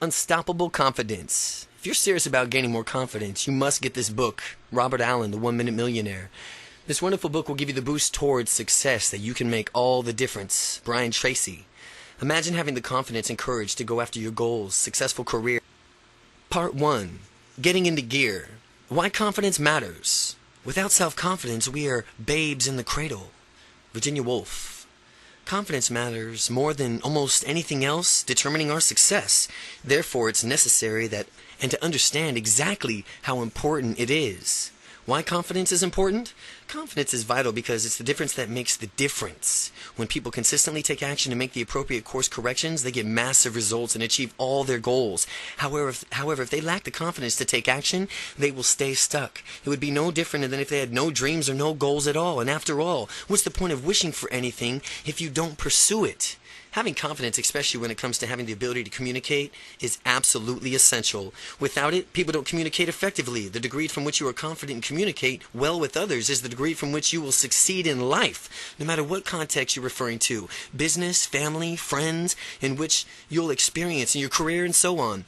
Unstoppable Confidence. If you're serious about gaining more confidence, you must get this book, Robert Allen, The 1 Minute Millionaire. This wonderful book will give you the boost towards success that you can make all the difference. Brian Tracy. Imagine having the confidence and courage to go after your goals, successful career. Part 1. Getting into gear. Why confidence matters. Without self-confidence, we are babes in the cradle. Virginia Woolf. Confidence matters more than almost anything else determining our success. Therefore, it's necessary and to understand exactly how important it is. Why confidence is important? Confidence is vital because it's the difference that makes the difference. When people consistently take action and make the appropriate course corrections, they get massive results and achieve all their goals. However, if they lack the confidence to take action, they will stay stuck. It would be no different than if they had no dreams or no goals at all. And after all, what's the point of wishing for anything if you don't pursue it? Having confidence, especially when it comes to having the ability to communicate, is absolutely essential. Without it, people don't communicate effectively. The degree from which you are confident and communicate well with others is the degree from which you will succeed in life, no matter what context you're referring to. Business, family, friends, in which you'll experience in your career and so on.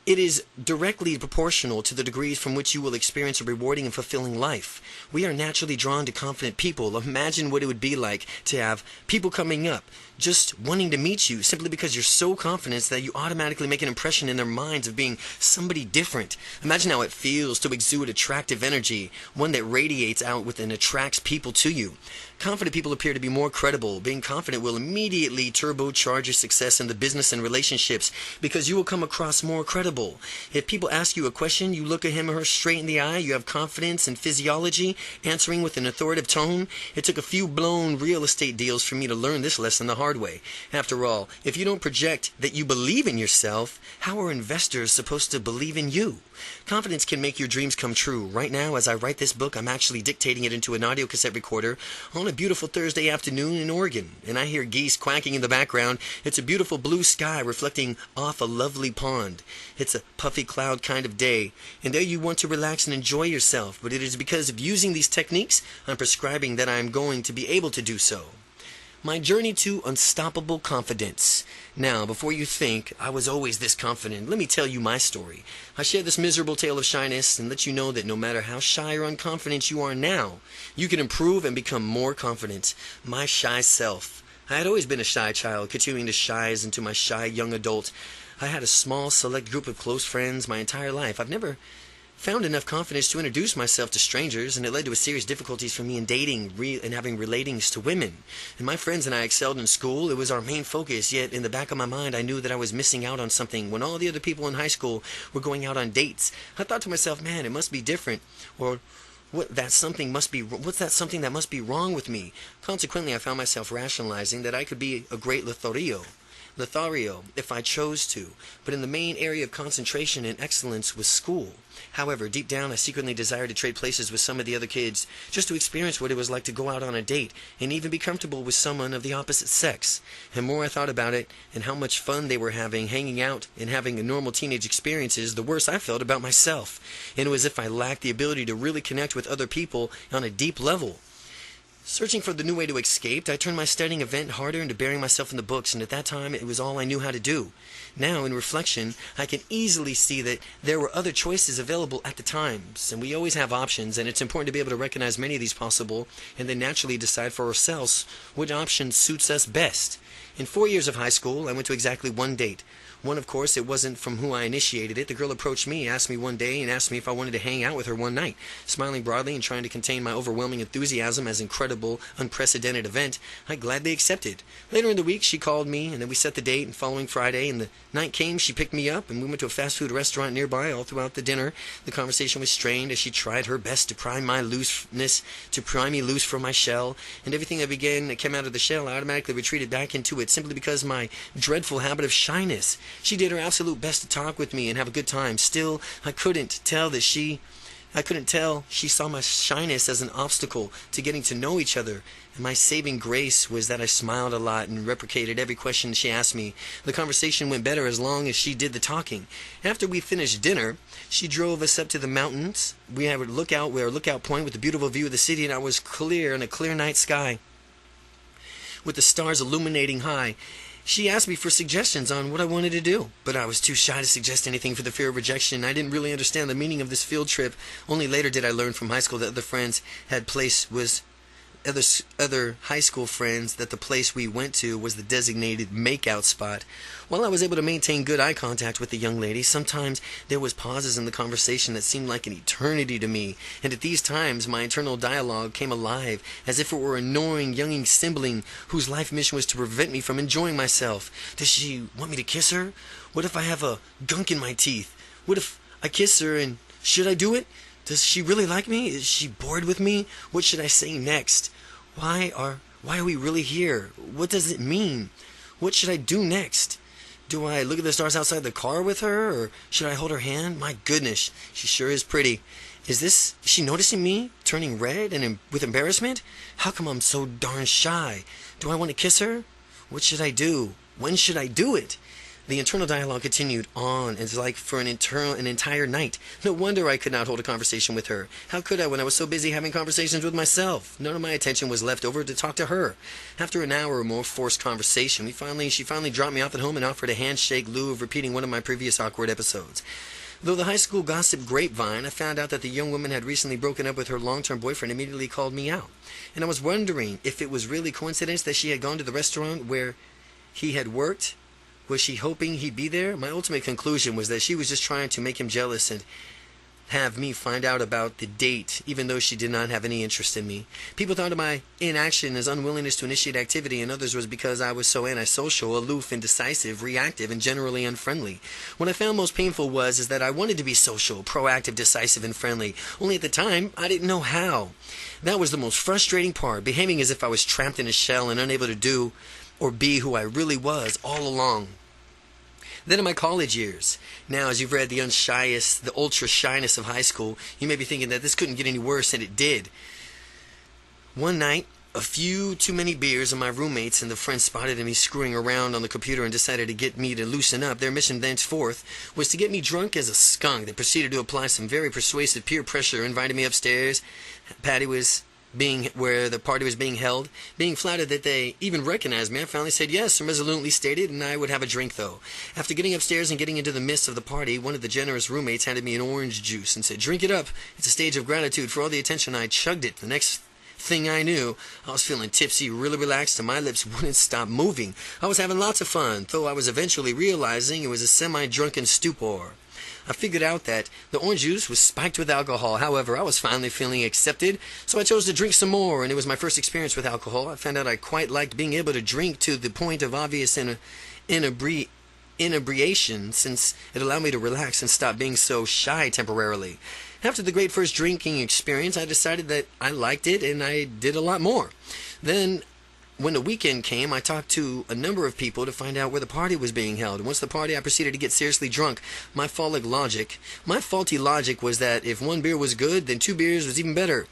It is directly proportional to the degrees from which you will experience a rewarding and fulfilling life. We are naturally drawn to confident people. Imagine what it would be like to have people coming up just wanting to meet you simply because you're so confident that you automatically make an impression in their minds of being somebody different. Imagine how it feels to exude attractive energy, one that radiates out with and attracts people to you. Confident people appear to be more credible. Being confident will immediately turbocharge your success in the business and relationships because you will come across more credible. If people ask you a question, you look at him or her straight in the eye, you have confidence and physiology, answering with an authoritative tone. It took a few blown real estate deals for me to learn this lesson the hard way. After all, if you don't project that you believe in yourself, how are investors supposed to believe in you? Confidence can make your dreams come true. Right now, as I write this book, I'm actually dictating it into an audio cassette recorder on a beautiful Thursday afternoon in Oregon, and I hear geese quacking in the background. It's a beautiful blue sky reflecting off a lovely pond. It's a puffy cloud kind of day, and there you want to relax and enjoy yourself, but it is because of using these techniques I'm prescribing that I'm going to be able to do so. My journey to unstoppable confidence. Now, before you think I was always this confident, let me tell you my story. I share this miserable tale of shyness and let you know that no matter how shy or unconfident you are now, you can improve and become more confident. My shy self. I had always been a shy child, continuing to shy's into my shy young adult. I had a small, select group of close friends my entire life. I've never found enough confidence to introduce myself to strangers, and it led to a serious difficulties for me in dating and having relatings to women. And my friends and I excelled in school. It was our main focus, yet in the back of my mind I knew that I was missing out on something when all the other people in high school were going out on dates. I thought to myself, man, it must be different, or what's that something that must be wrong with me? Consequently, I found myself rationalizing that I could be a great Lothario, if I chose to, but in the main area of concentration and excellence was school. However, deep down I secretly desired to trade places with some of the other kids, just to experience what it was like to go out on a date, and even be comfortable with someone of the opposite sex. And the more I thought about it, and how much fun they were having, hanging out, and having normal teenage experiences, the worse I felt about myself. And it was as if I lacked the ability to really connect with other people on a deep level. Searching for the new way to escape, I turned my studying event harder into burying myself in the books, and at that time it was all I knew how to do. Now, in reflection, I can easily see that there were other choices available at the times, and we always have options, and it's important to be able to recognize many of these possible, and then naturally decide for ourselves which option suits us best. In 4 years of high school, I went to exactly one date. One, of course, it wasn't from who I initiated it. The girl approached me, asked me one day, and asked me if I wanted to hang out with her one night. Smiling broadly and trying to contain my overwhelming enthusiasm as incredible, unprecedented event, I gladly accepted. Later in the week, she called me, and then we set the date, and following Friday, and the night came, she picked me up, and we went to a fast food restaurant nearby. All throughout the dinner, the conversation was strained as she tried her best to pry me loose from my shell, and everything that came out of the shell, I automatically retreated back into it, simply because my dreadful habit of shyness. She did her absolute best to talk with me and have a good time. Still, I couldn't tell she saw my shyness as an obstacle to getting to know each other. And my saving grace was that I smiled a lot and reciprocated every question she asked me. The conversation went better as long as she did the talking. After we finished dinner, she drove us up to the mountains. We had a lookout point with a beautiful view of the city, and I was clear in a clear night sky with the stars illuminating high. She asked me for suggestions on what I wanted to do, but I was too shy to suggest anything for the fear of rejection. I didn't really understand the meaning of this field trip. Only later did I learn from high school that other high school friends that the place we went to was the designated makeout spot. While I was able to maintain good eye contact with the young lady, sometimes there was pauses in the conversation that seemed like an eternity to me, and at these times my internal dialogue came alive, as if it were an annoying young sibling whose life mission was to prevent me from enjoying myself. Does she want me to kiss her? What if I have a gunk in my teeth? What if I kiss her, and should I do it? Does she really like me? Is she bored with me? What should I say next? Why are we really here? What does it mean? What should I do next? Do I look at the stars outside the car with her, or should I hold her hand? My goodness, she sure is pretty. Is she noticing me? Turning red and with embarrassment? How come I'm so darn shy? Do I want to kiss her? What should I do? When should I do it? The internal dialogue continued on, and like for an entire night. No wonder I could not hold a conversation with her. How could I when I was so busy having conversations with myself? None of my attention was left over to talk to her. After an hour or more forced conversation, she finally dropped me off at home and offered a handshake in lieu of repeating one of my previous awkward episodes. Though the high school gossip grapevine, I found out that the young woman had recently broken up with her long-term boyfriend, immediately called me out. And I was wondering if it was really coincidence that she had gone to the restaurant where he had worked. Was she hoping he'd be there? My ultimate conclusion was that she was just trying to make him jealous and have me find out about the date, even though she did not have any interest in me. People thought of my inaction as unwillingness to initiate activity, and others was because I was so antisocial, aloof, indecisive, reactive, and generally unfriendly. What I found most painful was that I wanted to be social, proactive, decisive, and friendly. Only at the time, I didn't know how. That was the most frustrating part, behaving as if I was trapped in a shell and unable to do or be who I really was all along. Then in my college years, now as you've read the ultra shyness of high school, you may be thinking that this couldn't get any worse, and it did. One night, a few too many beers and my roommates and the friends spotted me screwing around on the computer and decided to get me to loosen up. Their mission thenceforth was to get me drunk as a skunk. They proceeded to apply some very persuasive peer pressure, invited me upstairs. Where the party was being held, being flattered that they even recognized me. I finally said yes and resolutely stated, and I would have a drink though. After getting upstairs and getting into the midst of the party, one of the generous roommates handed me an orange juice and said, "Drink it up. It's a stage of gratitude for all the attention." I chugged it. The next thing I knew, I was feeling tipsy, really relaxed, and my lips wouldn't stop moving. I was having lots of fun, though I was eventually realizing it was a semi-drunken stupor. I figured out that the orange juice was spiked with alcohol. However, I was finally feeling accepted, so I chose to drink some more, and it was my first experience with alcohol. I found out I quite liked being able to drink to the point of obvious inebriation, since it allowed me to relax and stop being so shy temporarily. After the great first drinking experience, I decided that I liked it, and I did a lot more. Then, when the weekend came, I talked to a number of people to find out where the party was being held. Once the party, I proceeded to get seriously drunk. My faulty logic was that if one beer was good, then 2 beers was even better.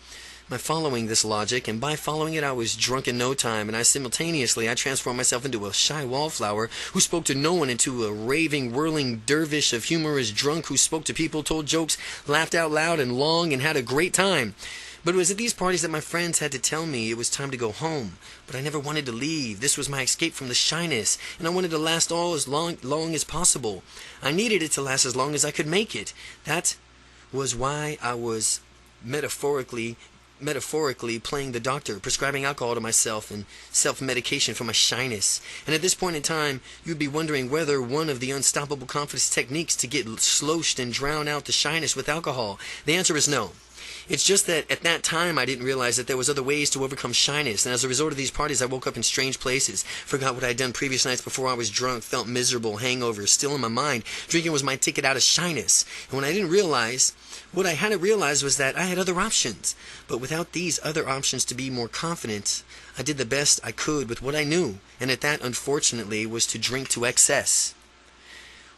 By following this logic, and by following it, I was drunk in no time, and I transformed myself into a shy wallflower who spoke to no one, into a raving, whirling dervish of humorous drunk who spoke to people, told jokes, laughed out loud and long, and had a great time. But it was at these parties that my friends had to tell me it was time to go home. But I never wanted to leave. This was my escape from the shyness, and I wanted to last as long as possible. I needed it to last as long as I could make it. That was why I was metaphorically playing the doctor, prescribing alcohol to myself and self-medication for my shyness. And at this point in time, you'd be wondering whether one of the unstoppable confidence techniques to get sloshed and drown out the shyness with alcohol. The answer is no. It's just that at that time I didn't realize that there was other ways to overcome shyness, and as a result of these parties I woke up in strange places, forgot what I had done previous nights before I was drunk, felt miserable, hangovers still in my mind. Drinking was my ticket out of shyness, and what I hadn't realized was that I had other options. But without these other options to be more confident, I did the best I could with what I knew, and that, unfortunately, was to drink to excess.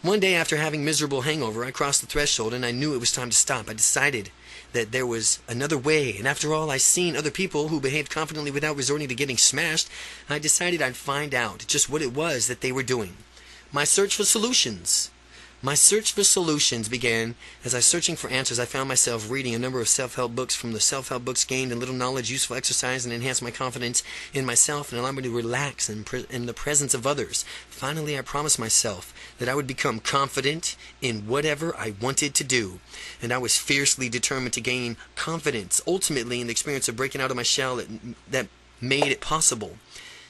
One day after having miserable hangover, I crossed the threshold and I knew it was time to stop. I decided that there was another way, and after all, I'd seen other people who behaved confidently without resorting to getting smashed. I decided I'd find out just what it was that they were doing. My search for solutions. My search for solutions began as I was searching for answers. I found myself reading a number of self-help books. From the self-help books, gained a little knowledge, useful exercise, and enhanced my confidence in myself and allowed me to relax in the presence of others. Finally, I promised myself that I would become confident in whatever I wanted to do. And I was fiercely determined to gain confidence, ultimately in the experience of breaking out of my shell that made it possible.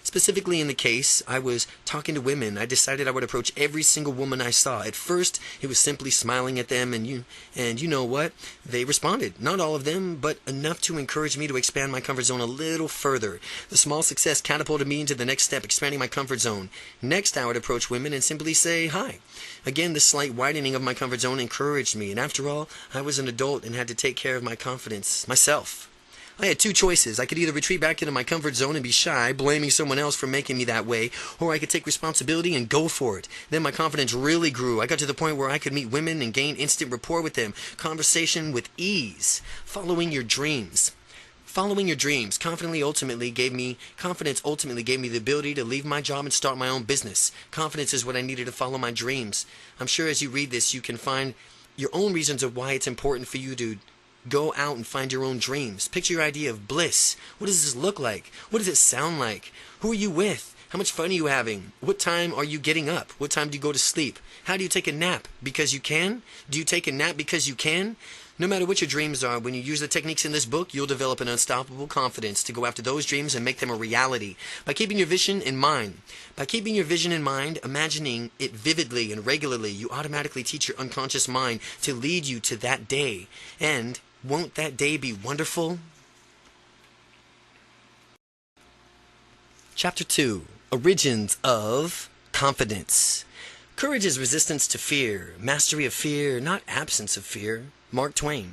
Specifically in the case, I was talking to women. I decided I would approach every single woman I saw. At first, it was simply smiling at them, and you know what? They responded. Not all of them, but enough to encourage me to expand my comfort zone a little further. The small success catapulted me into the next step, expanding my comfort zone. Next, I would approach women and simply say hi. Again, this slight widening of my comfort zone encouraged me, and after all, I was an adult and had to take care of my confidence myself. I had two choices. I could either retreat back into my comfort zone and be shy, blaming someone else for making me that way, or I could take responsibility and go for it. Then my confidence really grew. I got to the point where I could meet women and gain instant rapport with them, conversation with ease. Following your dreams. Following your dreams confidence ultimately gave me the ability to leave my job and start my own business. Confidence is what I needed to follow my dreams. I'm sure as you read this, you can find your own reasons of why it's important for you to go out and find your own dreams. Picture your idea of bliss. What does this look like? What does it sound like? Who are you with? How much fun are you having? What time are you getting up? What time do you go to sleep? How do you take a nap? Because you can? Do you take a nap because you can? No matter what your dreams are, when you use the techniques in this book, you'll develop an unstoppable confidence to go after those dreams and make them a reality. By keeping your vision in mind, imagining it vividly and regularly, you automatically teach your unconscious mind to lead you to that day. And won't that day be wonderful? Chapter 2. Origins of Confidence. Courage is resistance to fear, mastery of fear, not absence of fear. Mark Twain.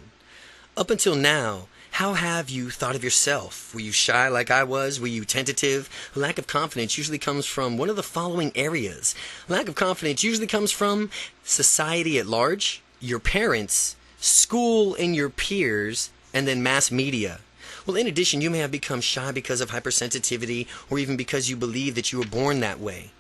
Up until now, how have you thought of yourself? Were you shy like I was? Were you tentative? Lack of confidence usually comes from one of the following areas. Lack of confidence usually comes from society at large, your parents, school and your peers, and then mass media. Well, in addition, you may have become shy because of hypersensitivity or even because you believe that you were born that way.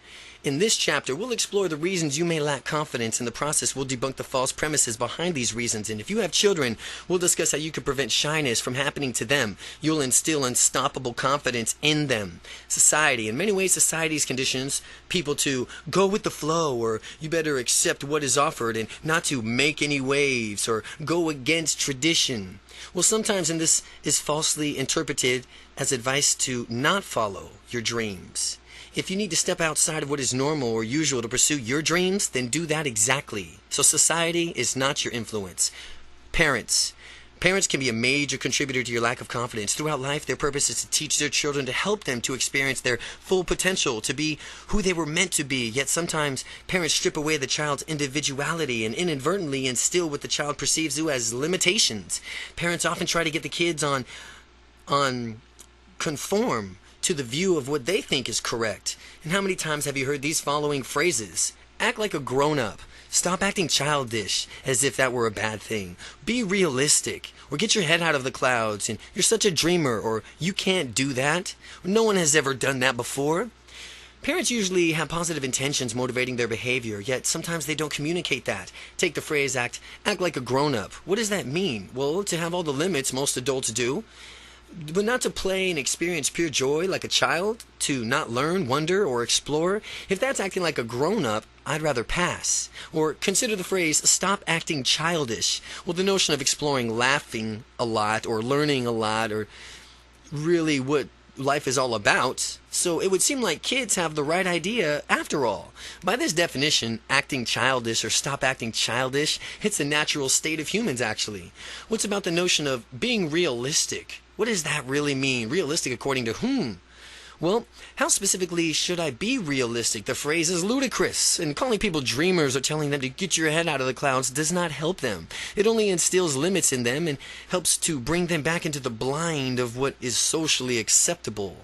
In this chapter, we'll explore the reasons you may lack confidence. In the process, we'll debunk the false premises behind these reasons. And if you have children, we'll discuss how you can prevent shyness from happening to them. You'll instill unstoppable confidence in them. Society. In many ways, society's conditions people to go with the flow, or you better accept what is offered and not to make any waves or go against tradition. Well, sometimes this is falsely interpreted as advice to not follow your dreams. If you need to step outside of what is normal or usual to pursue your dreams, then do that exactly. So society is not your influence. Parents. Parents can be a major contributor to your lack of confidence. Throughout life, their purpose is to teach their children, to help them to experience their full potential, to be who they were meant to be. Yet sometimes parents strip away the child's individuality and inadvertently instill what the child perceives as limitations. Parents often try to get the kids on conform to the view of what they think is correct. And how many times have you heard these following phrases? Act like a grown-up. Stop acting childish as if that were a bad thing. Be realistic. Or get your head out of the clouds. And you're such a dreamer. Or you can't do that. No one has ever done that before. Parents usually have positive intentions motivating their behavior, yet sometimes they don't communicate that. Take the phrase act like a grown-up. What does that mean? Well, to have all the limits most adults do. But not to play and experience pure joy like a child, to not learn, wonder, or explore. If that's acting like a grown-up, I'd rather pass. Or consider the phrase, stop acting childish. Well, the notion of exploring, laughing a lot, or learning a lot, or really what life is all about. So it would seem like kids have the right idea after all. By this definition, acting childish or stop acting childish, it's a natural state of humans actually. What's about the notion of being realistic? What does that really mean? Realistic according to whom? Well, how specifically should I be realistic? The phrase is ludicrous, and calling people dreamers or telling them to get your head out of the clouds does not help them. It only instills limits in them and helps to bring them back into the blind of what is socially acceptable.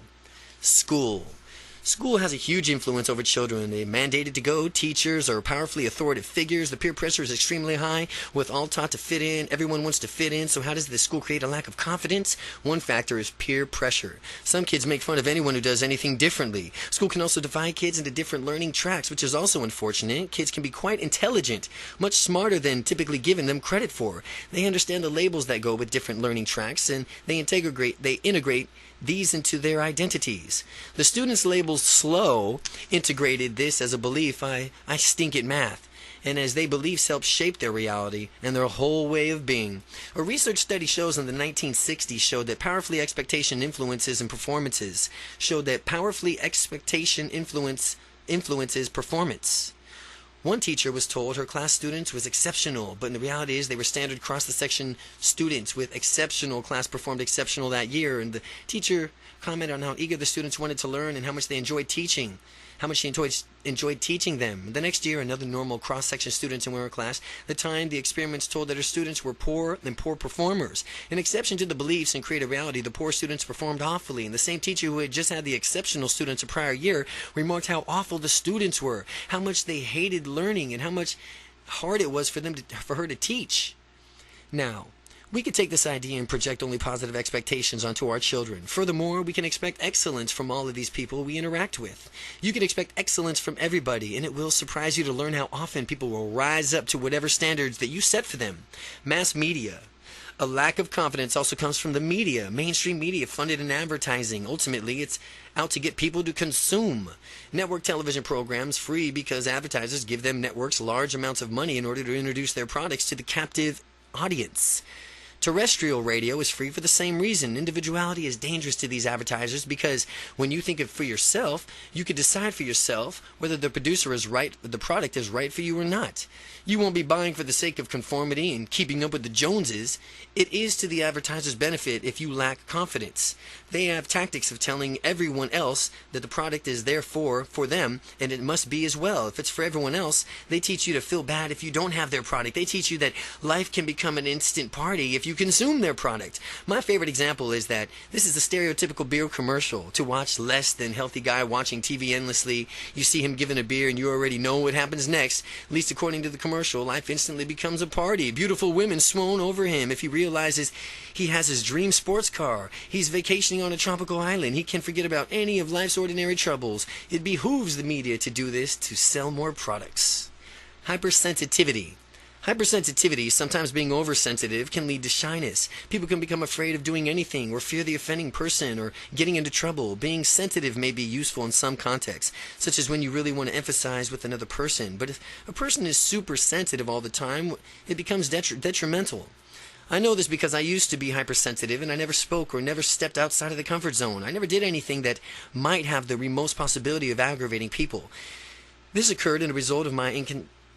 School. School has a huge influence over children. They're mandated to go. Teachers are powerfully authoritative figures. The peer pressure is extremely high. With all taught to fit in, everyone wants to fit in. So how does the school create a lack of confidence? One factor is peer pressure. Some kids make fun of anyone who does anything differently. School can also divide kids into different learning tracks, which is also unfortunate. Kids can be quite intelligent, much smarter than typically given them credit for. They understand the labels that go with different learning tracks, and they integrate these into their identities. The students labeled slow integrated this as a belief, I stink at math, and as they beliefs help shape their reality and their whole way of being. A research study shows in the 1960s showed that powerfully expectation influences and performances influences performance. One teacher was told her class students was exceptional, but in the reality is they were standard across-the-section students with exceptional class performed exceptional that year, and the teacher commented on how eager the students wanted to learn and how much they enjoyed teaching. How much she enjoyed teaching them. The next year, another normal cross-section students in her class, the time the experiments told that her students were poor performers. An exception to the beliefs and create a reality, the poor students performed awfully. And the same teacher who had just had the exceptional students a prior year remarked how awful the students were, how much they hated learning, and how much hard it was for her to teach. Now, we could take this idea and project only positive expectations onto our children. Furthermore, we can expect excellence from all of these people we interact with. You can expect excellence from everybody, and it will surprise you to learn how often people will rise up to whatever standards that you set for them. Mass media. A lack of confidence also comes from the media, mainstream media funded in advertising. Ultimately, it's out to get people to consume. Network television programs free because advertisers give them networks large amounts of money in order to introduce their products to the captive audience. Terrestrial radio is free for the same reason. Individuality is dangerous to these advertisers because when you think of for yourself, you can decide for yourself whether the producer is right, the product is right for you or not. You won't be buying for the sake of conformity and keeping up with the Joneses. It is to the advertiser's benefit if you lack confidence. They have tactics of telling everyone else that the product is there for them, and it must be as well. If it's for everyone else, they teach you to feel bad if you don't have their product. They teach you that life can become an instant party if you consume their product. My favorite example is that this is a stereotypical beer commercial. To watch less than healthy guy watching TV endlessly, you see him giving a beer and you already know what happens next. At least according to the commercial, life instantly becomes a party. Beautiful women swoon over him if he realizes he has his dream sports car. He's vacationing on a tropical island. He can forget about any of life's ordinary troubles. It behooves the media to do this to sell more products. Hypersensitivity. Hypersensitivity, sometimes being oversensitive, can lead to shyness. People can become afraid of doing anything or fear the offending person or getting into trouble. Being sensitive may be useful in some contexts, such as when you really want to emphasize with another person. But if a person is super sensitive all the time, it becomes detrimental. I know this because I used to be hypersensitive and I never spoke or never stepped outside of the comfort zone. I never did anything that might have the remotest possibility of aggravating people. This occurred as a result of my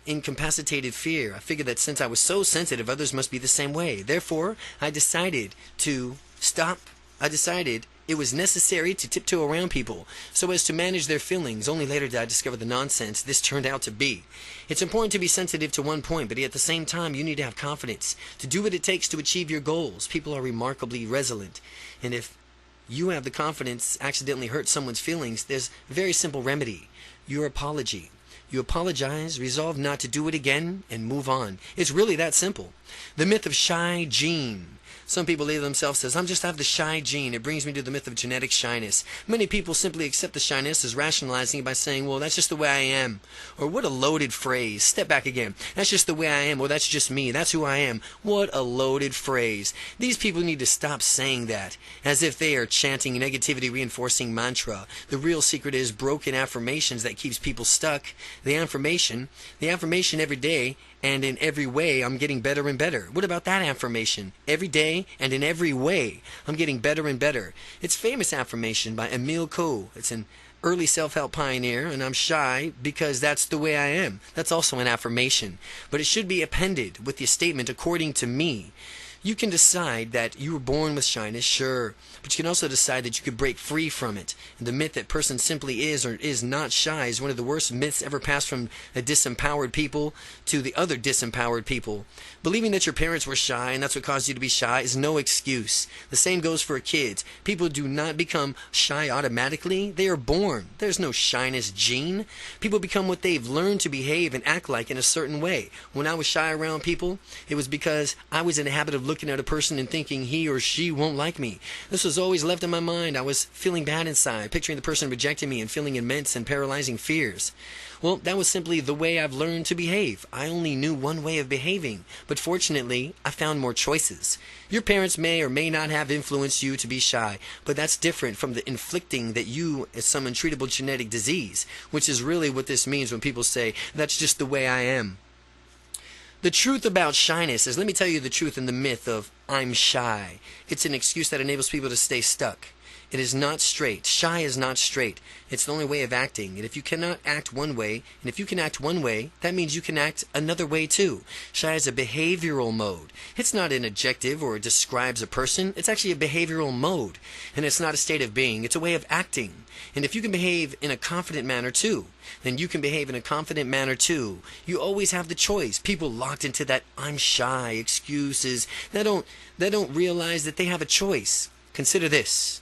incapacitated fear. I figured that since I was so sensitive, others must be the same way. Therefore, I decided to stop. I decided it was necessary to tiptoe around people so as to manage their feelings. Only later did I discover the nonsense this turned out to be. It's important to be sensitive to one point, but at the same time, you need to have confidence to do what it takes to achieve your goals. People are remarkably resilient, and if you have the confidence accidentally hurt someone's feelings, there's a very simple remedy: your apology. You apologize, resolve not to do it again, and move on. It's really that simple. The myth of shy gene. Some people label themselves as, I just have the shy gene. It brings me to the myth of genetic shyness. Many people simply accept the shyness as rationalizing it by saying, well, that's just the way I am. Or what a loaded phrase. Step back again. That's just the way I am. Or that's just me. That's who I am. What a loaded phrase. These people need to stop saying that as if they are chanting negativity reinforcing mantra. The real secret is broken affirmations that keeps people stuck. The affirmation every day and in every way I'm getting better and better. What about that affirmation? Every day and in every way I'm getting better and better. It's famous affirmation by Emile Coe. It's an early self-help pioneer, and I'm shy because that's the way I am. That's also an affirmation, but it should be appended with the statement according to me. You can decide that you were born with shyness, sure, but you can also decide that you could break free from it. And the myth that person simply is or is not shy is one of the worst myths ever passed from a disempowered people to the other disempowered people. Believing that your parents were shy and that's what caused you to be shy is no excuse. The same goes for kids. People do not become shy automatically. They are born. There's no shyness gene. People become what they've learned to behave and act like in a certain way. When I was shy around people, it was because I was in the habit of looking at a person and thinking he or she won't like me. This was always left in my mind. I was feeling bad inside, picturing the person rejecting me and feeling immense and paralyzing fears. Well, that was simply the way I've learned to behave. I only knew one way of behaving, but fortunately, I found more choices. Your parents may or may not have influenced you to be shy, but that's different from the inflicting that you as some untreatable genetic disease, which is really what this means when people say, that's just the way I am. The truth about shyness is, let me tell you the truth in the myth of I'm shy. It's an excuse that enables people to stay stuck. It is not straight. Shy is not straight. It's the only way of acting. And if you cannot act one way, and if you can act one way, that means you can act another way too. Shy is a behavioral mode. It's not an adjective or it describes a person. It's actually a behavioral mode. And it's not a state of being. It's a way of acting. And if you can behave in a confident manner too, then you can behave in a confident manner too. You always have the choice. People locked into that I'm shy excuses. They don't realize that they have a choice. Consider this.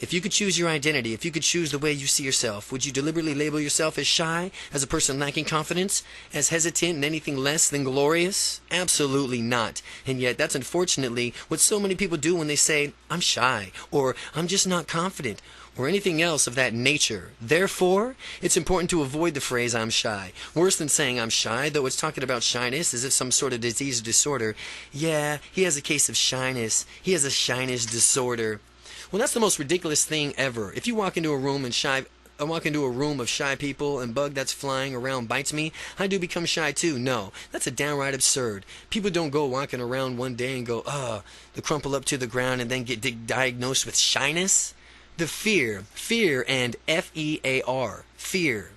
If you could choose your identity, if you could choose the way you see yourself, would you deliberately label yourself as shy, as a person lacking confidence, as hesitant and anything less than glorious? Absolutely not. And yet that's unfortunately what so many people do when they say, I'm shy, or I'm just not confident, or anything else of that nature. Therefore, it's important to avoid the phrase I'm shy. Worse than saying I'm shy, though it's talking about shyness as if some sort of disease or disorder. Yeah, he has a case of shyness. He has a shyness disorder. Well, that's the most ridiculous thing ever. If you walk into a room of shy people and bug that's flying around bites me, I do become shy too. No, that's a downright absurd. People don't go walking around one day and go, they crumple up to the ground and then get diagnosed with shyness. The fear and F-E-A-R, fear.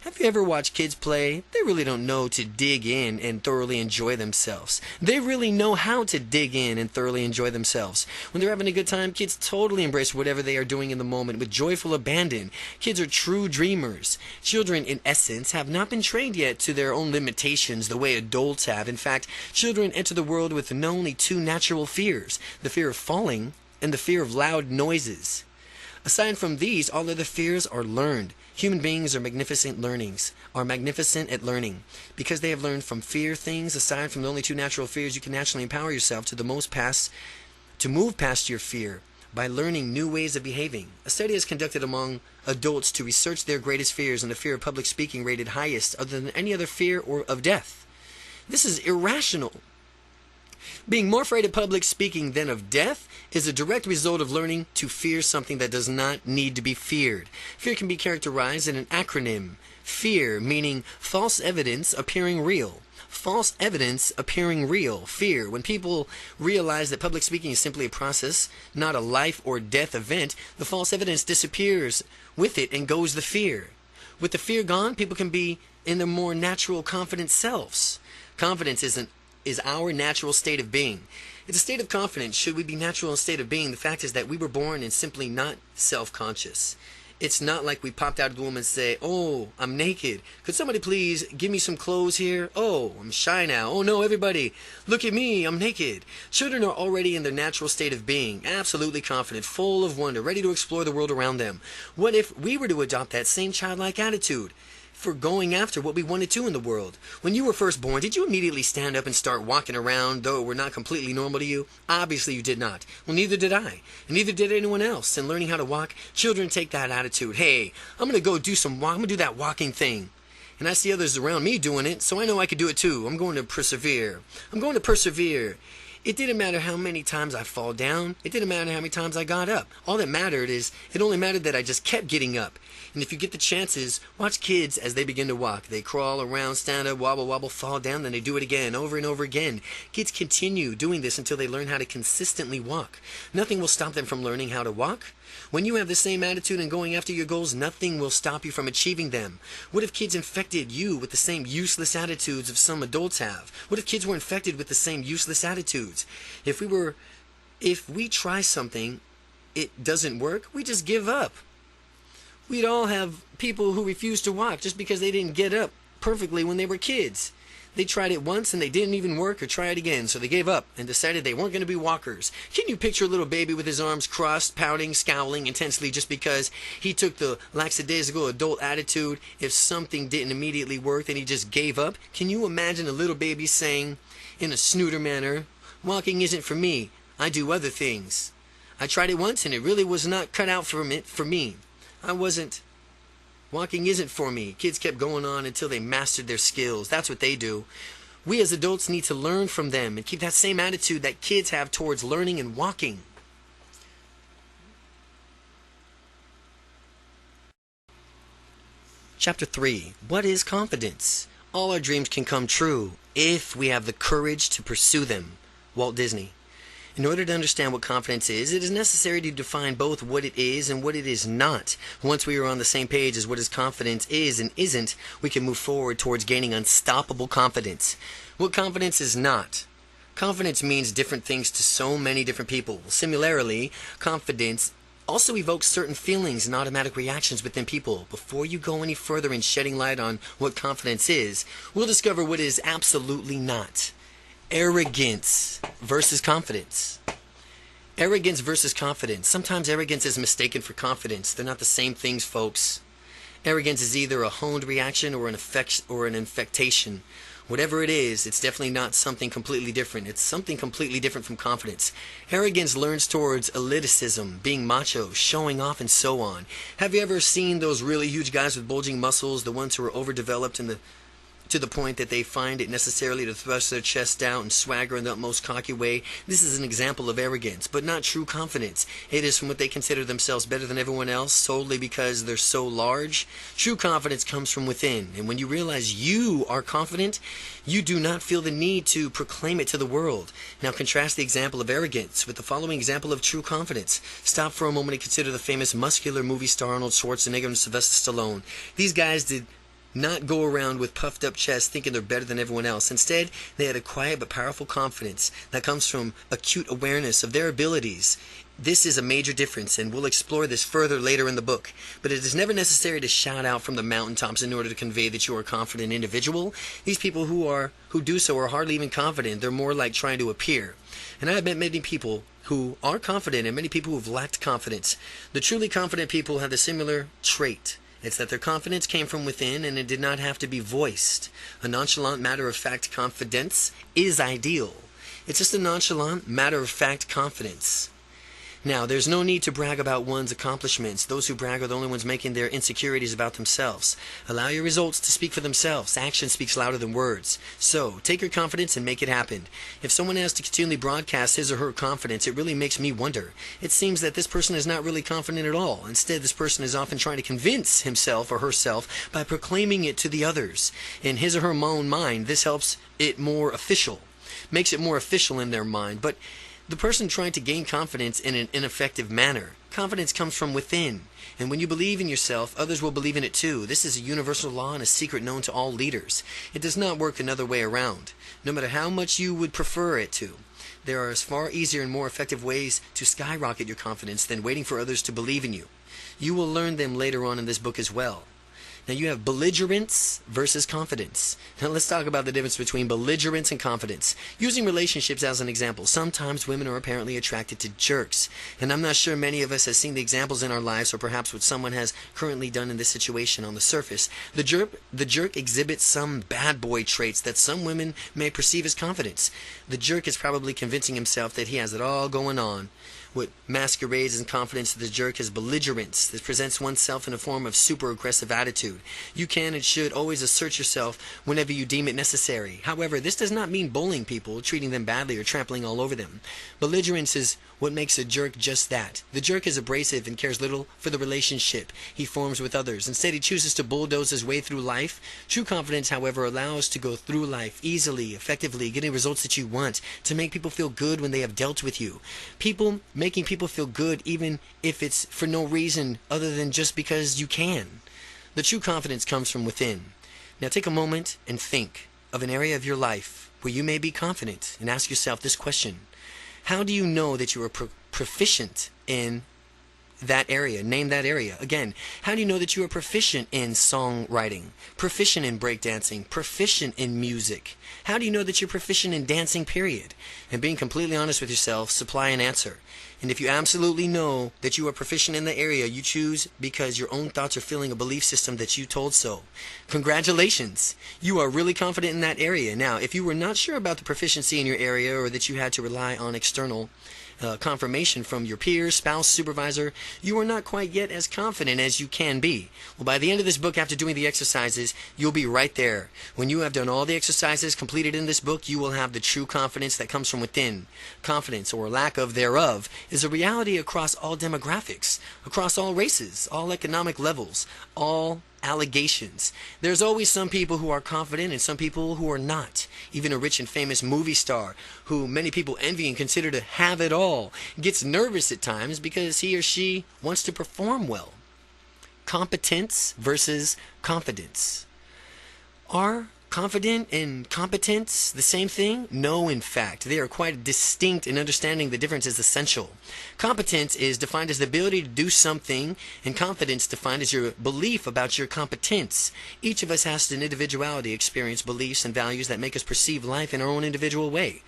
Have you ever watched kids play? They really don't know to dig in and thoroughly enjoy themselves. They really know how to dig in and thoroughly enjoy themselves. When they're having a good time, kids totally embrace whatever they are doing in the moment with joyful abandon. Kids are true dreamers. Children, in essence, have not been trained yet to their own limitations the way adults have. In fact, children enter the world with only two natural fears, the fear of falling and the fear of loud noises. Aside from these, all other fears are learned. Human beings are magnificent at learning. Because they have learned from fear things, aside from the only two natural fears, you can naturally empower yourself to move past your fear by learning new ways of behaving. A study is conducted among adults to research their greatest fears, and the fear of public speaking rated highest other than any other fear or of death. This is irrational. Being more afraid of public speaking than of death is a direct result of learning to fear something that does not need to be feared. Fear can be characterized in an acronym. Fear, meaning false evidence appearing real. False evidence appearing real. Fear. When people realize that public speaking is simply a process, not a life or death event, the false evidence disappears with it and goes the fear. With the fear gone, people can be in their more natural, confident selves. Confidence is our natural state of being. It's a state of confidence. Should we be natural in a state of being? The fact is that we were born and simply not self-conscious. It's not like we popped out of the womb and say, oh, I'm naked. Could somebody please give me some clothes here? Oh, I'm shy now. Oh no, everybody, look at me, I'm naked. Children are already in their natural state of being, absolutely confident, full of wonder, ready to explore the world around them. What if we were to adopt that same childlike attitude for going after what we wanted to in the world? When you were first born, did you immediately stand up and start walking around, though it were not completely normal to you? Obviously you did not. Well, neither did I, and neither did anyone else. In learning how to walk, children take that attitude. Hey, I'm going to go do I'm going to do that walking thing. And I see others around me doing it, so I know I could do it too. I'm going to persevere. It didn't matter how many times I fall down. It didn't matter how many times I got up. All that mattered is, it only mattered that I just kept getting up. And if you get the chances, watch kids as they begin to walk. They crawl around, stand up, wobble, wobble, fall down, then they do it again, over and over again. Kids continue doing this until they learn how to consistently walk. Nothing will stop them from learning how to walk. When you have the same attitude and going after your goals, nothing will stop you from achieving them. What if kids infected you with the same useless attitudes of some adults have? What if kids were infected with the same useless attitudes? attitudes. If we try something, it doesn't work, we just give up. We'd all have people who refuse to walk just because they didn't get up perfectly when they were kids. They tried it once and they didn't even work, or try it again, so they gave up and decided they weren't going to be walkers. Can you picture a little baby with his arms crossed, pouting, scowling intensely just because he took the lackadaisical adult attitude? If something didn't immediately work, then he just gave up? Can you imagine a little baby saying, in a snooter manner, "Walking isn't for me, I do other things. I tried it once and it really was not cut out for me. Walking isn't for me." Kids kept going on until they mastered their skills. That's what they do. We as adults need to learn from them and keep that same attitude that kids have towards learning and walking. Chapter 3. What is confidence? All our dreams can come true if we have the courage to pursue them. Walt Disney. In order to understand what confidence is, it is necessary to define both what it is and what it is not. Once we are on the same page as what is confidence is and isn't, we can move forward towards gaining unstoppable confidence. What confidence is not. Confidence means different things to so many different people. Similarly, confidence also evokes certain feelings and automatic reactions within people. Before you go any further in shedding light on what confidence is, we'll discover what it is absolutely not. Arrogance versus confidence. Arrogance versus confidence. Sometimes arrogance is mistaken for confidence. They're not the same things, folks. Arrogance is either a honed reaction or an infectation. Whatever it is, it's definitely not something completely different. It's something completely different from confidence. Arrogance leans towards elitism, being macho, showing off, and so on. Have you ever seen those really huge guys with bulging muscles, the ones who are overdeveloped to the point that they find it necessarily to thrust their chest out and swagger in the utmost cocky way? This is an example of arrogance, but not true confidence. It is from what they consider themselves better than everyone else solely because they're so large. True confidence comes from within, and when you realize you are confident, you do not feel the need to proclaim it to the world. Now contrast the example of arrogance with the following example of true confidence. Stop for a moment and consider the famous muscular movie star Arnold Schwarzenegger and Sylvester Stallone. These guys did not go around with puffed up chests thinking they're better than everyone else. Instead, they had a quiet but powerful confidence that comes from acute awareness of their abilities. This is a major difference, and we'll explore this further later in the book. But it is never necessary to shout out from the mountaintops in order to convey that you are a confident individual. These people who do so are hardly even confident. They're more like trying to appear. And I have met many people who are confident and many people who have lacked confidence. The truly confident people have the similar trait. It's that their confidence came from within and it did not have to be voiced. A nonchalant, matter-of-fact confidence is ideal. It's just a nonchalant, matter-of-fact confidence. Now, there's no need to brag about one's accomplishments. Those who brag are the only ones making their insecurities about themselves. Allow your results to speak for themselves. Action speaks louder than words. So, take your confidence and make it happen. If someone has to continually broadcast his or her confidence, it really makes me wonder. It seems that this person is not really confident at all. Instead, this person is often trying to convince himself or herself by proclaiming it to the others. In his or her own mind, this helps it more official. Makes it more official in their mind. But the person trying to gain confidence in an ineffective manner. Confidence comes from within, and when you believe in yourself, others will believe in it too. This is a universal law and a secret known to all leaders. It does not work another way around, no matter how much you would prefer it to. There are far easier and more effective ways to skyrocket your confidence than waiting for others to believe in you. You will learn them later on in this book as well. Now you have belligerence versus confidence. Now let's talk about the difference between belligerence and confidence. Using relationships as an example, sometimes women are apparently attracted to jerks. And I'm not sure many of us have seen the examples in our lives or perhaps what someone has currently done in this situation on the surface. The jerk exhibits some bad boy traits that some women may perceive as confidence. The jerk is probably convincing himself that he has it all going on. What masquerades as confidence to the jerk is belligerence. This presents oneself in a form of super aggressive attitude. You can and should always assert yourself whenever you deem it necessary. However, this does not mean bullying people, treating them badly, or trampling all over them. Belligerence is what makes a jerk just that. The jerk is abrasive and cares little for the relationship he forms with others. Instead, he chooses to bulldoze his way through life. True confidence, however, allows to go through life easily, effectively, getting results that you want, to make people feel good when they have dealt with you. Making people feel good even if it's for no reason other than just because you can. The true confidence comes from within. Now take a moment and think of an area of your life where you may be confident, and ask yourself this question. How do you know that you are proficient in that area? Name that area. Again, how do you know that you are proficient in songwriting, proficient in breakdancing, proficient in music? How do you know that you're proficient in dancing, period? And being completely honest with yourself, supply an answer. And if you absolutely know that you are proficient in the area you choose because your own thoughts are filling a belief system that you told so, congratulations. You are really confident in that area. Now, if you were not sure about the proficiency in your area, or that you had to rely on external confirmation from your peers, spouse, supervisor, you are not quite yet as confident as you can be. Well, by the end of this book, after doing the exercises, you'll be right there. When you have done all the exercises completed in this book, you will have the true confidence that comes from within. Confidence, or lack of thereof, is a reality across all demographics, across all races, all economic levels, all allegations. There's always some people who are confident and some people who are not. Even a rich and famous movie star who many people envy and consider to have it all gets nervous at times because he or she wants to perform well. Competence versus confidence. Are confident and competence the same thing? No, in fact. They are quite distinct, and understanding the difference is essential. Competence is defined as the ability to do something, and confidence defined as your belief about your competence. Each of us has an individuality, experience, beliefs, and values that make us perceive life in our own individual way.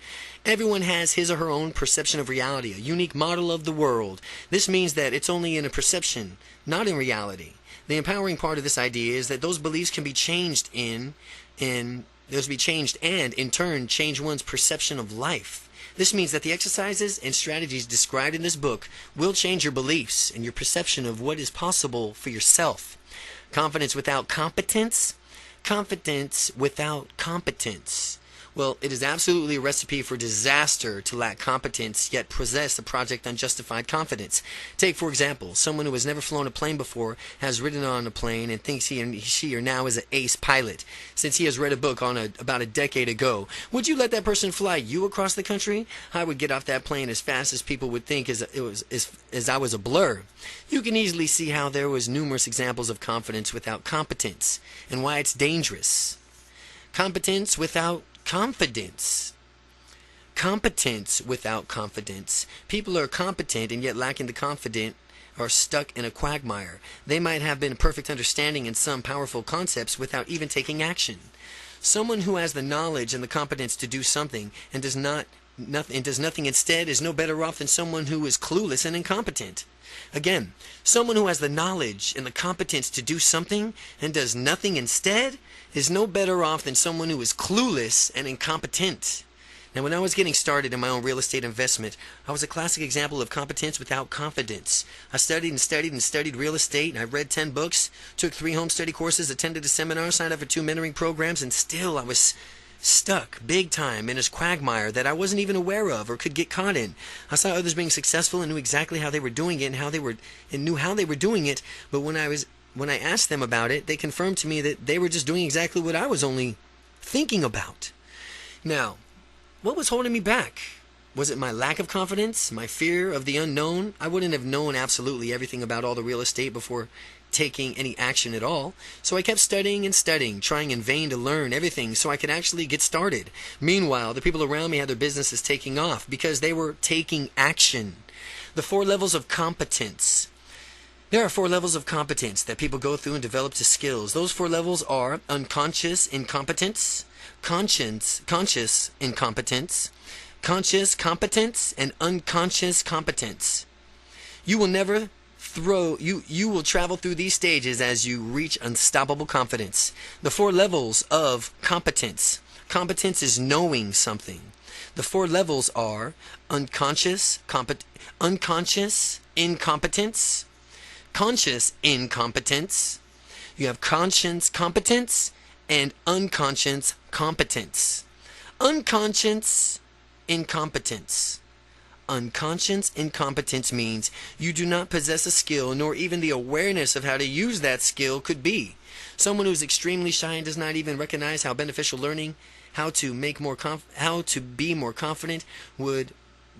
Everyone has his or her own perception of reality, a unique model of the world. This means that it's only in a perception, not in reality. The empowering part of this idea is that those beliefs can be changed and in turn change one's perception of life. This means that the exercises and strategies described in this book will change your beliefs and your perception of what is possible for yourself. Confidence without competence? Confidence without competence. Well, it is absolutely a recipe for disaster to lack competence, yet possess a project unjustified confidence. Take, for example, someone who has never flown a plane before, has ridden on a plane, and thinks she or now is an ace pilot, since he has read a book on about a decade ago. Would you let that person fly you across the country? I would get off that plane as fast as people would think as I was a blur. You can easily see how there was numerous examples of confidence without competence, and why it's dangerous. Competence without confidence. Competence without confidence. People are competent and yet lacking the confidence, are stuck in a quagmire. They might have been a perfect understanding in some powerful concepts without even taking action. Someone who has the knowledge and the competence to do something and does nothing instead is no better off than someone who is clueless and incompetent. Again, someone who has the knowledge and the competence to do something and does nothing instead is no better off than someone who is clueless and incompetent. Now, when I was getting started in my own real estate investment, I was a classic example of competence without confidence. I studied and studied and studied real estate, and I read 10 books, took 3 home study courses, attended a seminar, signed up for 2 mentoring programs, and still I was stuck big time in this quagmire that I wasn't even aware of or could get caught in. I saw others being successful and knew exactly how they were doing it and knew how they were doing it, but when I asked them about it, they confirmed to me that they were just doing exactly what I was only thinking about. Now, what was holding me back? Was it my lack of confidence? My fear of the unknown? I wouldn't have known absolutely everything about all the real estate before taking any action at all. So I kept studying and studying, trying in vain to learn everything so I could actually get started. Meanwhile, the people around me had their businesses taking off because they were taking action. The 4 levels of competence. There are 4 levels of competence that people go through and develop to skills. Those 4 levels are unconscious incompetence, conscious incompetence, conscious competence, and unconscious competence. You will travel through these stages as you reach unstoppable confidence. The 4 levels of competence. Competence is knowing something. The 4 levels are unconscious incompetence, conscious incompetence. You have conscious competence and unconscious competence. Unconscious incompetence. Unconscious incompetence means you do not possess a skill, nor even the awareness of how to use that skill could be. Someone who is extremely shy and does not even recognize how beneficial learning how to be more confident would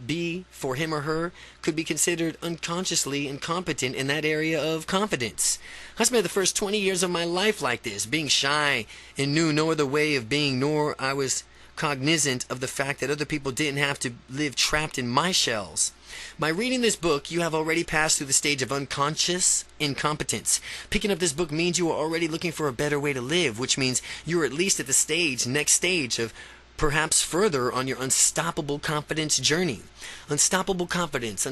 be for him or her could be considered unconsciously incompetent in that area of confidence. I spent the first 20 years of my life like this, being shy and knew no other way of being, nor I was cognizant of the fact that other people didn't have to live trapped in my shells. By reading this book, you have already passed through the stage of unconscious incompetence. Picking up this book means you are already looking for a better way to live, which means you're at least at the next stage of perhaps further on your unstoppable confidence journey. Unstoppable confidence,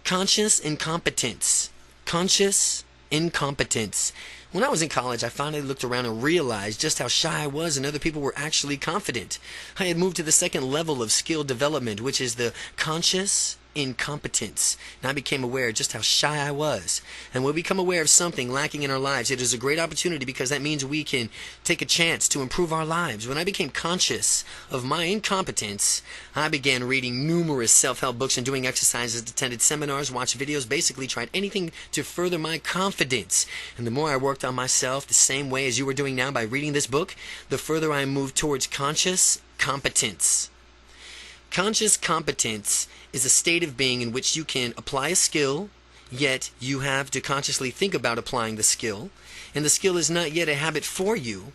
conscious incompetence, conscious incompetence. When I was in college, I finally looked around and realized just how shy I was and other people were actually confident. I had moved to the second level of skill development, which is the conscious incompetence. And I became aware just how shy I was. And when we become aware of something lacking in our lives, it is a great opportunity because that means we can take a chance to improve our lives. When I became conscious of my incompetence, I began reading numerous self-help books and doing exercises, attended seminars, watched videos, basically tried anything to further my confidence. And the more I worked on myself the same way as you are doing now by reading this book, the further I moved towards conscious competence. Conscious competence is a state of being in which you can apply a skill, yet you have to consciously think about applying the skill, and the skill is not yet a habit for you.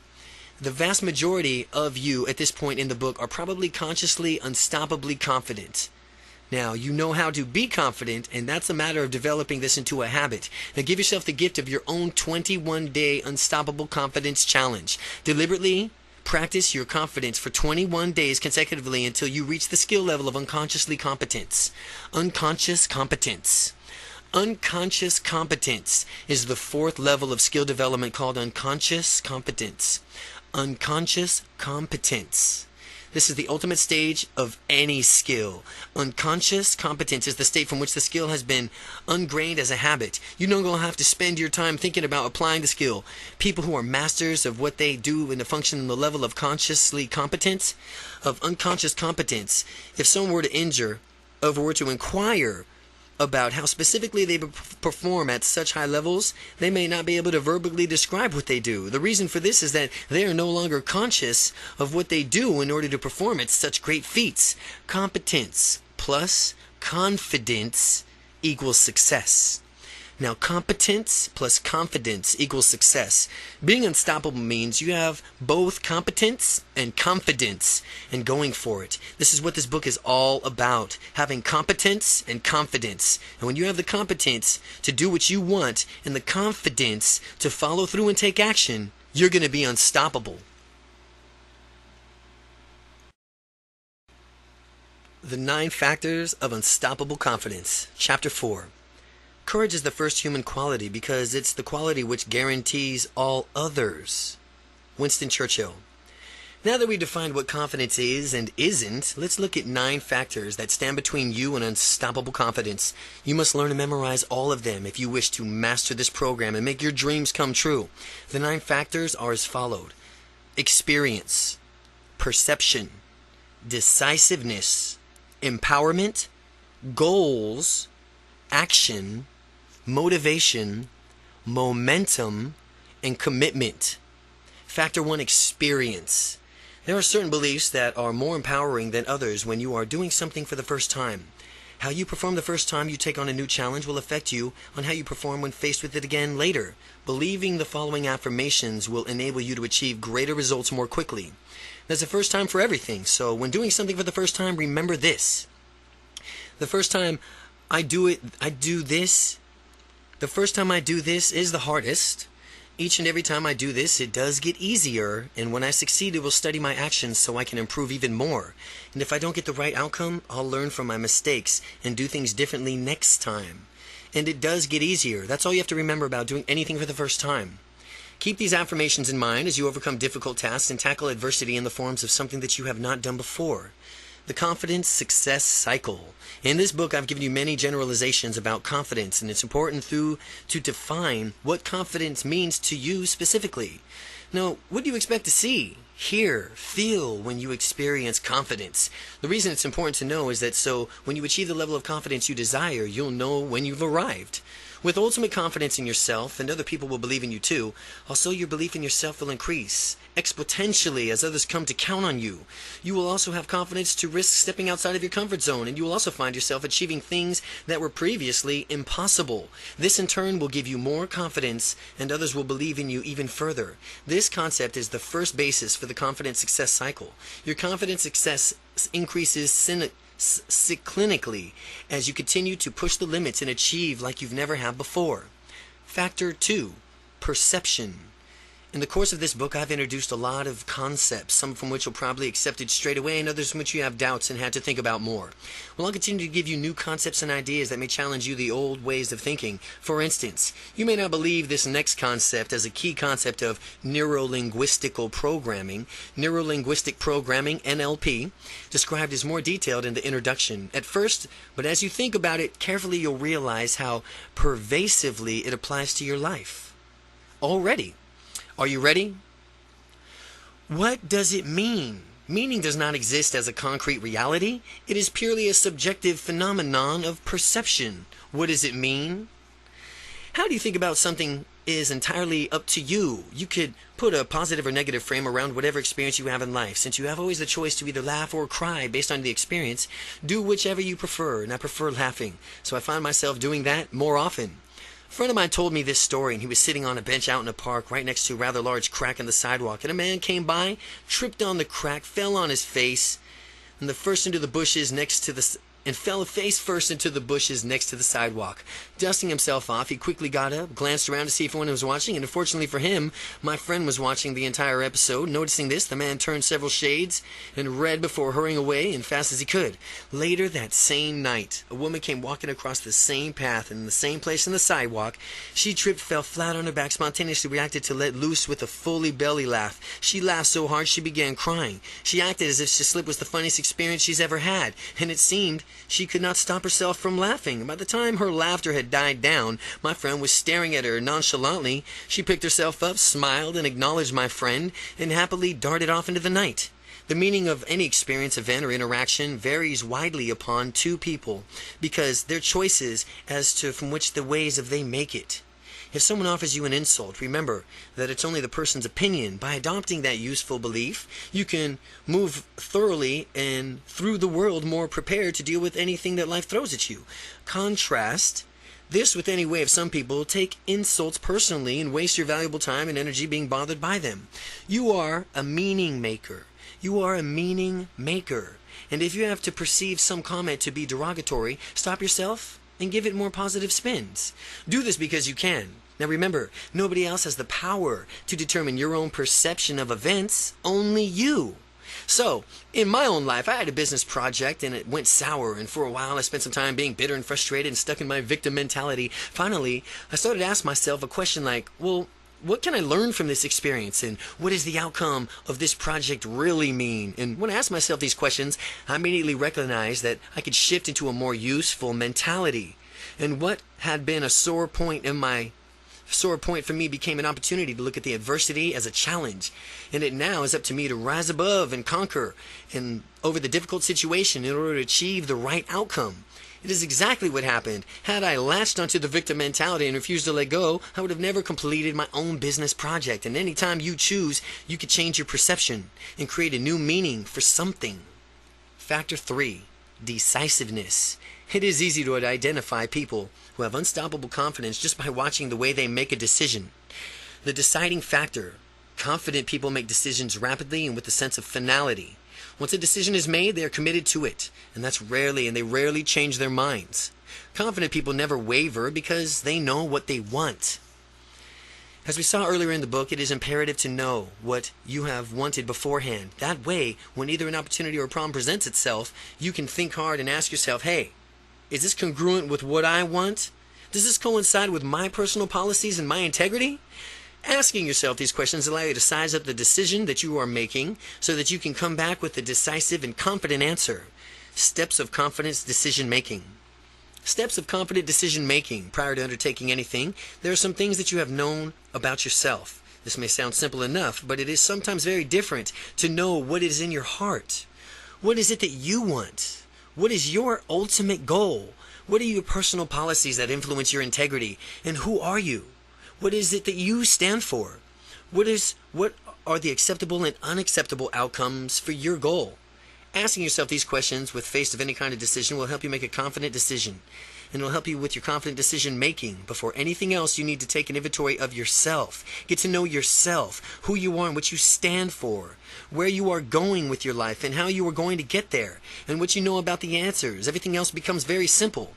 The vast majority of you at this point in the book are probably consciously, unstoppably confident. Now, you know how to be confident, and that's a matter of developing this into a habit. Now, give yourself the gift of your own 21-day unstoppable confidence challenge. Deliberately practice your confidence for 21 days consecutively until you reach the skill level of unconsciously competence. Unconscious competence. Unconscious competence is the fourth level of skill development called unconscious competence. Unconscious competence. This is the ultimate stage of any skill. Unconscious competence is the state from which the skill has been ingrained as a habit. You no longer have to spend your time thinking about applying the skill. People who are masters of what they do in the function in the level of consciously competence, of unconscious competence, if someone were to inquire about how specifically they perform at such high levels, they may not be able to verbally describe what they do. The reason for this is that they are no longer conscious of what they do in order to perform at such great feats. Competence plus confidence equals success. Now, competence plus confidence equals success. Being unstoppable means you have both competence and confidence and going for it. This is what this book is all about, having competence and confidence. And when you have the competence to do what you want and the confidence to follow through and take action, you're going to be unstoppable. The 9 Factors of Unstoppable Confidence, Chapter 4. Courage is the first human quality because it's the quality which guarantees all others. Winston Churchill. Now that we've defined what confidence is and isn't, let's look at 9 factors that stand between you and unstoppable confidence. You must learn to memorize all of them if you wish to master this program and make your dreams come true. The 9 factors are as follows: experience, perception, decisiveness, empowerment, goals, action, motivation, momentum, and commitment. Factor 1, experience. There are certain beliefs that are more empowering than others when you are doing something for the first time. How you perform the first time you take on a new challenge will affect you on how you perform when faced with it again later. Believing the following affirmations will enable you to achieve greater results more quickly. There's a first time for everything, so when doing something for the first time, remember this. The first time I do this is the hardest. Each and every time I do this, it does get easier, and when I succeed, it will study my actions so I can improve even more. And if I don't get the right outcome, I'll learn from my mistakes and do things differently next time. And it does get easier. That's all you have to remember about doing anything for the first time. Keep these affirmations in mind as you overcome difficult tasks and tackle adversity in the forms of something that you have not done before. The Confidence Success Cycle. In this book, I've given you many generalizations about confidence, and it's important to define what confidence means to you specifically. Now, what do you expect to see, hear, feel when you experience confidence? The reason it's important to know is that so when you achieve the level of confidence you desire, you'll know when you've arrived. With ultimate confidence in yourself, and other people will believe in you too, also your belief in yourself will increase exponentially as others come to count on you. You will also have confidence to risk stepping outside of your comfort zone, and you will also find yourself achieving things that were previously impossible. This in turn will give you more confidence, and others will believe in you even further. This concept is the first basis for the confidence success cycle. Your confidence success increases cyclically as you continue to push the limits and achieve like you've never had before. Factor 2. Perception. In the course of this book, I've introduced a lot of concepts, some from which you'll probably accepted straight away, and others from which you have doubts and had to think about more. Well, I'll continue to give you new concepts and ideas that may challenge you the old ways of thinking. For instance, you may not believe this next concept as a key concept of Neurolinguistic Programming. Neurolinguistic Programming, NLP, described as more detailed in the introduction at first, but as you think about it carefully, you'll realize how pervasively it applies to your life. Already. Are you ready? What does it mean? Meaning does not exist as a concrete reality. It is purely a subjective phenomenon of perception. What does it mean? How do you think about something is entirely up to you. You could put a positive or negative frame around whatever experience you have in life. Since you have always the choice to either laugh or cry based on the experience, do whichever you prefer, and I prefer laughing. So I find myself doing that more often. A friend of mine told me this story, and he was sitting on a bench out in a park right next to a rather large crack in the sidewalk, and a man came by, tripped on the crack, fell on his face, and fell face first into the bushes next to the sidewalk. Dusting himself off, he quickly got up, glanced around to see if anyone was watching, and unfortunately for him, my friend was watching the entire episode. Noticing this, the man turned several shades and red before hurrying away as fast as he could. Later that same night, a woman came walking across the same path and in the same place in the sidewalk. She tripped, fell flat on her back, spontaneously reacted to let loose with a fully belly laugh. She laughed so hard she began crying. She acted as if the slip was the funniest experience she's ever had, and it seemed she could not stop herself from laughing. By the time her laughter had died down, my friend was staring at her nonchalantly. She picked herself up, smiled, and acknowledged my friend, and happily darted off into the night. The meaning of any experience, event, or interaction varies widely upon two people because their choices as to from which the ways of they make it. If someone offers you an insult, remember that it's only the person's opinion. By adopting that useful belief, you can move thoroughly and through the world more prepared to deal with anything that life throws at you. Contrast this with any way of some people take insults personally and waste your valuable time and energy being bothered by them. You are a meaning maker. You are a meaning maker. And if you have to perceive some comment to be derogatory, stop yourself and give it more positive spins. Do this because you can. Now remember, nobody else has the power to determine your own perception of events, only you. So, in my own life, I had a business project and it went sour, and for a while I spent some time being bitter and frustrated and stuck in my victim mentality. Finally, I started to ask myself a question like, well, what can I learn from this experience, and what does the outcome of this project really mean? And when I asked myself these questions, I immediately recognized that I could shift into a more useful mentality. And what had been a sore point for me became an opportunity to look at the adversity as a challenge. And it now is up to me to rise above and conquer and over the difficult situation in order to achieve the right outcome. It is exactly what happened. Had I latched onto the victim mentality and refused to let go, I would have never completed my own business project. And any time you choose, you could change your perception and create a new meaning for something. Factor 3. Decisiveness. It is easy to identify people who have unstoppable confidence just by watching the way they make a decision. The deciding factor. Confident people make decisions rapidly and with a sense of finality. Once a decision is made, they are committed to it, and they rarely change their minds. Confident people never waver because they know what they want. As we saw earlier in the book, it is imperative to know what you have wanted beforehand. That way, when either an opportunity or a problem presents itself, you can think hard and ask yourself, hey, is this congruent with what I want? Does this coincide with my personal policies and my integrity? Asking yourself these questions allow you to size up the decision that you are making so that you can come back with a decisive and confident answer. Steps of confidence decision making. Steps of confident decision making. Prior to undertaking anything, there are some things that you have known about yourself. This may sound simple enough, but it is sometimes very different to know what is in your heart. What is it that you want? What is your ultimate goal? What are your personal policies that influence your integrity? And who are you? What is it that you stand for? What are the acceptable and unacceptable outcomes for your goal? Asking yourself these questions with face of any kind of decision will help you make a confident decision. And it will help you with your confident decision making. Before anything else, you need to take an inventory of yourself. Get to know yourself, who you are and what you stand for, where you are going with your life and how you are going to get there, and what you know about the answers. Everything else becomes very simple.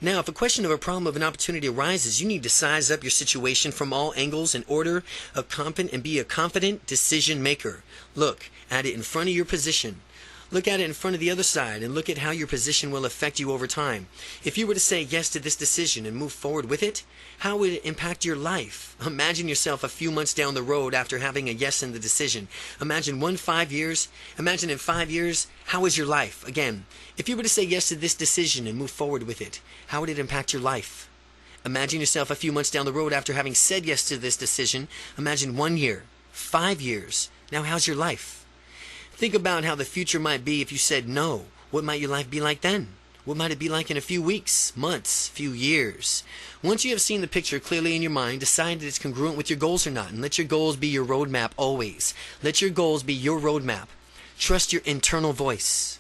Now, if a question of a problem of an opportunity arises, you need to size up your situation from all angles in order of and be a confident decision maker. Look at it in front of your position. Look at it in front of the other side and look at how your position will affect you over time. If you were to say yes to this decision and move forward with it, how would it impact your life? Imagine yourself a few months down the road after having a yes in the decision. Imagine in 5 years, how is your life? Again, if you were to say yes to this decision and move forward with it, how would it impact your life? Imagine yourself a few months down the road after having said yes to this decision. Imagine 1 year, 5 years. Now how's your life? Think about how the future might be if you said no. What might your life be like then? What might it be like in a few weeks, months, few years? Once you have seen the picture clearly in your mind, decide that it's congruent with your goals or not, and let your goals be your roadmap always. Let your goals be your roadmap. Trust your internal voice.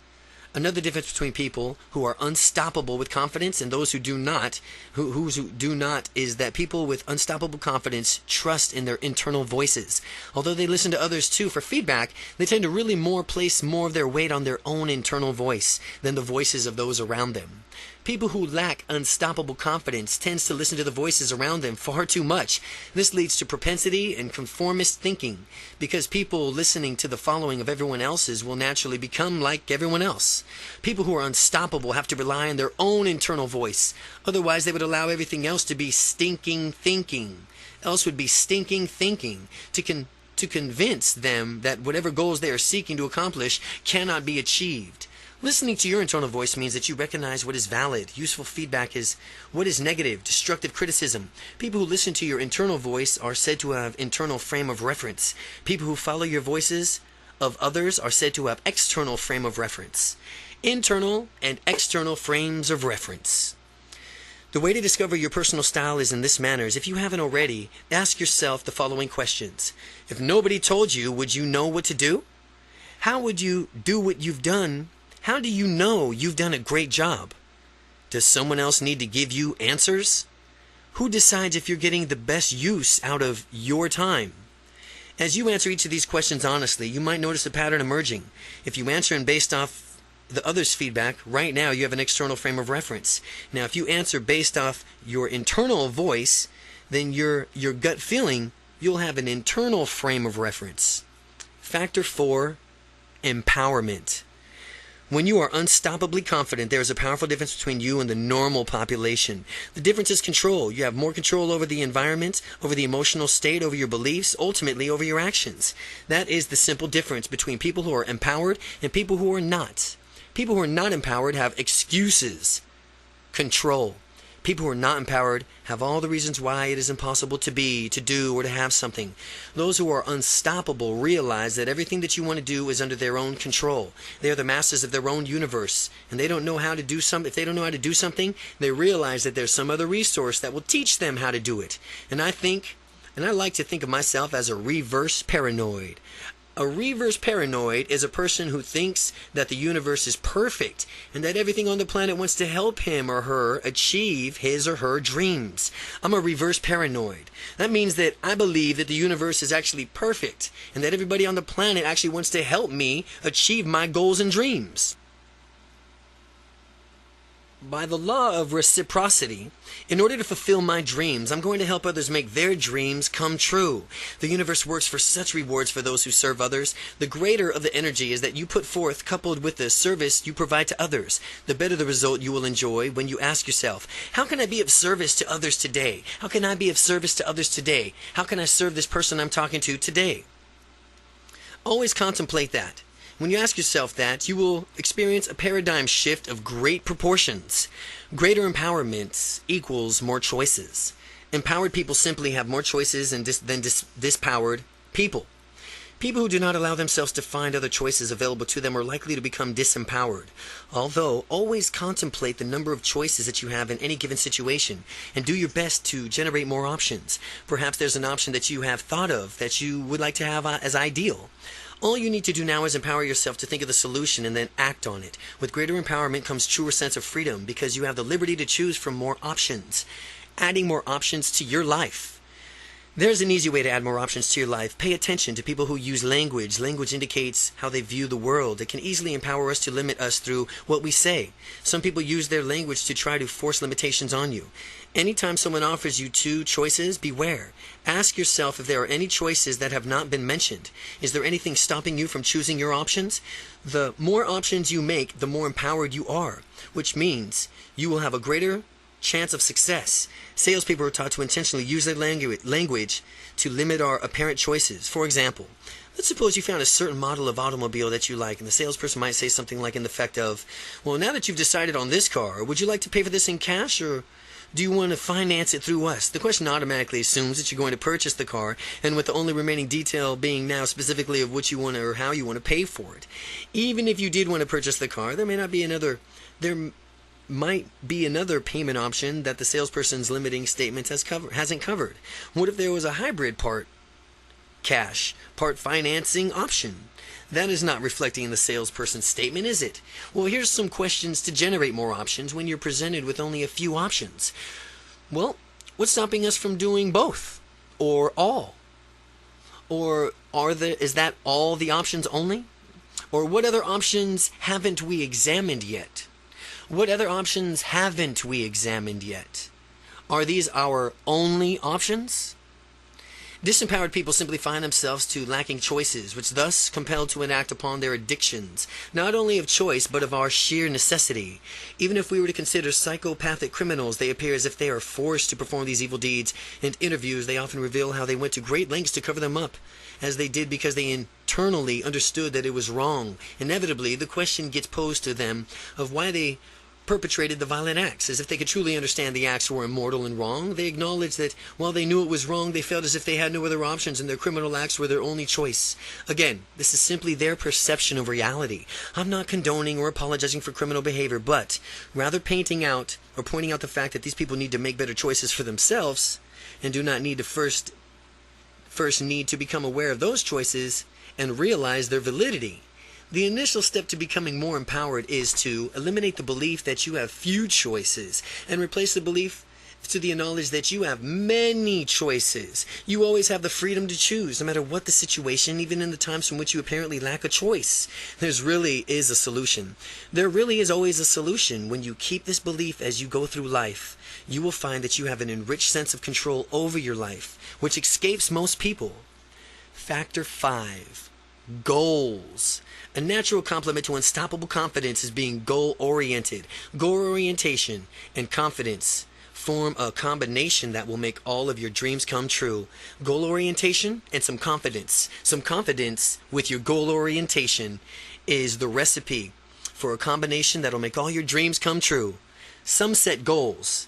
Another difference between people who are unstoppable with confidence and those who do not, who do not, is that people with unstoppable confidence trust in their internal voices. Although they listen to others too for feedback, they tend to really place more of their weight on their own internal voice than the voices of those around them. People who lack unstoppable confidence tends to listen to the voices around them far too much. This leads to propensity and conformist thinking, because people listening to the following of everyone else's will naturally become like everyone else. People who are unstoppable have to rely on their own internal voice. Otherwise, they would allow everything else to be stinking thinking. Else would be stinking thinking to convince them that whatever goals they are seeking to accomplish cannot be achieved. Listening to your internal voice means that you recognize what is valid. Useful feedback is what is negative, destructive criticism. People who listen to your internal voice are said to have internal frame of reference. People who follow your voices of others are said to have external frame of reference. Internal and external frames of reference. The way to discover your personal style is in this manner. If you haven't already, ask yourself the following questions. If nobody told you, would you know what to do? How would you do what you've done? How do you know you've done a great job? Does someone else need to give you answers? Who decides if you're getting the best use out of your time? As you answer each of these questions honestly, you might notice a pattern emerging. If you answer and based off the other's feedback, right now you have an external frame of reference. Now, if you answer based off your internal voice, then your gut feeling, you'll have an internal frame of reference. Factor 4, empowerment. When you are unstoppably confident, there is a powerful difference between you and the normal population. The difference is control. You have more control over the environment, over the emotional state, over your beliefs, ultimately over your actions. That is the simple difference between people who are empowered and people who are not. People who are not empowered have excuses, control. People who are not empowered have all the reasons why it is impossible to be, to do, or to have something. Those who are unstoppable realize that everything that you want to do is under their own control. They are the masters of their own universe, and they don't know how to do something. If they don't know how to do something, they realize that there's some other resource that will teach them how to do it. And I like to think of myself as a reverse paranoid. A reverse paranoid is a person who thinks that the universe is perfect and that everything on the planet wants to help him or her achieve his or her dreams. I'm a reverse paranoid. That means that I believe that the universe is actually perfect and that everybody on the planet actually wants to help me achieve my goals and dreams. By the law of reciprocity, in order to fulfill my dreams, I'm going to help others make their dreams come true. The universe works for such rewards for those who serve others. The greater of the energy is that you put forth, coupled with the service you provide to others, the better the result you will enjoy when you ask yourself, how can I be of service to others today? How can I be of service to others today? How can I serve this person I'm talking to today? Always contemplate that. When you ask yourself that, you will experience a paradigm shift of great proportions. Greater empowerment equals more choices. Empowered people simply have more choices than dispowered people. People who do not allow themselves to find other choices available to them are likely to become disempowered. Although, always contemplate the number of choices that you have in any given situation and do your best to generate more options. Perhaps there's an option that you have thought of that you would like to have as ideal. All you need to do now is empower yourself to think of the solution and then act on it. With greater empowerment comes truer sense of freedom because you have the liberty to choose from more options. Adding more options to your life. There's an easy way to add more options to your life. Pay attention to people who use language. Language indicates how they view the world. It can easily empower us to limit us through what we say. Some people use their language to try to force limitations on you. Anytime someone offers you two choices, beware. Ask yourself if there are any choices that have not been mentioned. Is there anything stopping you from choosing your options? The more options you make, the more empowered you are, which means you will have a greater chance of success. Salespeople are taught to intentionally use their language to limit our apparent choices. For example, let's suppose you found a certain model of automobile that you like, and the salesperson might say something like in the effect of, well, now that you've decided on this car, would you like to pay for this in cash, or do you want to finance it through us? The question automatically assumes that you're going to purchase the car, and with the only remaining detail being now specifically of what you want to, or how you want to pay for it. Even if you did want to purchase the car, there might be another payment option that the salesperson's limiting statement hasn't covered. What if there was a hybrid part cash, part financing option? That is not reflecting in the salesperson's statement, is it? Well, here's some questions to generate more options when you're presented with only a few options. Well, what's stopping us from doing both? Or all? Or is that all the options only? Or what other options haven't we examined yet? What other options haven't we examined yet? Are these our only options? Disempowered people simply find themselves to lacking choices, which thus compelled to enact upon their addictions, not only of choice, but of our sheer necessity. Even if we were to consider psychopathic criminals, they appear as if they are forced to perform these evil deeds. In interviews, they often reveal how they went to great lengths to cover them up, as they did because they internally understood that it was wrong. Inevitably, the question gets posed to them of why they perpetrated the violent acts. As if they could truly understand the acts were immoral and wrong, they acknowledged that while they knew it was wrong, they felt as if they had no other options and their criminal acts were their only choice. Again, this is simply their perception of reality. I'm not condoning or apologizing for criminal behavior, but rather pointing out the fact that these people need to make better choices for themselves and do not need to first need to become aware of those choices and realize their validity. The initial step to becoming more empowered is to eliminate the belief that you have few choices and replace the belief to the knowledge that you have many choices. You always have the freedom to choose, no matter what the situation, even in the times from which you apparently lack a choice. There really is a solution. There really is always a solution. When you keep this belief as you go through life, you will find that you have an enriched sense of control over your life, which escapes most people. Factor 5. Goals. A natural complement to unstoppable confidence is being goal-oriented. Goal orientation and confidence form a combination that will make all of your dreams come true. Goal orientation and some confidence. Some confidence with your goal orientation is the recipe for a combination that will make all your dreams come true. Some set goals.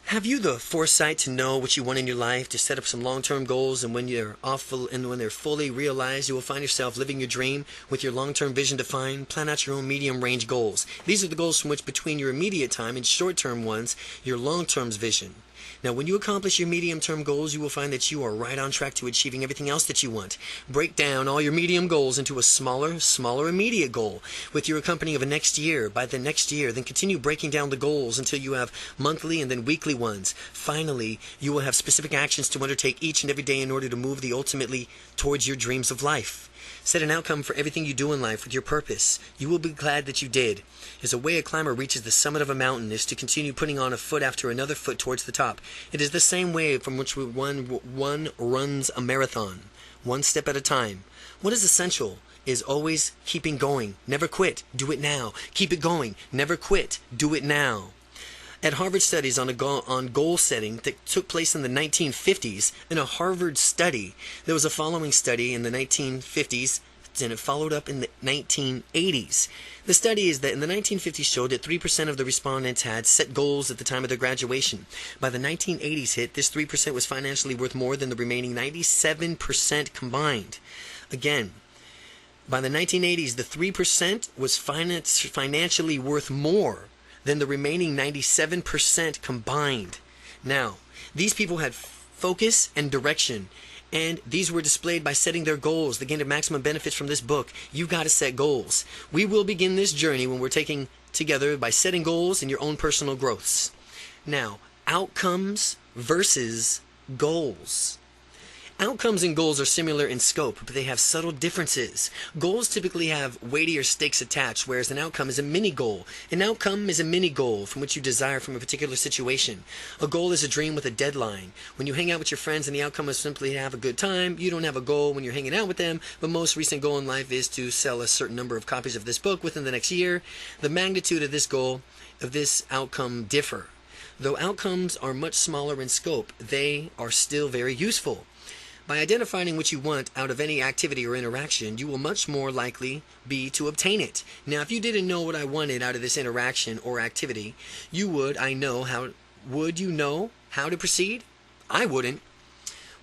Have you the foresight to know what you want in your life, to set up some long-term goals, and when they're fully realized, you will find yourself living your dream with your long-term vision defined? Plan out your own medium-range goals. These are the goals from which, between your immediate time and short-term ones, your long-term's vision. Now, when you accomplish your medium-term goals, you will find that you are right on track to achieving everything else that you want. Break down all your medium goals into a smaller immediate goal with your accompanying of a next year. By the next year, then continue breaking down the goals until you have monthly and then weekly ones. Finally, you will have specific actions to undertake each and every day in order to move ultimately towards your dreams of life. Set an outcome for everything you do in life with your purpose. You will be glad that you did. As a way a climber reaches the summit of a mountain is to continue putting on a foot after another foot towards the top. It is the same way from which one runs a marathon, one step at a time. What is essential is always keeping going. Never quit. Do it now. Keep it going. Never quit. Do it now. At Harvard studies on goal setting that took place in the 1950s, in a Harvard study, there was a following study in the 1950s, and it followed up in the 1980s. The study is that in the 1950s showed that 3% of the respondents had set goals at the time of their graduation. By the 1980s hit, this 3% was financially worth more than the remaining 97% combined. Again, by the 1980s, the 3% was financially worth more than the remaining 97% combined. Now, these people had focus and direction, and these were displayed by setting their goals. They gained maximum benefits from this book. You've got to set goals. We will begin this journey when we're taking together by setting goals in your own personal growths. Now, outcomes versus goals. Outcomes and goals are similar in scope, but they have subtle differences. Goals typically have weightier stakes attached, whereas an outcome is a mini goal. An outcome is a mini goal from which you desire from a particular situation. A goal is a dream with a deadline. When you hang out with your friends and the outcome is simply to have a good time, you don't have a goal when you're hanging out with them, but most recent goal in life is to sell a certain number of copies of this book within the next year. The magnitude of this goal, of this outcome, differ. Though outcomes are much smaller in scope, they are still very useful. By identifying what you want out of any activity or interaction, you will much more likely be to obtain it. Now, if you didn't know what I wanted out of this interaction or activity, would you know how to proceed? I wouldn't.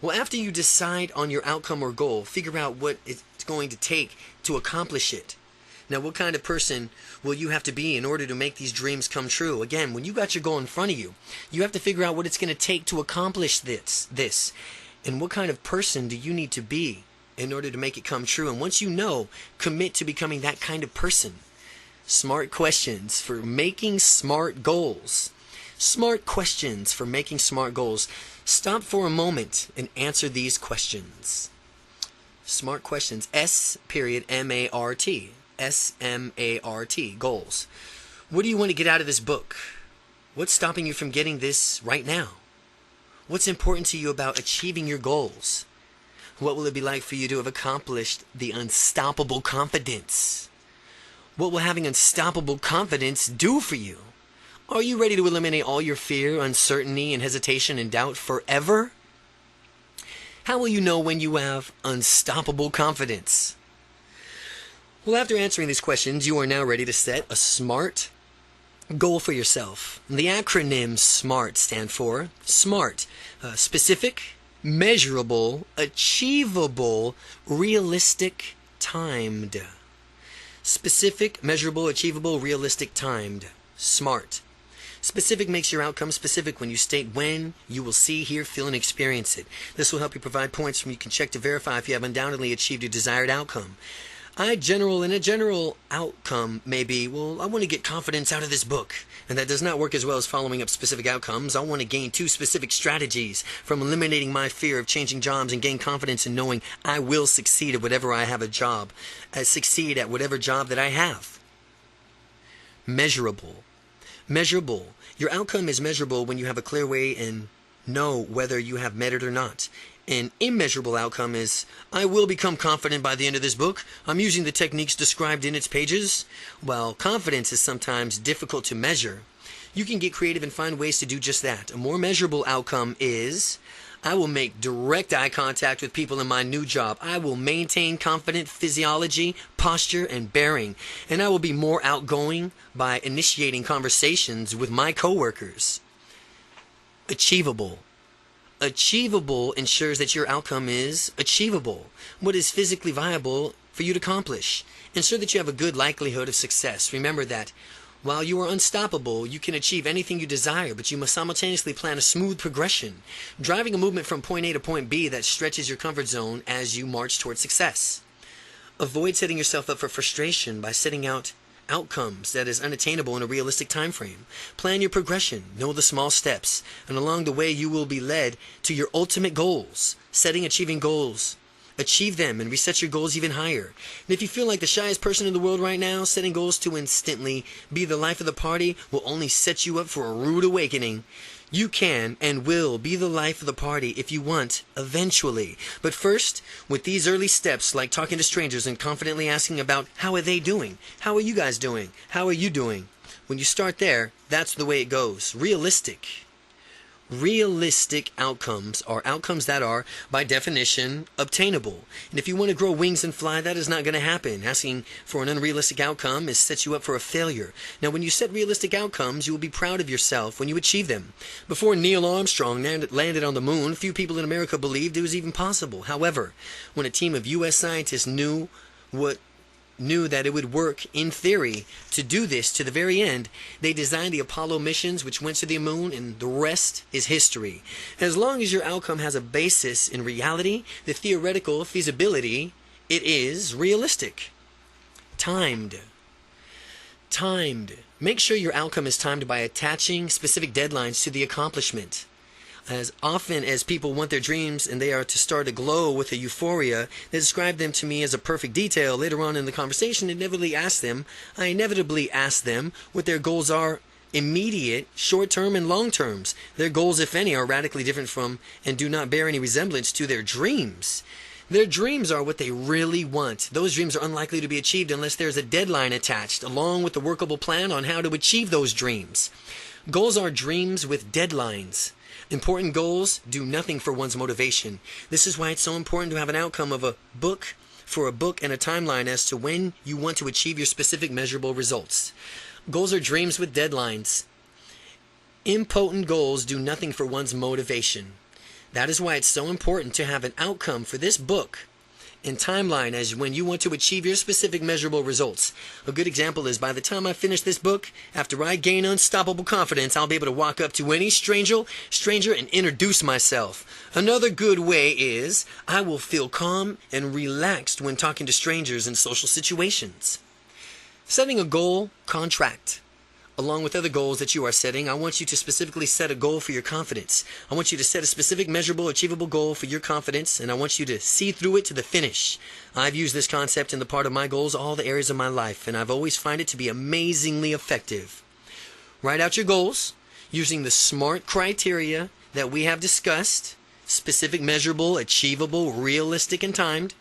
Well, after you decide on your outcome or goal, figure out what it's going to take to accomplish it. Now, what kind of person will you have to be in order to make these dreams come true? Again, when you got your goal in front of you, you have to figure out what it's going to take to accomplish this. And what kind of person do you need to be in order to make it come true? And once you know, commit to becoming that kind of person. Smart questions for making smart goals. Smart questions for making smart goals. Stop for a moment and answer these questions. Smart questions. S.M.A.R.T. S.M.A.R.T. Goals. What do you want to get out of this book? What's stopping you from getting this right now? What's important to you about achieving your goals? What will it be like for you to have accomplished the unstoppable confidence? What will having unstoppable confidence do for you? Are you ready to eliminate all your fear, uncertainty, and hesitation and doubt forever? How will you know when you have unstoppable confidence? Well, after answering these questions, you are now ready to set a SMART goal for yourself. The acronym SMART stand for SMART. Specific, measurable, achievable, realistic, timed. Specific, measurable, achievable, realistic, timed. SMART. Specific makes your outcome specific when you state when you will see, hear, feel, and experience it. This will help you provide points from you can check to verify if you have undoubtedly achieved your desired outcome. A general outcome may be, well, I want to get confidence out of this book. And that does not work as well as following up specific outcomes. I want to gain 2 specific strategies from eliminating my fear of changing jobs and gain confidence in knowing I will succeed at whatever I have a job. Succeed at whatever job that I have. Measurable. Measurable. Your outcome is measurable when you have a clear way and know whether you have met it or not. An immeasurable outcome is, I will become confident by the end of this book. I'm using the techniques described in its pages. While confidence is sometimes difficult to measure, you can get creative and find ways to do just that. A more measurable outcome is, I will make direct eye contact with people in my new job. I will maintain confident physiology, posture, and bearing. And I will be more outgoing by initiating conversations with my coworkers. Achievable. Achievable ensures that your outcome is achievable. What is physically viable for you to accomplish? Ensure that you have a good likelihood of success. Remember that while you are unstoppable, you can achieve anything you desire, but you must simultaneously plan a smooth progression, driving a movement from point A to point B that stretches your comfort zone as you march towards success. Avoid setting yourself up for frustration by setting out outcomes that is unattainable in a realistic time frame. Plan your progression, know the small steps, and along the way you will be led to your ultimate goals. Achieving goals. Achieve them and reset your goals even higher. And if you feel like the shyest person in the world right now, setting goals to instantly be the life of the party will only set you up for a rude awakening. You can and will be the life of the party if you want, eventually. But first, with these early steps, like talking to strangers and confidently asking about how are they doing? How are you guys doing? How are you doing? When you start there, that's the way it goes. Realistic. Realistic outcomes are outcomes that are, by definition, obtainable. And if you want to grow wings and fly, that is not going to happen. Asking for an unrealistic outcome sets you up for a failure. Now, when you set realistic outcomes, you will be proud of yourself when you achieve them. Before Neil Armstrong landed on the moon, few people in America believed it was even possible. However, when a team of U.S. scientists knew that it would work in theory to do this to the very end, they designed the Apollo missions, which went to the moon, and the rest is history. As long as your outcome has a basis in reality, the theoretical feasibility, it is realistic. Timed. Make sure your outcome is timed by attaching specific deadlines to the accomplishment. As often as people want their dreams and they are to start to glow with a euphoria, they describe them to me as a perfect detail. Later on in the conversation, I inevitably ask them what their goals are: immediate, short-term, and long-terms. Their goals, if any, are radically different from and do not bear any resemblance to their dreams. Their dreams are what they really want. Those dreams are unlikely to be achieved unless there's a deadline attached, along with a workable plan on how to achieve those dreams. Goals are dreams with deadlines. Important goals do nothing for one's motivation. This is why it's so important to have an outcome of a book and a timeline as to when you want to achieve your specific measurable results. Goals are dreams with deadlines. Impotent goals do nothing for one's motivation. That is why it's so important to have an outcome for this book and timeline as when you want to achieve your specific measurable results. A good example is, by the time I finish this book, after I gain unstoppable confidence, I'll be able to walk up to any stranger and introduce myself. Another good way is, I will feel calm and relaxed when talking to strangers in social situations. Setting a goal contract. Along with other goals that you are setting, I want you to specifically set a goal for your confidence. I want you to set a specific, measurable, achievable goal for your confidence, and I want you to see through it to the finish. I've used this concept in the part of my goals, all the areas of my life, and I've always found it to be amazingly effective. Write out your goals using the SMART criteria that we have discussed: specific, measurable, achievable, realistic, and timed.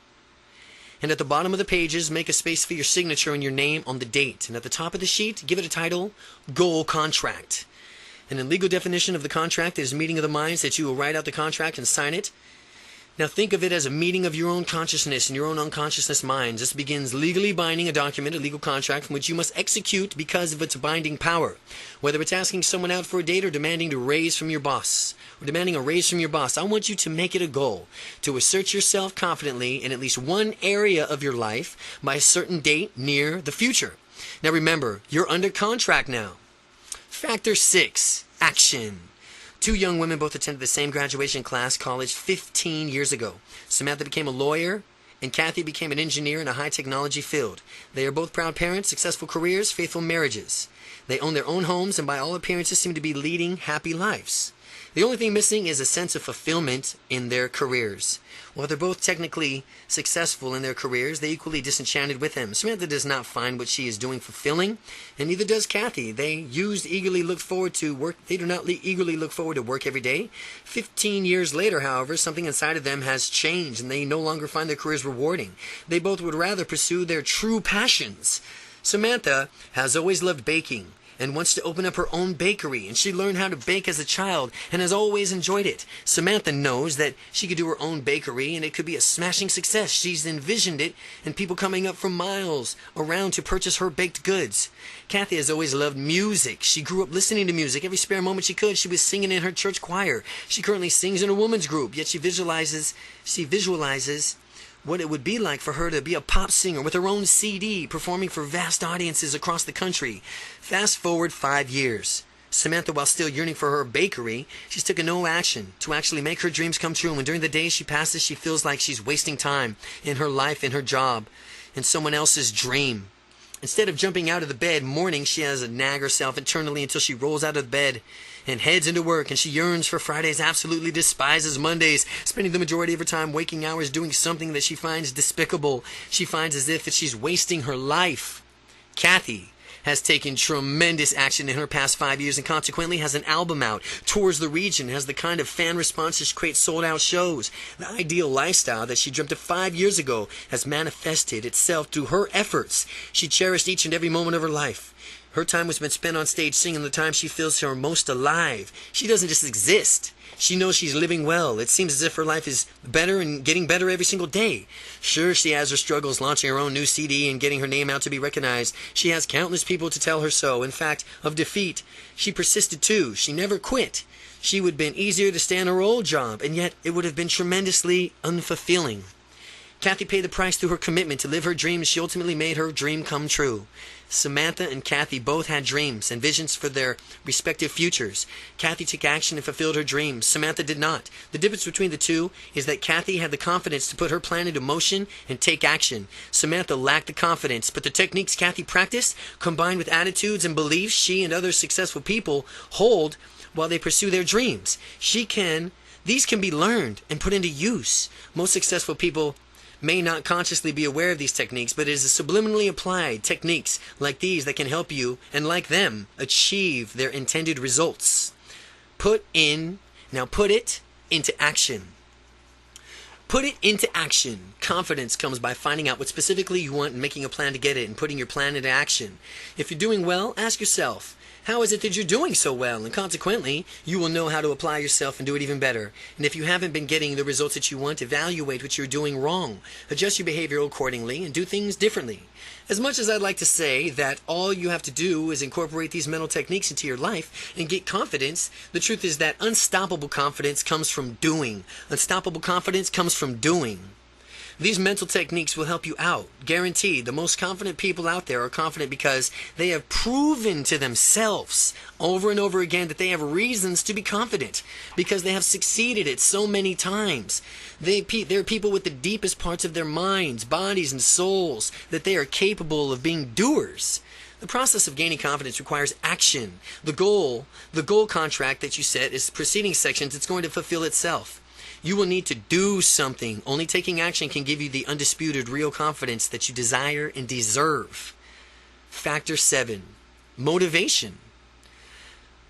And at the bottom of the pages, make a space for your signature and your name on the date. And at the top of the sheet, give it a title: Goal Contract. And a legal definition of the contract is meeting of the minds, that you will write out the contract and sign it. Now think of it as a meeting of your own consciousness and your own unconsciousness minds. This begins legally binding a document, a legal contract, from which you must execute because of its binding power. Whether it's asking someone out for a date or demanding a raise from your boss, I want you to make it a goal to assert yourself confidently in at least one area of your life by a certain date near the future. Now remember, you're under contract now. Factor 6, action. Two young women both attended the same graduation class college 15 years ago. Samantha became a lawyer, and Kathy became an engineer in a high-technology field. They are both proud parents, successful careers, faithful marriages. They own their own homes, and by all appearances seem to be leading happy lives. The only thing missing is a sense of fulfillment in their careers. While they're both technically successful in their careers, they're equally disenchanted with them. Samantha does not find what she is doing fulfilling, and neither does Kathy. They do not eagerly look forward to work every day. 15 years later, however, something inside of them has changed, and they no longer find their careers rewarding. They both would rather pursue their true passions. Samantha has always loved baking and wants to open up her own bakery, and she learned how to bake as a child and has always enjoyed it. Samantha knows that she could do her own bakery and it could be a smashing success. She's envisioned it, and people coming up from miles around to purchase her baked goods. Kathy has always loved music. She grew up listening to music. Every spare moment she could, she was singing in her church choir. She currently sings in a woman's group, yet she visualizes what it would be like for her to be a pop singer with her own CD, performing for vast audiences across the country. Fast forward 5 years. Samantha, while still yearning for her bakery, she's taken no action to actually make her dreams come true. And during the days she passes, she feels like she's wasting time in her life, in her job, in someone else's dream. Instead of jumping out of the bed morning, she has to nag herself internally until she rolls out of bed and heads into work, and she yearns for Fridays, absolutely despises Mondays, spending the majority of her time waking hours doing something that she finds despicable. She finds as if she's wasting her life. Kathy has taken tremendous action in her past 5 years and consequently has an album out, tours the region, has the kind of fan responses create sold-out shows. The ideal lifestyle that she dreamt of 5 years ago has manifested itself through her efforts. She cherished each and every moment of her life. Her time has been spent on stage singing the time she feels her most alive. She doesn't just exist. She knows she's living well. It seems as if her life is better and getting better every single day. Sure, she has her struggles launching her own new CD and getting her name out to be recognized. She has countless people to tell her so. In fact, of defeat, she persisted too. She never quit. She would have been easier to stay in her old job, and yet it would have been tremendously unfulfilling. Kathy paid the price through her commitment to live her dreams. She ultimately made her dream come true. Samantha and Kathy both had dreams and visions for their respective futures. Kathy took action and fulfilled her dreams. Samantha did not. The difference between the two is that Kathy had the confidence to put her plan into motion and take action. Samantha lacked the confidence, but the techniques Kathy practiced, combined with attitudes and beliefs she and other successful people hold while they pursue their dreams. These can be learned and put into use. Most successful people may not consciously be aware of these techniques, but it is the subliminally applied techniques like these that can help you, and like them, achieve their intended results. Put it into action. Put it into action. Confidence comes by finding out what specifically you want and making a plan to get it and putting your plan into action. If you're doing well, ask yourself, how is it that you're doing so well? And consequently, you will know how to apply yourself and do it even better. And if you haven't been getting the results that you want, evaluate what you're doing wrong. Adjust your behavior accordingly and do things differently. As much as I'd like to say that all you have to do is incorporate these mental techniques into your life and get confidence, the truth is that unstoppable confidence comes from doing. Unstoppable confidence comes from doing. These mental techniques will help you out. Guaranteed. The most confident people out there are confident because they have proven to themselves over and over again that they have reasons to be confident because they have succeeded it so many times. They're people with the deepest parts of their minds, bodies, and souls that they are capable of being doers. The process of gaining confidence requires action. The goal contract that you set is preceding sections. It's going to fulfill itself. You will need to do something. Only taking action can give you the undisputed real confidence that you desire and deserve. Factor 7. Motivation.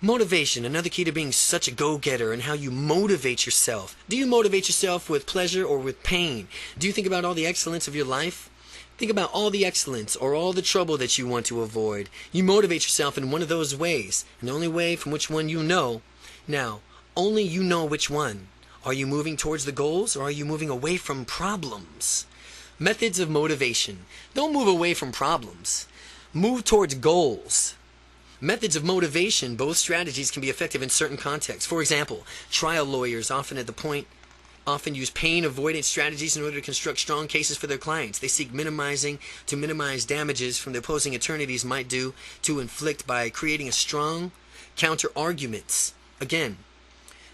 Motivation, another key to being such a go-getter, and how you motivate yourself. Do you motivate yourself with pleasure or with pain? Do you think about all the excellence of your life? Think about all the excellence or all the trouble that you want to avoid. You motivate yourself in one of those ways, and the only way from which one you know. Now, only you know which one. Are you moving towards the goals, or are you moving away from problems? Methods of motivation. Don't move away from problems. Move towards goals. Methods of motivation. Both strategies can be effective in certain contexts. For example, trial lawyers often use pain avoidance strategies in order to construct strong cases for their clients. They seek to minimize damages from the opposing attorneys might do to inflict by creating a strong counter arguments. Again,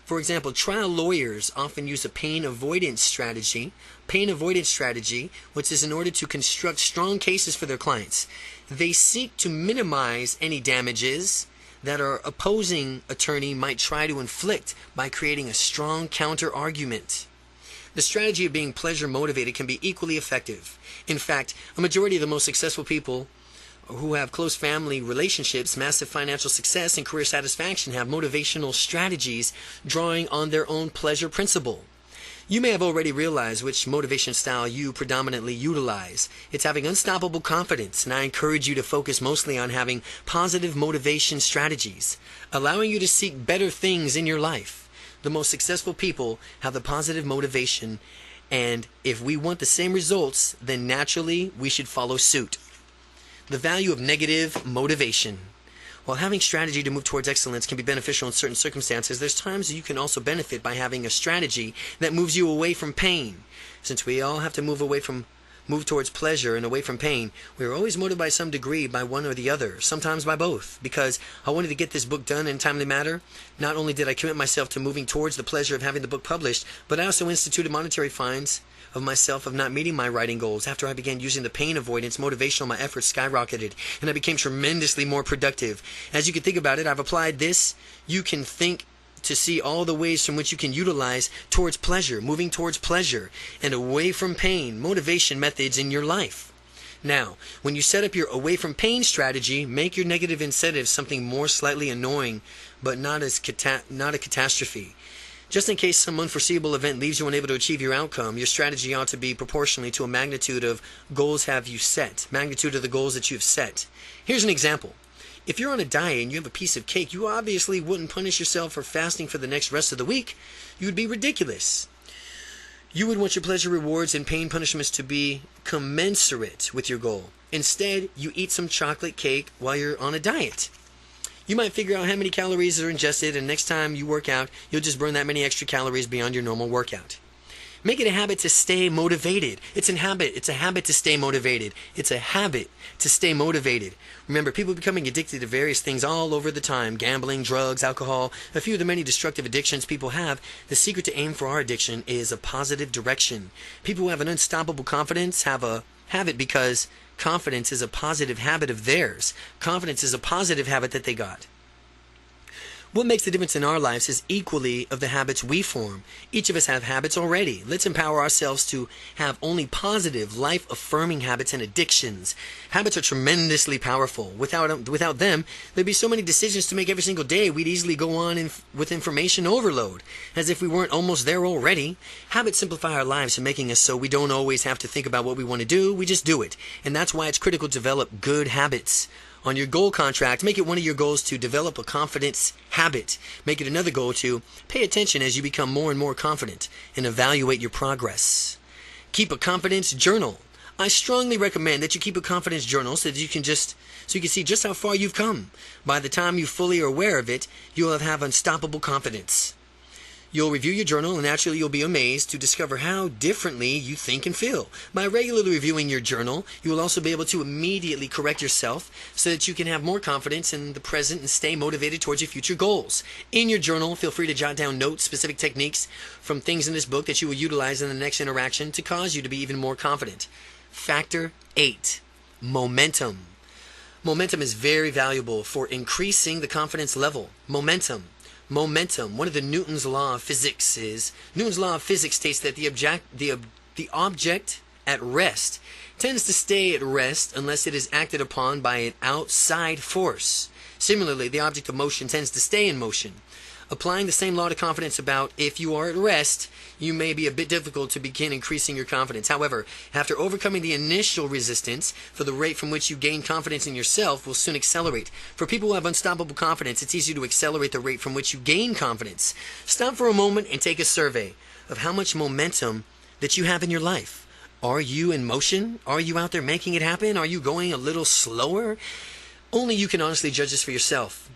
for example, trial lawyers often use a pain avoidance strategy, which is in order to construct strong cases for their clients. They seek to minimize any damages that our opposing attorney might try to inflict by creating a strong counter-argument. The strategy of being pleasure motivated can be equally effective. In fact, a majority of the most successful people who have close family relationships, massive financial success, and career satisfaction have motivational strategies drawing on their own pleasure principle. You may have already realized which motivation style you predominantly utilize. It's having unstoppable confidence, and I encourage you to focus mostly on having positive motivation strategies, allowing you to seek better things in your life. The most successful people have the positive motivation, and if we want the same results, then naturally we should follow suit. The value of negative motivation. While having strategy to move towards excellence can be beneficial in certain circumstances, there's times you can also benefit by having a strategy that moves you away from pain. Since we all have to move towards pleasure and away from pain, we are always motivated by some degree by one or the other, sometimes by both. Because I wanted to get this book done in a timely manner, not only did I commit myself to moving towards the pleasure of having the book published, but I also instituted monetary fines of myself of not meeting my writing goals. After I began using the pain avoidance, motivation on my efforts skyrocketed, and I became tremendously more productive. As you can think about it, I've applied this. You can think to see all the ways from which you can utilize towards pleasure, moving towards pleasure, and away from pain, motivation methods in your life. Now, when you set up your away from pain strategy, make your negative incentive something more slightly annoying, but not a catastrophe. Just in case some unforeseeable event leaves you unable to achieve your outcome, your strategy ought to be proportionally to a magnitude of magnitude of the goals that you have set. Here's an example. If you're on a diet and you have a piece of cake, you obviously wouldn't punish yourself for fasting for the next rest of the week. You would be ridiculous. You would want your pleasure rewards and pain punishments to be commensurate with your goal. Instead, you eat some chocolate cake while you're on a diet. You might figure out how many calories are ingested, and next time you work out, you'll just burn that many extra calories beyond your normal workout. Make it a habit to stay motivated. It's a habit to stay motivated. It's a habit to stay motivated. Remember, people are becoming addicted to various things all over the time. Gambling, drugs, alcohol, a few of the many destructive addictions people have. The secret to aim for our addiction is a positive direction. People who have an unstoppable confidence have it because confidence is a positive habit of theirs. Confidence is a positive habit that they got. What makes the difference in our lives is equally of the habits we form. Each of us have habits already. Let's empower ourselves to have only positive, life-affirming habits and addictions. Habits are tremendously powerful. Without them, there'd be so many decisions to make every single day, we'd easily go on with information overload, as if we weren't almost there already. Habits simplify our lives, making us so we don't always have to think about what we want to do, we just do it. And that's why it's critical to develop good habits. On your goal contract, make it one of your goals to develop a confidence habit. Make it another goal to pay attention as you become more and more confident and evaluate your progress. Keep a confidence journal. I strongly recommend that you keep a confidence journal so you can see just how far you've come. By the time you fully are aware of it, you'll have unstoppable confidence. You'll review your journal, and naturally you'll be amazed to discover how differently you think and feel. By regularly reviewing your journal, you will also be able to immediately correct yourself so that you can have more confidence in the present and stay motivated towards your future goals. In your journal, feel free to jot down notes, specific techniques from things in this book that you will utilize in the next interaction to cause you to be even more confident. Factor 8. Momentum. Momentum is very valuable for increasing the confidence level. Momentum. One of the Newton's law of physics states that the object at rest tends to stay at rest unless it is acted upon by an outside force. Similarly, the object of motion tends to stay in motion. Applying the same law to confidence about if you are at rest, you may be a bit difficult to begin increasing your confidence. However, after overcoming the initial resistance, for the rate from which you gain confidence in yourself will soon accelerate. For people who have unstoppable confidence, it's easy to accelerate the rate from which you gain confidence. Stop for a moment and take a survey of how much momentum that you have in your life. Are you in motion? Are you out there making it happen? Are you going a little slower? Only you can honestly judge this for yourself.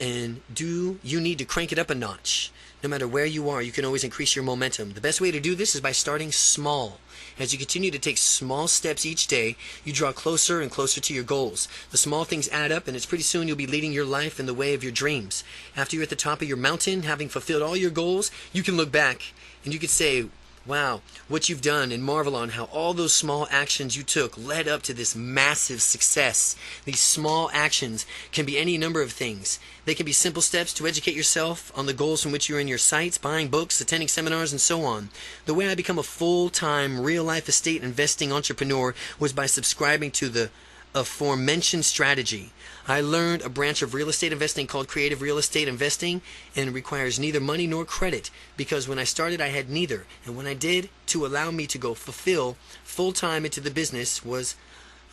And do you need to crank it up a notch? No matter where you are, you can always increase your momentum. The best way to do this is by starting small. As you continue to take small steps each day, you draw closer and closer to your goals. The small things add up, and it's pretty soon you'll be leading your life in the way of your dreams. After you're at the top of your mountain, having fulfilled all your goals, you can look back and you can say, wow, what you've done, and marvel on how all those small actions you took led up to this massive success. These small actions can be any number of things. They can be simple steps to educate yourself on the goals from which you're in your sights, buying books, attending seminars, and so on. The way I become a full-time, real-life estate investing entrepreneur was by subscribing to the aforementioned strategy. I learned a branch of real estate investing called creative real estate investing, and it requires neither money nor credit, because when I started I had neither, and when I did, to allow me to go fulfill full-time into the business was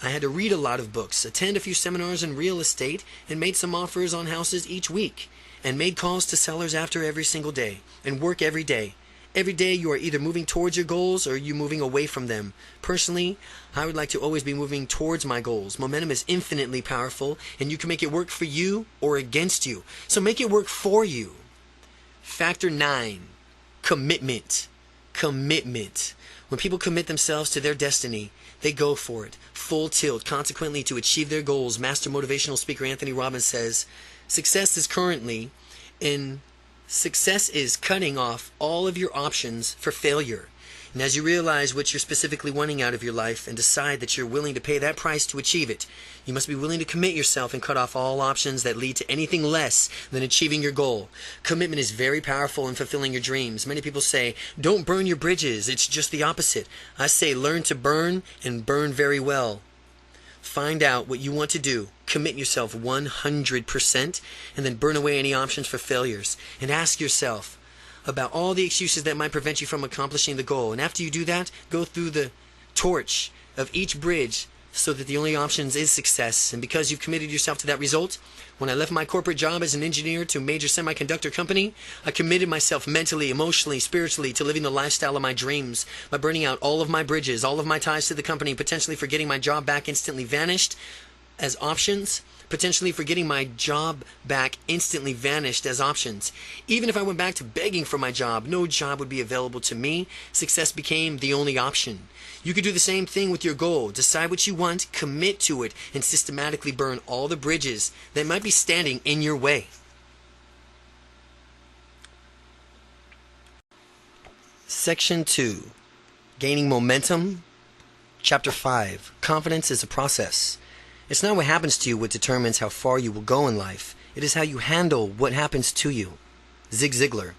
I had to read a lot of books, attend a few seminars in real estate, and made some offers on houses each week, and made calls to sellers after every single day, and work every day. Every day you are either moving towards your goals or you moving away from them. Personally, I would like to always be moving towards my goals. Momentum is infinitely powerful, and you can make it work for you or against you. So make it work for you. Factor 9. Commitment. When people commit themselves to their destiny, they go for it, full tilt. Consequently, to achieve their goals, master motivational speaker Anthony Robbins says, Success is cutting off all of your options for failure. And as you realize what you're specifically wanting out of your life and decide that you're willing to pay that price to achieve it, you must be willing to commit yourself and cut off all options that lead to anything less than achieving your goal. Commitment is very powerful in fulfilling your dreams. Many people say, don't burn your bridges. It's just the opposite. I say learn to burn and burn very well. Find out what you want to do, commit yourself 100%, and then burn away any options for failures. And ask yourself about all the excuses that might prevent you from accomplishing the goal. And after you do that, go through the torch of each bridge so that the only options is success. And because you've committed yourself to that result, when I left my corporate job as an engineer to a major semiconductor company, I committed myself mentally, emotionally, spiritually to living the lifestyle of my dreams by burning out all of my bridges, all of my ties to the company, potentially for getting my job back instantly vanished as options, potentially for getting my job back instantly vanished as options. Even if I went back to begging for my job, no job would be available to me. Success became the only option. You could do the same thing with your goal. Decide what you want, commit to it, and systematically burn all the bridges that might be standing in your way. Section 2. Gaining Momentum. Chapter 5. Confidence is a process. It's not what happens to you what determines how far you will go in life. It is how you handle what happens to you. Zig Ziglar.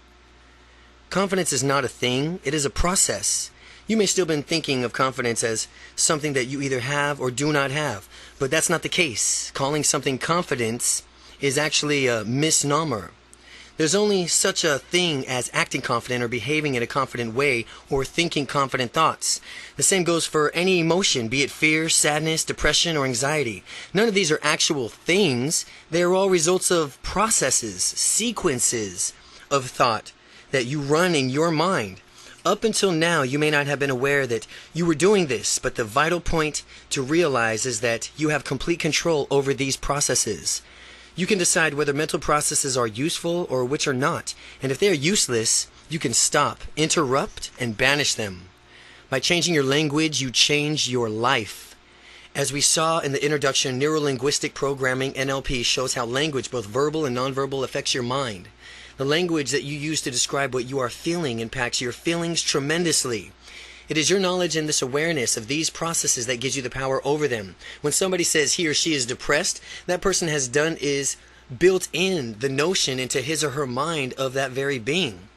Confidence is not a thing, it is a process. You may still been thinking of confidence as something that you either have or do not have, but that's not the case. Calling something confidence is actually a misnomer. There's only such a thing as acting confident or behaving in a confident way or thinking confident thoughts. The same goes for any emotion, be it fear, sadness, depression, or anxiety. None of these are actual things. They are all results of processes, sequences of thought that you run in your mind. Up until now, you may not have been aware that you were doing this, but the vital point to realize is that you have complete control over these processes. You can decide whether mental processes are useful or which are not, and if they are useless, you can stop, interrupt, and banish them. By changing your language, you change your life. As we saw in the introduction, Neurolinguistic Programming, NLP, shows how language, both verbal and nonverbal, affects your mind. The language that you use to describe what you are feeling impacts your feelings tremendously. It is your knowledge and this awareness of these processes that gives you the power over them. When somebody says he or she is depressed, that person has done is built in the notion into his or her mind of that very being.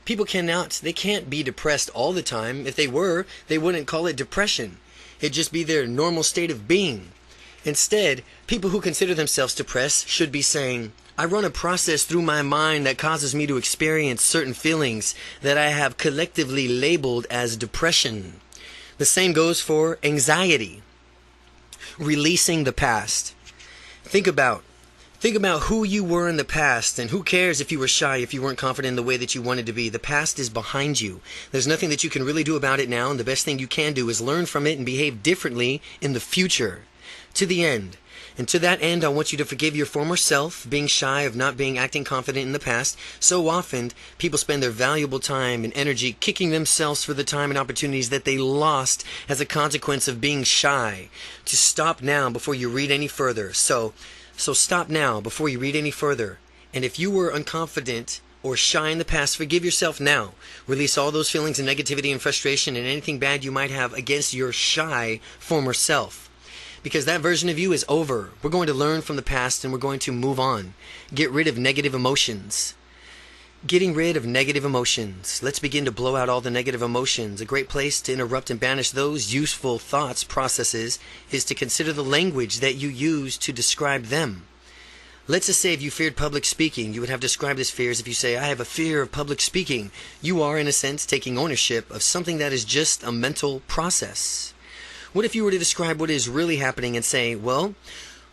People can't be depressed all the time. If they were, they wouldn't call it depression. It'd just be their normal state of being. Instead, people who consider themselves depressed should be saying, I run a process through my mind that causes me to experience certain feelings that I have collectively labeled as depression. The same goes for anxiety. Releasing the past. Think about who you were in the past, and who cares if you were shy, if you weren't confident in the way that you wanted to be. The past is behind you. There's nothing that you can really do about it now, and the best thing you can do is learn from it and behave differently in the future. To the end. And to that end, I want you to forgive your former self, being shy of not being acting confident in the past. So often, people spend their valuable time and energy kicking themselves for the time and opportunities that they lost as a consequence of being shy. To stop now before you read any further. So stop now before you read any further. And if you were unconfident or shy in the past, forgive yourself now. Release all those feelings of negativity and frustration and anything bad you might have against your shy former self. Because that version of you is over. We're going to learn from the past and we're going to move on. Get rid of negative emotions. Getting rid of negative emotions. Let's begin to blow out all the negative emotions. A great place to interrupt and banish those useful thoughts, processes, is to consider the language that you use to describe them. Let's just say if you feared public speaking, you would have described this fear as if you say, I have a fear of public speaking. You are, in a sense, taking ownership of something that is just a mental process. What if you were to describe what is really happening and say, well,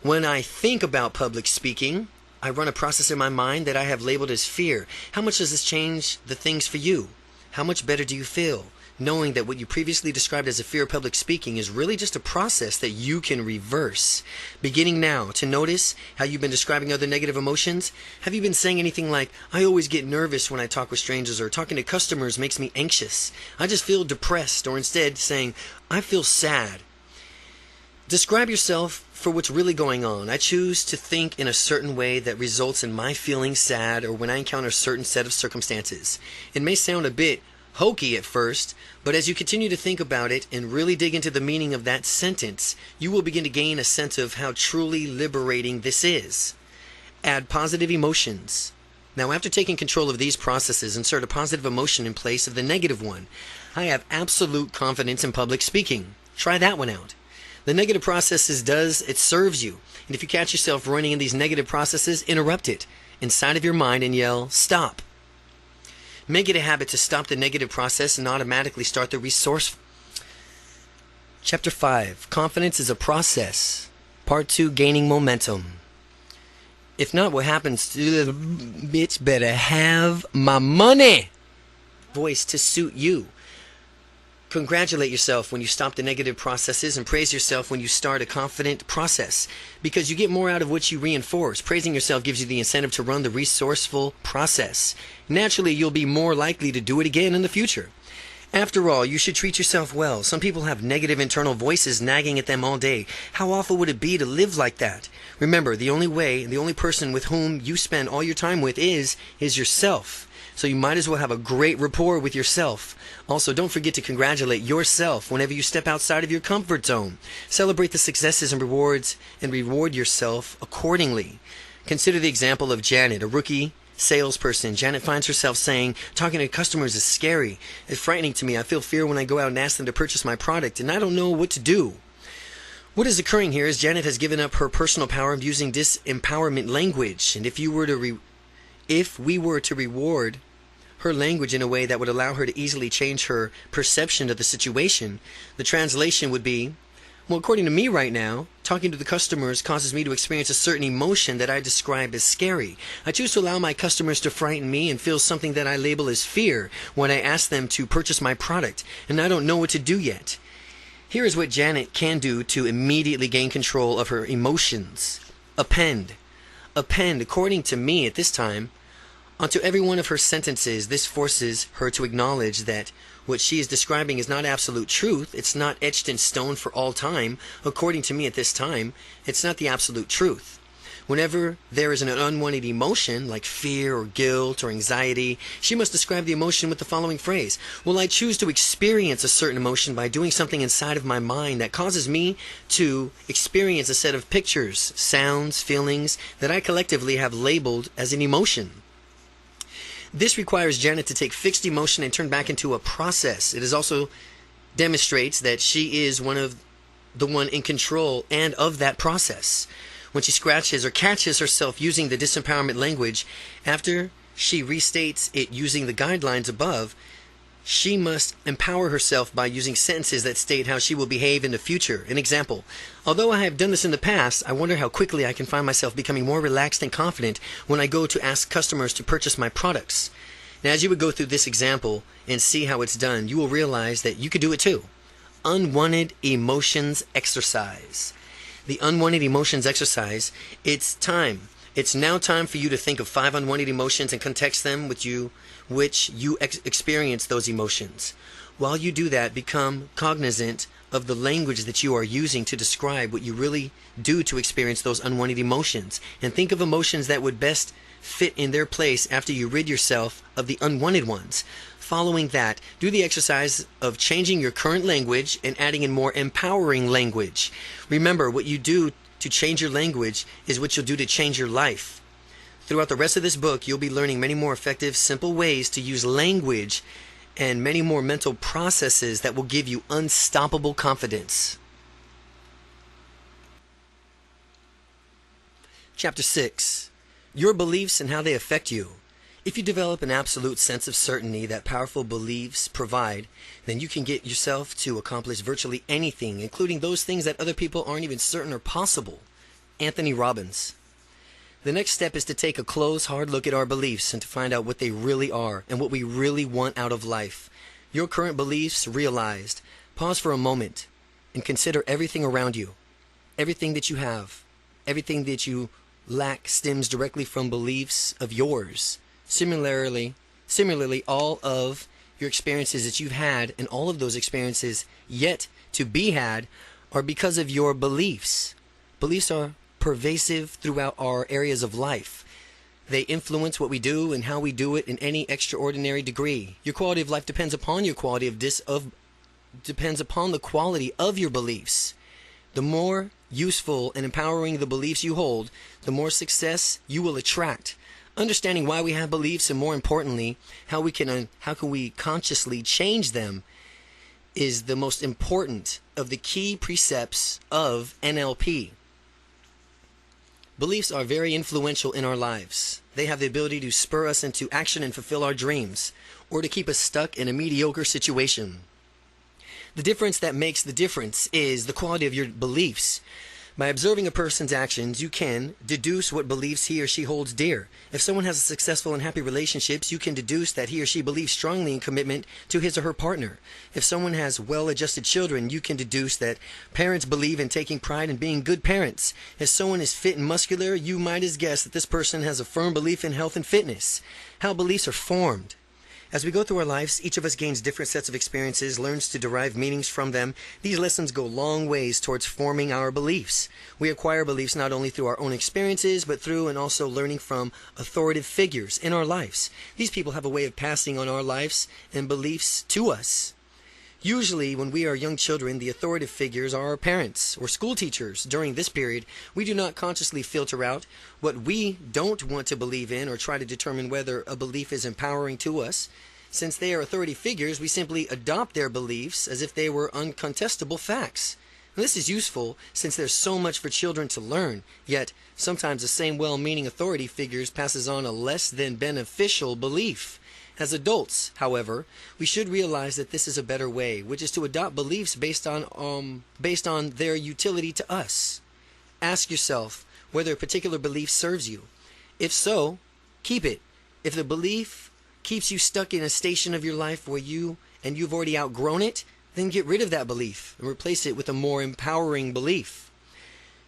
when I think about public speaking, I run a process in my mind that I have labeled as fear. How much does this change the things for you? How much better do you feel knowing that what you previously described as a fear of public speaking is really just a process that you can reverse? Beginning now to notice how you've been describing other negative emotions. Have you been saying anything like, I always get nervous when I talk with strangers, or talking to customers makes me anxious. I just feel depressed, or instead saying, I feel sad. Describe yourself for what's really going on. I choose to think in a certain way that results in my feeling sad or when I encounter a certain set of circumstances. It may sound a bit hokey at first, but as you continue to think about it and really dig into the meaning of that sentence, you will begin to gain a sense of how truly liberating this is. Add positive emotions. Now, after taking control of these processes, insert a positive emotion in place of the negative one. I have absolute confidence in public speaking. Try that one out. The negative processes it serves you. And if you catch yourself running in these negative processes, interrupt it inside of your mind and yell, stop. Make it a habit to stop the negative process and automatically start the resource. Chapter 5, Confidence is a Process. Part 2, Gaining Momentum. If not, what happens to the bitch better have my money voice to suit you. Congratulate yourself when you stop the negative processes and praise yourself when you start a confident process, because you get more out of what you reinforce. Praising yourself gives you the incentive to run the resourceful process. Naturally, you'll be more likely to do it again in the future. After all, you should treat yourself well. Some people have negative internal voices nagging at them all day. How awful would it be to live like that? Remember, the only person with whom you spend all your time with is yourself. So you might as well have a great rapport with yourself. Also, don't forget to congratulate yourself whenever you step outside of your comfort zone. Celebrate the successes and reward yourself accordingly. Consider the example of Janet, a rookie salesperson. Janet finds herself saying, talking to customers is scary. It's frightening to me. I feel fear when I go out and ask them to purchase my product, and I don't know what to do. What is occurring here is Janet has given up her personal power of using disempowerment language. And if we were to reward her language in a way that would allow her to easily change her perception of the situation, the translation would be, well, according to me right now, talking to the customers causes me to experience a certain emotion that I describe as scary. I choose to allow my customers to frighten me and feel something that I label as fear when I ask them to purchase my product, and I don't know what to do yet. Here is what Janet can do to immediately gain control of her emotions. Append, according to me at this time, onto every one of her sentences. This forces her to acknowledge that what she is describing is not absolute truth. It's not etched in stone for all time. According to me at this time, it's not the absolute truth. Whenever there is an unwanted emotion, like fear or guilt or anxiety, she must describe the emotion with the following phrase. Well, I choose to experience a certain emotion by doing something inside of my mind that causes me to experience a set of pictures, sounds, feelings that I collectively have labeled as an emotion. This requires Janet to take fixed emotion and turn back into a process. It also demonstrates that she is the one in control and of that process. When she scratches or catches herself using the disempowerment language, after she restates it using the guidelines above, she must empower herself by using sentences that state how she will behave in the future. An example: although I have done this in the past, I wonder how quickly I can find myself becoming more relaxed and confident when I go to ask customers to purchase my products. Now, as you would go through this example and see how it's done, you will realize that you could do it too. Unwanted emotions exercise. The unwanted emotions exercise, it's time. It's now time for you to think of 5 unwanted emotions and context them with which you experience those emotions. While you do that, become cognizant of the language that you are using to describe what you really do to experience those unwanted emotions, and think of emotions that would best fit in their place after you rid yourself of the unwanted ones. Following that, do the exercise of changing your current language and adding in more empowering language. Remember, what you do to change your language is what you'll do to change your life. Throughout the rest of this book, you'll be learning many more effective, simple ways to use language and many more mental processes that will give you unstoppable confidence. Chapter 6. Your beliefs and how they affect you. If you develop an absolute sense of certainty that powerful beliefs provide, then you can get yourself to accomplish virtually anything, including those things that other people aren't even certain are possible. Anthony Robbins. The next step is to take a close, hard look at our beliefs and to find out what they really are and what we really want out of life. Your current beliefs realized. Pause for a moment and consider everything around you. Everything that you have, everything that you lack stems directly from beliefs of yours. Similarly, all of your experiences that you've had and all of those experiences yet to be had are because of your beliefs. Beliefs are pervasive throughout our areas of life. They influence what we do and how we do it in any extraordinary degree. Your quality of life depends upon the quality of your beliefs. The more useful and empowering the beliefs you hold, the more success you will attract. Understanding why we have beliefs, and more importantly, how can we consciously change them, is the most important of the key precepts of NLP. Beliefs are very influential in our lives. They have the ability to spur us into action and fulfill our dreams, or to keep us stuck in a mediocre situation. The difference that makes the difference is the quality of your beliefs. By observing a person's actions, you can deduce what beliefs he or she holds dear. If someone has a successful and happy relationships, you can deduce that he or she believes strongly in commitment to his or her partner. If someone has well-adjusted children, you can deduce that parents believe in taking pride in being good parents. If someone is fit and muscular, you might as guess that this person has a firm belief in health and fitness. How beliefs are formed. As we go through our lives, each of us gains different sets of experiences, learns to derive meanings from them. These lessons go long ways towards forming our beliefs. We acquire beliefs not only through our own experiences, but through and also learning from authoritative figures in our lives. These people have a way of passing on our lives and beliefs to us. Usually, when we are young children, the authoritative figures are our parents or school teachers. During this period, we do not consciously filter out what we don't want to believe in or try to determine whether a belief is empowering to us. Since they are authority figures, we simply adopt their beliefs as if they were uncontestable facts. And this is useful since there's so much for children to learn, yet sometimes the same well-meaning authority figures passes on a less than beneficial belief. As adults, however, we should realize that this is a better way, which is to adopt beliefs based on their utility to us. Ask yourself whether a particular belief serves you. If so, keep it. If the belief keeps you stuck in a station of your life where you've already outgrown it, then get rid of that belief and replace it with a more empowering belief.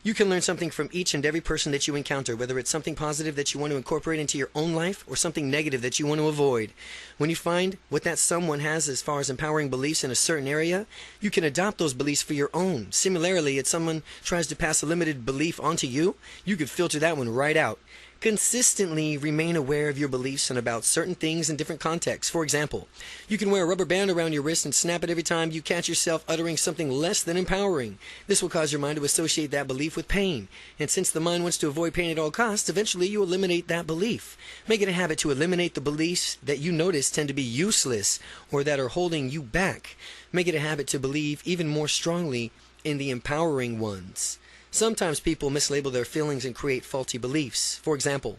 You can learn something from each and every person that you encounter, whether it's something positive that you want to incorporate into your own life or something negative that you want to avoid. When you find what that someone has as far as empowering beliefs in a certain area, you can adopt those beliefs for your own. Similarly, if someone tries to pass a limited belief onto you, you could filter that one right out. Consistently remain aware of your beliefs and about certain things in different contexts. For example, you can wear a rubber band around your wrist and snap it every time you catch yourself uttering something less than empowering. This will cause your mind to associate that belief with pain. And since the mind wants to avoid pain at all costs, eventually you eliminate that belief. Make it a habit to eliminate the beliefs that you notice tend to be useless or that are holding you back. Make it a habit to believe even more strongly in the empowering ones. Sometimes people mislabel their feelings and create faulty beliefs. For example,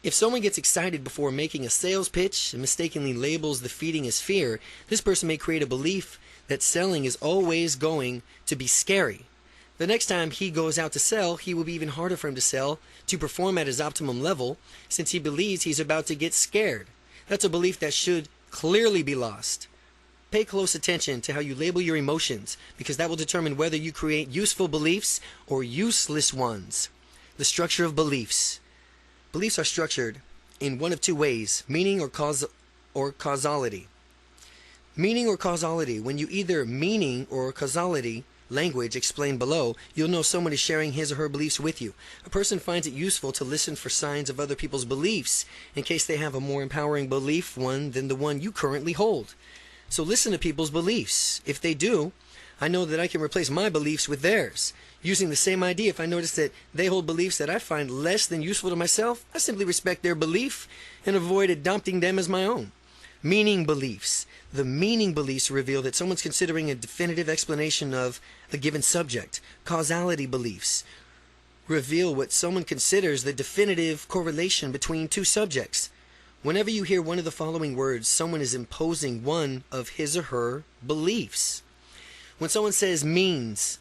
if someone gets excited before making a sales pitch and mistakenly labels the feeding as fear, this person may create a belief that selling is always going to be scary. The next time he goes out to sell, he will be even harder for him to sell, to perform at his optimum level, since he believes he's about to get scared. That's a belief that should clearly be lost. Pay close attention to how you label your emotions, because that will determine whether you create useful beliefs or useless ones. The structure of beliefs. Beliefs are structured in one of two ways: meaning or causality. Meaning or causality. When you either meaning or causality language explained below, you'll know someone is sharing his or her beliefs with you. A person finds it useful to listen for signs of other people's beliefs in case they have a more empowering belief one than the one you currently hold. So listen to people's beliefs. If they do, I know that I can replace my beliefs with theirs. Using the same idea, if I notice that they hold beliefs that I find less than useful to myself, I simply respect their belief and avoid adopting them as my own. Meaning beliefs. The meaning beliefs reveal that someone's considering a definitive explanation of a given subject. Causality beliefs reveal what someone considers the definitive correlation between two subjects. Whenever you hear one of the following words, someone is imposing one of his or her beliefs. When someone says means,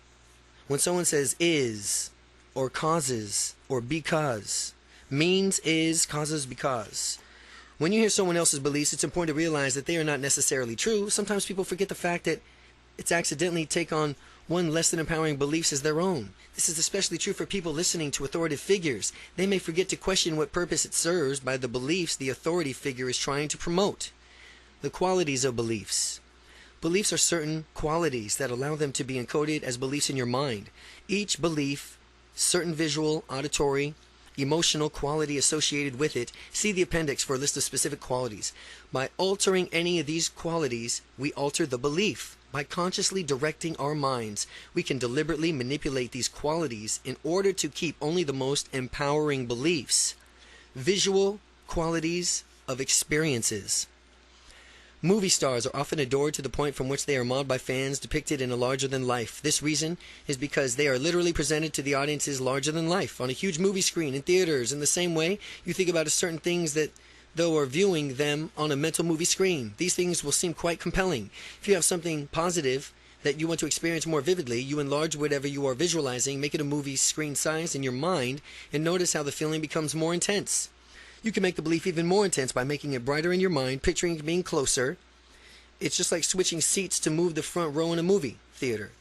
when someone says is, or causes, or because, means, is, causes, because. When you hear someone else's beliefs, it's important to realize that they are not necessarily true. Sometimes people forget the fact that it's accidentally take on one less than empowering beliefs as their own. This is especially true for people listening to authoritative figures. They may forget to question what purpose it serves by the beliefs the authority figure is trying to promote. The qualities of beliefs. Beliefs are certain qualities that allow them to be encoded as beliefs in your mind. Each belief, certain visual, auditory, emotional quality associated with it. See the appendix for a list of specific qualities. By altering any of these qualities, we alter the belief. By consciously directing our minds, we can deliberately manipulate these qualities in order to keep only the most empowering beliefs. Visual qualities of experiences. Movie stars are often adored to the point from which they are mauled by fans depicted in a larger-than-life. This reason is because they are literally presented to the audiences larger-than-life on a huge movie screen in theaters. In the same way, you think about certain things that, though are viewing them on a mental movie screen, these things will seem quite compelling. If you have something positive that you want to experience more vividly, you enlarge whatever you are visualizing, make it a movie screen size in your mind, and notice how the feeling becomes more intense. You can make the belief even more intense by making it brighter in your mind, picturing it being closer. It's just like switching seats to move the front row in a movie theater.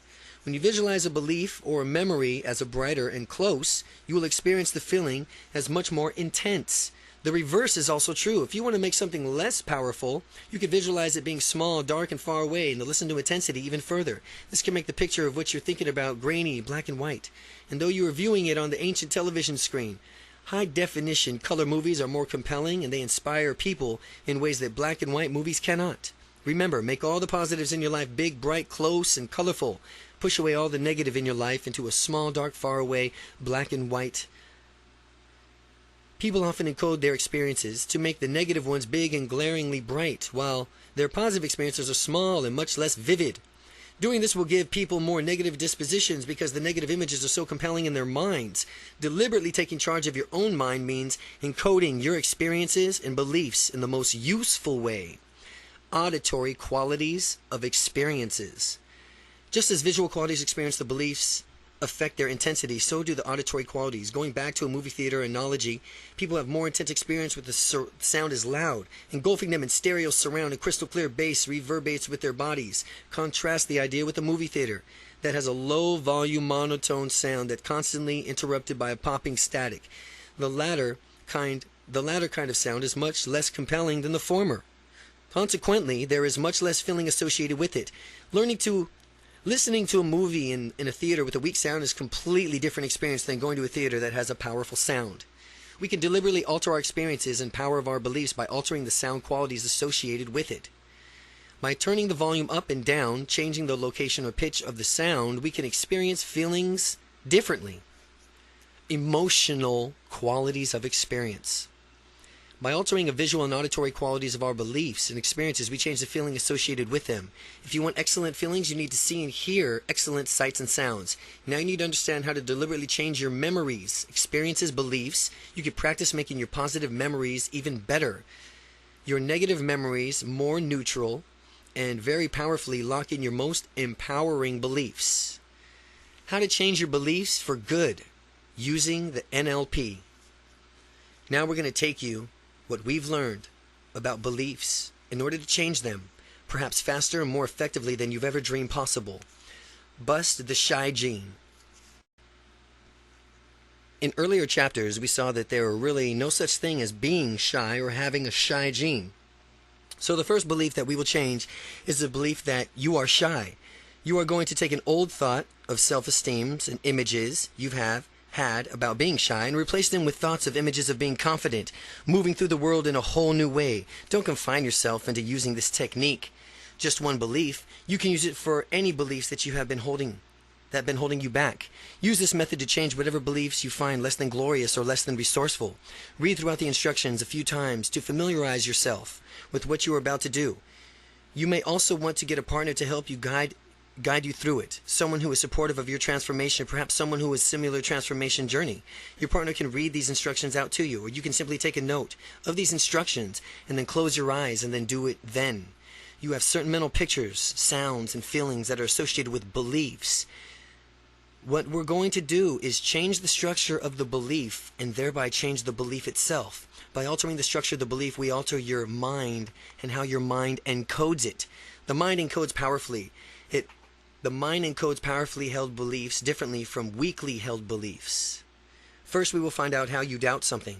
When you visualize a belief or a memory as a brighter and close, you will experience the feeling as much more intense. The reverse is also true. If you want to make something less powerful, you can visualize it being small, dark, and far away, and to listen to intensity even further. This can make the picture of what you're thinking about grainy, black and white. And though you are viewing it on the ancient television screen, high-definition color movies are more compelling, and they inspire people in ways that black and white movies cannot. Remember, make all the positives in your life big, bright, close, and colorful. Push away all the negative in your life into a small, dark, far away, black and white. People often encode their experiences to make the negative ones big and glaringly bright, while their positive experiences are small and much less vivid. Doing this will give people more negative dispositions because the negative images are so compelling in their minds. Deliberately taking charge of your own mind means encoding your experiences and beliefs in the most useful way. Auditory qualities of experiences. Just as visual qualities experience the beliefs affect their intensity, so do the auditory qualities. Going back to a movie theater analogy, people have more intense experience with the sound is loud. Engulfing them in stereo surround and crystal clear bass reverberates with their bodies. Contrast the idea with a movie theater that has a low volume monotone sound that constantly interrupted by a popping static. The latter kind of sound is much less compelling than the former. Consequently, there is much less feeling associated with it. Listening to a movie in a theater with a weak sound is a completely different experience than going to a theater that has a powerful sound. We can deliberately alter our experiences and power of our beliefs by altering the sound qualities associated with it. By turning the volume up and down, changing the location or pitch of the sound, we can experience feelings differently. Emotional qualities of experience. By altering the visual and auditory qualities of our beliefs and experiences, we change the feeling associated with them. If you want excellent feelings, you need to see and hear excellent sights and sounds. Now you need to understand how to deliberately change your memories, experiences, beliefs. You can practice making your positive memories even better. Your negative memories more neutral, and very powerfully lock in your most empowering beliefs. How to change your beliefs for good using the NLP. Now we're going to take you what we've learned about beliefs in order to change them, perhaps faster and more effectively than you've ever dreamed possible. Bust the shy gene. In earlier chapters, we saw that there are really no such thing as being shy or having a shy gene. So the first belief that we will change is the belief that you are shy. You are going to take an old thought of self-esteem and images you have had about being shy and replace them with thoughts of images of being confident, moving through the world in a whole new way. Don't confine yourself into using this technique. Just one belief. You can use it for any beliefs that you have been holding, that have been holding you back. Use this method to change whatever beliefs you find less than glorious or less than resourceful. Read throughout the instructions a few times to familiarize yourself with what you are about to do. You may also want to get a partner to help you guide you through it. Someone who is supportive of your transformation, perhaps someone who has similar transformation journey. Your partner can read these instructions out to you, or you can simply take a note of these instructions and then close your eyes and then do it then. You have certain mental pictures, sounds, and feelings that are associated with beliefs. What we're going to do is change the structure of the belief and thereby change the belief itself. By altering the structure of the belief, we alter your mind and how your mind encodes it. The mind encodes powerfully. The mind encodes powerfully held beliefs differently from weakly held beliefs. First, we will find out how you doubt something,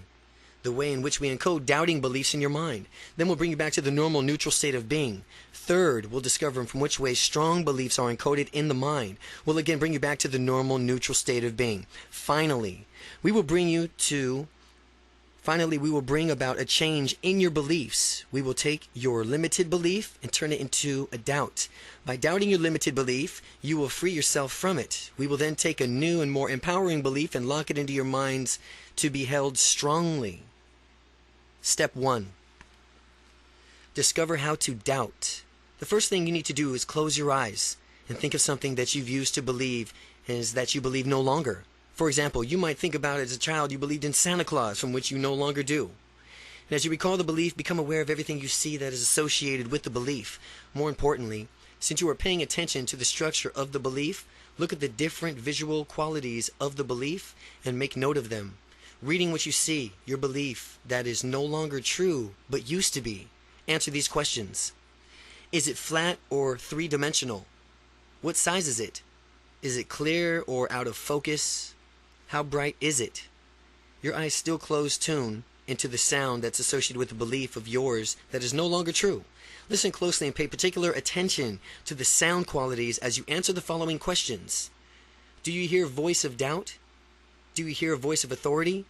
the way in which we encode doubting beliefs in your mind. Then we'll bring you back to the normal neutral state of being. Third, we'll discover from which way strong beliefs are encoded in the mind. We'll again bring you back to the normal neutral state of being. Finally, we will bring about a change in your beliefs. We will take your limited belief and turn it into a doubt. By doubting your limited belief, you will free yourself from it. We will then take a new and more empowering belief and lock it into your minds to be held strongly. Step 1. Discover how to doubt. The first thing you need to do is close your eyes and think of something that you've used to believe is that you believe no longer. For example, you might think about as a child you believed in Santa Claus, from which you no longer do. And as you recall the belief, become aware of everything you see that is associated with the belief. More importantly, since you are paying attention to the structure of the belief, look at the different visual qualities of the belief and make note of them. Reading what you see, your belief that is no longer true but used to be. Answer these questions. Is it flat or three-dimensional? What size is it? Is it clear or out of focus? How bright is it? Your eyes still closed. Tune into the sound that's associated with a belief of yours that is no longer true. Listen closely and pay particular attention to the sound qualities as you answer the following questions. Do you hear a voice of doubt? Do you hear a voice of authority?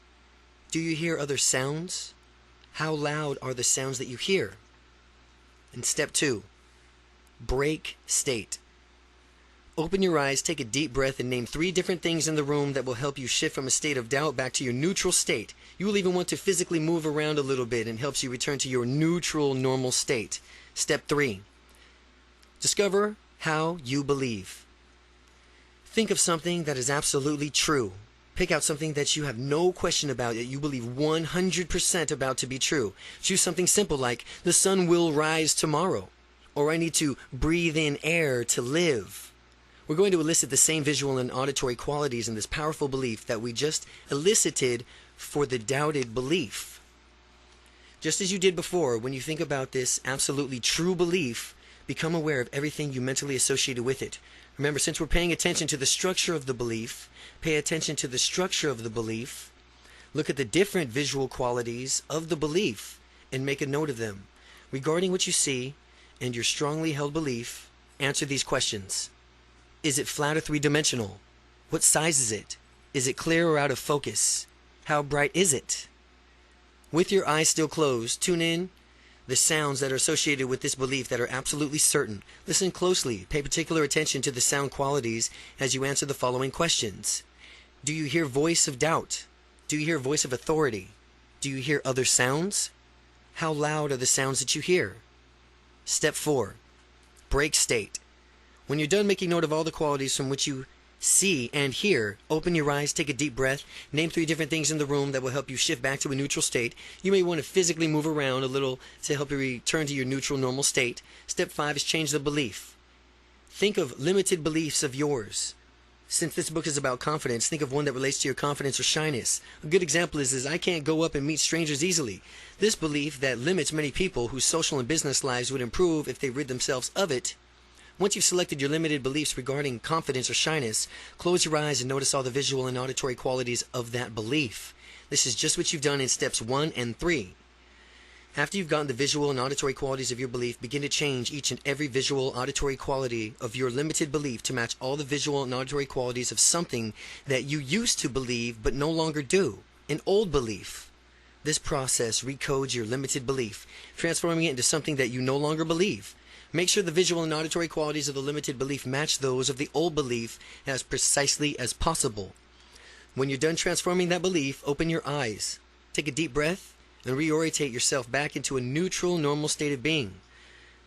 Do you hear other sounds? How loud are the sounds that you hear? And step 2, break state. Open your eyes, take a deep breath, and name 3 different things in the room that will help you shift from a state of doubt back to your neutral state. You will even want to physically move around a little bit and helps you return to your neutral, normal state. Step 3, discover how you believe. Think of something that is absolutely true. Pick out something that you have no question about, that you believe 100% about to be true. Choose something simple like, the sun will rise tomorrow, or I need to breathe in air to live. We're going to elicit the same visual and auditory qualities in this powerful belief that we just elicited for the doubted belief. Just as you did before, when you think about this absolutely true belief, become aware of everything you mentally associated with it. Remember, since we're paying attention to the structure of the belief, pay attention to the structure of the belief, look at the different visual qualities of the belief, and make a note of them. Regarding what you see and your strongly held belief, answer these questions. Is it flat or three-dimensional? What size is it? Is it clear or out of focus? How bright is it? With your eyes still closed, tune in the sounds that are associated with this belief that are absolutely certain. Listen closely. Pay particular attention to the sound qualities as you answer the following questions. Do you hear voice of doubt? Do you hear voice of authority? Do you hear other sounds? How loud are the sounds that you hear? Step 4, break state. When you're done making note of all the qualities from which you see and hear, open your eyes, take a deep breath, name 3 different things in the room that will help you shift back to a neutral state. You may want to physically move around a little to help you return to your neutral, normal state. Step 5 is change the belief. Think of limited beliefs of yours. Since this book is about confidence, think of one that relates to your confidence or shyness. A good example is I can't go up and meet strangers easily. This belief that limits many people whose social and business lives would improve if they rid themselves of it. Once you've selected your limited beliefs regarding confidence or shyness, close your eyes and notice all the visual and auditory qualities of that belief. This is just what you've done in steps 1 and 3. After you've gotten the visual and auditory qualities of your belief, begin to change each and every visual auditory quality of your limited belief to match all the visual and auditory qualities of something that you used to believe but no longer do, an old belief. This process recodes your limited belief, transforming it into something that you no longer believe. Make sure the visual and auditory qualities of the limited belief match those of the old belief as precisely as possible. When you're done transforming that belief, open your eyes, take a deep breath, and reorientate yourself back into a neutral, normal state of being.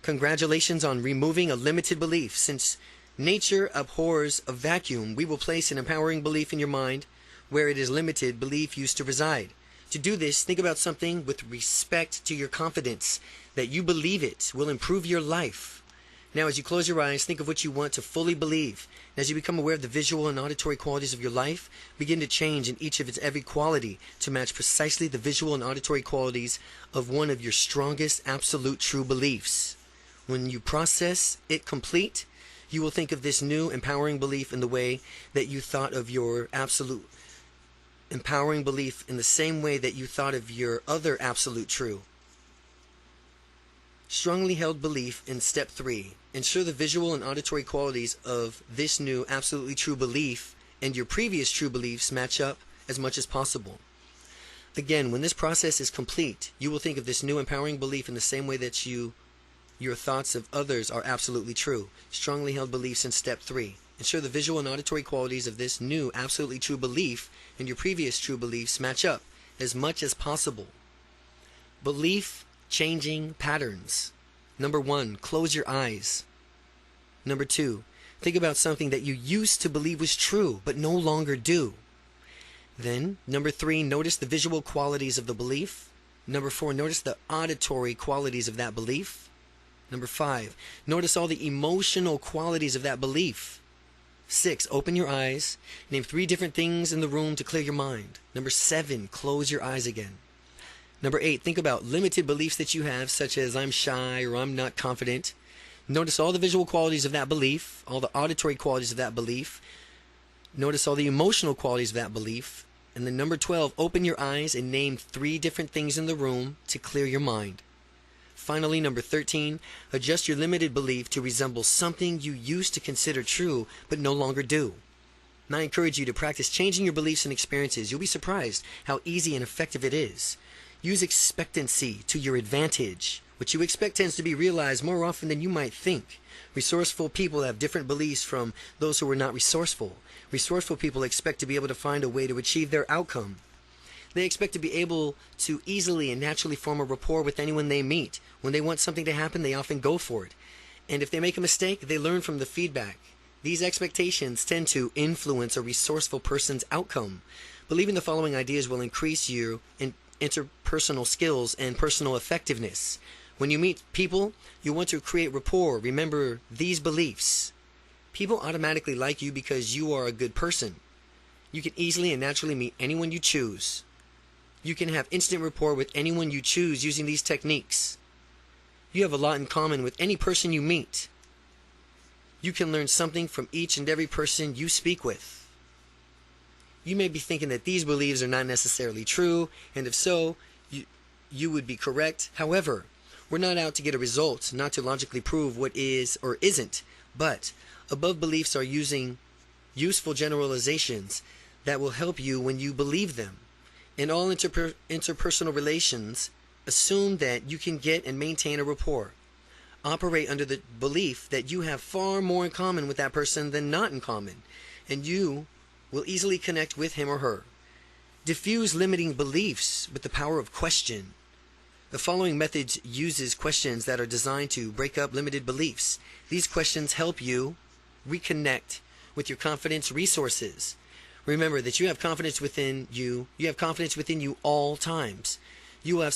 Congratulations on removing a limited belief. Since nature abhors a vacuum, we will place an empowering belief in your mind where it is limited belief used to reside. To do this, think about something with respect to your confidence, that you believe it will improve your life. Now, as you close your eyes, think of what you want to fully believe. And as you become aware of the visual and auditory qualities of your life, begin to change in each of its every quality to match precisely the visual and auditory qualities of one of your strongest absolute true beliefs. When you process it complete, you will think of this new empowering belief in the way that you thought of your absolute empowering belief in the same way that you thought of your other absolute true. Strongly held belief in step 3. Ensure the visual and auditory qualities of this new absolutely true belief and your previous true beliefs match up as much as possible. Again, when this process is complete, you will think of this new empowering belief in the same way that your thoughts of others are absolutely true. Strongly held beliefs in step 3. Ensure the visual and auditory qualities of this new absolutely true belief and your previous true beliefs match up as much as possible. Belief changing patterns. Number 1, close your eyes. Number 2, think about something that you used to believe was true but no longer do. Then, number 3, notice the visual qualities of the belief. Number 4, notice the auditory qualities of that belief. Number 5, notice all the emotional qualities of that belief. 6, open your eyes. Name 3 different things in the room to clear your mind. Number 7, close your eyes again. Number 8, think about limited beliefs that you have, such as I'm shy or I'm not confident. Notice all the visual qualities of that belief, all the auditory qualities of that belief. Notice all the emotional qualities of that belief. And then number 12, open your eyes and name 3 different things in the room to clear your mind. Finally, number 13, adjust your limited belief to resemble something you used to consider true but no longer do. And I encourage you to practice changing your beliefs and experiences. You'll be surprised how easy and effective it is. Use expectancy to your advantage. What you expect tends to be realized more often than you might think. Resourceful people have different beliefs from those who are not resourceful. Resourceful people expect to be able to find a way to achieve their outcome. They expect to be able to easily and naturally form a rapport with anyone they meet. When they want something to happen, they often go for it. And if they make a mistake, they learn from the feedback. These expectations tend to influence a resourceful person's outcome. Believing the following ideas will increase your interpersonal skills and personal effectiveness. When you meet people, you want to create rapport. Remember these beliefs. People automatically like you because you are a good person. You can easily and naturally meet anyone you choose. You can have instant rapport with anyone you choose using these techniques. You have a lot in common with any person you meet. You can learn something from each and every person you speak with. You may be thinking that these beliefs are not necessarily true, and if so, you would be correct. However, we're not out to get a result, not to logically prove what is or isn't, but above beliefs are using useful generalizations that will help you when you believe them. In all interpersonal relations, assume that you can get and maintain a rapport. Operate under the belief that you have far more in common with that person than not in common, and you will easily connect with him or her. Diffuse limiting beliefs with the power of question. The following method uses questions that are designed to break up limited beliefs. These questions help you reconnect with your confidence resources. Remember that you have confidence within you. You have confidence within you all times. You will have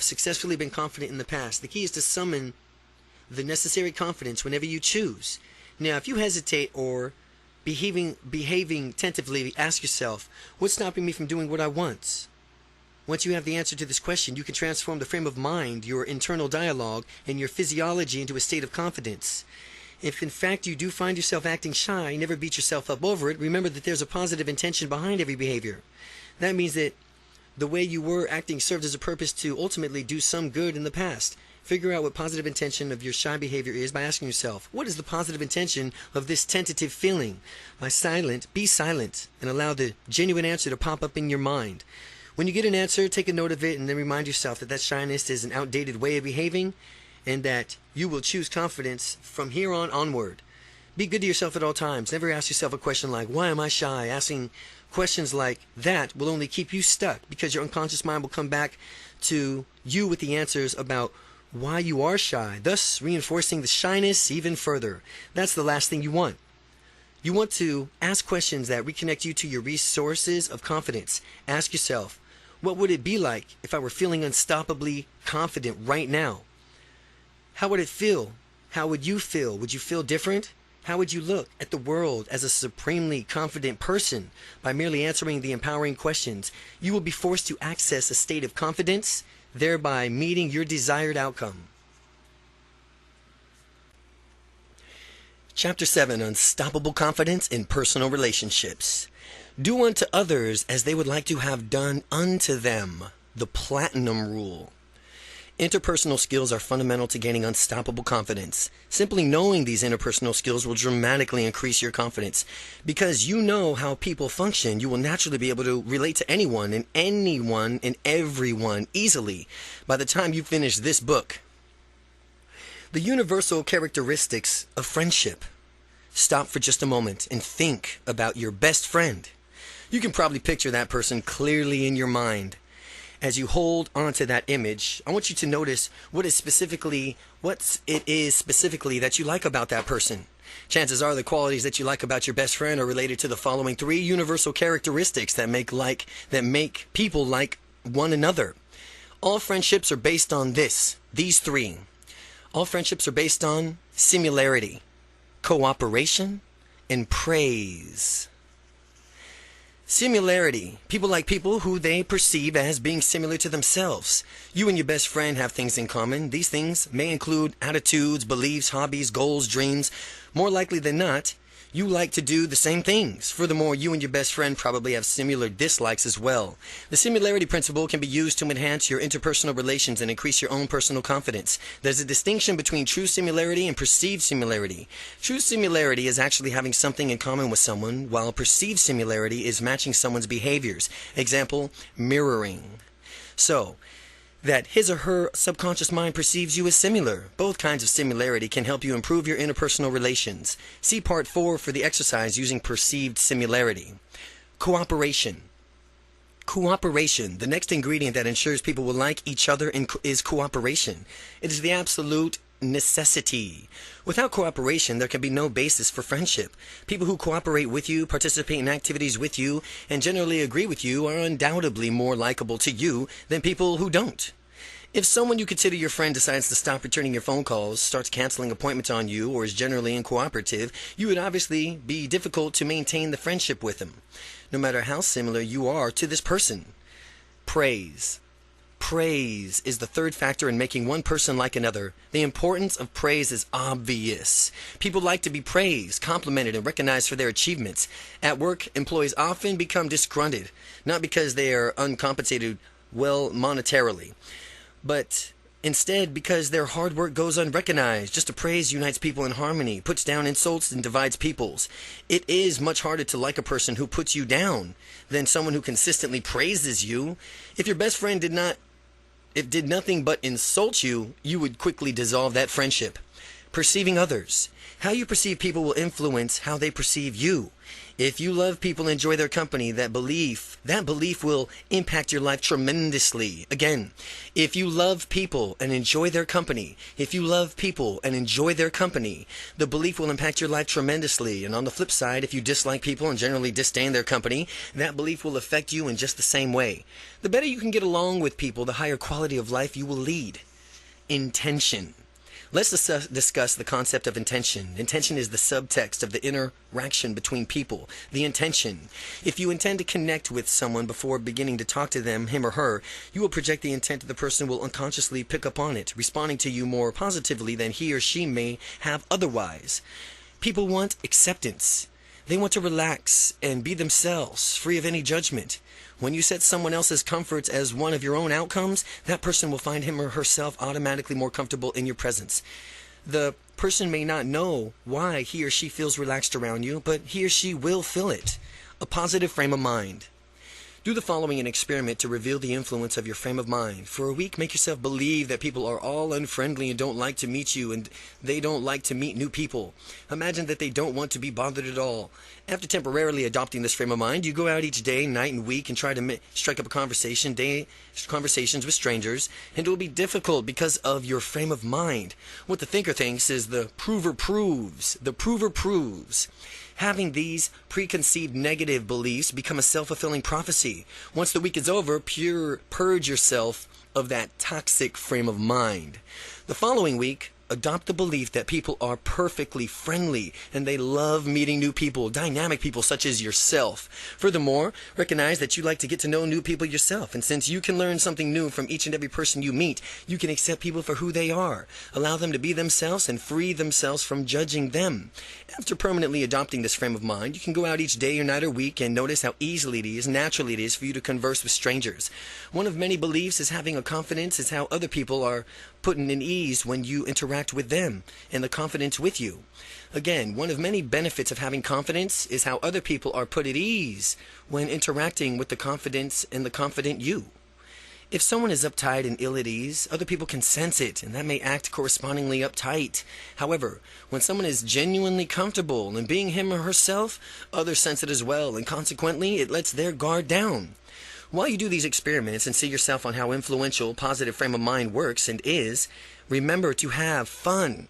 successfully been confident in the past. The key is to summon the necessary confidence whenever you choose. Now, if you hesitate or behaving tentatively, ask yourself, what's stopping me from doing what I want? Once you have the answer to this question, you can transform the frame of mind, your internal dialogue, and your physiology into a state of confidence. If in fact you do find yourself acting shy, never beat yourself up over it. Remember that there's a positive intention behind every behavior. That means that the way you were acting served as a purpose to ultimately do some good in the past. Figure out what positive intention of your shy behavior is by asking yourself, what is the positive intention of this tentative feeling? Be silent and allow the genuine answer to pop up in your mind. When you get an answer, take a note of it and then remind yourself that that shyness is an outdated way of behaving and that you will choose confidence from here on onward. Be good to yourself at all times. Never ask yourself a question like, why am I shy? Asking questions like that will only keep you stuck because your unconscious mind will come back to you with the answers about why you are shy, thus reinforcing the shyness even further. That's the last thing you want. You want to ask questions that reconnect you to your resources of confidence. Ask yourself, what would it be like if I were feeling unstoppably confident right now? How would it feel? How would you feel? Would you feel different? How would you look at the world as a supremely confident person? By merely answering the empowering questions, you will be forced to access a state of confidence, thereby meeting your desired outcome. Chapter 7, Unstoppable Confidence in Personal Relationships. Do unto others as they would like to have done unto them. The Platinum Rule. Interpersonal skills are fundamental to gaining unstoppable confidence. Simply knowing these interpersonal skills will dramatically increase your confidence. Because you know how people function, you will naturally be able to relate to anyone and everyone easily by the time you finish this book. The universal characteristics of friendship. Stop for just a moment and think about your best friend. You can probably picture that person clearly in your mind. As you hold onto that image, I want you to notice what it is specifically that you like about that person. Chances are the qualities that you like about your best friend are related to the following three universal characteristics that make people like one another. All friendships are based on these three. All friendships are based on similarity, cooperation, and praise. Similarity. People like people who they perceive as being similar to themselves. You and your best friend have things in common. These things may include attitudes, beliefs, hobbies, goals, dreams. More likely than not, you like to do the same things. Furthermore, you and your best friend probably have similar dislikes as well. The similarity principle can be used to enhance your interpersonal relations and increase your own personal confidence. There's a distinction between true similarity and perceived similarity. True similarity is actually having something in common with someone, while perceived similarity is matching someone's behaviors. Example, mirroring. So, that his or her subconscious mind perceives you as similar. Both kinds of similarity can help you improve your interpersonal relations. See Part 4 for the exercise using perceived similarity. Cooperation. Cooperation. The next ingredient that ensures people will like each other is cooperation. It is the absolute necessity. Without cooperation, there can be no basis for friendship. People who cooperate with you, participate in activities with you, and generally agree with you are undoubtedly more likable to you than people who don't. If someone you consider your friend decides to stop returning your phone calls, starts canceling appointments on you, or is generally uncooperative, you would obviously be difficult to maintain the friendship with them, no matter how similar you are to this person. Praise. Praise is the third factor in making one person like another. The importance of praise is obvious. People like to be praised, complimented, and recognized for their achievements. At work, employees often become disgruntled, not because they are uncompensated well monetarily, but instead because their hard work goes unrecognized. Just a praise unites people in harmony, puts down insults, and divides peoples. It is much harder to like a person who puts you down than someone who consistently praises you. If your best friend did nothing but insult you, you would quickly dissolve that friendship. Perceiving others. How you perceive people will influence how they perceive you. If you love people and enjoy their company, that belief will impact your life tremendously. Again, if you love people and enjoy their company, the belief will impact your life tremendously. And on the flip side, if you dislike people and generally disdain their company, that belief will affect you in just the same way. The better you can get along with people, the higher quality of life you will lead. Intention. Let's discuss the concept of intention. Intention is the subtext of the interaction between people. The intention. If you intend to connect with someone before beginning to talk to them, him or her, you will project the intent that the person will unconsciously pick up on it, responding to you more positively than he or she may have otherwise. People want acceptance. They want to relax and be themselves, free of any judgment. When you set someone else's comforts as one of your own outcomes, that person will find him or herself automatically more comfortable in your presence. The person may not know why he or she feels relaxed around you, but he or she will feel it. A positive frame of mind. Do the following an experiment to reveal the influence of your frame of mind. For a week, make yourself believe that people are all unfriendly and don't like to meet you, and they don't like to meet new people. Imagine that they don't want to be bothered at all. After temporarily adopting this frame of mind, you go out each day, night, and week and try to strike up conversations with strangers, and it will be difficult because of your frame of mind. What the thinker thinks is the prover proves. The prover proves. Having these preconceived negative beliefs become a self-fulfilling prophecy. Once the week is over, purge yourself of that toxic frame of mind. The following week, adopt the belief that people are perfectly friendly and they love meeting new people, dynamic people such as yourself. Furthermore, recognize that you like to get to know new people yourself, and since you can learn something new from each and every person you meet, you can accept people for who they are, allow them to be themselves, and free themselves from judging them. After permanently adopting this frame of mind, you can go out each day or night or week and notice how naturally it is for you to converse with strangers. One of many beliefs is having a confidence is how other people are put in ease when you interact with them and the confidence with you. Again, one of many benefits of having confidence is how other people are put at ease when interacting with the confidence and the confident you. If someone is uptight and ill at ease, other people can sense it, and that may act correspondingly uptight. However, when someone is genuinely comfortable in being him or herself, others sense it as well, and consequently, it lets their guard down. While you do these experiments and see yourself on how influential positive frame of mind works and is, remember to have fun.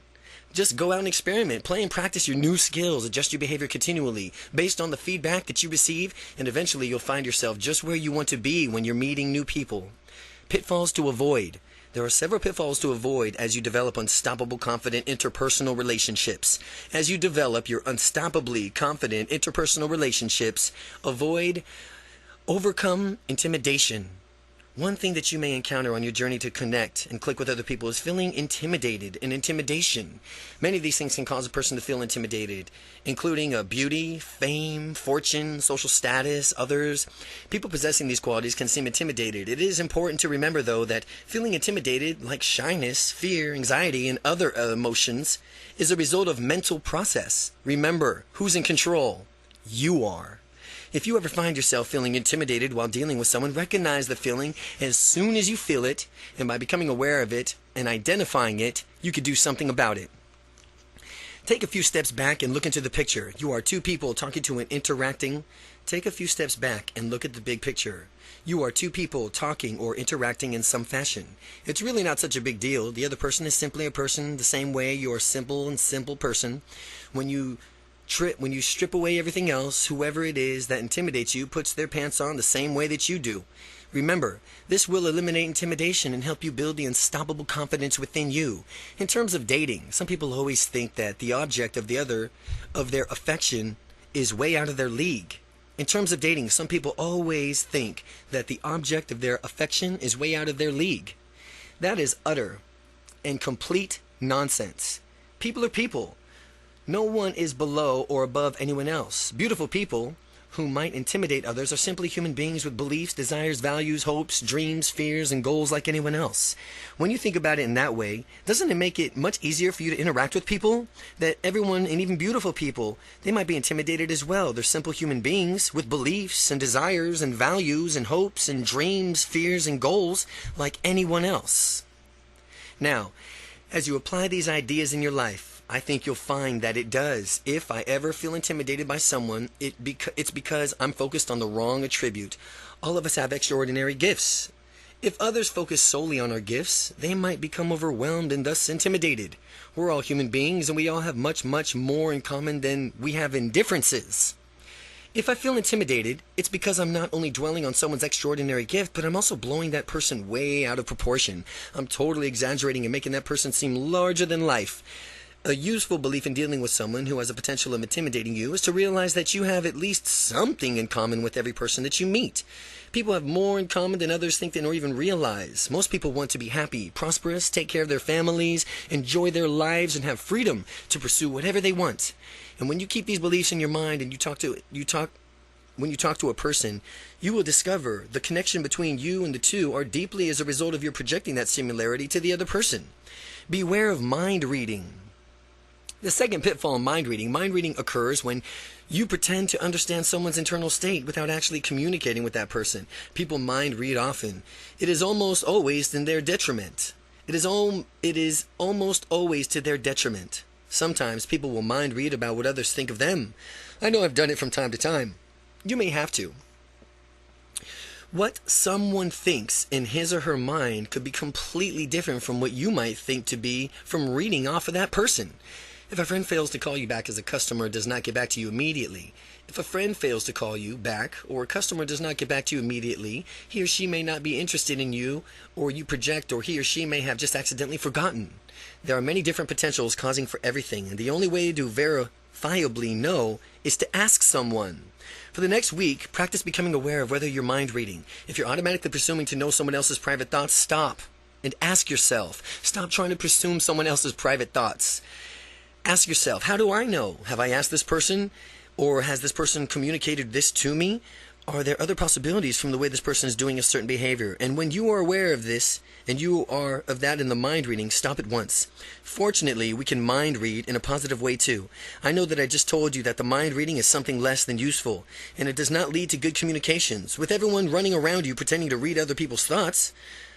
Just go out and experiment, play and practice your new skills, adjust your behavior continually based on the feedback that you receive, and eventually you'll find yourself just where you want to be when you're meeting new people. Pitfalls to avoid. There are several pitfalls to avoid as you develop unstoppable, confident interpersonal relationships. As you develop your unstoppably confident interpersonal relationships, overcome intimidation. One thing that you may encounter on your journey to connect and click with other people is feeling intimidated and intimidation. Many of these things can cause a person to feel intimidated, including beauty, fame, fortune, social status, others. People possessing these qualities can seem intimidated. It is important to remember, though, that feeling intimidated, like shyness, fear, anxiety, and other emotions, is a result of mental process. Remember, who's in control? You are. If you ever find yourself feeling intimidated while dealing with someone, recognize the feeling as soon as you feel it, and by becoming aware of it and identifying it, you could do something about it. Take a few steps back and look into the picture. You are two people talking to and interacting. Take a few steps back and look at the big picture. You are two people talking or interacting in some fashion. It's really not such a big deal. The other person is simply a person the same way you're a simple person. When you strip away everything else, whoever it is that intimidates you puts their pants on the same way that you do. Remember, this will eliminate intimidation and help you build the unstoppable confidence within you. In terms of dating, some people always think that the object of their affection is way out of their league. In terms of dating, some people always think that the object of their affection is way out of their league. That is utter and complete nonsense. People are people. No one is below or above anyone else. Beautiful people who might intimidate others are simply human beings with beliefs, desires, values, hopes, dreams, fears, and goals like anyone else. When you think about it in that way, doesn't it make it much easier for you to interact with people? That everyone, and even beautiful people, they might be intimidated as well. They're simple human beings with beliefs and desires and values and hopes and dreams, fears, and goals like anyone else. Now, as you apply these ideas in your life, I think you'll find that it does. If I ever feel intimidated by someone, it's because I'm focused on the wrong attribute. All of us have extraordinary gifts. If others focus solely on our gifts, they might become overwhelmed and thus intimidated. We're all human beings and we all have much, much more in common than we have in differences. If I feel intimidated, it's because I'm not only dwelling on someone's extraordinary gift, but I'm also blowing that person way out of proportion. I'm totally exaggerating and making that person seem larger than life. A useful belief in dealing with someone who has a potential of intimidating you is to realize that you have at least something in common with every person that you meet. People have more in common than others think or even realize. Most people want to be happy, prosperous, take care of their families, enjoy their lives, and have freedom to pursue whatever they want. And when you keep these beliefs in your mind and when you talk to a person, you will discover the connection between you and the two are deeply as a result of your projecting that similarity to the other person. Beware of mind reading. The second pitfall in mind reading occurs when you pretend to understand someone's internal state without actually communicating with that person. People mind read often. It is almost always to their detriment. It is almost always to their detriment. Sometimes people will mind read about what others think of them. I know I've done it from time to time. You may have to. What someone thinks in his or her mind could be completely different from what you might think to be from reading off of that person. If a friend fails to call you back as a customer does not get back to you immediately. If a friend fails to call you back or a customer does not get back to you immediately, he or she may not be interested in you, or you project, or he or she may have just accidentally forgotten. There are many different potentials causing for everything, and the only way to verifiably know is to ask someone. For the next week, practice becoming aware of whether you're mind reading. If you're automatically presuming to know someone else's private thoughts, stop and ask yourself. Stop trying to presume someone else's private thoughts. Ask yourself, how do I know? Have I asked this person? Or has this person communicated this to me? Are there other possibilities from the way this person is doing a certain behavior? And when you are aware of this, and you are of that in the mind reading, stop at once. Fortunately, we can mind read in a positive way too. I know that I just told you that the mind reading is something less than useful, and it does not lead to good communications, with everyone running around you pretending to read other people's thoughts.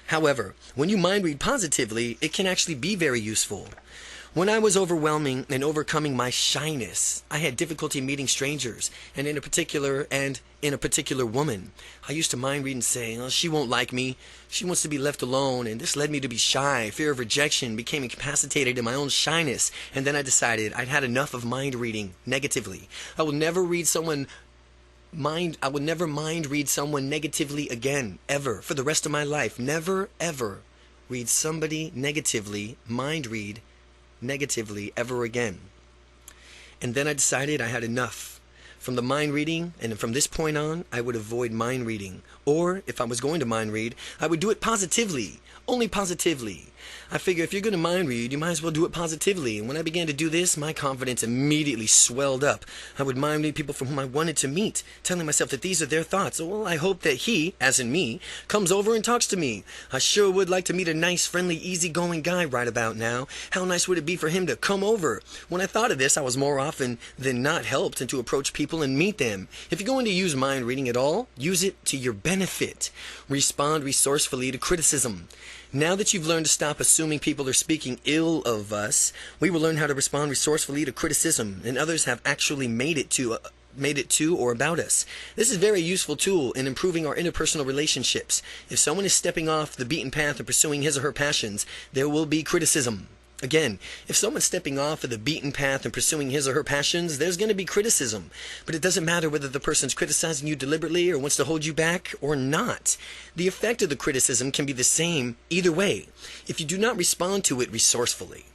However, when you mind read positively, it can actually be very useful. When I was overwhelming and overcoming my shyness, I had difficulty meeting strangers, and in a particular woman. I used to mind read and say, oh, she won't like me, she wants to be left alone, and this led me to be shy. Fear of rejection became incapacitated in my own shyness, and then I decided I'd had enough of mind reading negatively. I will never mind read someone negatively again, ever, for the rest of my life. Never, ever read somebody negatively, mind read negatively ever again. And then I decided I had enough from the mind reading, and from this point on, I would avoid mind reading. Or, if I was going to mind read, I would do it positively, only positively. I figure if you're going to mind read, you might as well do it positively. And when I began to do this, my confidence immediately swelled up. I would mind read people from whom I wanted to meet, telling myself that these are their thoughts. Well, I hope that he, as in me, comes over and talks to me. I sure would like to meet a nice, friendly, easygoing guy right about now. How nice would it be for him to come over? When I thought of this, I was more often than not helped and to approach people and meet them. If you're going to use mind reading at all, use it to your benefit. Respond resourcefully to criticism. Now that you've learned to stop assuming people are speaking ill of us, we will learn how to respond resourcefully to criticism, and others have actually made it to or about us. This is a very useful tool in improving our interpersonal relationships. If someone is stepping off the beaten path and pursuing his or her passions, there will be criticism. Again, if someone's stepping off of the beaten path and pursuing his or her passions, there's going to be criticism. But it doesn't matter whether the person's criticizing you deliberately or wants to hold you back or not. The effect of the criticism can be the same either way, if you do not respond to it resourcefully.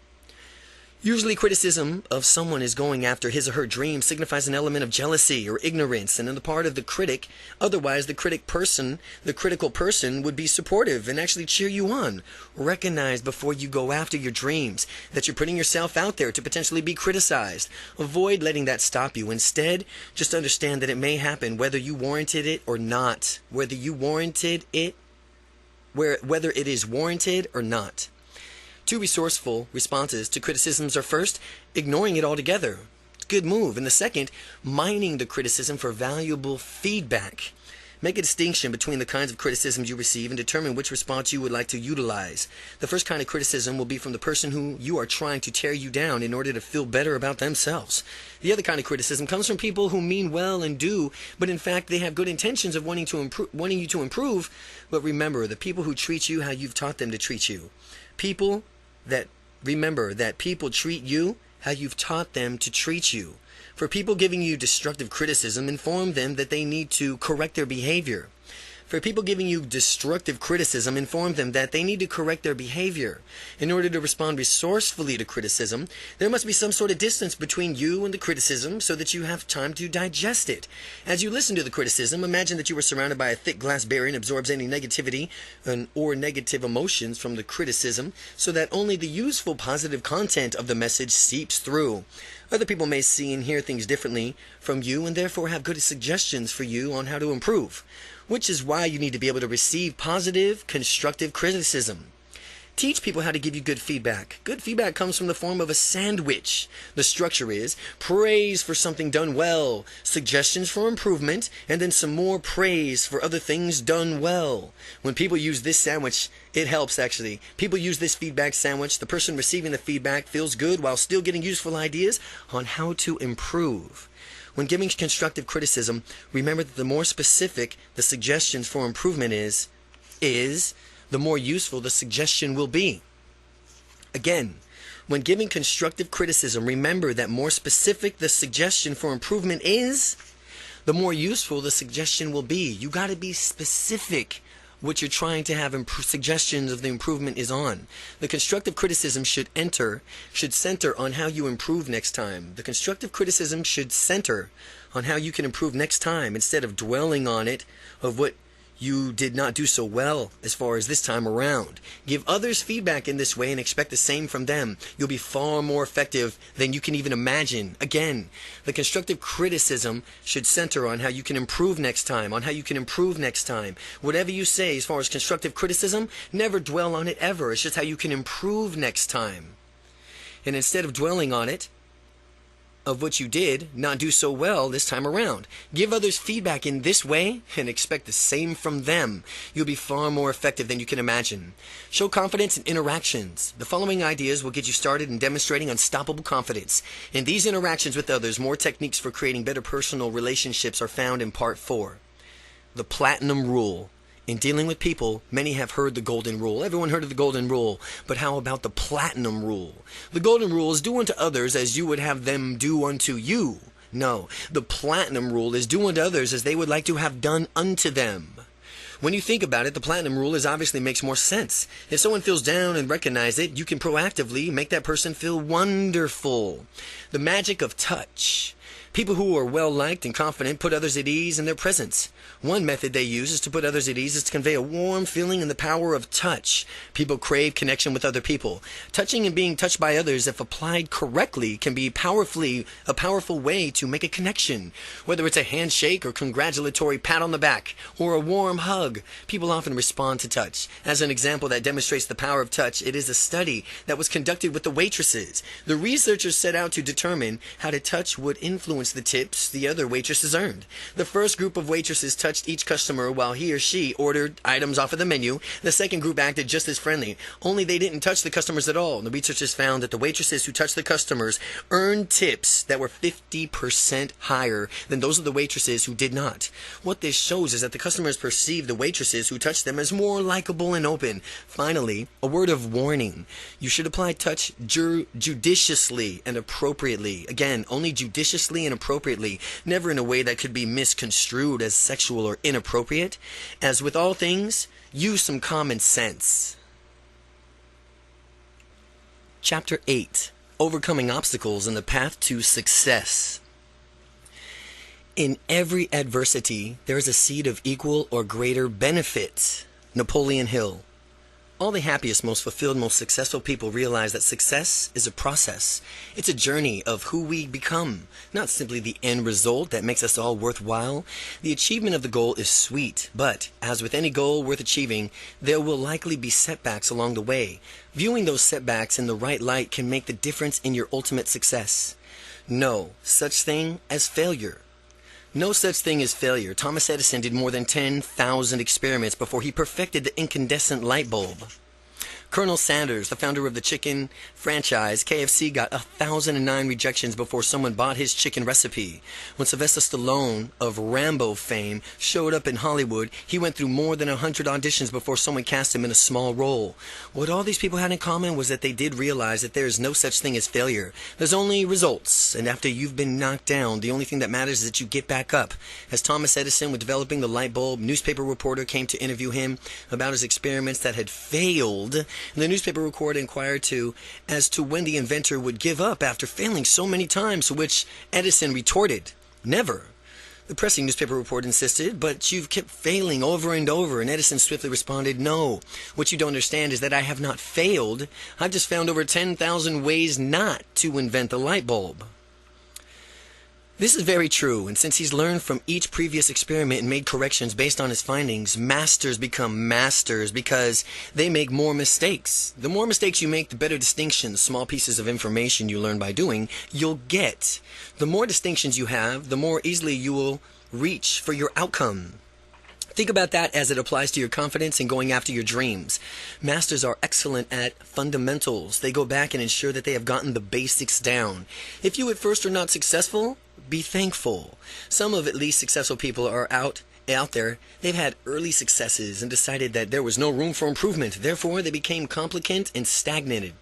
Usually criticism of someone is going after his or her dream signifies an element of jealousy or ignorance, and on the part of the critic. Otherwise, the critical person would be supportive and actually cheer you on. Recognize before you go after your dreams that you're putting yourself out there to potentially be criticized. Avoid letting that stop you. Instead, just understand that it may happen whether you warranted it or not. Whether it is warranted or not. Two resourceful responses to criticisms are: first, ignoring it altogether. It's a good move. And the second, mining the criticism for valuable feedback. Make a distinction between the kinds of criticisms you receive and determine which response you would like to utilize. The first kind of criticism will be from the person who you are trying to tear you down in order to feel better about themselves. The other kind of criticism comes from people who mean well and do, but in fact they have good intentions of wanting you to improve. But remember, the people who treat you how you've taught them to treat you. Remember that people treat you how you've taught them to treat you. For people giving you destructive criticism, inform them that they need to correct their behavior. For people giving you destructive criticism, inform them that they need to correct their behavior. In order to respond resourcefully to criticism, there must be some sort of distance between you and the criticism so that you have time to digest it. As you listen to the criticism, imagine that you were surrounded by a thick glass barrier and absorbs any negativity or negative emotions from the criticism so that only the useful positive content of the message seeps through. Other people may see and hear things differently from you and therefore have good suggestions for you on how to improve, which is why you need to be able to receive positive, constructive criticism. Teach people how to give you good feedback. Good feedback comes from the form of a sandwich. The structure is praise for something done well, suggestions for improvement, and then some more praise for other things done well. When people use this sandwich, it helps actually. People use this feedback sandwich. The person receiving the feedback feels good while still getting useful ideas on how to improve. When giving constructive criticism, remember that the more specific the suggestions for improvement is, the more useful the suggestion will be. Again, when giving constructive criticism, remember that more specific the suggestion for improvement is, the more useful the suggestion will be. You got to be specific what you're trying to have suggestions of the improvement is on. The constructive criticism should center on how you improve next time. The constructive criticism should center on how you can improve next time instead of dwelling on it of what you did not do so well as far as this time around. Give others feedback in this way and expect the same from them. You'll be far more effective than you can even imagine. Again, the constructive criticism should center on how you can improve next time, Whatever you say as far as constructive criticism, never dwell on it ever. It's just how you can improve next time. And instead of dwelling on it, of what you did not do so well this time around. Give others feedback in this way and expect the same from them. You'll be far more effective than you can imagine. Show confidence in interactions. The following ideas will get you started in demonstrating unstoppable confidence. In these interactions with others, more techniques for creating better personal relationships are found in Part 4. The Platinum Rule. In dealing with people, many have heard the Golden Rule. Everyone heard of the Golden Rule. But how about the Platinum Rule? The Golden Rule is do unto others as you would have them do unto you. No, the Platinum Rule is do unto others as they would like to have done unto them. When you think about it, the Platinum Rule obviously makes more sense. If someone feels down and recognize it, you can proactively make that person feel wonderful. The magic of touch. People who are well-liked and confident put others at ease in their presence. One method they use is to put others at ease is to convey a warm feeling and the power of touch. People crave connection with other people. Touching and being touched by others, if applied correctly, can be a powerful way to make a connection. Whether it's a handshake or congratulatory pat on the back or a warm hug, people often respond to touch. As an example that demonstrates the power of touch, it is a study that was conducted with the waitresses. The researchers set out to determine how to touch would influence the tips the other waitresses earned. The first group of waitresses touched each customer while he or she ordered items off of the menu. The second group acted just as friendly, only they didn't touch the customers at all. The researchers found that the waitresses who touched the customers earned tips that were 50% higher than those of the waitresses who did not. What this shows is that the customers perceive the waitresses who touched them as more likable and open. Finally, a word of warning. You should apply touch judiciously and appropriately. Again, only judiciously and appropriately, never in a way that could be misconstrued as sexual or inappropriate. As with all things, use some common sense. Chapter 8. Overcoming Obstacles in the Path to Success. In every adversity, there is a seed of equal or greater benefit. Napoleon Hill. All the happiest, most fulfilled, most successful people realize that success is a process. It's a journey of who we become, not simply the end result that makes us all worthwhile. The achievement of the goal is sweet, but as with any goal worth achieving, there will likely be setbacks along the way. Viewing those setbacks in the right light can make the difference in your ultimate success. No such thing as failure. No such thing as failure. Thomas Edison did more than 10,000 experiments before he perfected the incandescent light bulb. Colonel Sanders, the founder of the chicken franchise KFC, got 1,009 rejections before someone bought his chicken recipe. When Sylvester Stallone of Rambo fame showed up in Hollywood, he went through more than 100 auditions before someone cast him in a small role. What all these people had in common was that they did realize that there is no such thing as failure. There's only results, and after you've been knocked down, the only thing that matters is that you get back up. As Thomas Edison was developing the light bulb, newspaper reporter came to interview him about his experiments that had failed. And the newspaper reporter inquired as to when the inventor would give up after failing so many times, to which Edison retorted, "Never." The pressing newspaper reporter insisted, "But you've kept failing over and over." And Edison swiftly responded, "No, what you don't understand is that I have not failed. I've just found over 10,000 ways not to invent the light bulb." This is very true, and since he's learned from each previous experiment and made corrections based on his findings, masters become masters because they make more mistakes. The more mistakes you make, the better distinctions, small pieces of information you learn by doing, you'll get. The more distinctions you have, the more easily you will reach for your outcome. Think about that as it applies to your confidence and going after your dreams. Masters are excellent at fundamentals. They go back and ensure that they have gotten the basics down. If you at first are not successful, be thankful. Some of at least successful people are out there. They've had early successes and decided that there was no room for improvement. Therefore, they became complicated and stagnated.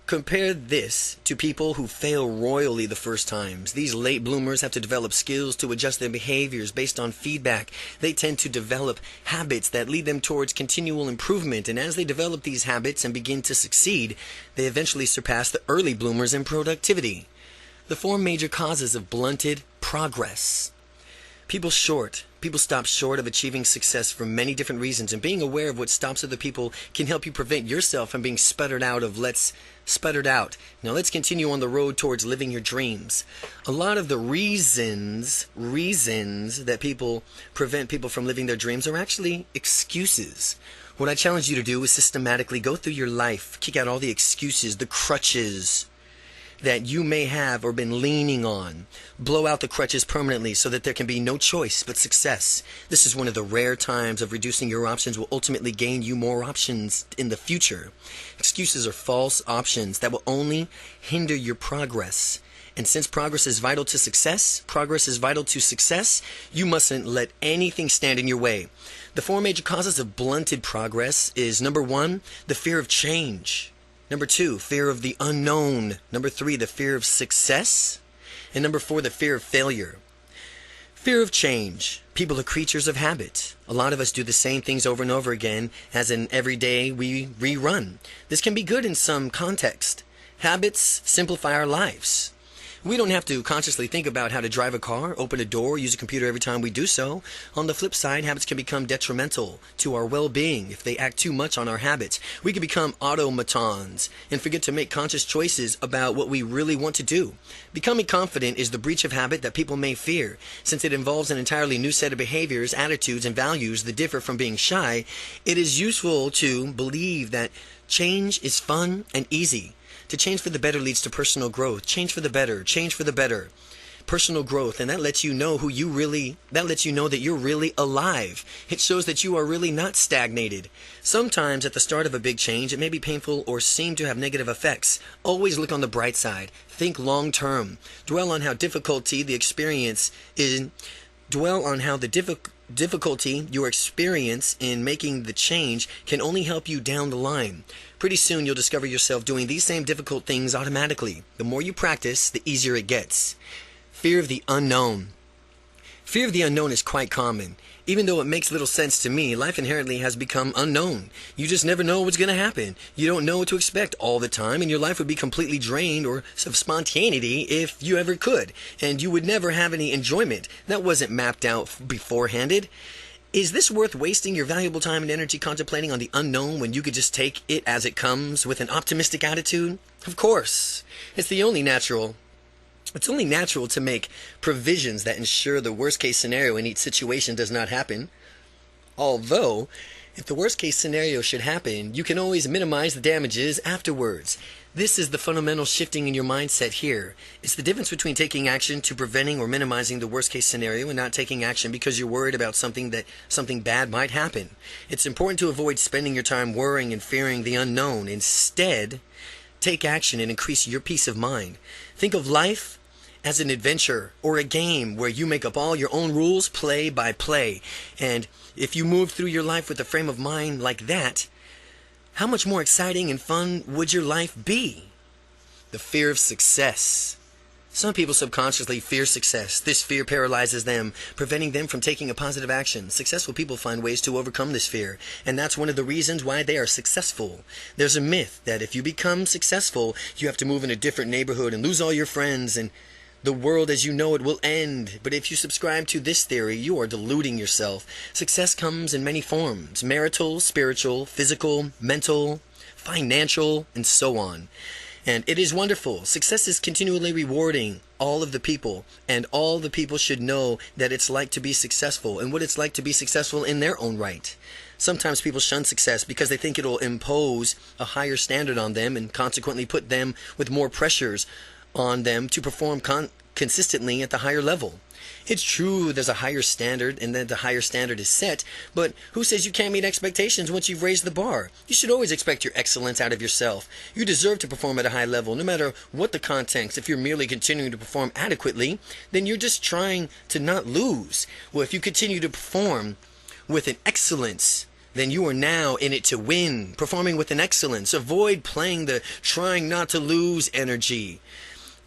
Compare this to people who fail royally the first times. These late bloomers have to develop skills to adjust their behaviors based on feedback. They tend to develop habits that lead them towards continual improvement, and as they develop these habits and begin to succeed, they eventually surpass the early bloomers in productivity. The 4 major causes of blunted progress. People stop short of achieving success for many different reasons, and being aware of what stops other people can help you prevent yourself from being sputtered out. Now let's continue on the road towards living your dreams. A lot of the reasons that prevent people from living their dreams are actually excuses. What I challenge you to do is systematically go through your life, kick out all the excuses, the crutches. that you may have or been leaning on. Blow out the crutches permanently so that there can be no choice but success. This is one of the rare times of reducing your options will ultimately gain you more options in the future. Excuses are false options that will only hinder your progress. And since progress is vital to success, you mustn't let anything stand in your way. The 4 major causes of blunted progress is number 1, the fear of change. Number 2, fear of the unknown. Number 3, the fear of success. And number 4, the fear of failure. Fear of change. People are creatures of habit. A lot of us do the same things over and over again, as in every day we rerun. This can be good in some context. Habits simplify our lives. We don't have to consciously think about how to drive a car, open a door, use a computer every time we do so. On the flip side, habits can become detrimental to our well-being if they act too much on our habits. We can become automatons and forget to make conscious choices about what we really want to do. Becoming confident is the breach of habit that people may fear. Since it involves an entirely new set of behaviors, attitudes, and values that differ from being shy, it is useful to believe that change is fun and easy. To change for the better leads to personal growth. Change for the better. Personal growth, and that lets you know that you're really alive. It shows that you are really not stagnated. Sometimes at the start of a big change, it may be painful or seem to have negative effects. Always look on the bright side. Think long term. Dwell on how difficulty you experience in making the change can only help you down the line. Pretty soon you'll discover yourself doing these same difficult things automatically. The more you practice, the easier it gets. Fear of the unknown. Fear of the unknown is quite common. Even though it makes little sense to me, life inherently has become unknown. You just never know what's going to happen. You don't know what to expect all the time, and your life would be completely drained of spontaneity if you ever could. And you would never have any enjoyment that wasn't mapped out beforehand. Is this worth wasting your valuable time and energy contemplating on the unknown when you could just take it as it comes with an optimistic attitude? Of course. It's only natural to make provisions that ensure the worst case scenario in each situation does not happen. Although, if the worst case scenario should happen, you can always minimize the damages afterwards. This is the fundamental shifting in your mindset here. It's the difference between taking action to preventing or minimizing the worst case scenario and not taking action because you're worried about something bad might happen. It's important to avoid spending your time worrying and fearing the unknown. Instead, take action and increase your peace of mind. Think of life as an adventure or a game where you make up all your own rules play by play. And if you move through your life with a frame of mind like that, how much more exciting and fun would your life be? The fear of success. Some people subconsciously fear success. This fear paralyzes them, preventing them from taking a positive action. Successful people find ways to overcome this fear, and that's one of the reasons why they are successful. There's a myth that if you become successful, you have to move in a different neighborhood and lose all your friends, and the world as you know it will end. But if you subscribe to this theory, you are deluding yourself. Success comes in many forms: marital, spiritual, physical, mental, financial, and so on. And it is wonderful. Success is continually rewarding all of the people, and all the people should know that it's like to be successful and what it's like to be successful in their own right. Sometimes people shun success because they think it'll impose a higher standard on them and consequently put them with more pressures on them to perform consistently at the higher level. It's true there's a higher standard and that the higher standard is set, but who says you can't meet expectations once you've raised the bar? You should always expect your excellence out of yourself. You deserve to perform at a high level, no matter what the context. If you're merely continuing to perform adequately, then you're just trying to not lose. Well, if you continue to perform with an excellence, then you are now in it to win, performing with an excellence. Avoid playing the trying not to lose energy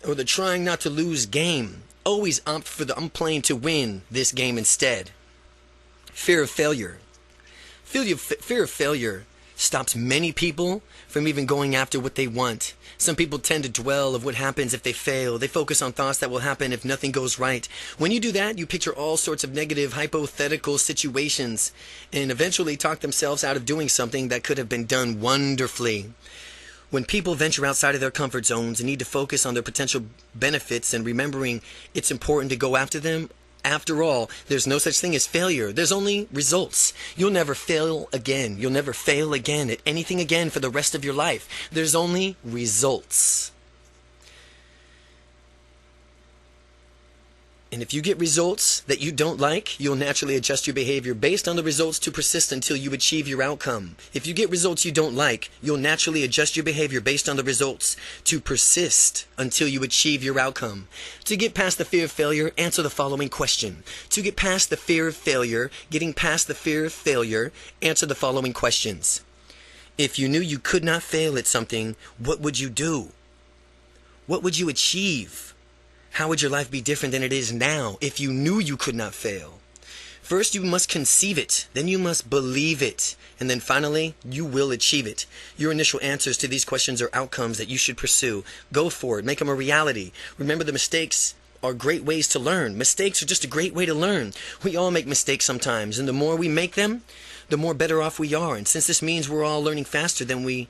or the trying not to lose game. Always opt for the I'm playing to win this game instead. Fear of failure. Fear of failure stops many people from even going after what they want. Some people tend to dwell of what happens if they fail. They focus on thoughts that will happen if nothing goes right. When you do that, you picture all sorts of negative hypothetical situations and eventually talk themselves out of doing something that could have been done wonderfully. When people venture outside of their comfort zones and need to focus on their potential benefits and remembering it's important to go after them, after all, there's no such thing as failure. There's only results. You'll never fail again. You'll never fail again at anything again for the rest of your life. There's only results. And if you get results that you don't like, you'll naturally adjust your behavior based on the results to persist until you achieve your outcome. If you get results you don't like, you'll naturally adjust your behavior based on the results to persist until you achieve your outcome. To get past the fear of failure, answer the following question. To get past the fear of failure, getting past the fear of failure, answer the following questions. If you knew you could not fail at something, what would you do? What would you achieve? How would your life be different than it is now if you knew you could not fail? First, you must conceive it. Then you must believe it. And then finally, you will achieve it. Your initial answers to these questions are outcomes that you should pursue. Go for it. Make them a reality. Remember, the mistakes are great ways to learn. Mistakes are just a great way to learn. We all make mistakes sometimes. And the more we make them, the more better off we are. And since this means we're all learning faster than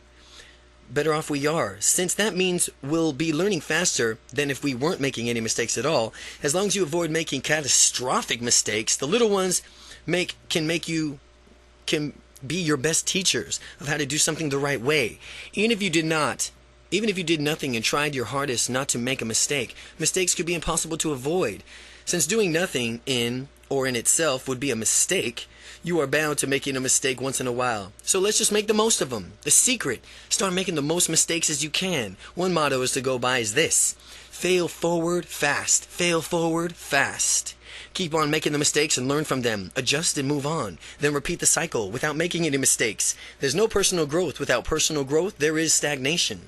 better off we are. Since that means we'll be learning faster than if we weren't making any mistakes at all, as long as you avoid making catastrophic mistakes, the little ones can be your best teachers of how to do something the right way. Even if you did nothing and tried your hardest not to make a mistake, mistakes could be impossible to avoid. Since doing nothing in itself would be a mistake, you are bound to making a mistake once in a while. So let's just make the most of them. The secret: start making the most mistakes as you can. One motto is to go by is this: fail forward fast. Fail forward fast. Keep on making the mistakes and learn from them. Adjust and move on. Then repeat the cycle without making any mistakes. There's no personal growth. Without personal growth, there is stagnation.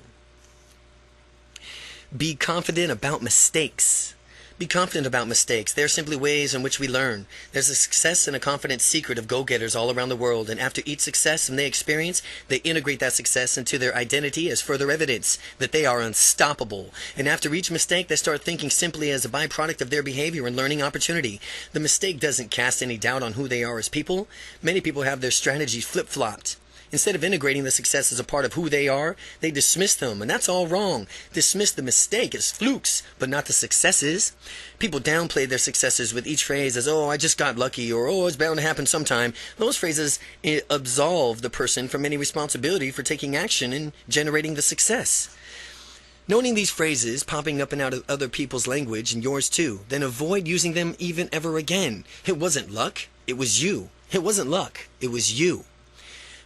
Be confident about mistakes. Be confident about mistakes. They're simply ways in which we learn. There's a success and a confidence secret of go-getters all around the world, and after each success they experience, they integrate that success into their identity as further evidence that they are unstoppable. And after each mistake, they start thinking simply as a byproduct of their behavior and learning opportunity. The mistake doesn't cast any doubt on who they are as people. Many people have their strategies flip-flopped. Instead of integrating the success as a part of who they are, they dismiss them, and that's all wrong. Dismiss the mistake as flukes, but not the successes. People downplay their successes with each phrase as, "Oh, I just got lucky," or "Oh, it's bound to happen sometime." Those phrases absolve the person from any responsibility for taking action and generating the success. Noting these phrases popping up and out of other people's language and yours too, then avoid using them even ever again. It wasn't luck, it was you. It wasn't luck, it was you.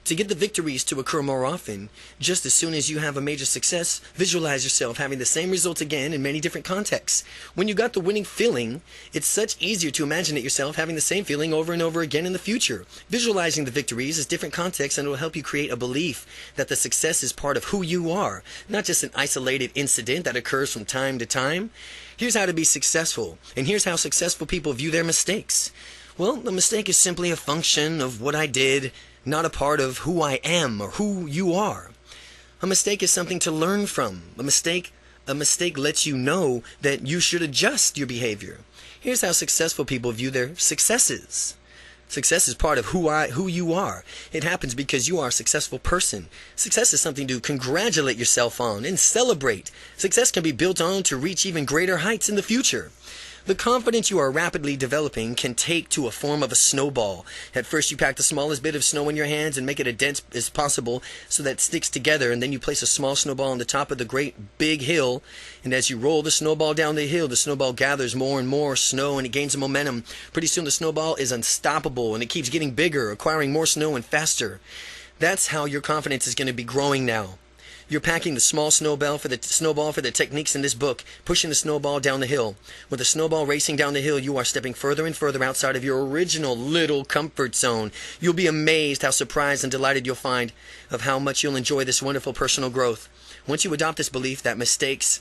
To get the victories to occur more often, just as soon as you have a major success, visualize yourself having the same results again in many different contexts. When you got the winning feeling, it's such easier to imagine it yourself having the same feeling over and over again in the future. Visualizing the victories is different contexts, and it will help you create a belief that the success is part of who you are, not just an isolated incident that occurs from time to time. Here's how to be successful, and here's how successful people view their mistakes. Well, the mistake is simply a function of what I did, not a part of who I am or who you are. A mistake is something to learn from. A mistake lets you know that you should adjust your behavior. Here's how successful people view their successes. Success is part of who you are. It happens because you are a successful person. Success is something to congratulate yourself on and celebrate. Success can be built on to reach even greater heights in the future. The confidence you are rapidly developing can take to a form of a snowball. At first you pack the smallest bit of snow in your hands and make it as dense as possible so that it sticks together, and then you place a small snowball on the top of the great big hill, and as you roll the snowball down the hill, the snowball gathers more and more snow and it gains momentum. Pretty soon the snowball is unstoppable and it keeps getting bigger, acquiring more snow and faster. That's how your confidence is going to be growing now. You're packing the small snowball for the techniques in this book, pushing the snowball down the hill. With the snowball racing down the hill, you are stepping further and further outside of your original little comfort zone. You'll be amazed how surprised and delighted you'll find of how much you'll enjoy this wonderful personal growth. Once you adopt the belief that mistakes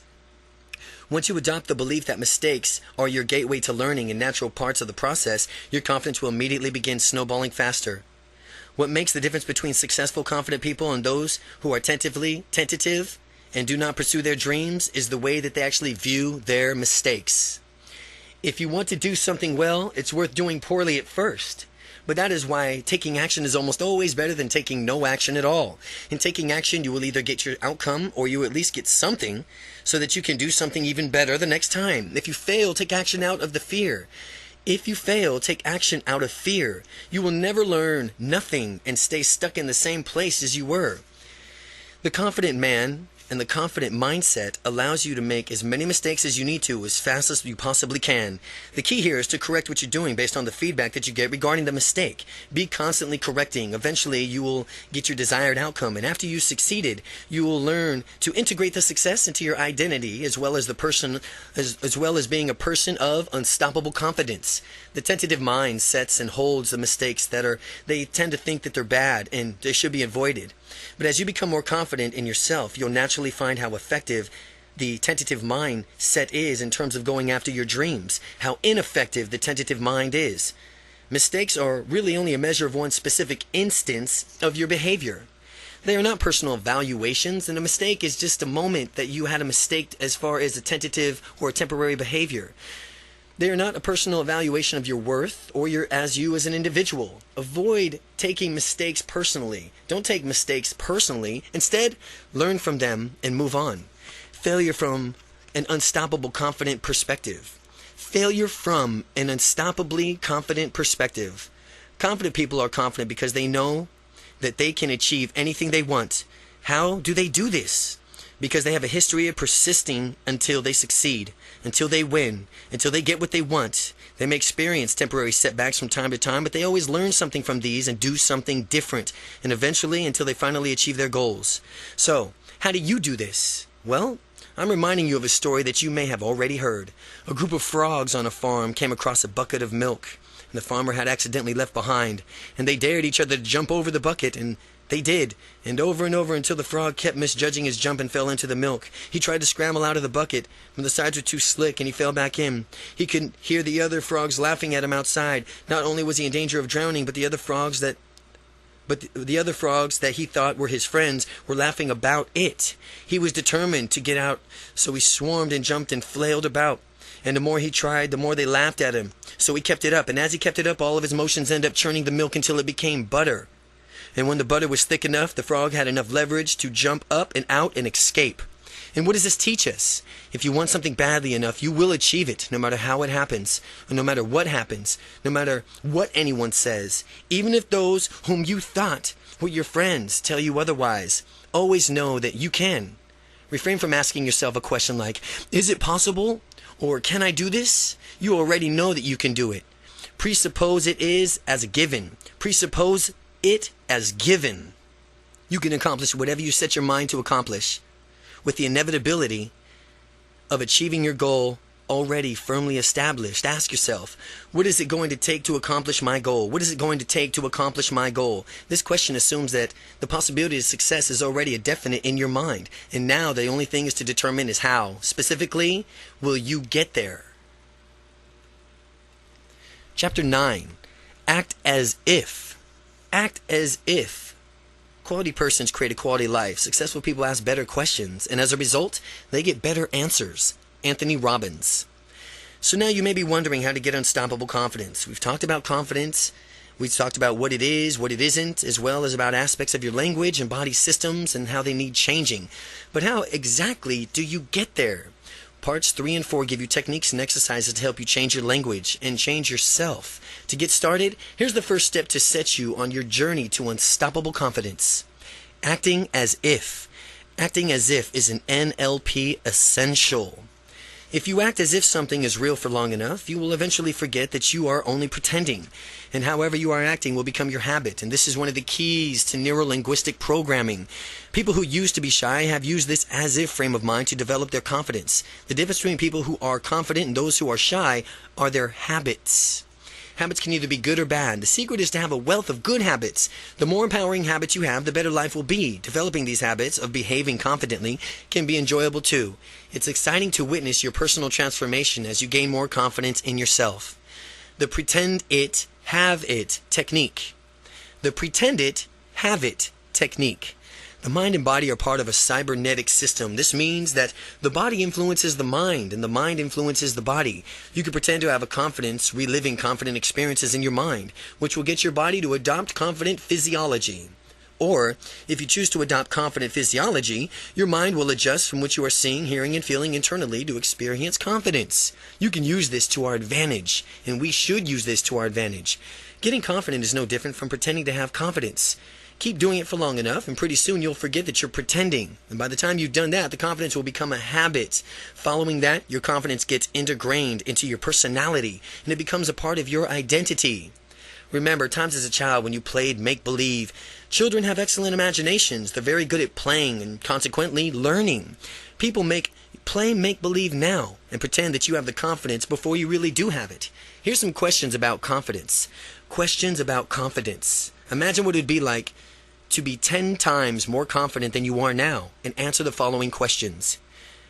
are your gateway to learning and natural parts of the process, your confidence will immediately begin snowballing faster. What makes the difference between successful, confident people and those who are tentative and do not pursue their dreams is the way that they actually view their mistakes. If you want to do something well, it's worth doing poorly at first. But that is why taking action is almost always better than taking no action at all. In taking action, you will either get your outcome or you at least get something so that you can do something even better the next time. If you fail, take action out of the fear. If you fail, take action out of fear. You will never learn nothing and stay stuck in the same place as you were. The confident man and the confident mindset allows you to make as many mistakes as you need to as fast as you possibly can. The key here is to correct what you're doing based on the feedback that you get regarding the mistake. Be constantly correcting. Eventually, you will get your desired outcome, and after you've succeeded, you will learn to integrate the success into your identity, as well as being a person of unstoppable confidence. The tentative mind sets and holds the mistakes they tend to think that they're bad and they should be avoided. But as you become more confident in yourself, you'll naturally find how effective the tentative mind set is in terms of going after your dreams, how ineffective the tentative mind is. Mistakes are really only a measure of one specific instance of your behavior. They are not personal evaluations, and a mistake is just a moment that you had a mistake as far as a tentative or a temporary behavior. They are not a personal evaluation of your worth or as an individual. Avoid taking mistakes personally. Don't take mistakes personally. Instead, learn from them and move on. Failure from an unstoppable confident perspective. Failure from an unstoppably confident perspective. Confident people are confident because they know that they can achieve anything they want. How do they do this? Because they have a history of persisting until they succeed, until they win, until they get what they want. They may experience temporary setbacks from time to time, but they always learn something from these and do something different, and eventually until they finally achieve their goals. So, how do you do this? Well, I'm reminding you of a story that you may have already heard. A group of frogs on a farm came across a bucket of milk, and the farmer had accidentally left behind, and they dared each other to jump over the bucket, and they did, and over until the frog kept misjudging his jump and fell into the milk. He tried to scramble out of the bucket, but the sides were too slick and he fell back in. He could hear the other frogs laughing at him outside. Not only was he in danger of drowning, but the other frogs that he thought were his friends were laughing about it. He was determined to get out, so he swarmed and jumped and flailed about. And the more he tried, the more they laughed at him. So he kept it up, and as he kept it up, all of his motions ended up churning the milk until it became butter. And when the butter was thick enough, the frog had enough leverage to jump up and out and escape. And what does this teach us? If you want something badly enough, you will achieve it, no matter how it happens, or no matter what happens, no matter what anyone says. Even if those whom you thought were your friends tell you otherwise, always know that you can. Refrain from asking yourself a question like, is it possible? Or can I do this? You already know that you can do it. Presuppose it is as a given. Presuppose it as given. You can accomplish whatever you set your mind to accomplish, with the inevitability of achieving your goal already firmly established. Ask yourself, what is it going to take to accomplish my goal? What is it going to take to accomplish my goal? This question assumes that the possibility of success is already a definite in your mind, and now the only thing is to determine is how. Specifically, will you get there? Chapter 9. Act as if. Act as if. Quality persons create a quality life. Successful people ask better questions, and as a result, they get better answers. Anthony Robbins. So now you may be wondering how to get unstoppable confidence. We've talked about confidence. We've talked about what it is, what it isn't, as well as about aspects of your language and body systems and how they need changing. But how exactly do you get there? Parts 3 and 4 give you techniques and exercises to help you change your language and change yourself. To get started, here's the first step to set you on your journey to unstoppable confidence. Acting as if. Acting as if is an NLP essential. If you act as if something is real for long enough, you will eventually forget that you are only pretending. And however you are acting will become your habit. And this is one of the keys to Neurolinguistic Programming. People who used to be shy have used this as if frame of mind to develop their confidence. The difference between people who are confident and those who are shy are their habits. Habits can either be good or bad. The secret is to have a wealth of good habits. The more empowering habits you have, the better life will be. Developing these habits of behaving confidently can be enjoyable too. It's exciting to witness your personal transformation as you gain more confidence in yourself. The pretend it, have it technique. The pretend it, have it technique. The mind and body are part of a cybernetic system. This means that the body influences the mind and the mind influences the body. You can pretend to have a confidence, reliving confident experiences in your mind, which will get your body to adopt confident physiology. Or, if you choose to adopt confident physiology, your mind will adjust from what you are seeing, hearing, and feeling internally to experience confidence. You can use this to our advantage, and we should use this to our advantage. Getting confident is no different from pretending to have confidence. Keep doing it for long enough, and pretty soon you'll forget that you're pretending. And by the time you've done that, the confidence will become a habit. Following that, your confidence gets ingrained into your personality, and it becomes a part of your identity. Remember, times as a child when you played make-believe, children have excellent imaginations. They're very good at playing and consequently learning. People play make-believe now and pretend that you have the confidence before you really do have it. Here's some questions about confidence. Questions about confidence. Imagine what it would be like to be 10 times more confident than you are now, and answer the following questions.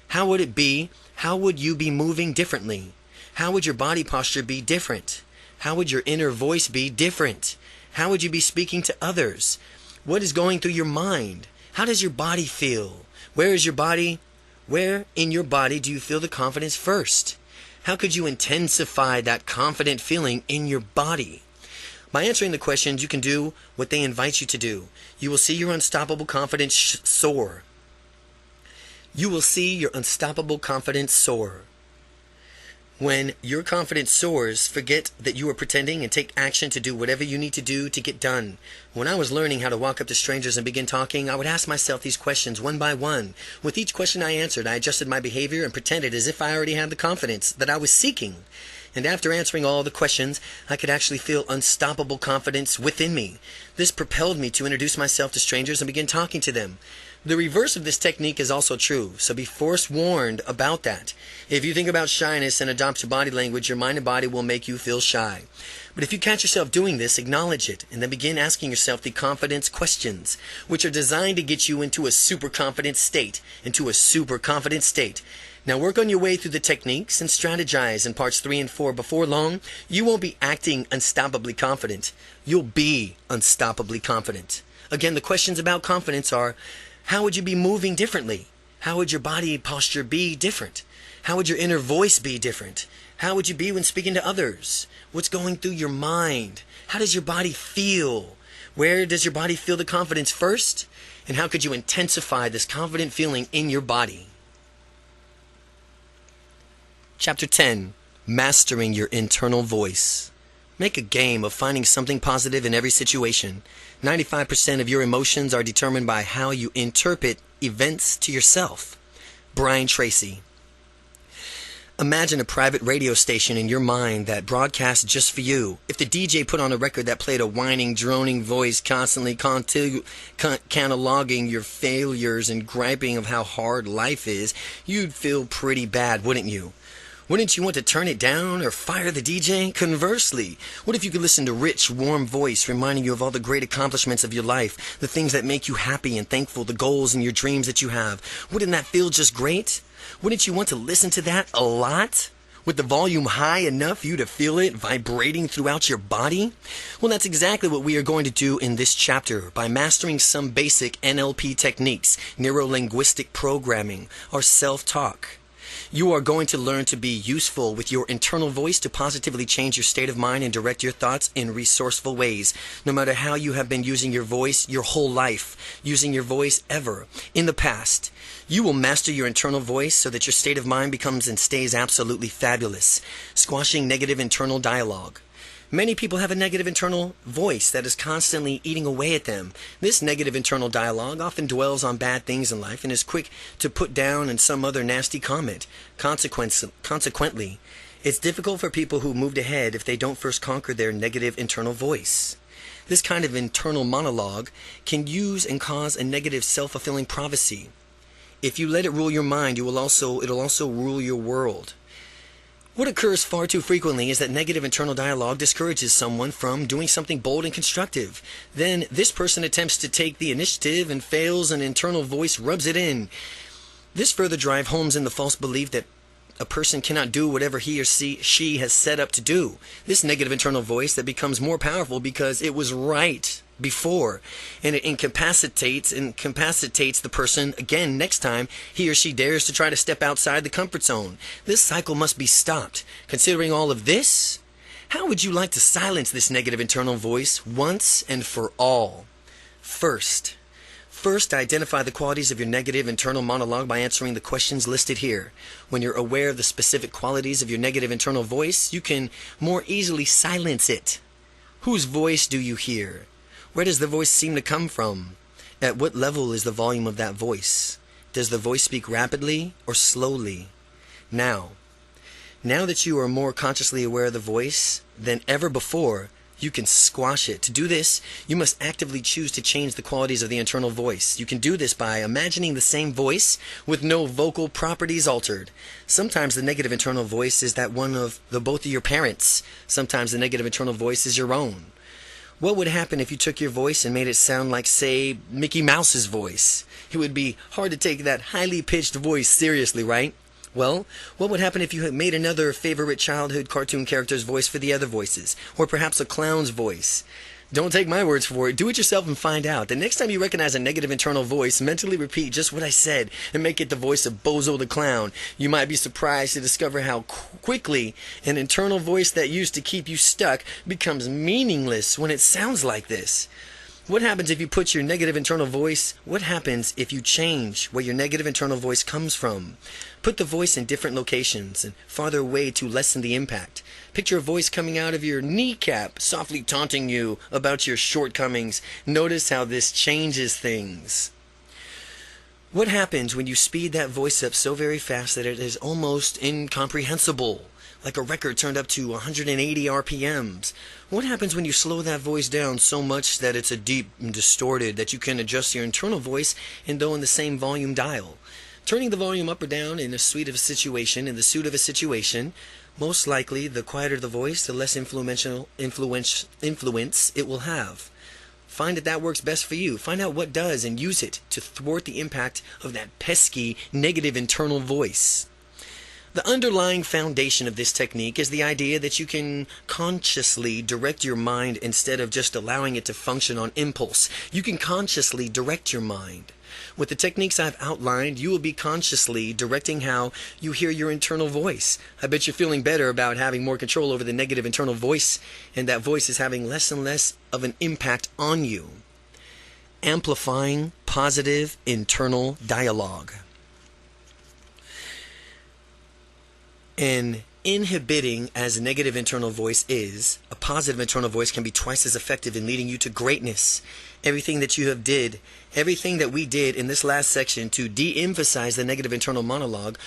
How would it be? How would you be moving differently? How would your body posture be different? How would your inner voice be different? How would you be speaking to others? What is going through your mind? How does your body feel? Where in your body do you feel the confidence first? How could you intensify that confident feeling in your body? By answering the questions, you can do what they invite you to do. You will see your unstoppable confidence soar. You will see your unstoppable confidence soar. When your confidence soars, forget that you are pretending and take action to do whatever you need to do to get done. When I was learning how to walk up to strangers and begin talking, I would ask myself these questions one by one. With each question I answered, I adjusted my behavior and pretended as if I already had the confidence that I was seeking. And after answering all the questions, I could actually feel unstoppable confidence within me. This propelled me to introduce myself to strangers and begin talking to them. The reverse of this technique is also true, so be forewarned about that. If you think about shyness and adopt your body language, your mind and body will make you feel shy. But if you catch yourself doing this, acknowledge it, and then begin asking yourself the confidence questions, which are designed to get you into a super confident state. Now work on your way through the techniques and strategize in parts 3 and 4. Before long, you won't be acting unstoppably confident. You'll be unstoppably confident. Again, the questions about confidence are, how would you be moving differently? How would your body posture be different? How would your inner voice be different? How would you be when speaking to others? What's going through your mind? How does your body feel? Where does your body feel the confidence first? And how could you intensify this confident feeling in your body? Chapter 10. Mastering your internal voice. Make a game of finding something positive in every situation. 95% of your emotions are determined by how you interpret events to yourself. Brian Tracy. Imagine a private radio station in your mind that broadcasts just for you. If the DJ put on a record that played a whining, droning voice constantly cataloging your failures and griping of how hard life is, you'd feel pretty bad, wouldn't you? Wouldn't you want to turn it down or fire the DJ? Conversely, what if you could listen to rich, warm voice reminding you of all the great accomplishments of your life, the things that make you happy and thankful, the goals and your dreams that you have? Wouldn't that feel just great? Wouldn't you want to listen to that a lot? With the volume high enough for you to feel it vibrating throughout your body? Well, that's exactly what we are going to do in this chapter by mastering some basic NLP techniques, Neurolinguistic Programming, or self-talk. You are going to learn to be useful with your internal voice to positively change your state of mind and direct your thoughts in resourceful ways. No matter how you have been using your voice your whole life, using your voice ever in the past, you will master your internal voice so that your state of mind becomes and stays absolutely fabulous, squashing negative internal dialogue. Many people have a negative internal voice that is constantly eating away at them. This negative internal dialogue often dwells on bad things in life and is quick to put down in some other nasty comment. Consequently, it's difficult for people who moved ahead if they don't first conquer their negative internal voice. This kind of internal monologue can use and cause a negative self-fulfilling prophecy. If you let it rule your mind, it'll also rule your world. What occurs far too frequently is that negative internal dialogue discourages someone from doing something bold and constructive. Then this person attempts to take the initiative and fails, and internal voice rubs it in. This further drives home in the false belief that a person cannot do whatever he or she has set up to do. This negative internal voice that becomes more powerful because it was right before, and it incapacitates the person again next time he or she dares to try to step outside the comfort zone. This cycle must be stopped. Considering all of this, how would you like to silence this negative internal voice once and for all? First, identify the qualities of your negative internal monologue by answering the questions listed here. When you're aware of the specific qualities of your negative internal voice, you can more easily silence it. Whose voice do you hear? Where does the voice seem to come from? At what level is the volume of that voice? Does the voice speak rapidly or slowly? Now that you are more consciously aware of the voice than ever before, you can squash it. To do this, you must actively choose to change the qualities of the internal voice. You can do this by imagining the same voice with no vocal properties altered. Sometimes the negative internal voice is that one of the both of your parents. Sometimes the negative internal voice is your own. What would happen if you took your voice and made it sound like, say, Mickey Mouse's voice? It would be hard to take that highly pitched voice seriously, right? Well, what would happen if you had made another favorite childhood cartoon character's voice for the other voices? Or perhaps a clown's voice? Don't take my words for it. Do it yourself and find out. The next time you recognize a negative internal voice, mentally repeat just what I said and make it the voice of Bozo the Clown. You might be surprised to discover how quickly an internal voice that used to keep you stuck becomes meaningless when it sounds like this. What happens if you put your negative internal voice? What happens if you change where your negative internal voice comes from? Put the voice in different locations and farther away to lessen the impact. Picture a voice coming out of your kneecap, softly taunting you about your shortcomings. Notice how this changes things. What happens when you speed that voice up so very fast that it is almost incomprehensible? Like a record turned up to 180 RPMs. What happens when you slow that voice down so much that it's a deep and distorted that you can adjust your internal voice and though in the same volume dial? Turning the volume up or down in the suit of a situation, most likely the quieter the voice, the less influence it will have. Find that works best for you. Find out what does and use it to thwart the impact of that pesky negative internal voice. The underlying foundation of this technique is the idea that you can consciously direct your mind instead of just allowing it to function on impulse. You can consciously direct your mind. With the techniques I've outlined, you will be consciously directing how you hear your internal voice. I bet you're feeling better about having more control over the negative internal voice, and that voice is having less and less of an impact on you. Amplifying positive internal dialogue. And inhibiting as a negative internal voice is, a positive internal voice can be twice as effective in leading you to greatness. Everything that we did in this last section to de-emphasize the negative internal monologue,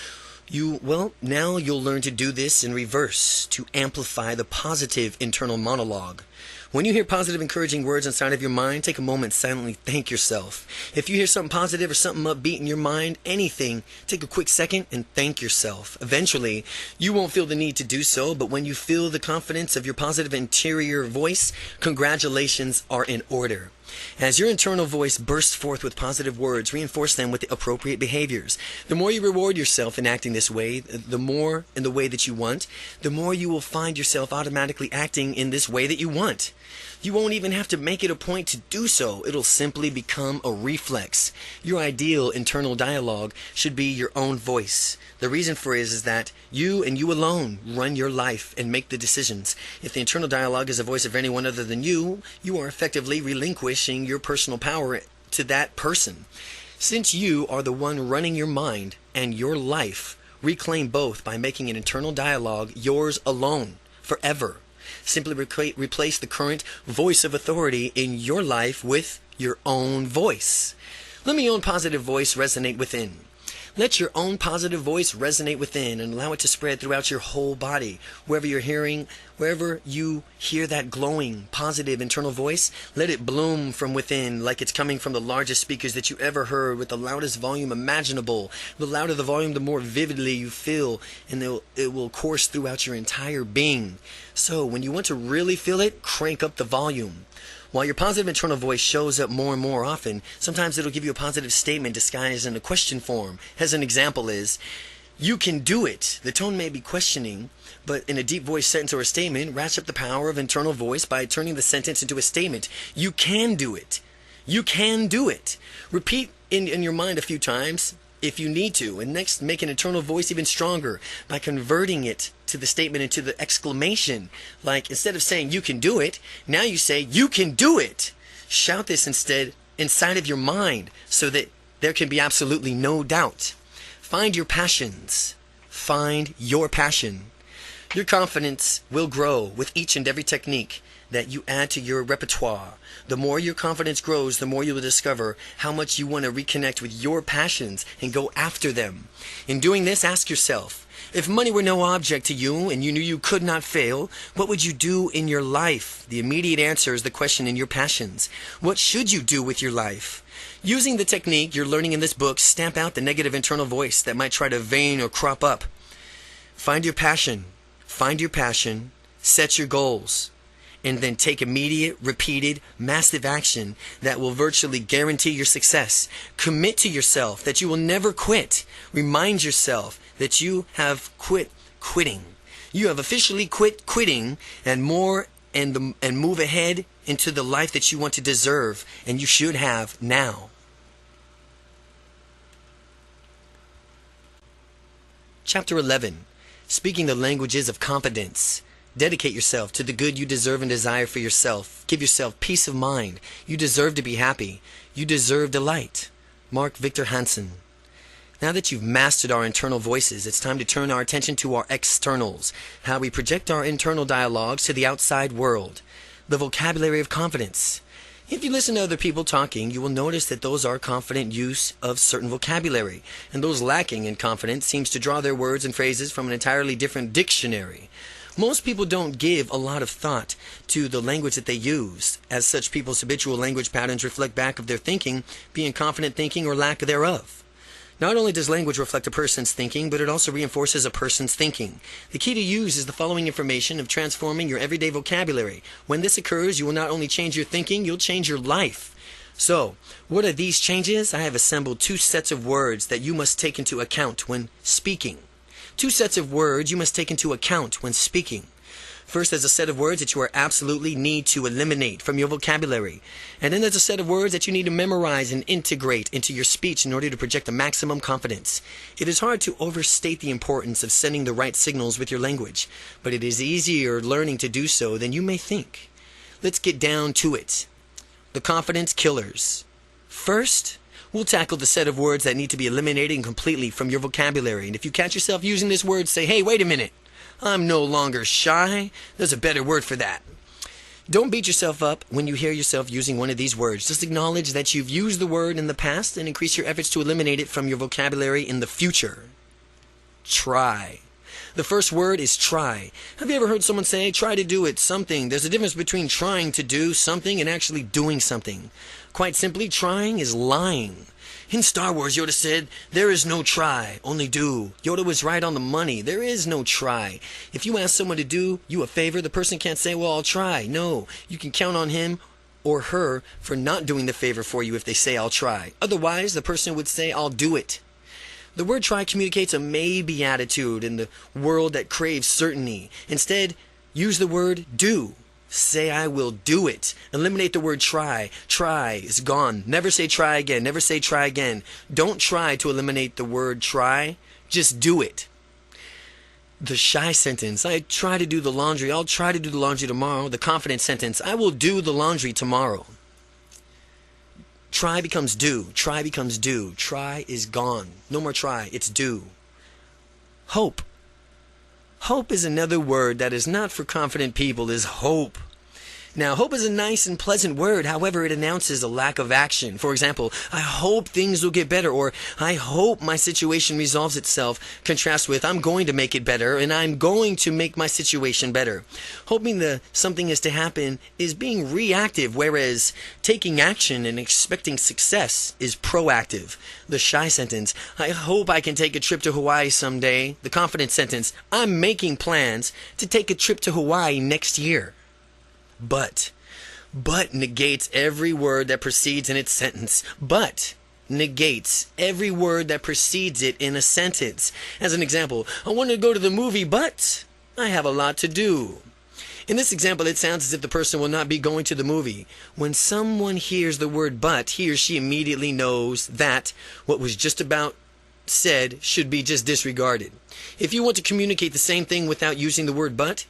now you'll learn to do this in reverse, to amplify the positive internal monologue. When you hear positive, encouraging words inside of your mind, take a moment and silently thank yourself. If you hear something positive or something upbeat in your mind, anything, take a quick second and thank yourself. Eventually, you won't feel the need to do so, but when you feel the confidence of your positive interior voice, congratulations are in order. As your internal voice bursts forth with positive words, reinforce them with the appropriate behaviors. The more you reward yourself in acting this way, the more in the way that you want, the more you will find yourself automatically acting in this way that you want. You won't even have to make it a point to do so. It'll simply become a reflex. Your ideal internal dialogue should be your own voice. The reason for it is that you and you alone run your life and make the decisions. If the internal dialogue is the voice of anyone other than you, you are effectively relinquishing your personal power to that person. Since you are the one running your mind and your life, reclaim both by making an internal dialogue yours alone, forever. Simply replace the current voice of authority in your life with your own voice. Let your own positive voice resonate within. Let your own positive voice resonate within and allow it to spread throughout your whole body. Wherever you hear that glowing, positive internal voice, let it bloom from within like it's coming from the largest speakers that you ever heard with the loudest volume imaginable. The louder the volume, the more vividly you feel, and it will course throughout your entire being. So when you want to really feel it, crank up the volume. While your positive internal voice shows up more and more often, sometimes it'll give you a positive statement disguised in a question form. As an example is, you can do it. The tone may be questioning, but in a deep voice sentence or a statement, ratchet up the power of internal voice by turning the sentence into a statement. You can do it. You can do it. Repeat in your mind a few times if you need to, and next make an internal voice even stronger by converting it to the statement into the exclamation. Like instead of saying you can do it, now you say you can do it. Shout this instead inside of your mind so that there can be absolutely no doubt. Find your passions. Find your passion. Your confidence will grow with each and every technique. that you add to your repertoire. The more your confidence grows, the more you will discover how much you want to reconnect with your passions and go after them. In doing this, ask yourself, if money were no object to you and you knew you could not fail, what would you do in your life? The immediate answer is the question in your passions. What should you do with your life? Using the technique you're learning in this book, stamp out the negative internal voice that might try to vein or crop up. Find your passion, set your goals, and then take immediate, repeated, massive action that will virtually guarantee your success. Commit to yourself that you will never quit. Remind yourself that you have quit quitting. You have officially quit quitting and move ahead into the life that you want to deserve and you should have now. Chapter 11. Speaking the languages of confidence. Dedicate yourself to the good you deserve and desire for yourself. Give yourself peace of mind. You deserve to be happy. You deserve delight. Mark Victor Hansen. Now that you've mastered our internal voices, it's time to turn our attention to our externals, how we project our internal dialogues to the outside world. The vocabulary of confidence. If you listen to other people talking, you will notice that those are confident use of certain vocabulary, and those lacking in confidence seems to draw their words and phrases from an entirely different dictionary. Most people don't give a lot of thought to the language that they use, as such people's habitual language patterns reflect back of their thinking, being confident thinking or lack thereof. Not only does language reflect a person's thinking, but it also reinforces a person's thinking. The key to use is the following information of transforming your everyday vocabulary. When this occurs, you will not only change your thinking, you'll change your life. So, what are these changes? I have assembled 2 sets of words that you must take into account when speaking. 2 sets of words you must take into account when speaking. First, there's a set of words that you absolutely need to eliminate from your vocabulary. And then there's a set of words that you need to memorize and integrate into your speech in order to project the maximum confidence. It is hard to overstate the importance of sending the right signals with your language, but it is easier learning to do so than you may think. Let's get down to it. The confidence killers. First, we'll tackle the set of words that need to be eliminated completely from your vocabulary. And if you catch yourself using this word, say, hey, wait a minute. I'm no longer shy. There's a better word for that. Don't beat yourself up when you hear yourself using one of these words. Just acknowledge that you've used the word in the past and increase your efforts to eliminate it from your vocabulary in the future. Try. The first word is try. Have you ever heard someone say, try to do it, something? There's a difference between trying to do something and actually doing something. Quite simply, trying is lying. In Star Wars, Yoda said, there is no try, only do. Yoda was right on the money. There is no try. If you ask someone to do you a favor, the person can't say, well, I'll try. No, you can count on him or her for not doing the favor for you if they say, I'll try. Otherwise, the person would say, I'll do it. The word try communicates a maybe attitude in the world that craves certainty. Instead, use the word do. Say, I will do it. Eliminate the word try. Try is gone. Never say try again. Never say try again. Don't try to eliminate the word try. Just do it. The shy sentence. I try to do the laundry. I'll try to do the laundry tomorrow. The confident sentence. I will do the laundry tomorrow. Try becomes do. Try becomes do. Try is gone. No more try. It's do. Hope. Hope is another word that is not for confident people, is hope. Now, hope is a nice and pleasant word. However, it announces a lack of action. For example, I hope things will get better, or I hope my situation resolves itself. Contrast with, I'm going to make it better, and I'm going to make my situation better. Hoping that something is to happen is being reactive, whereas taking action and expecting success is proactive. The shy sentence, I hope I can take a trip to Hawaii someday. The confident sentence, I'm making plans to take a trip to Hawaii next year. But negates every word that precedes in its sentence. But negates every word that precedes it in a sentence. As an example, I want to go to the movie, but I have a lot to do. In this example, it sounds as if the person will not be going to the movie. When someone hears the word but, he or she immediately knows that what was just about said should be just disregarded. If you want to communicate the same thing without using the word but,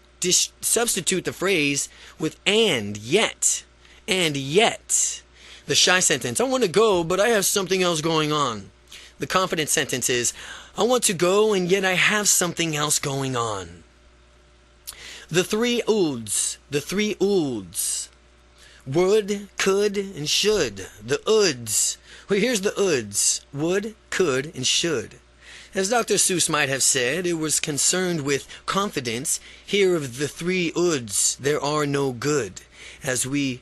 substitute the phrase with and yet. And yet. The shy sentence, I want to go, but I have something else going on. The confident sentence is, I want to go, and yet I have something else going on. The three oods. The three oods. Would, could, and should. The oods. Well, here's the oods. Would, could, and should. As Dr. Seuss might have said, it was concerned with confidence. Here of the three oods, there are no good. As we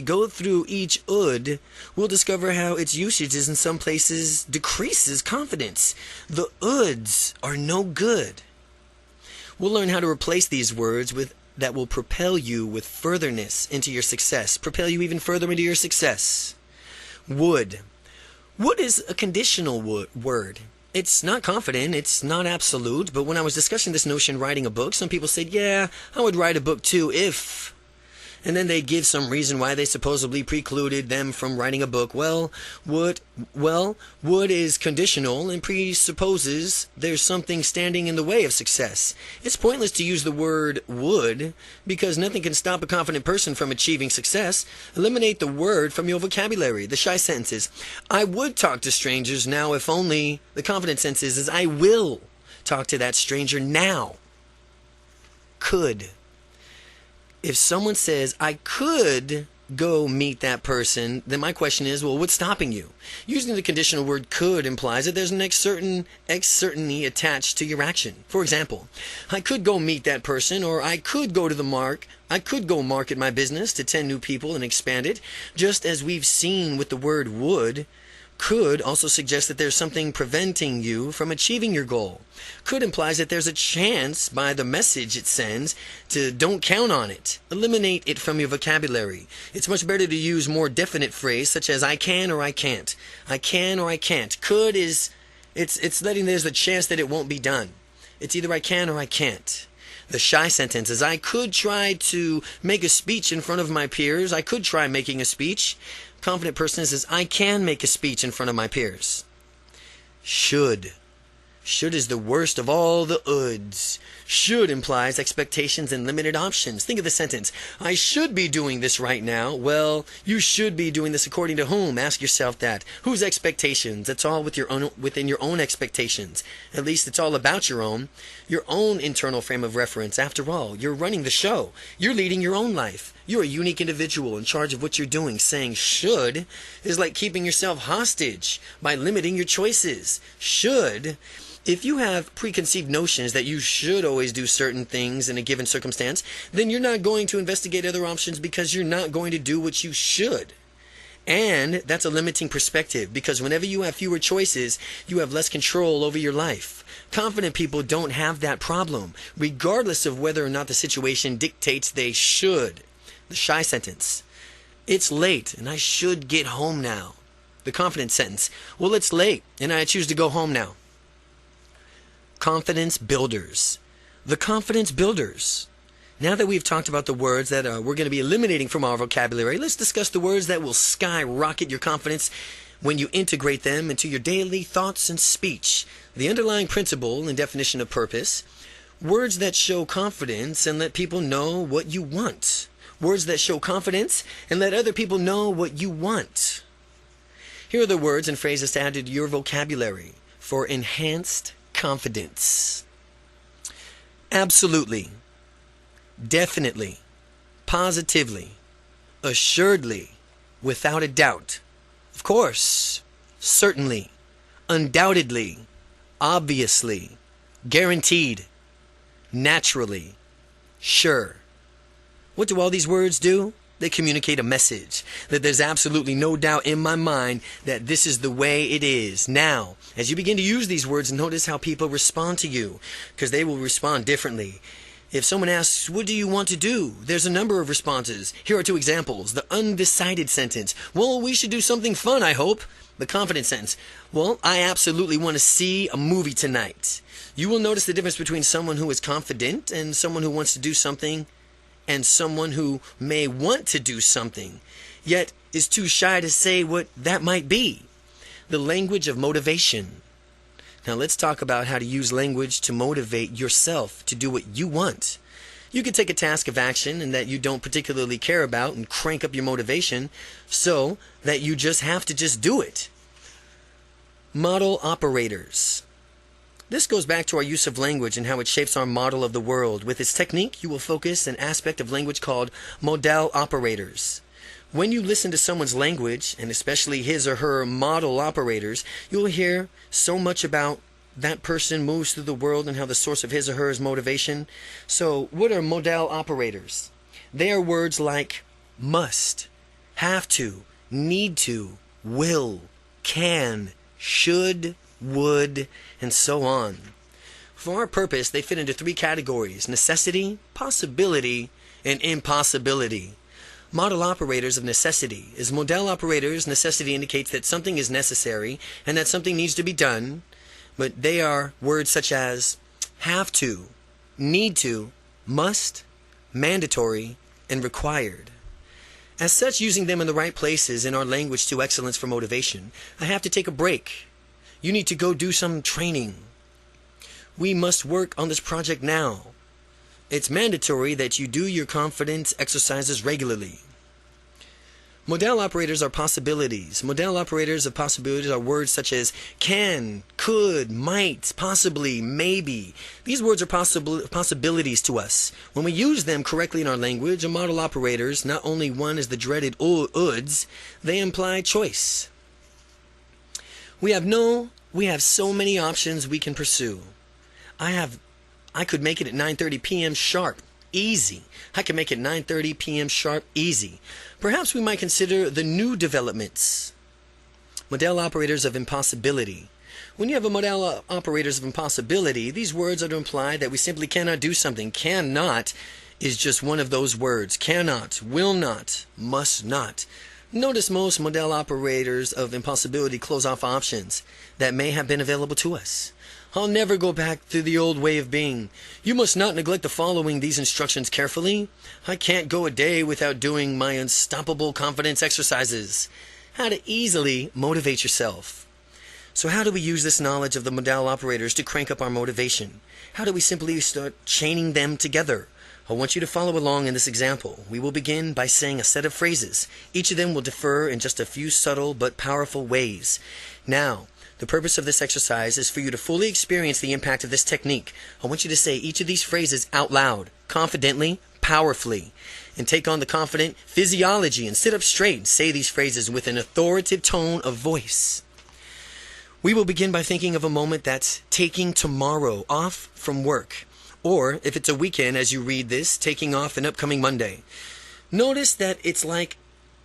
go through each ood, we'll discover how its usage is in some places decreases confidence. The oods are no good. We'll learn how to replace these words with that will propel you with furtherness into your success, propel you even further into your success. Would. Would is a conditional word. It's not confident, it's not absolute, but when I was discussing this notion writing a book, some people said, yeah, I would write a book too if... And then they'd give some reason why they supposedly precluded them from writing a book. Would is conditional and presupposes there's something standing in the way of success. It's pointless to use the word would because nothing can stop a confident person from achieving success. Eliminate the word from your vocabulary. The shy sentences. I would talk to strangers now if only. The confident sense is I will talk to that stranger now. Could. If someone says, I could go meet that person, then my question is, well, what's stopping you? Using the conditional word could implies that there's an certainty attached to your action. For example, I could go meet that person, or I could go market my business to 10 new people and expand it. Just as we've seen with the word would, could also suggests that there's something preventing you from achieving your goal. Could implies that there's a chance by the message it sends to don't count on it. Eliminate it from your vocabulary. It's much better to use more definite phrase such as I can or I can't. I can or I can't. Could is, it's letting there's a chance that it won't be done. It's either I can or I can't. The shy sentence is I could try to make a speech in front of my peers. I could try making a speech. Confident person says, I can make a speech in front of my peers. Should. Should is the worst of all the oods. Should implies expectations and limited options. Think of the sentence, I should be doing this right now. Well, you should be doing this according to whom? Ask yourself that. Whose expectations? It's all within your own expectations. At least it's all about your own internal frame of reference. After all, you're running the show. You're leading your own life. You're a unique individual in charge of what you're doing. Saying should is like keeping yourself hostage by limiting your choices. Should. If you have preconceived notions that you should always do certain things in a given circumstance, then you're not going to investigate other options because you're not going to do what you should. And that's a limiting perspective because whenever you have fewer choices, you have less control over your life. Confident people don't have that problem, regardless of whether or not the situation dictates they should. The shy sentence. It's late and I should get home now. The confident sentence. Well, it's late and I choose to go home now. Confidence builders. The confidence builders. Now that we've talked about the words that we're going to be eliminating from our vocabulary, let's discuss the words that will skyrocket your confidence when you integrate them into your daily thoughts and speech. The underlying principle and definition of purpose. Words that show confidence and let people know what you want. Words that show confidence and let other people know what you want. Here are the words and phrases to add to your vocabulary for enhanced confidence. Absolutely. Definitely. Positively. Assuredly. Without a doubt. Of course. Certainly. Undoubtedly. Obviously. Guaranteed. Naturally. Sure. What do all these words do? They communicate a message that there's absolutely no doubt in my mind that this is the way it is. Now, as you begin to use these words, notice how people respond to you, because they will respond differently. If someone asks, what do you want to do? There's a number of responses. Here are two examples. The undecided sentence. Well, we should do something fun, I hope. The confident sentence. Well, I absolutely want to see a movie tonight. You will notice the difference between someone who is confident and someone who wants to do something and someone who may want to do something, yet is too shy to say what that might be. The language of motivation. Now let's talk about how to use language to motivate yourself to do what you want. You could take a task of action and that you don't particularly care about and crank up your motivation so that you just have to just do it. Model operators. This goes back to our use of language and how it shapes our model of the world. With this technique, you will focus an aspect of language called modal operators. When you listen to someone's language, and especially his or her model operators, you will hear so much about that person moves through the world and how the source of his or her motivation. So, what are modal operators? They are words like must, have to, need to, will, can, should, would, and so on. For our purpose, they fit into three categories: necessity, possibility, and impossibility. Model operators of necessity. As modal operators, necessity indicates that something is necessary and that something needs to be done, but they are words such as have to, need to, must, mandatory, and required. As such, using them in the right places in our language to excellence for motivation. I have to take a break. You need to go do some training. We must work on this project now. It's mandatory that you do your confidence exercises regularly. Modal operators are possibilities. Modal operators of possibilities are words such as can, could, might, possibly, maybe. These words are possibilities to us. When we use them correctly in our language, a modal operators, not only one is the dreaded ouds, they imply choice. We have so many options we can pursue. I could make it at 9:30 p.m. sharp. Easy. I can make it 9:30 p.m. sharp. Easy. Perhaps we might consider the new developments. Modal operators of impossibility. When you have a modal operators of impossibility, these words are to imply that we simply cannot do something. Cannot is just one of those words. Cannot, will not, must not. Notice most modal operators of impossibility close off options that may have been available to us. I'll never go back to the old way of being. You must not neglect the following these instructions carefully. I can't go a day without doing my unstoppable confidence exercises. How to easily motivate yourself. So how do we use this knowledge of the modal operators to crank up our motivation? How do we simply start chaining them together? I want you to follow along in this example. We will begin by saying a set of phrases. Each of them will differ in just a few subtle but powerful ways. Now, the purpose of this exercise is for you to fully experience the impact of this technique. I want you to say each of these phrases out loud, confidently, powerfully, and take on the confident physiology and sit up straight and say these phrases with an authoritative tone of voice. We will begin by thinking of a moment that's taking tomorrow off from work. Or, if it's a weekend as you read this, taking off an upcoming Monday. Notice that it's like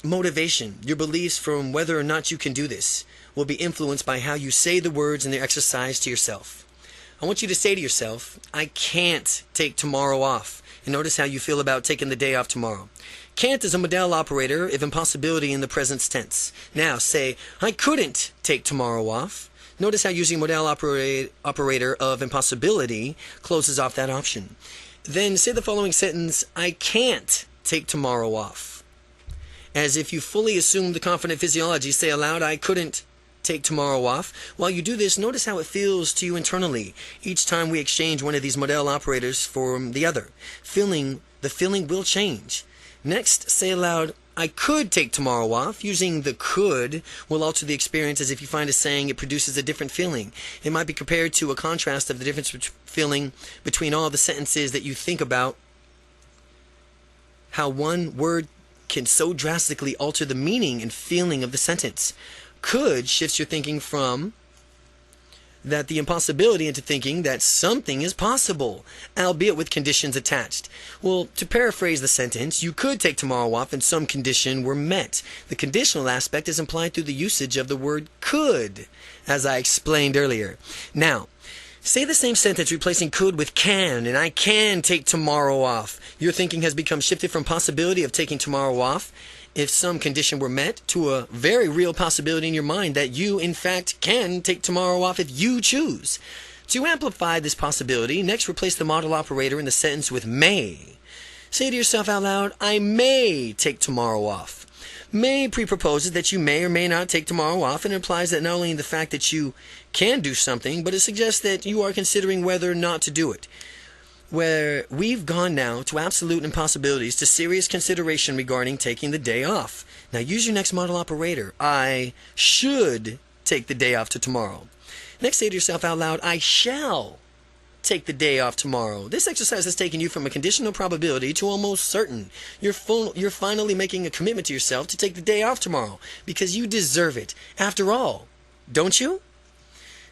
motivation. Your beliefs from whether or not you can do this will be influenced by how you say the words in the exercise to yourself. I want you to say to yourself, I can't take tomorrow off. And notice how you feel about taking the day off tomorrow. Can't is a modal operator of impossibility in the present tense. Now say, I couldn't take tomorrow off. Notice how using modal operator of impossibility closes off that option. Then say the following sentence, I can't take tomorrow off. As if you fully assume the confident physiology, say aloud, I couldn't take tomorrow off. While you do this, notice how it feels to you internally each time we exchange one of these modal operators for the other. The feeling will change. Next, say aloud, I could take tomorrow off. Using the could will alter the experience, as if you find a saying, it produces a different feeling. It might be compared to a contrast of the difference feeling between all the sentences that you think about, how one word can so drastically alter the meaning and feeling of the sentence. Could shifts your thinking from that the impossibility into thinking that something is possible, albeit with conditions attached. Well, to paraphrase the sentence, you could take tomorrow off and some condition were met. The conditional aspect is implied through the usage of the word could, as I explained earlier. Now, say the same sentence replacing could with can, and I can take tomorrow off. Your thinking has become shifted from possibility of taking tomorrow off, if some condition were met, to a very real possibility in your mind that you, in fact, can take tomorrow off if you choose. To amplify this possibility, next replace the modal operator in the sentence with may. Say to yourself out loud, I may take tomorrow off. May pre-proposes that you may or may not take tomorrow off, and implies that not only the fact that you can do something, but it suggests that you are considering whether or not to do it. Where we've gone now to absolute impossibilities to serious consideration regarding taking the day off. Now use your next modal operator. I should take the day off to tomorrow. Next, say to yourself out loud, I shall take the day off tomorrow. This exercise has taken you from a conditional probability to almost certain. You're finally making a commitment to yourself to take the day off tomorrow because you deserve it. After all, don't you?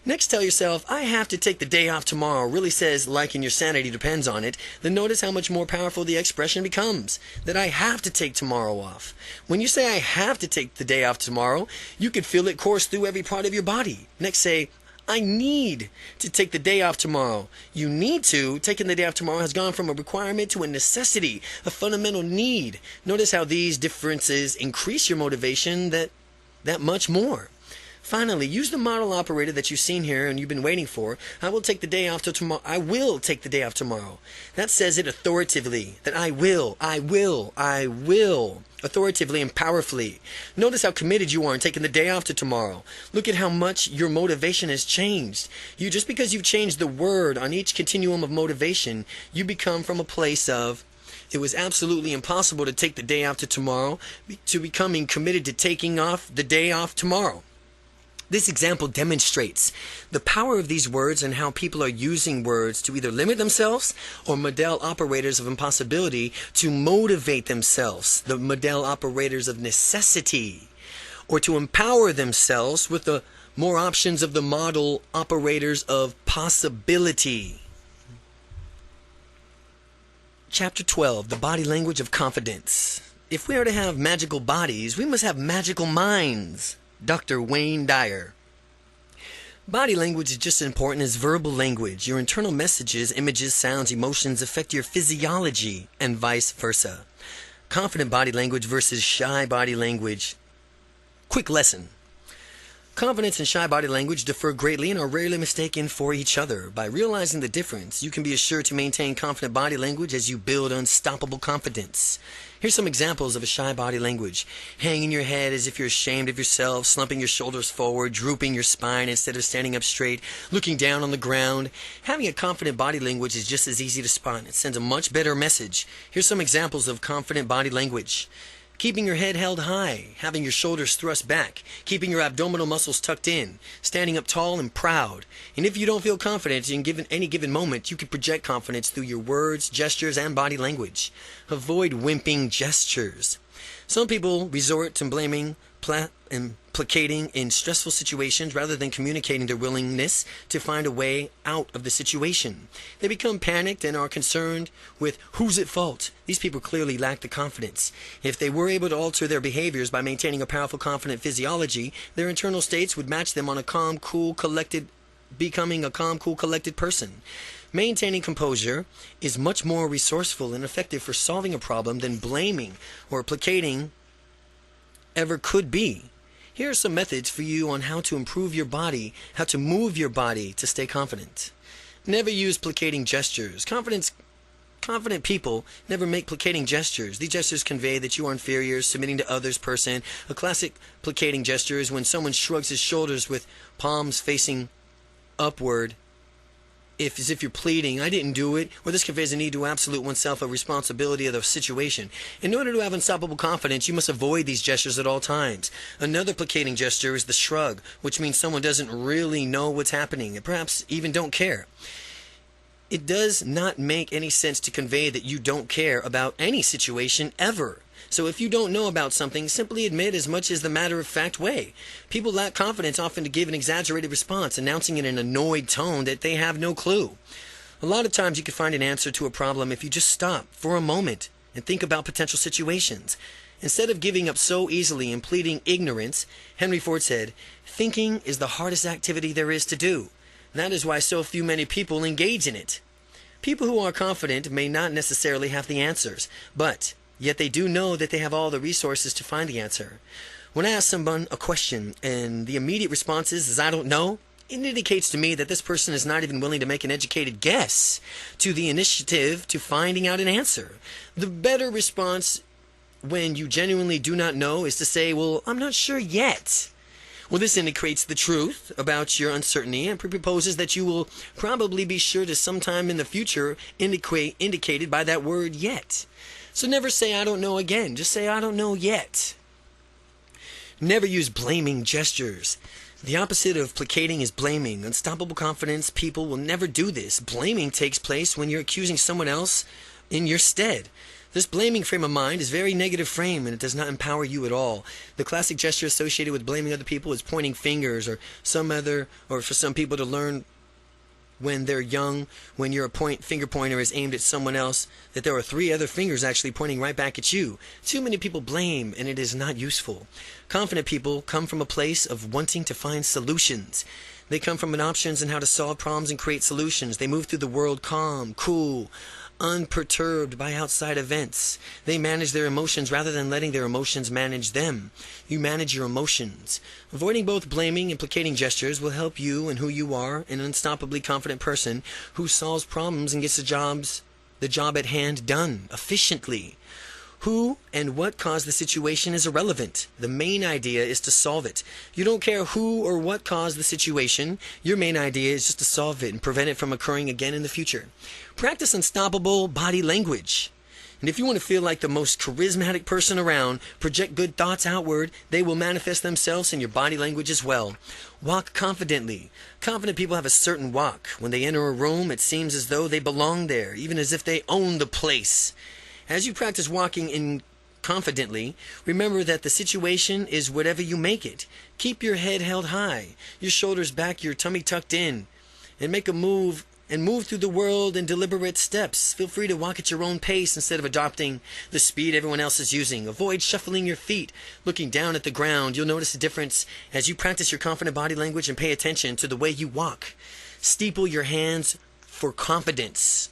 Next, tell yourself, I have to take the day off tomorrow really says like and your sanity depends on it. Then notice how much more powerful the expression becomes, that I have to take tomorrow off. When you say I have to take the day off tomorrow, you can feel it course through every part of your body. Next, say, I need to take the day off tomorrow. You need to. Taking the day off tomorrow has gone from a requirement to a necessity, a fundamental need. Notice how these differences increase your motivation that much more. Finally, use the model operator that you've seen here and you've been waiting for. I will take the day off till tomorrow. I will take the day off tomorrow. That says it authoritatively, that I will, authoritatively and powerfully. Notice how committed you are in taking the day off to tomorrow. Look at how much your motivation has changed. Just because you've changed the word on each continuum of motivation, you become from a place of it was absolutely impossible to take the day off to tomorrow to becoming committed to taking off the day off tomorrow. This example demonstrates the power of these words and how people are using words to either limit themselves or model operators of impossibility to motivate themselves, the model operators of necessity, or to empower themselves with the more options of the model operators of possibility. Chapter 12, the body language of confidence. If we are to have magical bodies, we must have magical minds. Dr. Wayne Dyer. Body language is just as important as verbal language. Your internal messages, images, sounds, emotions affect your physiology and vice versa. Confident body language versus shy body language. Quick lesson. Confidence and shy body language differ greatly and are rarely mistaken for each other. By realizing the difference, you can be assured to maintain confident body language as you build unstoppable confidence. Here's some examples of a shy body language. Hanging your head as if you're ashamed of yourself, slumping your shoulders forward, drooping your spine instead of standing up straight, looking down on the ground. Having a confident body language is just as easy to spot. It sends a much better message. Here's some examples of confident body language. Keeping your head held high, having your shoulders thrust back, keeping your abdominal muscles tucked in, standing up tall and proud. And if you don't feel confident in any given moment, you can project confidence through your words, gestures, and body language. Avoid wimping gestures. Some people resort to blaming and placating in stressful situations rather than communicating their willingness to find a way out of the situation. They become panicked and are concerned with who's at fault. These people clearly lack the confidence. If they were able to alter their behaviors by maintaining a powerful, confident physiology, their internal states would match them on becoming a calm, cool, collected person. Maintaining composure is much more resourceful and effective for solving a problem than blaming or placating ever could be. Here are some methods for you on how to improve your body, how to move your body to stay confident. Never use placating gestures. Confident people never make placating gestures. These gestures convey that you are inferior, submitting to others person. A classic placating gesture is when someone shrugs his shoulders with palms facing upward, as if you're pleading, I didn't do it, or this conveys a need to absolute oneself of responsibility of the situation. In order to have unstoppable confidence, you must avoid these gestures at all times. Another placating gesture is the shrug, which means someone doesn't really know what's happening, and perhaps even don't care. It does not make any sense to convey that you don't care about any situation ever. So if you don't know about something, simply admit as much as the matter-of-fact way. People lack confidence often to give an exaggerated response, announcing in an annoyed tone that they have no clue. A lot of times you can find an answer to a problem if you just stop for a moment and think about potential situations. Instead of giving up so easily and pleading ignorance, Henry Ford said, thinking is the hardest activity there is to do. That is why so many people engage in it. People who are confident may not necessarily have the answers, but yet they do know that they have all the resources to find the answer. When I ask someone a question and the immediate response is I don't know, it indicates to me that this person is not even willing to make an educated guess to the initiative to finding out an answer. The better response when you genuinely do not know is to say, well, I'm not sure yet. Well, this indicates the truth about your uncertainty and proposes that you will probably be sure to sometime in the future indicated by that word yet. So never say I don't know again. Just say I don't know yet. Never use blaming gestures. The opposite of placating is blaming. Unstoppable confidence people will never do this. Blaming takes place when you're accusing someone else in your stead. This blaming frame of mind is a very negative frame, and it does not empower you at all. The classic gesture associated with blaming other people is pointing fingers, or for some people to learn when they're young, when your finger pointer is aimed at someone else, that there are 3 other fingers actually pointing right back at you. Too many people blame, and it is not useful. Confident people come from a place of wanting to find solutions. They come from an options on how to solve problems and create solutions. They move through the world calm, cool, unperturbed by outside events. They manage their emotions rather than letting their emotions manage them. You manage your emotions. Avoiding both blaming and placating gestures will help you and who you are, an unstoppably confident person who solves problems and gets the job at hand done efficiently. Who and what caused the situation is irrelevant. The main idea is to solve it. You don't care who or what caused the situation. Your main idea is just to solve it and prevent it from occurring again in the future. Practice unstoppable body language. And if you want to feel like the most charismatic person around, project good thoughts outward, they will manifest themselves in your body language as well. Walk confidently. Confident people have a certain walk. When they enter a room, it seems as though they belong there, even as if they own the place. As you practice walking in confidently, remember that the situation is whatever you make it. Keep your head held high, your shoulders back, your tummy tucked in, and move through the world in deliberate steps. Feel free to walk at your own pace instead of adopting the speed everyone else is using. Avoid shuffling your feet, looking down at the ground. You'll notice a difference as you practice your confident body language and pay attention to the way you walk. Steeple your hands for confidence.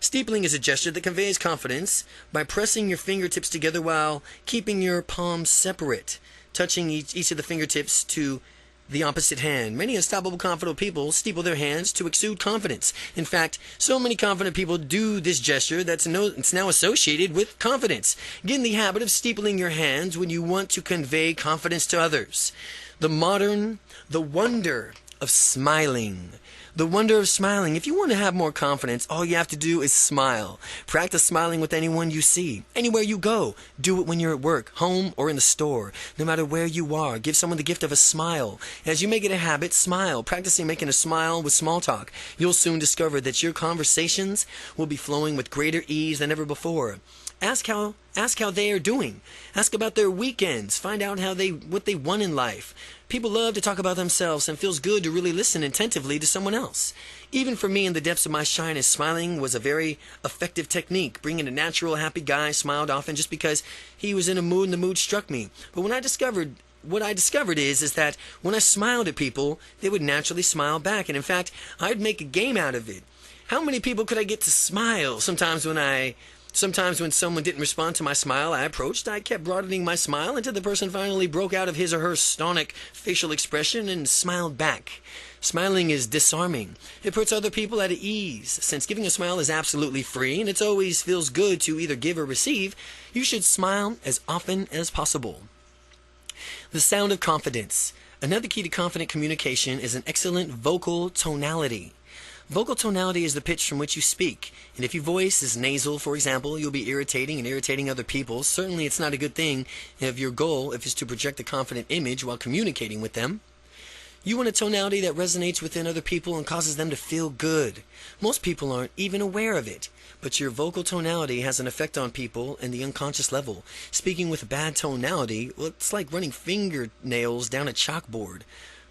Steepling is a gesture that conveys confidence by pressing your fingertips together while keeping your palms separate, touching each of the fingertips to the opposite hand. Many unstoppable confident people steeple their hands to exude confidence. In fact, so many confident people do this gesture that it's now associated with confidence. Get in the habit of steepling your hands when you want to convey confidence to others. The wonder of smiling. The wonder of smiling. If you want to have more confidence, all you have to do is smile. Practice smiling with anyone you see. Anywhere you go. Do it when you're at work, home, or in the store. No matter where you are, give someone the gift of a smile. As you make it a habit, smile. Practicing making a smile with small talk. You'll soon discover that your conversations will be flowing with greater ease than ever before. Ask how they are doing. Ask about their weekends. Find out what they want in life. People love to talk about themselves, and it feels good to really listen attentively to someone else. Even for me, in the depths of my shyness, smiling was a very effective technique. Bringing a natural, happy guy smiled often just because he was in a mood and the mood struck me. But what I discovered is that when I smiled at people, they would naturally smile back. And in fact, I'd make a game out of it. How many people could I get to smile? Sometimes when someone didn't respond to my smile, I kept broadening my smile until the person finally broke out of his or her stonic facial expression and smiled back. Smiling is disarming. It puts other people at ease. Since giving a smile is absolutely free and it always feels good to either give or receive, you should smile as often as possible. The sound of confidence. Another key to confident communication is an excellent vocal tonality. Vocal tonality is the pitch from which you speak, and if your voice is nasal, for example, you'll be irritating other people. Certainly it's not a good thing if your goal is to project a confident image while communicating with them. You want a tonality that resonates within other people and causes them to feel good. Most people aren't even aware of it, but your vocal tonality has an effect on people in the unconscious level. Speaking with a bad tonality, well, it's like running fingernails down a chalkboard.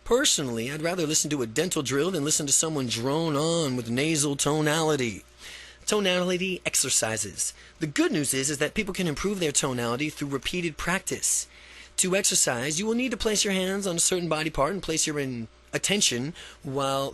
Personally, I'd rather listen to a dental drill than listen to someone drone on with nasal tonality. Tonality exercises. The good news is that people can improve their tonality through repeated practice. To exercise, you will need to place your hands on a certain body part and place your attention while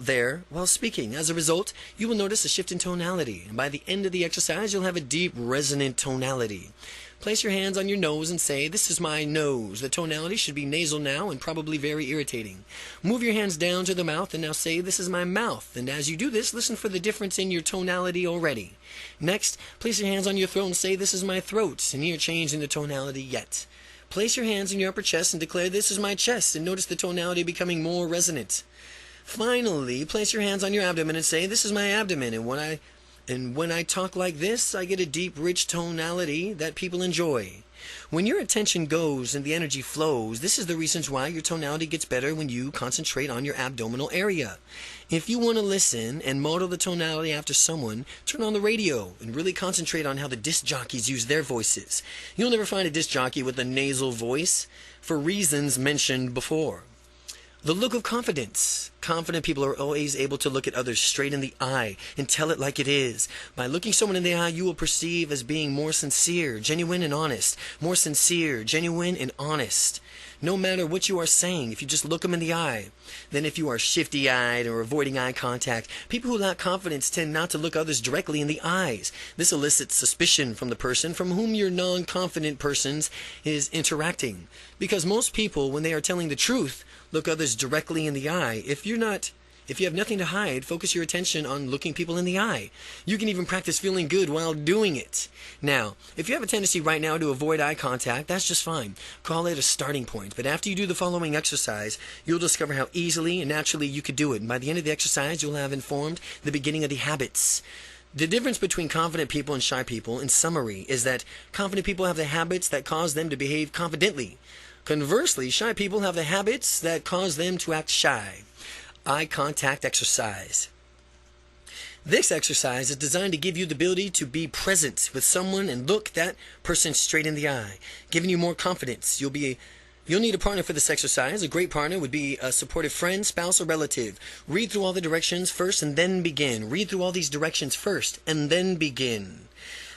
speaking. As a result, you will notice a shift in tonality, and by the end of the exercise, you'll have a deep, resonant tonality. Place your hands on your nose and say, "This is my nose." The tonality should be nasal now and probably very irritating. Move your hands down to the mouth and now say, "This is my mouth." And as you do this, listen for the difference in your tonality already. Next, place your hands on your throat and say, "This is my throat." And you're changing the tonality yet. Place your hands in your upper chest and declare, "This is my chest," and notice the tonality becoming more resonant. Finally, place your hands on your abdomen and say, "This is my abdomen." And when I And when I talk like this, I get a deep, rich tonality that people enjoy. When your attention goes and the energy flows, this is the reasons why your tonality gets better when you concentrate on your abdominal area. If you want to listen and model the tonality after someone, turn on the radio and really concentrate on how the disc jockeys use their voices. You'll never find a disc jockey with a nasal voice for reasons mentioned before. The look of confidence. Confident people are always able to look at others straight in the eye and tell it like it is. By looking someone in the eye, you will perceive as being more sincere, genuine, and honest. More sincere, genuine, and honest. No matter what you are saying, if you just look them in the eye. Then if you are shifty-eyed or avoiding eye contact, people who lack confidence tend not to look others directly in the eyes. This elicits suspicion from the person from whom your non-confident person is interacting. Because most people, when they are telling the truth, look others directly in the eye. If you have nothing to hide, focus your attention on looking people in the eye. You can even practice feeling good while doing it. Now, if you have a tendency right now to avoid eye contact, that's just fine. Call it a starting point. But after you do the following exercise, you'll discover how easily and naturally you could do it. And by the end of the exercise, you'll have informed the beginning of the habits. The difference between confident people and shy people, in summary, is that confident people have the habits that cause them to behave confidently. Conversely, shy people have the habits that cause them to act shy. Eye contact exercise. This exercise is designed to give you the ability to be present with someone and look that person straight in the eye, giving you more confidence. You'll need a partner for this exercise. A great partner would be a supportive friend, spouse, or relative. Read through all the directions first and then begin. Read through all these directions first and then begin.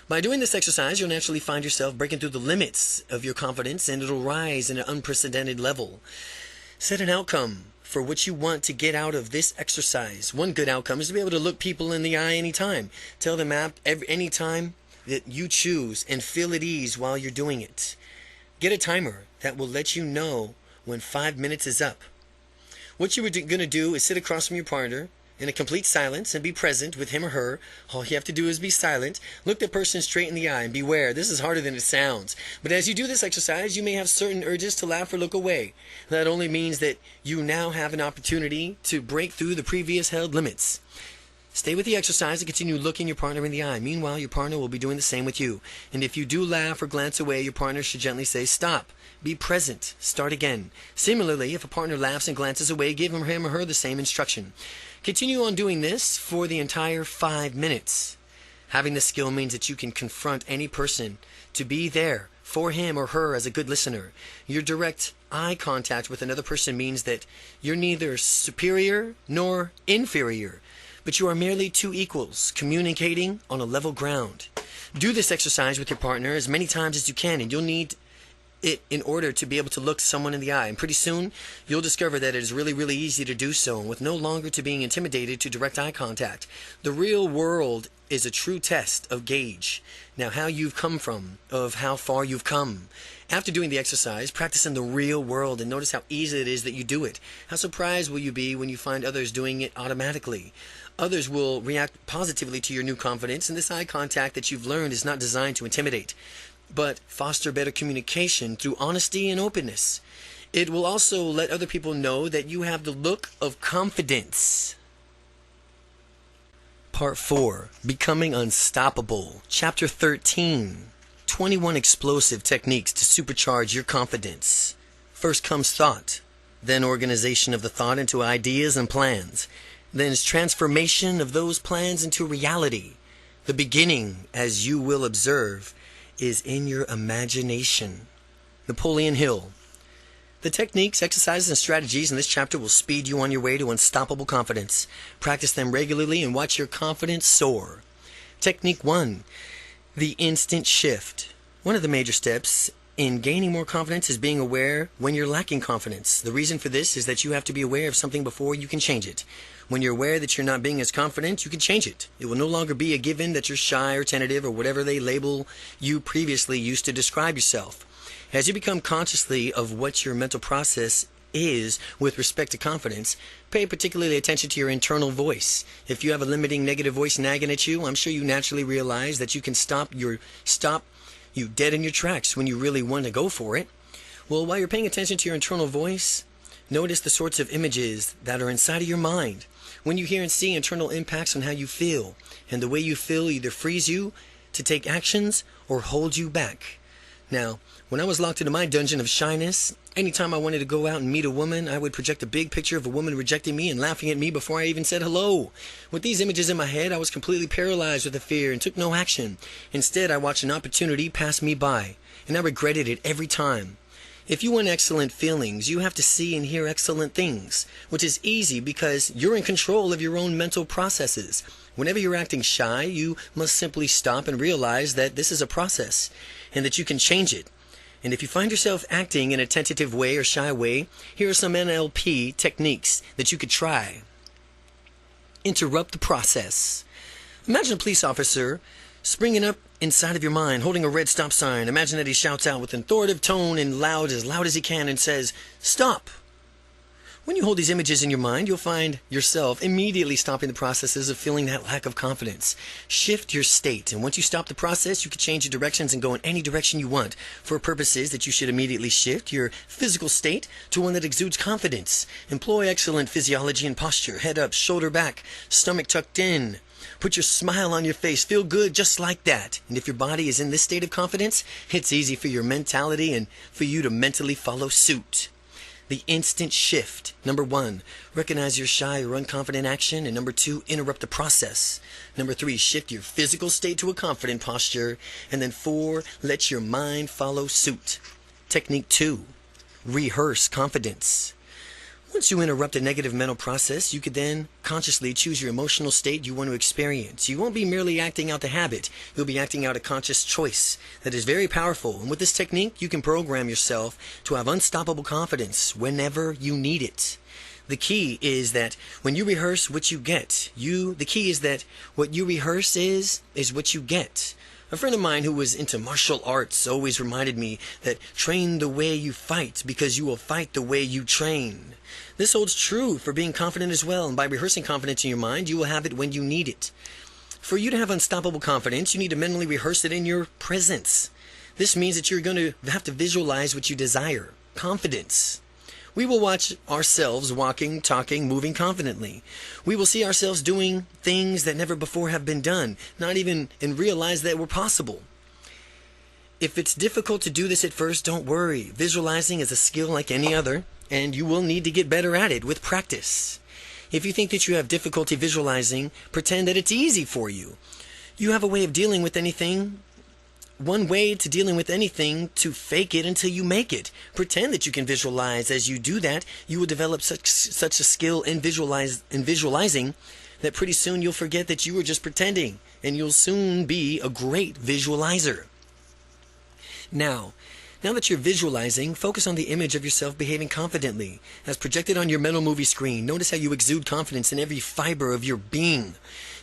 By doing this exercise, you'll naturally find yourself breaking through the limits of your confidence, and it'll rise in an unprecedented level. Set an outcome for what you want to get out of this exercise. One good outcome is to be able to look people in the eye anytime. Tell them anytime that you choose and feel at ease while you're doing it. Get a timer that will let you know when 5 minutes is up. What you're going to do is sit across from your partner in a complete silence and be present with him or her. All you have to do is be silent. Look the person straight in the eye and beware. This is harder than it sounds. But as you do this exercise, you may have certain urges to laugh or look away. That only means that you now have an opportunity to break through the previous held limits. Stay with the exercise and continue looking your partner in the eye. Meanwhile, your partner will be doing the same with you. And if you do laugh or glance away, your partner should gently say, "Stop. Be present. Start again." Similarly, if a partner laughs and glances away, give him or her the same instruction. Continue on doing this for the entire 5 minutes. Having this skill means that you can confront any person to be there for him or her as a good listener. Your direct eye contact with another person means that you're neither superior nor inferior, but you are merely two equals communicating on a level ground. Do this exercise with your partner as many times as you can, and you'll need it in order to be able to look someone in the eye. And pretty soon, you'll discover that it is really, really easy to do so, with no longer to being intimidated to direct eye contact. The real world is a true test of gauge. Now, how you've come from, of how far you've come. After doing the exercise, practice in the real world and notice how easy it is that you do it. How surprised will you be when you find others doing it automatically? Others will react positively to your new confidence, and this eye contact that you've learned is not designed to intimidate, but foster better communication through honesty and openness. It will also let other people know that you have the look of confidence. Part 4. Becoming Unstoppable. Chapter 13. 21 explosive techniques to supercharge your confidence. First comes thought, then organization of the thought into ideas and plans, then is transformation of those plans into reality. The beginning, as you will observe, is in your imagination. Napoleon Hill. The techniques, exercises, and strategies in this chapter will speed you on your way to unstoppable confidence. Practice them regularly and watch your confidence soar. Technique 1. The instant shift. One of the major steps in gaining more confidence is being aware when you're lacking confidence. The reason for this is that you have to be aware of something before you can change it. When you're aware that you're not being as confident, you can change it. It will no longer be a given that you're shy or tentative or whatever they label you previously used to describe yourself. As you become consciously of what your mental process is with respect to confidence, pay particularly attention to your internal voice. If you have a limiting negative voice nagging at you, I'm sure you naturally realize that you can stop you dead in your tracks when you really want to go for it. Well, while you're paying attention to your internal voice, Notice the sorts of images that are inside of your mind. When you hear and see, internal impacts on how you feel, and the way you feel either frees you to take actions or hold you back. Now, when I was locked into my dungeon of shyness, anytime I wanted to go out and meet a woman, I would project a big picture of a woman rejecting me and laughing at me before I even said hello. With these images in my head, I was completely paralyzed with the fear and took no action. Instead, I watched an opportunity pass me by, and I regretted it every time. If you want excellent feelings, you have to see and hear excellent things, which is easy because you're in control of your own mental processes. Whenever you're acting shy, you must simply stop and realize that this is a process and that you can change it. And if you find yourself acting in a tentative way or shy way, here are some NLP techniques that you could try. Interrupt the process. Imagine a police officer springing up inside of your mind, holding a red stop sign. Imagine that he shouts out with an authoritative tone and loud as he can and says, "Stop." When you hold these images in your mind, you'll find yourself immediately stopping the processes of feeling that lack of confidence. Shift your state, and once you stop the process, you can change your directions and go in any direction you want. For purposes that you should immediately shift your physical state to one that exudes confidence. Employ excellent physiology and posture, head up, shoulder back, stomach tucked in. Put your smile on your face. Feel good just like that. And if your body is in this state of confidence, it's easy for your mentality and for you to mentally follow suit. The instant shift. Number 1, recognize your shy or unconfident action. And number 2, interrupt the process. Number 3, shift your physical state to a confident posture. And then 4, let your mind follow suit. Technique 2, rehearse confidence. Once you interrupt a negative mental process, you could then consciously choose your emotional state you want to experience. You won't be merely acting out the habit. You'll be acting out a conscious choice that is very powerful. And with this technique, you can program yourself to have unstoppable confidence whenever you need it. The key is that when you rehearse what you get, the key is that what you rehearse is what you get. A friend of mine who was into martial arts always reminded me that train the way you fight because you will fight the way you train. This holds true for being confident as well, and by rehearsing confidence in your mind, you will have it when you need it. For you to have unstoppable confidence, you need to mentally rehearse it in your presence. This means that you're going to have to visualize what you desire. Confidence. We will watch ourselves walking, talking, moving confidently. We will see ourselves doing things that never before have been done, not even and realize that were possible. If it's difficult to do this at first, don't worry. Visualizing is a skill like any other, and you will need to get better at it with practice. If you think that you have difficulty visualizing, pretend that it's easy for you. You have a way of dealing with anything. One way to dealing with anything to fake it until you make it. Pretend that you can visualize. As you do that, you will develop such a skill in visualizing that pretty soon you'll forget that you were just pretending, and you'll soon be a great visualizer. Now that you're visualizing, focus on the image of yourself behaving confidently, as projected on your mental movie screen. Notice how you exude confidence in every fiber of your being.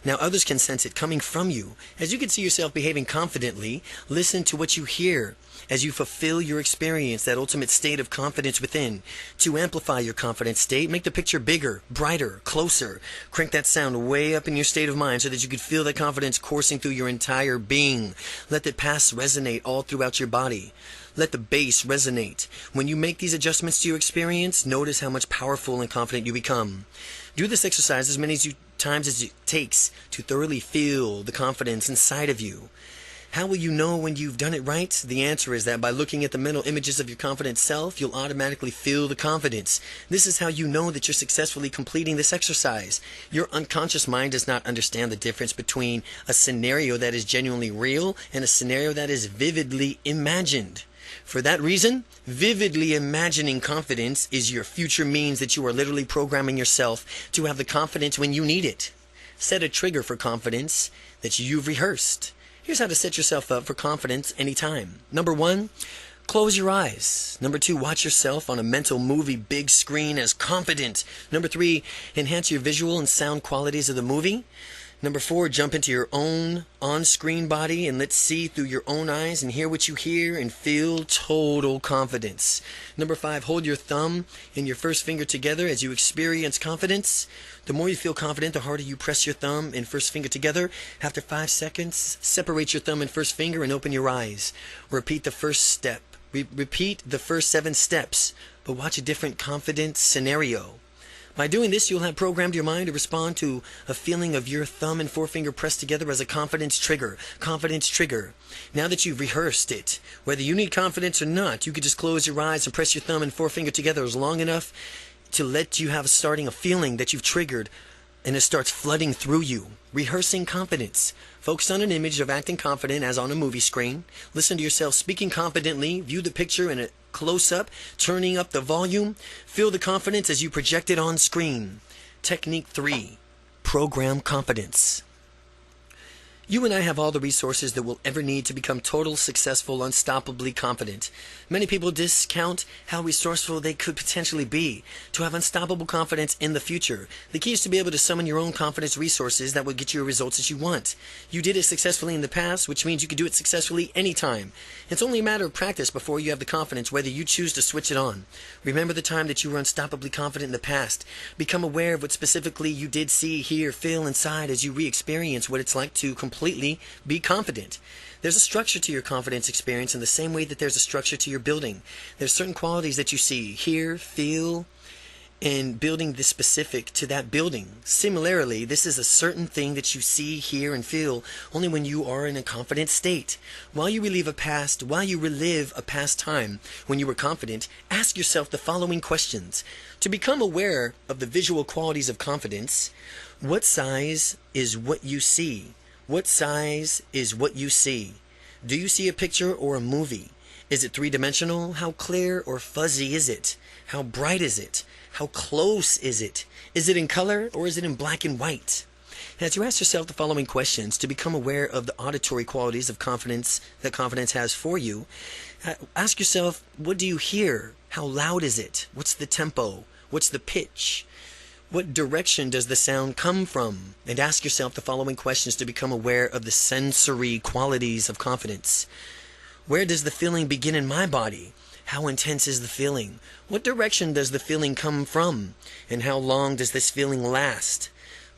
Now others can sense it coming from you. As you can see yourself behaving confidently, listen to what you hear as you fulfill your experience, that ultimate state of confidence within. To amplify your confident state, make the picture bigger, brighter, closer. Crank that sound way up in your state of mind so that you can feel that confidence coursing through your entire being. Let the past resonate all throughout your body. Let the bass resonate. When you make these adjustments to your experience, notice how much powerful and confident you become. Do this exercise as many times as it takes to thoroughly feel the confidence inside of you. How will you know when you've done it right? The answer is that by looking at the mental images of your confident self, you'll automatically feel the confidence. This is how you know that you're successfully completing this exercise. Your unconscious mind does not understand the difference between a scenario that is genuinely real and a scenario that is vividly imagined. For that reason, vividly imagining confidence is your future means that you are literally programming yourself to have the confidence when you need it. Set a trigger for confidence that you've rehearsed. Here's how to set yourself up for confidence anytime. Number 1, close your eyes. Number 2, watch yourself on a mental movie big screen as confident. Number 3, enhance your visual and sound qualities of the movie. Number 4, jump into your own on-screen body and let's see through your own eyes and hear what you hear and feel total confidence. Number 5, hold your thumb and your first finger together as you experience confidence. The more you feel confident, the harder you press your thumb and first finger together. After 5 seconds, separate your thumb and first finger and open your eyes. Repeat the first step. Repeat the first 7 steps. but watch a different confident scenario. By doing this, you'll have programmed your mind to respond to a feeling of your thumb and forefinger pressed together as a confidence trigger. Confidence trigger. Now that you've rehearsed it, whether you need confidence or not, you could just close your eyes and press your thumb and forefinger together as long enough to let you have starting a feeling that you've triggered, and it starts flooding through you. Rehearsing confidence. Focus on an image of acting confident as on a movie screen. Listen to yourself speaking confidently. View the picture in a close-up, turning up the volume. Feel the confidence as you project it on screen. Technique 3. Program confidence. You and I have all the resources that we'll ever need to become total, successful, unstoppably confident. Many people discount how resourceful they could potentially be to have unstoppable confidence in the future. The key is to be able to summon your own confidence resources that will get you the results that you want. You did it successfully in the past, which means you can do it successfully anytime. It's only a matter of practice before you have the confidence, whether you choose to switch it on. Remember the time that you were unstoppably confident in the past. Become aware of what specifically you did see, hear, feel inside as you re-experience what it's like to completely be confident. There's a structure to your confidence experience in the same way that there's a structure to your building. There's certain qualities that you see, hear, feel, and building this specific to that building. Similarly, this is a certain thing that you see, hear, and feel only when you are in a confident state. While you relive a past time when you were confident, ask yourself the following questions. To become aware of the visual qualities of confidence, what size is what you see? What size is what you see? Do you see a picture or a movie? Is it three-dimensional? How clear or fuzzy is it? How bright is it? How close is it? Is it in color or is it in black and white? As you ask yourself the following questions to become aware of the auditory qualities of confidence that confidence has for you, ask yourself, what do you hear? How loud is it? What's the tempo? What's the pitch? What direction does the sound come from? And ask yourself the following questions to become aware of the sensory qualities of confidence. Where does the feeling begin in my body? How intense is the feeling? What direction does the feeling come from? And how long does this feeling last?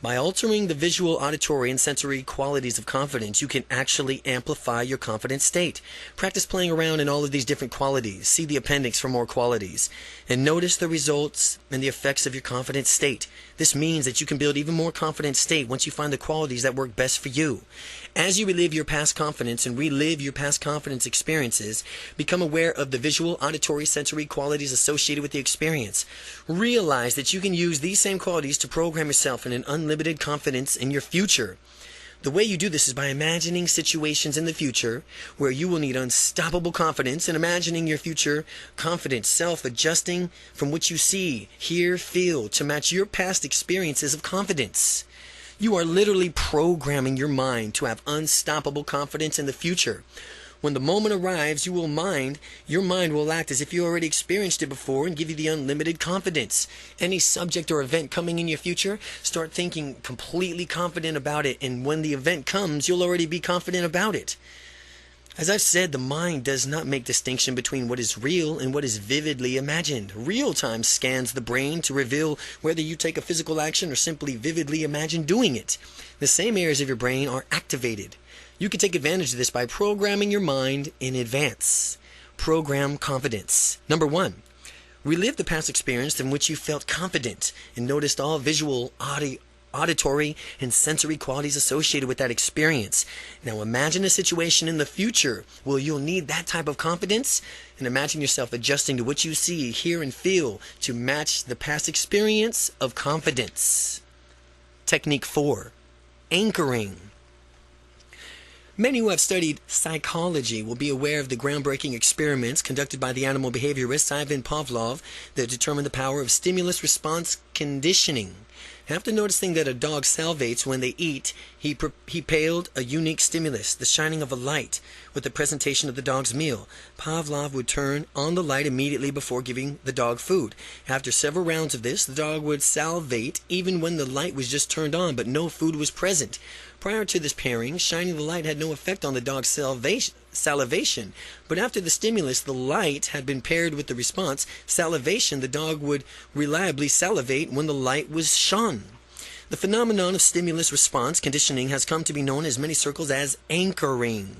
By altering the visual, auditory, and sensory qualities of confidence, you can actually amplify your confident state. Practice playing around in all of these different qualities. See the appendix for more qualities. And notice the results and the effects of your confident state. This means that you can build even more confident state once you find the qualities that work best for you. As you relive your past confidence and relive your past confidence experiences, become aware of the visual, auditory, sensory qualities associated with the experience. Realize that you can use these same qualities to program yourself in an unlimited confidence in your future. The way you do this is by imagining situations in the future where you will need unstoppable confidence and imagining your future confident self adjusting from what you see, hear, feel to match your past experiences of confidence. You are literally programming your mind to have unstoppable confidence in the future. When the moment arrives, your mind will act as if you already experienced it before and give you the unlimited confidence. Any subject or event coming in your future, start thinking completely confident about it, and when the event comes, you'll already be confident about it. As I've said, the mind does not make distinction between what is real and what is vividly imagined. Real-time scans the brain to reveal whether you take a physical action or simply vividly imagine doing it. The same areas of your brain are activated. You can take advantage of this by programming your mind in advance. Program confidence. Number 1. Relive the past experience in which you felt confident and noticed all visual, auditory, and sensory qualities associated with that experience. Now imagine a situation in the future where you'll need that type of confidence, and imagine yourself adjusting to what you see, hear, and feel to match the past experience of confidence. Technique 4. Anchoring. Many who have studied psychology will be aware of the groundbreaking experiments conducted by the animal behaviorist Ivan Pavlov that determined the power of stimulus-response conditioning. After noticing that a dog salivates when they eat, he paled a unique stimulus, the shining of a light, with the presentation of the dog's meal. Pavlov would turn on the light immediately before giving the dog food. After several rounds of this, the dog would salivate even when the light was just turned on, but no food was present. Prior to this pairing, shining the light had no effect on the dog's salivation, but after the stimulus, the light had been paired with the response, salivation, the dog would reliably salivate when the light was shone. The phenomenon of stimulus-response conditioning has come to be known in many circles as anchoring.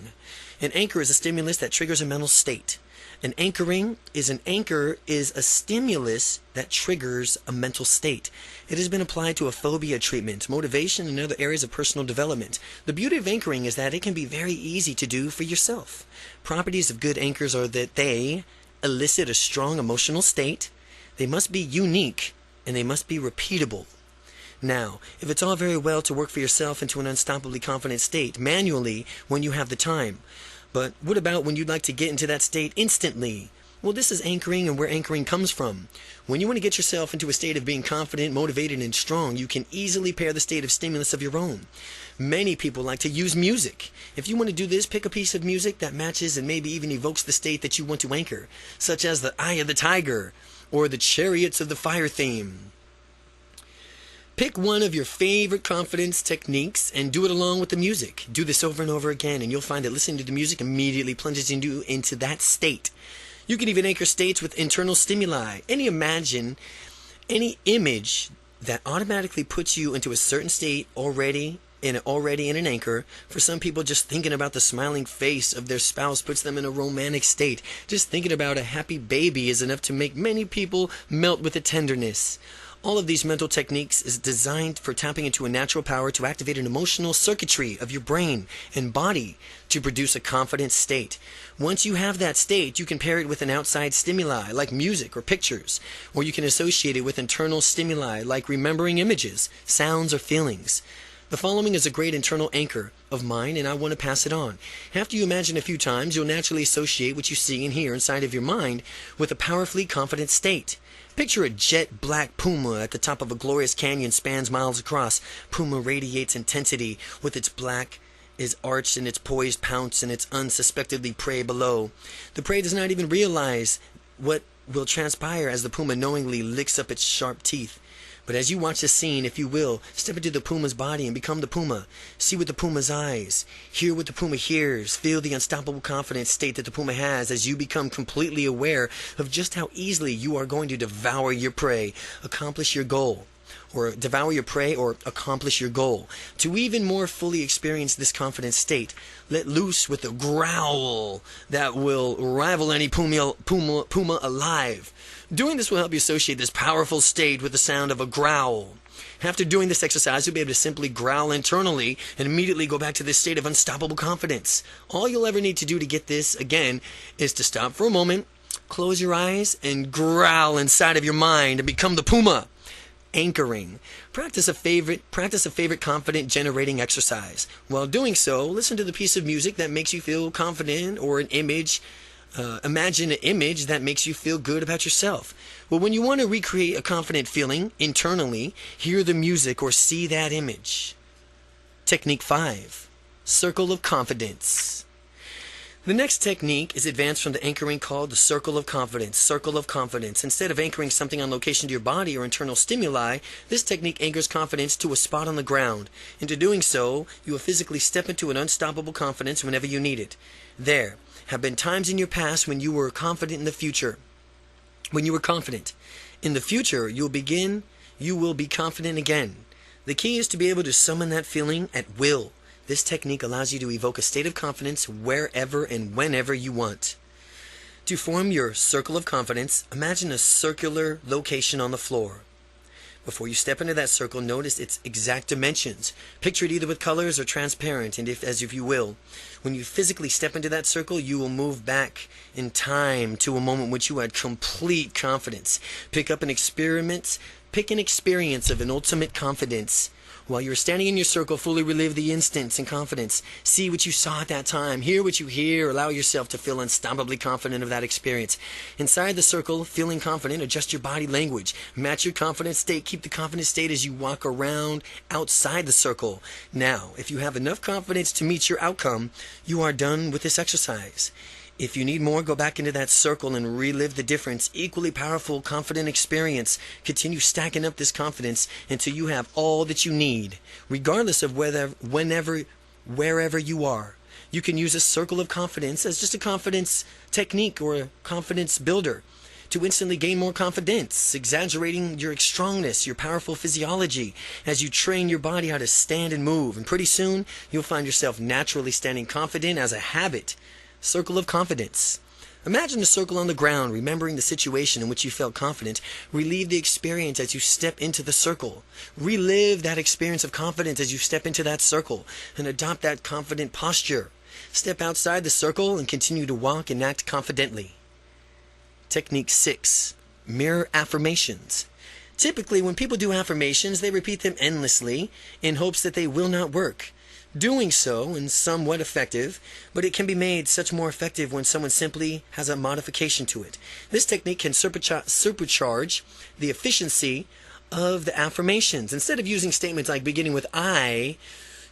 An anchor is a stimulus that triggers a mental state. An anchor is a stimulus that triggers a mental state. It has been applied to a phobia treatment, motivation, and other areas of personal development. The beauty of anchoring is that it can be very easy to do for yourself. Properties of good anchors are that they elicit a strong emotional state, they must be unique, and they must be repeatable. Now, if it's all very well to work for yourself into an unstoppably confident state manually when you have the time, but what about when you'd like to get into that state instantly? Well, this is anchoring and where anchoring comes from. When you want to get yourself into a state of being confident, motivated, and strong, you can easily pair the state of stimulus of your own. Many people like to use music. If you want to do this, pick a piece of music that matches and maybe even evokes the state that you want to anchor, such as the Eye of the Tiger or the Chariots of the Fire theme. Pick one of your favorite confidence techniques and do it along with the music. Do this over and over again, and you'll find that listening to the music immediately plunges you into that state. You can even anchor states with internal stimuli. Any image that automatically puts you into a certain state already in an anchor. For some people, just thinking about the smiling face of their spouse puts them in a romantic state. Just thinking about a happy baby is enough to make many people melt with a tenderness. All of these mental techniques is designed for tapping into a natural power to activate an emotional circuitry of your brain and body to produce a confident state. Once you have that state, you can pair it with an outside stimuli like music or pictures, or you can associate it with internal stimuli like remembering images, sounds, or feelings. The following is a great internal anchor of mine, and I want to pass it on. After you imagine a few times, you'll naturally associate what you see and hear inside of your mind with a powerfully confident state. Picture a jet black puma at the top of a glorious canyon spans miles across. Puma radiates intensity with its black is arched in its poised pounce and its unsuspectedly prey below. The prey does not even realize what will transpire as the puma knowingly licks up its sharp teeth. But as you watch the scene, if you will, step into the puma's body and become the puma. See with the puma's eyes. Hear what the puma hears. Feel the unstoppable confident state that the puma has as you become completely aware of just how easily you are going to devour your prey, accomplish your goal. Or devour your prey or accomplish your goal. To even more fully experience this confident state, let loose with a growl that will rival any puma alive. Doing this will help you associate this powerful state with the sound of a growl. After doing this exercise, you'll be able to simply growl internally and immediately go back to this state of unstoppable confidence. All you'll ever need to do to get this, again, is to stop for a moment, close your eyes, and growl inside of your mind and become the puma. Anchoring. Practice a favorite confident generating exercise. While doing so, listen to the piece of music that makes you feel confident or an image. Imagine an image that makes you feel good about yourself. Well, when you want to recreate a confident feeling internally, hear the music or see that image. Technique 5. Circle of Confidence. The next technique is advanced from the anchoring called the circle of confidence. Circle of confidence. Instead of anchoring something on location to your body or internal stimuli, this technique anchors confidence to a spot on the ground. Into doing so, you will physically step into an unstoppable confidence whenever you need it. There have been times in your past when you were confident in the future. When you were confident. In the future, you will be confident again. The key is to be able to summon that feeling at will. This technique allows you to evoke a state of confidence wherever and whenever you want. To form your circle of confidence, imagine a circular location on the floor. Before you step into that circle, notice its exact dimensions. Picture it either with colors or transparent, and if you will. When you physically step into that circle, you will move back in time to a moment in which you had complete confidence. Pick an experience of an ultimate confidence. While you're standing in your circle, fully relive the instance in confidence. See what you saw at that time. Hear what you hear. Allow yourself to feel unstoppably confident of that experience. Inside the circle, feeling confident, adjust your body language. Match your confident state. Keep the confident state as you walk around outside the circle. Now, if you have enough confidence to meet your outcome, you are done with this exercise. If you need more, go back into that circle and relive the difference. Equally powerful, confident experience. Continue stacking up this confidence until you have all that you need, regardless of wherever you are. You can use a circle of confidence as just a confidence technique or a confidence builder to instantly gain more confidence, exaggerating your strongness, your powerful physiology as you train your body how to stand and move. And pretty soon, you'll find yourself naturally standing confident as a habit. Circle of confidence. Imagine a circle on the ground, remembering the situation in which you felt confident. Relive the experience as you step into the circle. Relive that experience of confidence as you step into that circle and adopt that confident posture. Step outside the circle and continue to walk and act confidently. Technique 6. Mirror affirmations. Typically, when people do affirmations, they repeat them endlessly in hopes that they will not work. Doing so is somewhat effective, but it can be made such more effective when someone simply has a modification to it. This technique can supercharge the efficiency of the affirmations. Instead of using statements like beginning with I,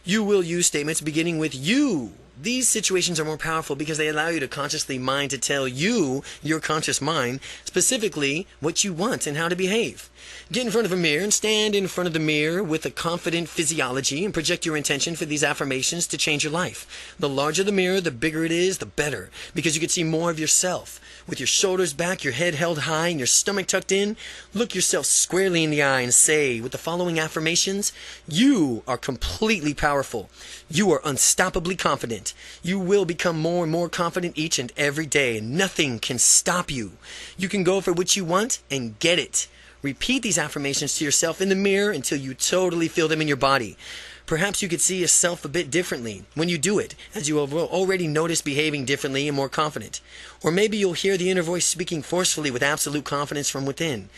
you will use statements beginning with you. These situations are more powerful because they allow you to consciously mind to tell you, your conscious mind, specifically what you want and how to behave. Get in front of a mirror and stand in front of the mirror with a confident physiology and project your intention for these affirmations to change your life. The larger the mirror, the bigger it is, the better, because you can see more of yourself. With your shoulders back, your head held high, and your stomach tucked in, look yourself squarely in the eye and say, with the following affirmations, you are completely powerful. You are unstoppably confident. You will become more and more confident each and every day, and nothing can stop you. You can go for what you want and get it. Repeat these affirmations to yourself in the mirror until you totally feel them in your body. Perhaps you could see yourself a bit differently when you do it, as you have already noticed behaving differently and more confident. Or maybe you'll hear the inner voice speaking forcefully with absolute confidence from within.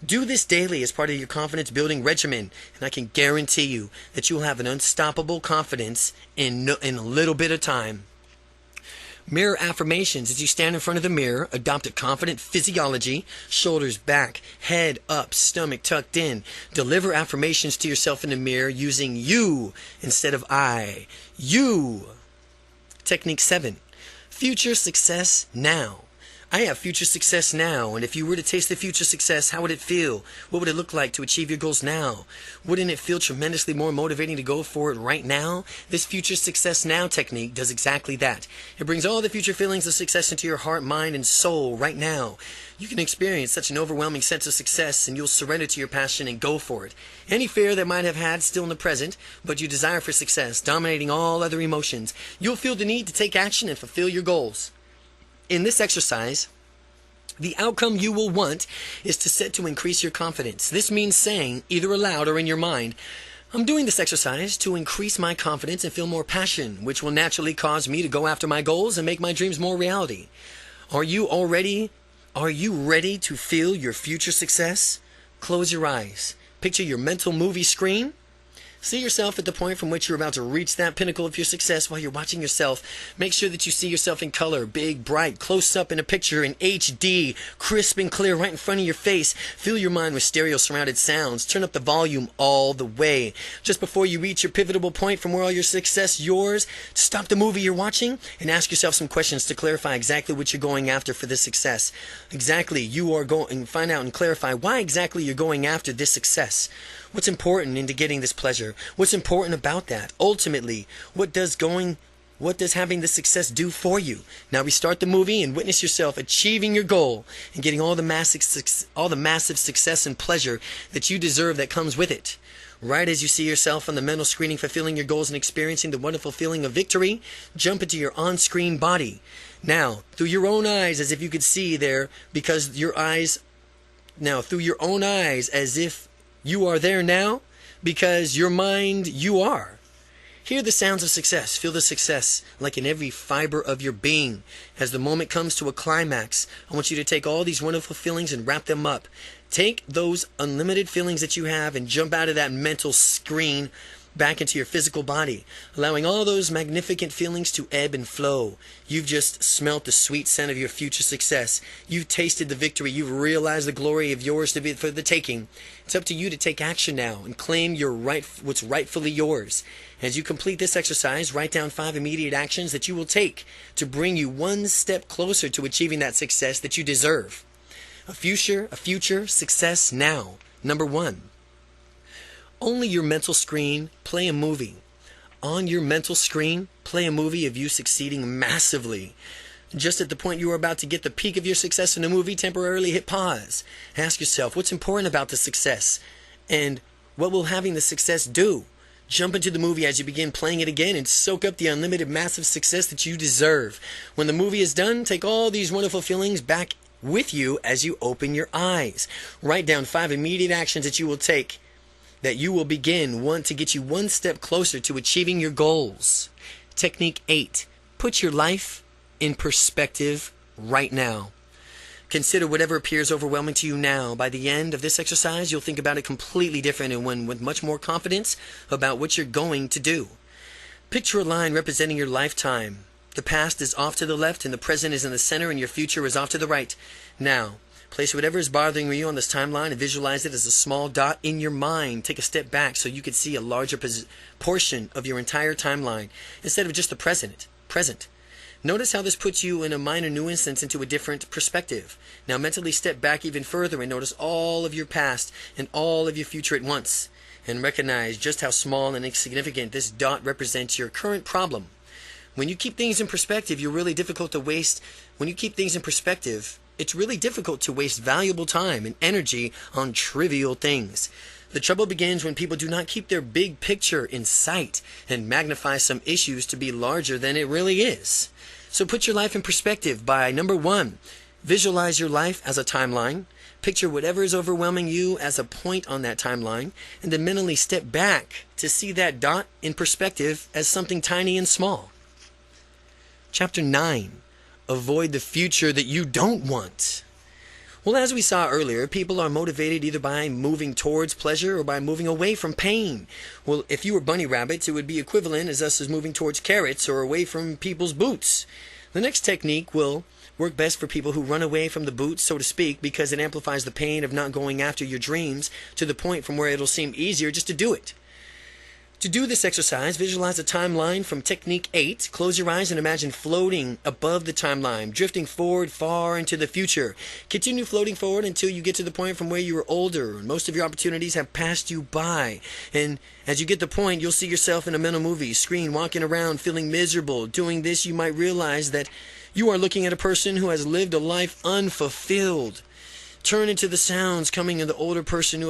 Do this daily as part of your confidence building regimen, and I can guarantee you that you'll have an unstoppable confidence in a little bit of time. Mirror affirmations. As you stand in front of the mirror, adopt a confident physiology, shoulders back, head up, stomach tucked in. Deliver affirmations to yourself in the mirror using you instead of I. You. Technique 7. Future success now. I have future success now, and if you were to taste the future success, how would it feel? What would it look like to achieve your goals now? Wouldn't it feel tremendously more motivating to go for it right now? This future success now technique does exactly that. It brings all the future feelings of success into your heart, mind, and soul right now. You can experience such an overwhelming sense of success, and you'll surrender to your passion and go for it. Any fear that might have had still in the present, but you desire for success, dominating all other emotions, you'll feel the need to take action and fulfill your goals. In this exercise, the outcome you will want is to set to increase your confidence. This means saying, either aloud or in your mind, I'm doing this exercise to increase my confidence and feel more passion, which will naturally cause me to go after my goals and make my dreams more reality. Are you ready to feel your future success? Close your eyes. Picture your mental movie screen. See yourself at the point from which you're about to reach that pinnacle of your success while you're watching yourself. Make sure that you see yourself in color, big, bright, close up in a picture in HD, crisp and clear right in front of your face. Fill your mind with stereo surrounded sounds. Turn up the volume all the way. Just before you reach your pivotal point from where all your success is yours, stop the movie you're watching and ask yourself some questions to clarify exactly what you're going after for this success. Find out and clarify why exactly you're going after this success. What's important into getting this pleasure? What's important about that? Ultimately, what does having this success do for you? Now restart the movie and witness yourself achieving your goal and getting all the massive success and pleasure that you deserve that comes with it. Right as you see yourself on the mental screening fulfilling your goals and experiencing the wonderful feeling of victory, jump into your on-screen body. Now, through your own eyes, as if you could see there, through your own eyes, as if you are there now, because your mind, you are. Hear the sounds of success. Feel the success like in every fiber of your being. As the moment comes to a climax, I want you to take all these wonderful feelings and wrap them up. Take those unlimited feelings that you have and jump out of that mental screen back into your physical body, allowing all those magnificent feelings to ebb and flow. You've just smelt the sweet scent of your future success. You've tasted the victory. You've realized the glory of yours to be for the taking. It's up to you to take action now and claim what's rightfully yours. As you complete this exercise, write down 5 immediate actions that you will take to bring you one step closer to achieving that success that you deserve. A future success now. Number 1. Only your mental screen, play a movie. On your mental screen, play a movie of you succeeding massively. Just at the point you are about to get the peak of your success in the movie, temporarily hit pause. Ask yourself, what's important about the success? And what will having the success do? Jump into the movie as you begin playing it again and soak up the unlimited massive success that you deserve. When the movie is done, take all these wonderful feelings back with you as you open your eyes. Write down 5 immediate actions that you will take, that you will begin to get you one step closer to achieving your goals. Technique 8. Put your life in perspective right now. Consider whatever appears overwhelming to you now. By the end of this exercise, you'll think about it completely different and with much more confidence about what you're going to do. Picture a line representing your lifetime. The past is off to the left and the present is in the center and your future is off to the right. Now, place whatever is bothering you on this timeline and visualize it as a small dot in your mind. Take a step back so you can see a larger portion of your entire timeline instead of just the present. Notice how this puts you in a minor new instance into a different perspective. Now mentally step back even further and notice all of your past and all of your future at once. And recognize just how small and insignificant this dot represents your current problem. When you keep things in perspective, it's really difficult to waste valuable time and energy on trivial things. The trouble begins when people do not keep their big picture in sight and magnify some issues to be larger than it really is. So put your life in perspective by, number 1, visualize your life as a timeline. Picture whatever is overwhelming you as a point on that timeline, and then mentally step back to see that dot in perspective as something tiny and small. Chapter 9. Avoid the future that you don't want. Well, as we saw earlier, people are motivated either by moving towards pleasure or by moving away from pain. Well, if you were bunny rabbits, it would be equivalent as us as moving towards carrots or away from people's boots. The next technique will work best for people who run away from the boots, so to speak, because it amplifies the pain of not going after your dreams to the point from where it'll seem easier just to do it. To do this exercise, visualize a timeline from Technique 8. Close your eyes and imagine floating above the timeline, drifting forward far into the future. Continue floating forward until you get to the point from where you were older and most of your opportunities have passed you by. And as you get the point, you'll see yourself in a mental movie screen walking around feeling miserable. Doing this, you might realize that you are looking at a person who has lived a life unfulfilled. Turn into the sounds coming of the older person who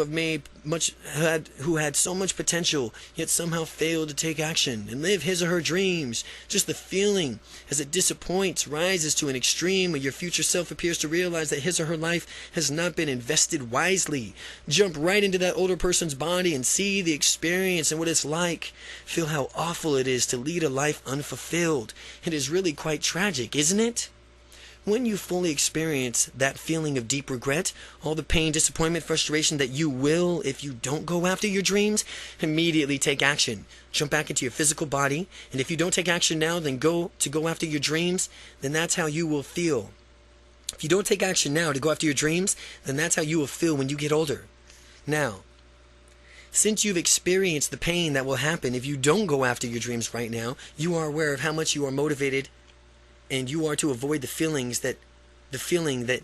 had so much potential, yet somehow failed to take action and live his or her dreams. Just the feeling as it disappoints rises to an extreme where your future self appears to realize that his or her life has not been invested wisely. Jump right into that older person's body and see the experience and what it's like. Feel how awful it is to lead a life unfulfilled. It is really quite tragic, isn't it? When you fully experience that feeling of deep regret, all the pain, disappointment, frustration that you will if you don't go after your dreams, immediately take action. Jump back into your physical body, and if you don't take action now, then go after your dreams, then that's how you will feel. If you don't take action now to go after your dreams, then that's how you will feel when you get older. Now, since you've experienced the pain that will happen if you don't go after your dreams right now, you are aware of how much you are motivated and you are to avoid the feeling that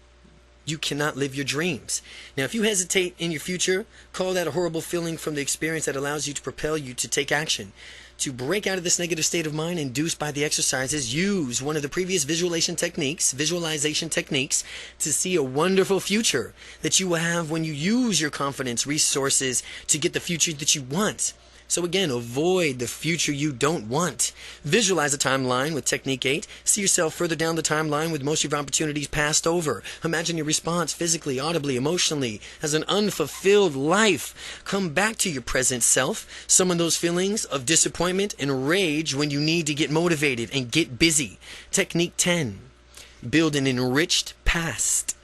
you cannot live your dreams. Now, if you hesitate in your future, call that a horrible feeling from the experience that allows you to propel you to take action. To break out of this negative state of mind induced by the exercises, use one of the previous visualization techniques to see a wonderful future that you will have when you use your confidence resources to get the future that you want. So again, avoid the future you don't want. Visualize a timeline with Technique 8. See yourself further down the timeline with most of your opportunities passed over. Imagine your response physically, audibly, emotionally as an unfulfilled life. Come back to your present self. Summon those feelings of disappointment and rage when you need to get motivated and get busy. Technique 10. Build an enriched past.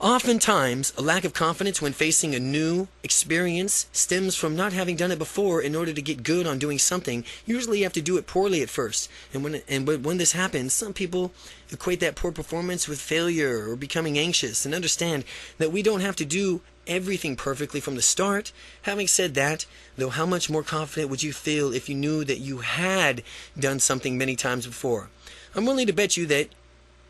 Oftentimes, a lack of confidence when facing a new experience stems from not having done it before. In order to get good on doing something, usually you have to do it poorly at first. And when this happens, some people equate that poor performance with failure or becoming anxious, and understand that we don't have to do everything perfectly from the start. Having said that, though, how much more confident would you feel if you knew that you had done something many times before? I'm willing to bet you that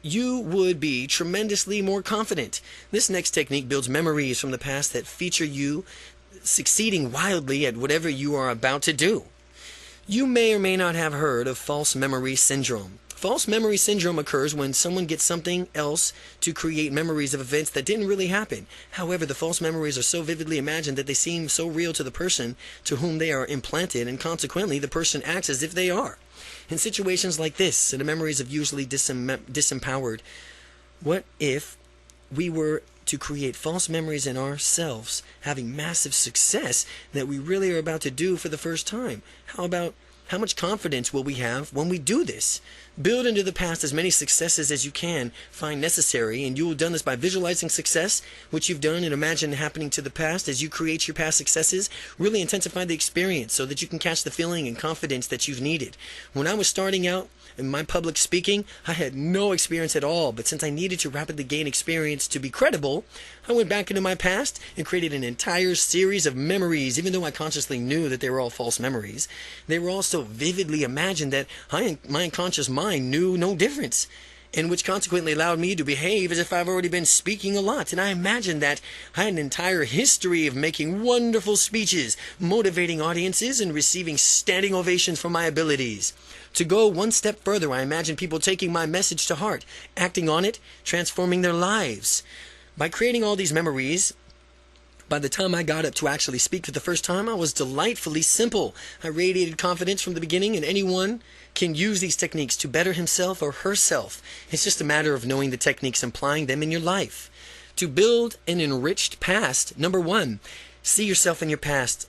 you would be tremendously more confident. This next technique builds memories from the past that feature you succeeding wildly at whatever you are about to do. You may or may not have heard of false memory syndrome. False memory syndrome occurs when someone gets something else to create memories of events that didn't really happen. However, the false memories are so vividly imagined that they seem so real to the person to whom they are implanted, and consequently the person acts as if they are. In situations like this, and the memories of usually disempowered, what if we were to create false memories in ourselves, having massive success that we really are about to do for the first time? How much confidence will we have when we do this? Build into the past as many successes as you can find necessary, and you will done this by visualizing success, which you've done, and imagine happening to the past as you create your past successes. Really intensify the experience so that you can catch the feeling and confidence that you've needed. When I was starting out in my public speaking, I had no experience at all, but since I needed to rapidly gain experience to be credible, I went back into my past and created an entire series of memories. Even though I consciously knew that they were all false memories, they were all so vividly imagined that my unconscious mind knew no difference, and which consequently allowed me to behave as if I've already been speaking a lot. And I imagined that I had an entire history of making wonderful speeches, motivating audiences, and receiving standing ovations for my abilities. To go one step further, I imagined people taking my message to heart, acting on it, transforming their lives. By creating all these memories, by the time I got up to actually speak for the first time, I was delightfully simple. I radiated confidence from the beginning, and anyone can use these techniques to better himself or herself. It's just a matter of knowing the techniques and applying them in your life. To build an enriched past, number 1, see yourself in your past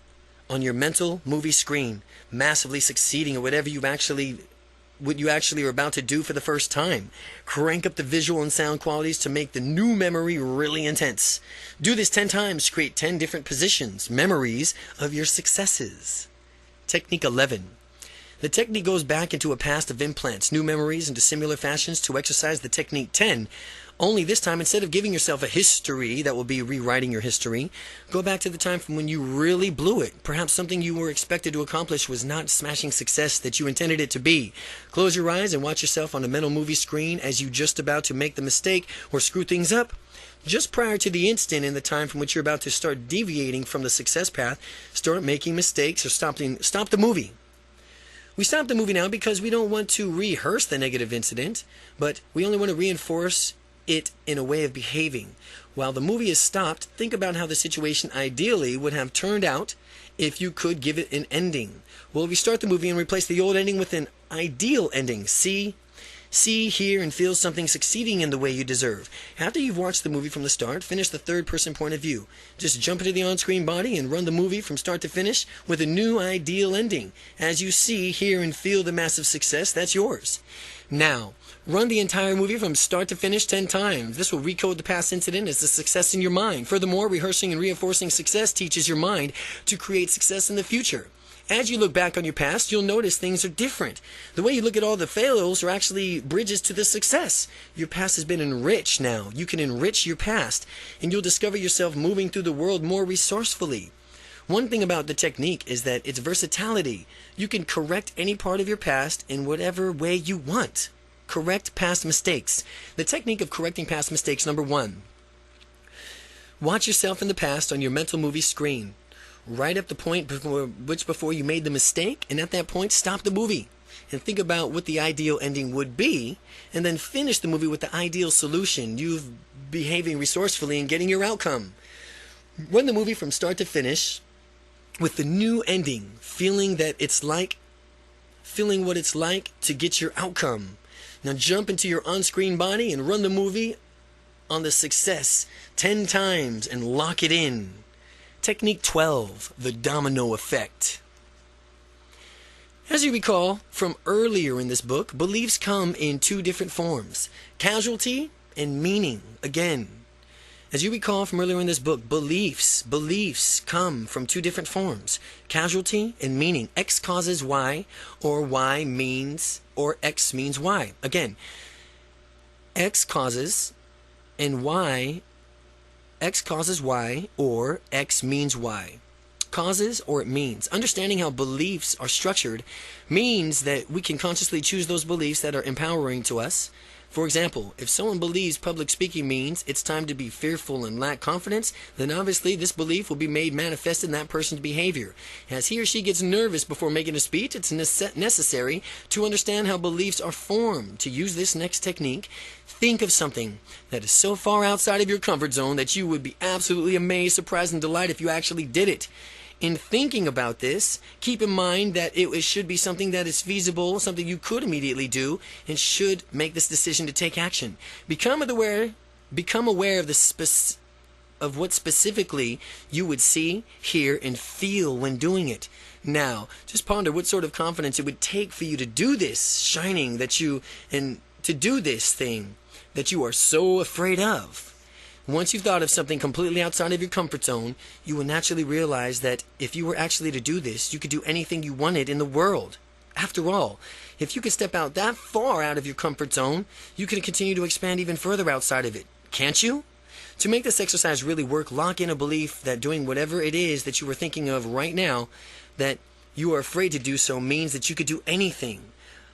on your mental movie screen, massively succeeding at what you actually are about to do for the first time. Crank up the visual and sound qualities to make the new memory really intense. Do this 10 times to create 10 different positions, memories of your successes. Technique 11. The technique goes back into a past of implants, new memories into similar fashions to exercise the technique 10. Only this time, instead of giving yourself a history that will be rewriting your history, go back to the time from when you really blew it. Perhaps something you were expected to accomplish was not smashing success that you intended it to be. Close your eyes and watch yourself on a mental movie screen as you just about to make the mistake or screw things up. Just prior to the instant in the time from which you're about to start deviating from the success path, start making mistakes or stop the movie. We stop the movie now because we don't want to rehearse the negative incident, but we only want to reinforce it in a way of behaving. While the movie is stopped, think about how the situation ideally would have turned out if you could give it an ending. Well, restart the movie and replace the old ending with an ideal ending. See, hear, and feel something succeeding in the way you deserve. After you've watched the movie from the start, finish the third-person point of view. Just jump into the on-screen body and run the movie from start to finish with a new ideal ending. As you see, hear, and feel the massive success that's yours. Now, run the entire movie from start to finish 10 times. This will recode the past incident as a success in your mind. Furthermore, rehearsing and reinforcing success teaches your mind to create success in the future. As you look back on your past, you'll notice things are different. The way you look at all the failures are actually bridges to the success. Your past has been enriched now. You can enrich your past, and you'll discover yourself moving through the world more resourcefully. One thing about the technique is that it's versatility. You can correct any part of your past in whatever way you want. Correct past mistakes. The technique of correcting past mistakes, number 1. Watch yourself in the past on your mental movie screen. Write up the point before you made the mistake, and at that point, stop the movie and think about what the ideal ending would be, and then finish the movie with the ideal solution. You've behaving resourcefully and getting your outcome. Run the movie from start to finish with the new ending, feeling what it's like to get your outcome. Now jump into your on-screen body and run the movie on the success 10 times and lock it in. Technique 12, the domino effect. As you recall from earlier in this book, beliefs come in 2 different forms, casualty and meaning. Again, as you recall from earlier in this book, beliefs come from 2 different forms, casualty and meaning. X causes Y, or X means Y. Again, X causes Y, or X means Y. Causes or it means. Understanding how beliefs are structured means that we can consciously choose those beliefs that are empowering to us, For example, if someone believes public speaking means it's time to be fearful and lack confidence, then obviously this belief will be made manifest in that person's behavior. As he or she gets nervous before making a speech, it's necessary to understand how beliefs are formed. To use this next technique, think of something that is so far outside of your comfort zone that you would be absolutely amazed, surprised, and delighted if you actually did it. In thinking about this, keep in mind that it should be something that is feasible, something you could immediately do, and should make this decision to take action. Become aware of of what specifically you would see, hear, and feel when doing it. Now, just ponder what sort of confidence it would take for you to do this shining and to do this thing that you are so afraid of. Once you've thought of something completely outside of your comfort zone, you will naturally realize that if you were actually to do this, you could do anything you wanted in the world. After all, if you could step out that far out of your comfort zone, you can continue to expand even further outside of it. Can't you? To make this exercise really work, lock in a belief that doing whatever it is that you are thinking of right now, that you are afraid to do so, means that you could do anything.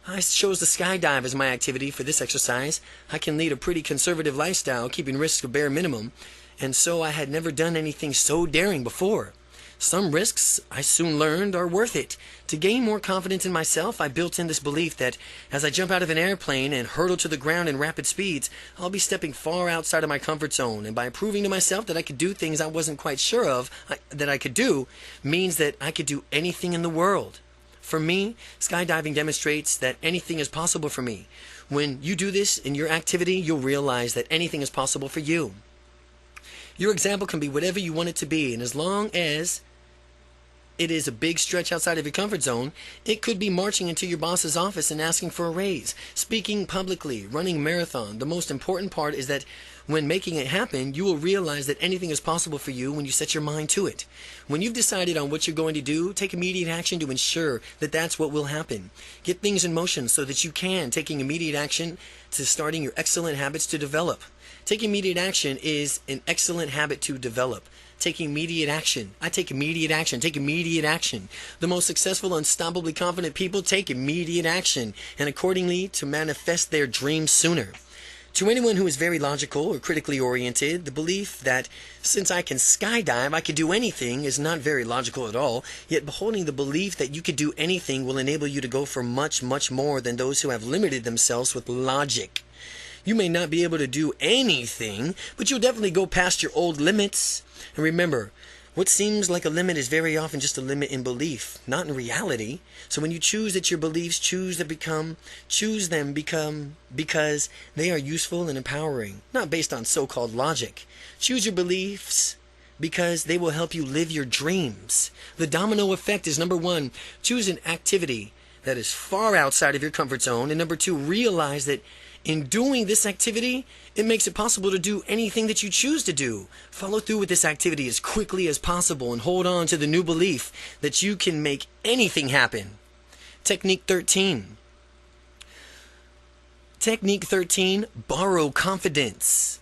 I chose to skydive as my activity for this exercise. I can lead a pretty conservative lifestyle, keeping risks a bare minimum, and so I had never done anything so daring before. Some risks, I soon learned, are worth it. To gain more confidence in myself, I built in this belief that as I jump out of an airplane and hurtle to the ground in rapid speeds, I'll be stepping far outside of my comfort zone, and by proving to myself that I could do things I wasn't quite sure of that I could do, means that I could do anything in the world. For me, skydiving demonstrates that anything is possible for me. When you do this in your activity, you'll realize that anything is possible for you. Your example can be whatever you want it to be, and as long as it is a big stretch outside of your comfort zone, it could be marching into your boss's office and asking for a raise, speaking publicly, running a marathon. The most important part is that when making it happen, you will realize that anything is possible for you when you set your mind to it. When you've decided on what you're going to do, take immediate action to ensure that that's what will happen. Get things in motion so that you can, taking immediate action to starting your excellent habits to develop. Taking immediate action is an excellent habit to develop. Taking immediate action. I take immediate action. Take immediate action. The most successful, unstoppably confident people take immediate action, and accordingly to manifest their dreams sooner. To anyone who is very logical or critically oriented, the belief that since I can skydive, I can do anything is not very logical at all, yet beholding the belief that you could do anything will enable you to go for much, much more than those who have limited themselves with logic. You may not be able to do anything, but you'll definitely go past your old limits. And remember, what seems like a limit is very often just a limit in belief, not in reality. So when you choose that your beliefs choose them because they are useful and empowering, not based on so-called logic. Choose your beliefs because they will help you live your dreams. The domino effect is, number one, choose an activity that is far outside of your comfort zone, and number two, realize that in doing this activity, it makes it possible to do anything that you choose to do. Follow through with this activity as quickly as possible and hold on to the new belief that you can make anything happen. Technique 13. Technique 13, borrow confidence.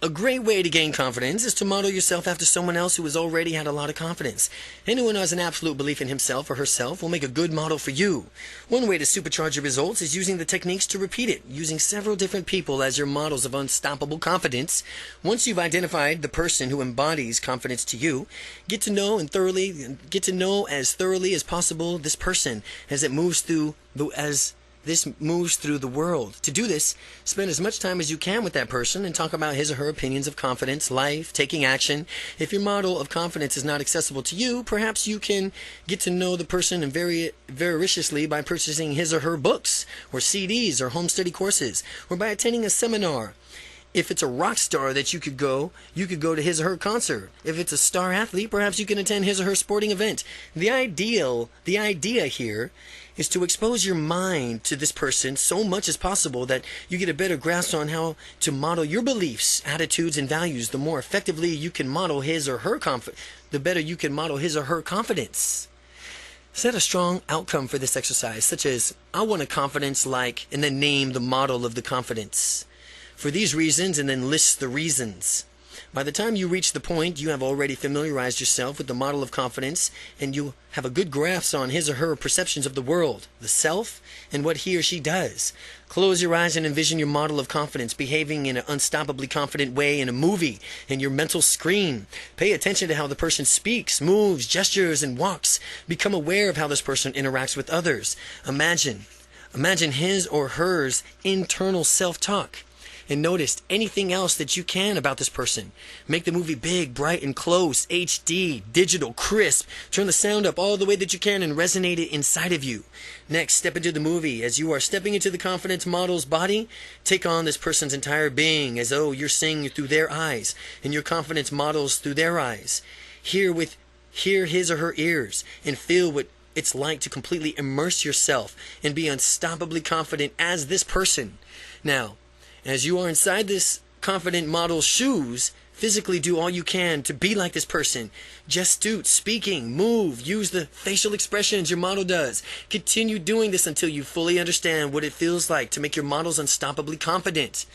A great way to gain confidence is to model yourself after someone else who has already had a lot of confidence. Anyone who has an absolute belief in himself or herself will make a good model for you. One way to supercharge your results is using the techniques to repeat it, using several different people as your models of unstoppable confidence. Once you've identified the person who embodies confidence to you, get to know as thoroughly as possible this person as it moves through the world. To do this, spend as much time as you can with that person and talk about his or her opinions of confidence, life, taking action. If your model of confidence is not accessible to you, perhaps you can get to know the person very voraciously by purchasing his or her books, or CDs, or home study courses, or by attending a seminar. If it's a rock star that you could go to his or her concert. If it's a star athlete, perhaps you can attend his or her sporting event. The idea here is to expose your mind to this person so much as possible that you get a better grasp on how to model your beliefs, attitudes, and values. The more effectively you can model his or her the better you can model his or her confidence. Set a strong outcome for this exercise, such as, I want a confidence like, and then name the model of the confidence. For these reasons, and then list the reasons. By the time you reach the point, you have already familiarized yourself with the model of confidence, and you have a good grasp on his or her perceptions of the world, the self, and what he or she does. Close your eyes and envision your model of confidence behaving in an unstoppably confident way in a movie, in your mental screen. Pay attention to how the person speaks, moves, gestures, and walks. Become aware of how this person interacts with others. Imagine his or hers internal self-talk. And notice anything else that you can about this person. Make the movie big, bright, and close, HD, digital, crisp. Turn the sound up all the way that you can and resonate it inside of you. Next, step into the movie. As you are stepping into the confidence model's body, take on this person's entire being as though you're seeing through their eyes and your confidence models through their eyes. Hear his or her ears and feel what it's like to completely immerse yourself and be unstoppably confident as this person. Now, as you are inside this confident model's shoes, physically do all you can to be like this person. Gestute, speaking, move, use the facial expressions your model does. Continue doing this until you fully understand what it feels like to make your models unstoppably confident.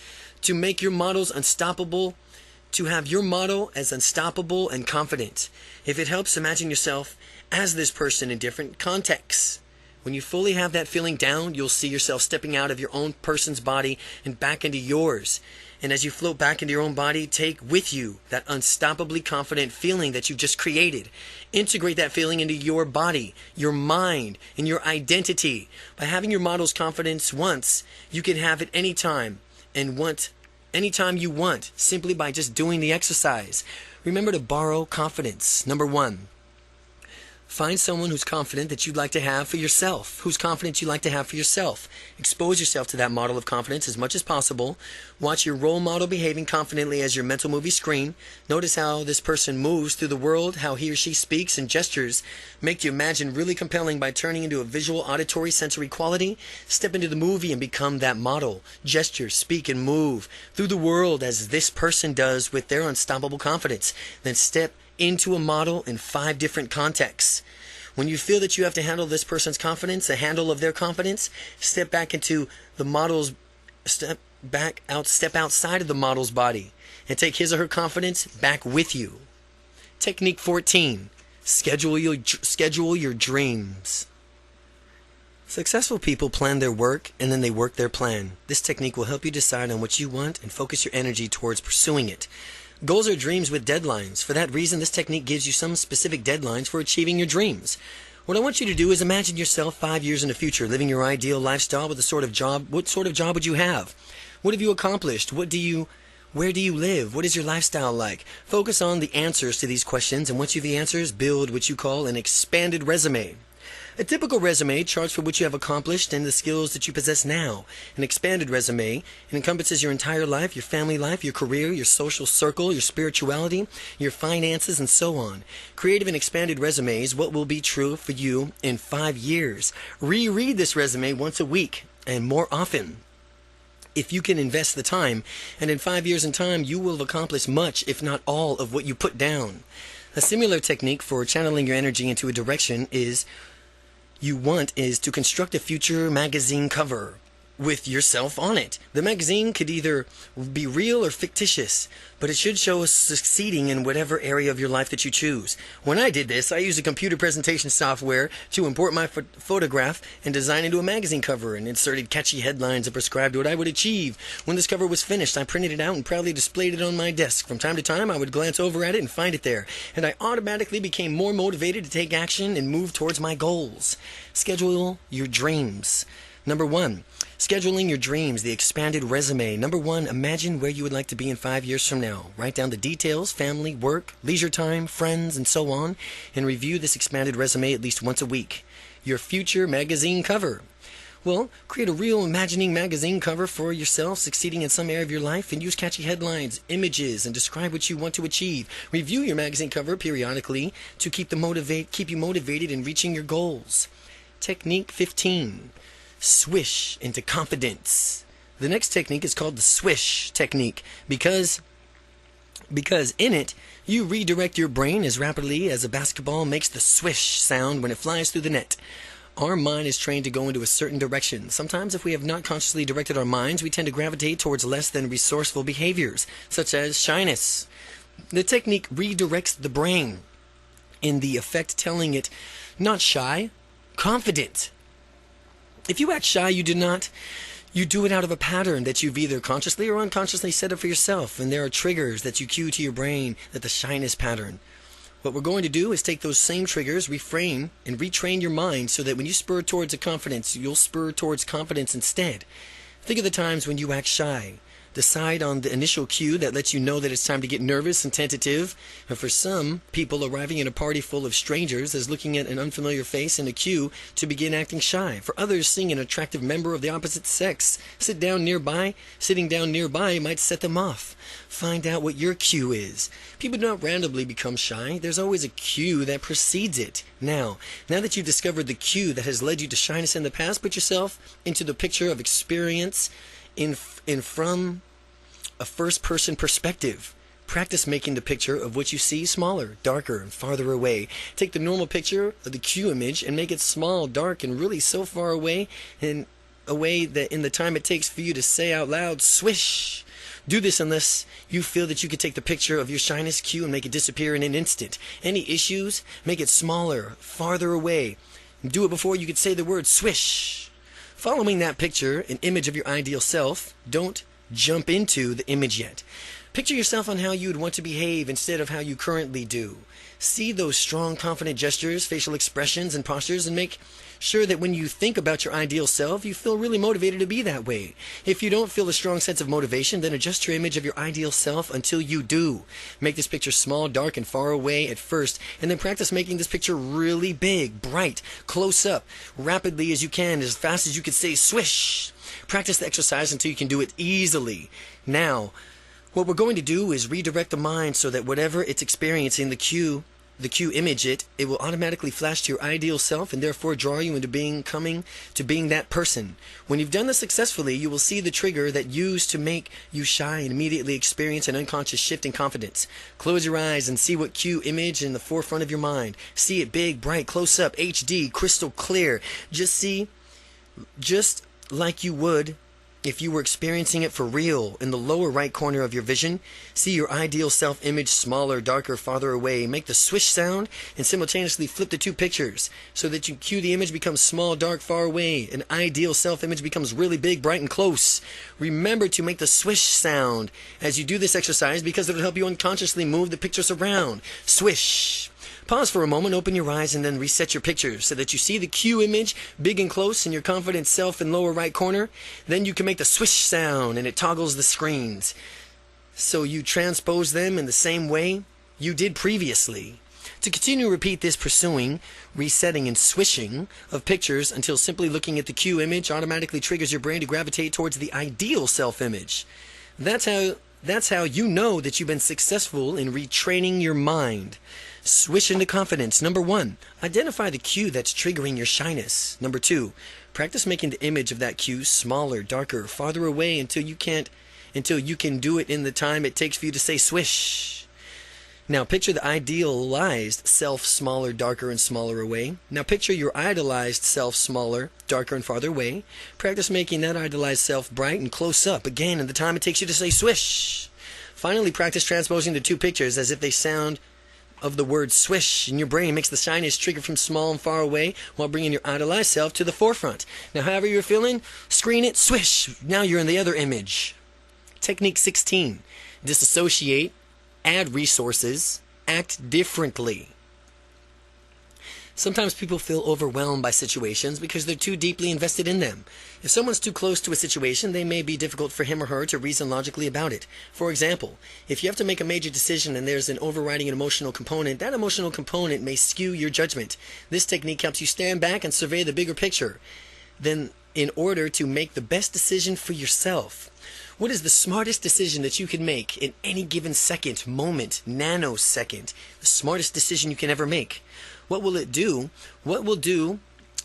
To make your models unstoppable, to have your model as unstoppable and confident. If it helps, imagine yourself as this person in different contexts. When you fully have that feeling down, you'll see yourself stepping out of your own person's body and back into yours. And as you float back into your own body, take with you that unstoppably confident feeling that you just created. Integrate that feeling into your body, your mind, and your identity. By having your model's confidence once, you can have it anytime anytime you want, simply by just doing the exercise. Remember to borrow confidence. Number 1. Find someone who's confident that you'd like to have for yourself. Expose yourself to that model of confidence as much as possible. Watch your role model behaving confidently as your mental movie screen. Notice how this person moves through the world, how he or she speaks and gestures. Make you imagine really compelling by turning into a visual, auditory, sensory quality. Step into the movie and become that model. Gesture, speak, and move through the world as this person does with their unstoppable confidence. Then step into a model in 5 different contexts. When you feel that you have to handle this person's confidence, a handle of their confidence, step back into the model's, step outside of the model's body and take his or her confidence back with you. Technique 14. Schedule your dreams. Successful people plan their work and then they work their plan. This technique will help you decide on what you want and focus your energy towards pursuing it. Goals are dreams with deadlines. For that reason, this technique gives you some specific deadlines for achieving your dreams. What I want you to do is imagine yourself 5 years in the future, living your ideal lifestyle with what sort of job would you have? What have you accomplished? Where do you live? What is your lifestyle like? Focus on the answers to these questions, and once you have the answers, build what you call an expanded resume. A typical resume charts for what you have accomplished and the skills that you possess now. An expanded resume encompasses your entire life, your family life, your career, your social circle, your spirituality, your finances, and so on. Creative and expanded resumes, what will be true for you in 5 years. Reread this resume once a week and more often, if you can invest the time, and in 5 years in time, you will have accomplished much, if not all, of what you put down. A similar technique for channeling your energy into a direction is to construct a future magazine cover with yourself on it. The magazine could either be real or fictitious, but it should show us succeeding in whatever area of your life that you choose. When I did this, I used a computer presentation software to import my photograph and design into a magazine cover, and inserted catchy headlines and prescribed what I would achieve. When this cover was finished, I printed it out and proudly displayed it on my desk. From time to time, I would glance over at it and find it there, and I automatically became more motivated to take action and move towards my goals. Schedule your dreams. Number 1, scheduling your dreams, the expanded resume. Number 1, imagine where you would like to be in 5 years from now. Write down the details, family, work, leisure time, friends, and so on, and review this expanded resume at least once a week. Your future magazine cover. Well, create a real imagining magazine cover for yourself succeeding in some area of your life, and use catchy headlines, images, and describe what you want to achieve. Review your magazine cover periodically to keep you motivated in reaching your goals. Technique 15. Swish into confidence. The next technique is called the swish technique because in it, you redirect your brain as rapidly as a basketball makes the swish sound when it flies through the net. Our mind is trained to go into a certain direction. Sometimes if we have not consciously directed our minds, we tend to gravitate towards less than resourceful behaviors, such as shyness. The technique redirects the brain, in the effect telling it, not shy, confident. If you act shy, you do it out of a pattern that you've either consciously or unconsciously set up for yourself, and there are triggers that you cue to your brain that the shyness pattern. What we're going to do is take those same triggers, reframe, and retrain your mind so that when you spur towards a confidence, you'll spur towards confidence instead. Think of the times when you act shy. Decide on the initial cue that lets you know that it's time to get nervous and tentative. And for some people, arriving at a party full of strangers is looking at an unfamiliar face and a cue to begin acting shy. For others, seeing an attractive member of the opposite sex sitting down nearby might set them off. Find out what your cue is. People do not randomly become shy. There's always a cue that precedes it. Now that you've discovered the cue that has led you to shyness in the past, put yourself into the picture of experience from a first-person perspective. Practice making the picture of what you see smaller, darker, and farther away. Take the normal picture of the cue image and make it small, dark, and really so far away in a way that in the time it takes for you to say out loud, swish. Do this unless you feel that you could take the picture of your shyness cue and make it disappear in an instant. Any issues, make it smaller, farther away. Do it before you could say the word swish. Following that picture, an image of your ideal self, don't jump into the image yet. Picture yourself on how you would want to behave instead of how you currently do. See those strong, confident gestures, facial expressions, and postures, and make sure that when you think about your ideal self, you feel really motivated to be that way. If you don't feel a strong sense of motivation, then adjust your image of your ideal self until you do. Make this picture small, dark, and far away at first, and then practice making this picture really big, bright, close up, rapidly as you can, as fast as you can say swish. Practice the exercise until you can do it easily. Now, what we're going to do is redirect the mind so that whatever it's experiencing, the cue image it will automatically flash to your ideal self and therefore draw you into being that person. When you've done this successfully, you will see the trigger that used to make you shy and immediately experience an unconscious shift in confidence. Close your eyes and see what cue image in the forefront of your mind. See it big, bright, close up, HD, crystal clear. Just like you would if you were experiencing it for real. In the lower right corner of your vision, see your ideal self-image smaller, darker, farther away. Make the swish sound and simultaneously flip the two pictures so that you cue the image becomes small, dark, far away. An ideal self-image becomes really big, bright, and close. Remember to make the swish sound as you do this exercise because it will help you unconsciously move the pictures around. Swish. Pause for a moment, open your eyes, and then reset your pictures so that you see the cue image big and close in your confident self in lower right corner. Then you can make the swish sound and it toggles the screens. So you transpose them in the same way you did previously. To continue to repeat this pursuing, resetting, and swishing of pictures until simply looking at the cue image automatically triggers your brain to gravitate towards the ideal self-image. That's how you know that you've been successful in retraining your mind. Swish into confidence. Number 1, identify the cue that's triggering your shyness. Number 2, practice making the image of that cue smaller, darker, farther away until you can do it in the time it takes for you to say swish. Now picture the idealized self smaller, darker, and smaller away. Now picture your idolized self smaller, darker, and farther away. Practice making that idolized self bright and close up again in the time it takes you to say swish. Finally, practice transposing the two pictures as if they sound of the word swish in your brain. Makes the shyness trigger from small and far away while bringing your idolized self to the forefront. Now however you're feeling, screen it, swish. Now you're in the other image. Technique 16. Disassociate, add resources, act differently. Sometimes people feel overwhelmed by situations because they're too deeply invested in them. If someone's too close to a situation, they may be difficult for him or her to reason logically about it. For example, if you have to make a major decision and there's an overriding emotional component, that emotional component may skew your judgment. This technique helps you stand back and survey the bigger picture, then in order to make the best decision for yourself. What is the smartest decision that you can make in any given second, moment, nanosecond? The smartest decision you can ever make. What will it do? What will do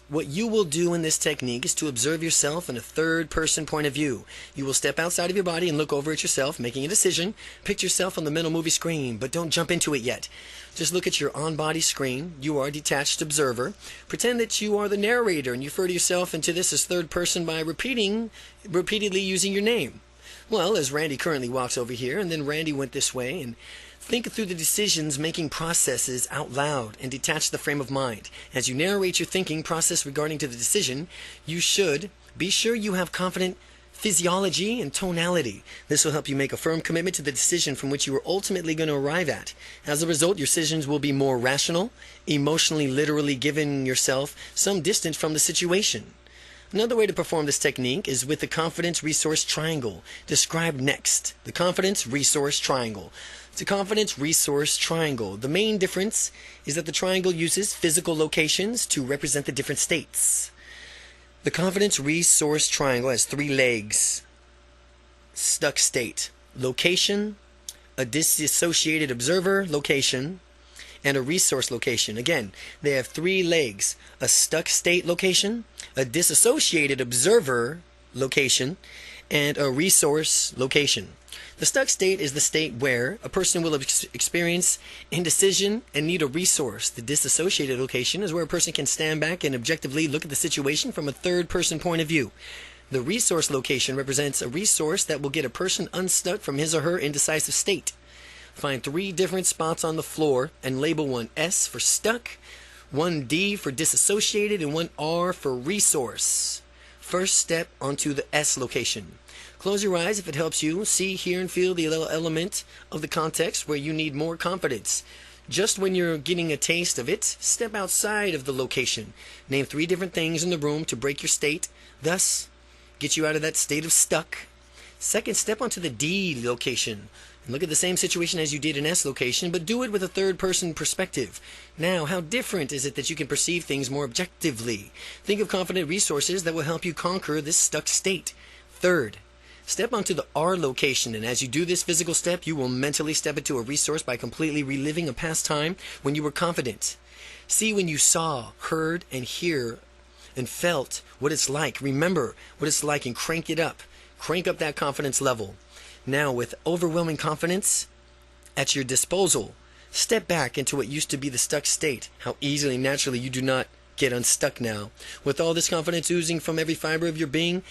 What you will do in this technique is to observe yourself in a third-person point of view. You will step outside of your body and look over at yourself, making a decision. Picture yourself on the mental movie screen, but don't jump into it yet. Just look at your on-body screen. You are a detached observer. Pretend that you are the narrator, and you refer to yourself into this as third person by repeatedly using your name. Well, as Randy currently walks over here, and then Randy went this way, and think through the decisions-making processes out loud and detach the frame of mind. As you narrate your thinking process regarding to the decision, you should be sure you have confident physiology and tonality. This will help you make a firm commitment to the decision from which you are ultimately going to arrive at. As a result, your decisions will be more rational, emotionally, literally giving yourself some distance from the situation. Another way to perform this technique is with the confidence resource triangle, described next. The confidence resource triangle. It's a confidence resource triangle. The main difference is that the triangle uses physical locations to represent the different states. The confidence resource triangle has 3 legs. Stuck state, location, a disassociated observer location, and a resource location. Again, they have 3 legs. A stuck state location, a disassociated observer location, and a resource location. The stuck state is the state where a person will experience indecision and need a resource. The disassociated location is where a person can stand back and objectively look at the situation from a third-person point of view. The resource location represents a resource that will get a person unstuck from his or her indecisive state. Find 3 different spots on the floor and label one S for stuck, one D for disassociated, and one R for resource. First step onto the S location. Close your eyes if it helps you. See, hear, and feel the element of the context where you need more confidence. Just when you're getting a taste of it, step outside of the location. Name 3 different things in the room to break your state, thus get you out of that state of stuck. Second, step onto the D location. And look at the same situation as you did in S location, but do it with a third-person perspective. Now, how different is it that you can perceive things more objectively? Think of confident resources that will help you conquer this stuck state. Third, step onto the R location, and as you do this physical step, you will mentally step into a resource by completely reliving a past time when you were confident. See when you saw, heard, and hear, and felt what it's like. Remember what it's like and crank it up. Crank up that confidence level. Now, with overwhelming confidence at your disposal, step back into what used to be the stuck state. How easily and naturally you do not get unstuck now. With all this confidence oozing from every fiber of your being,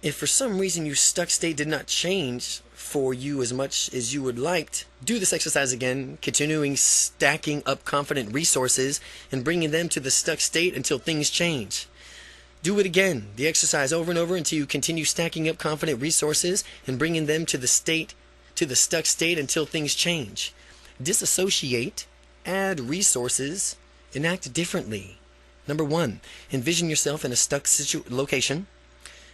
if for some reason your stuck state did not change for you as much as you would like, do this exercise again, continuing stacking up confident resources and bringing them to the stuck state until things change. Do it again, the exercise over and over until you continue stacking up confident resources and bringing them to the stuck state until things change. Disassociate, add resources, and act differently. Number 1, envision yourself in a stuck location.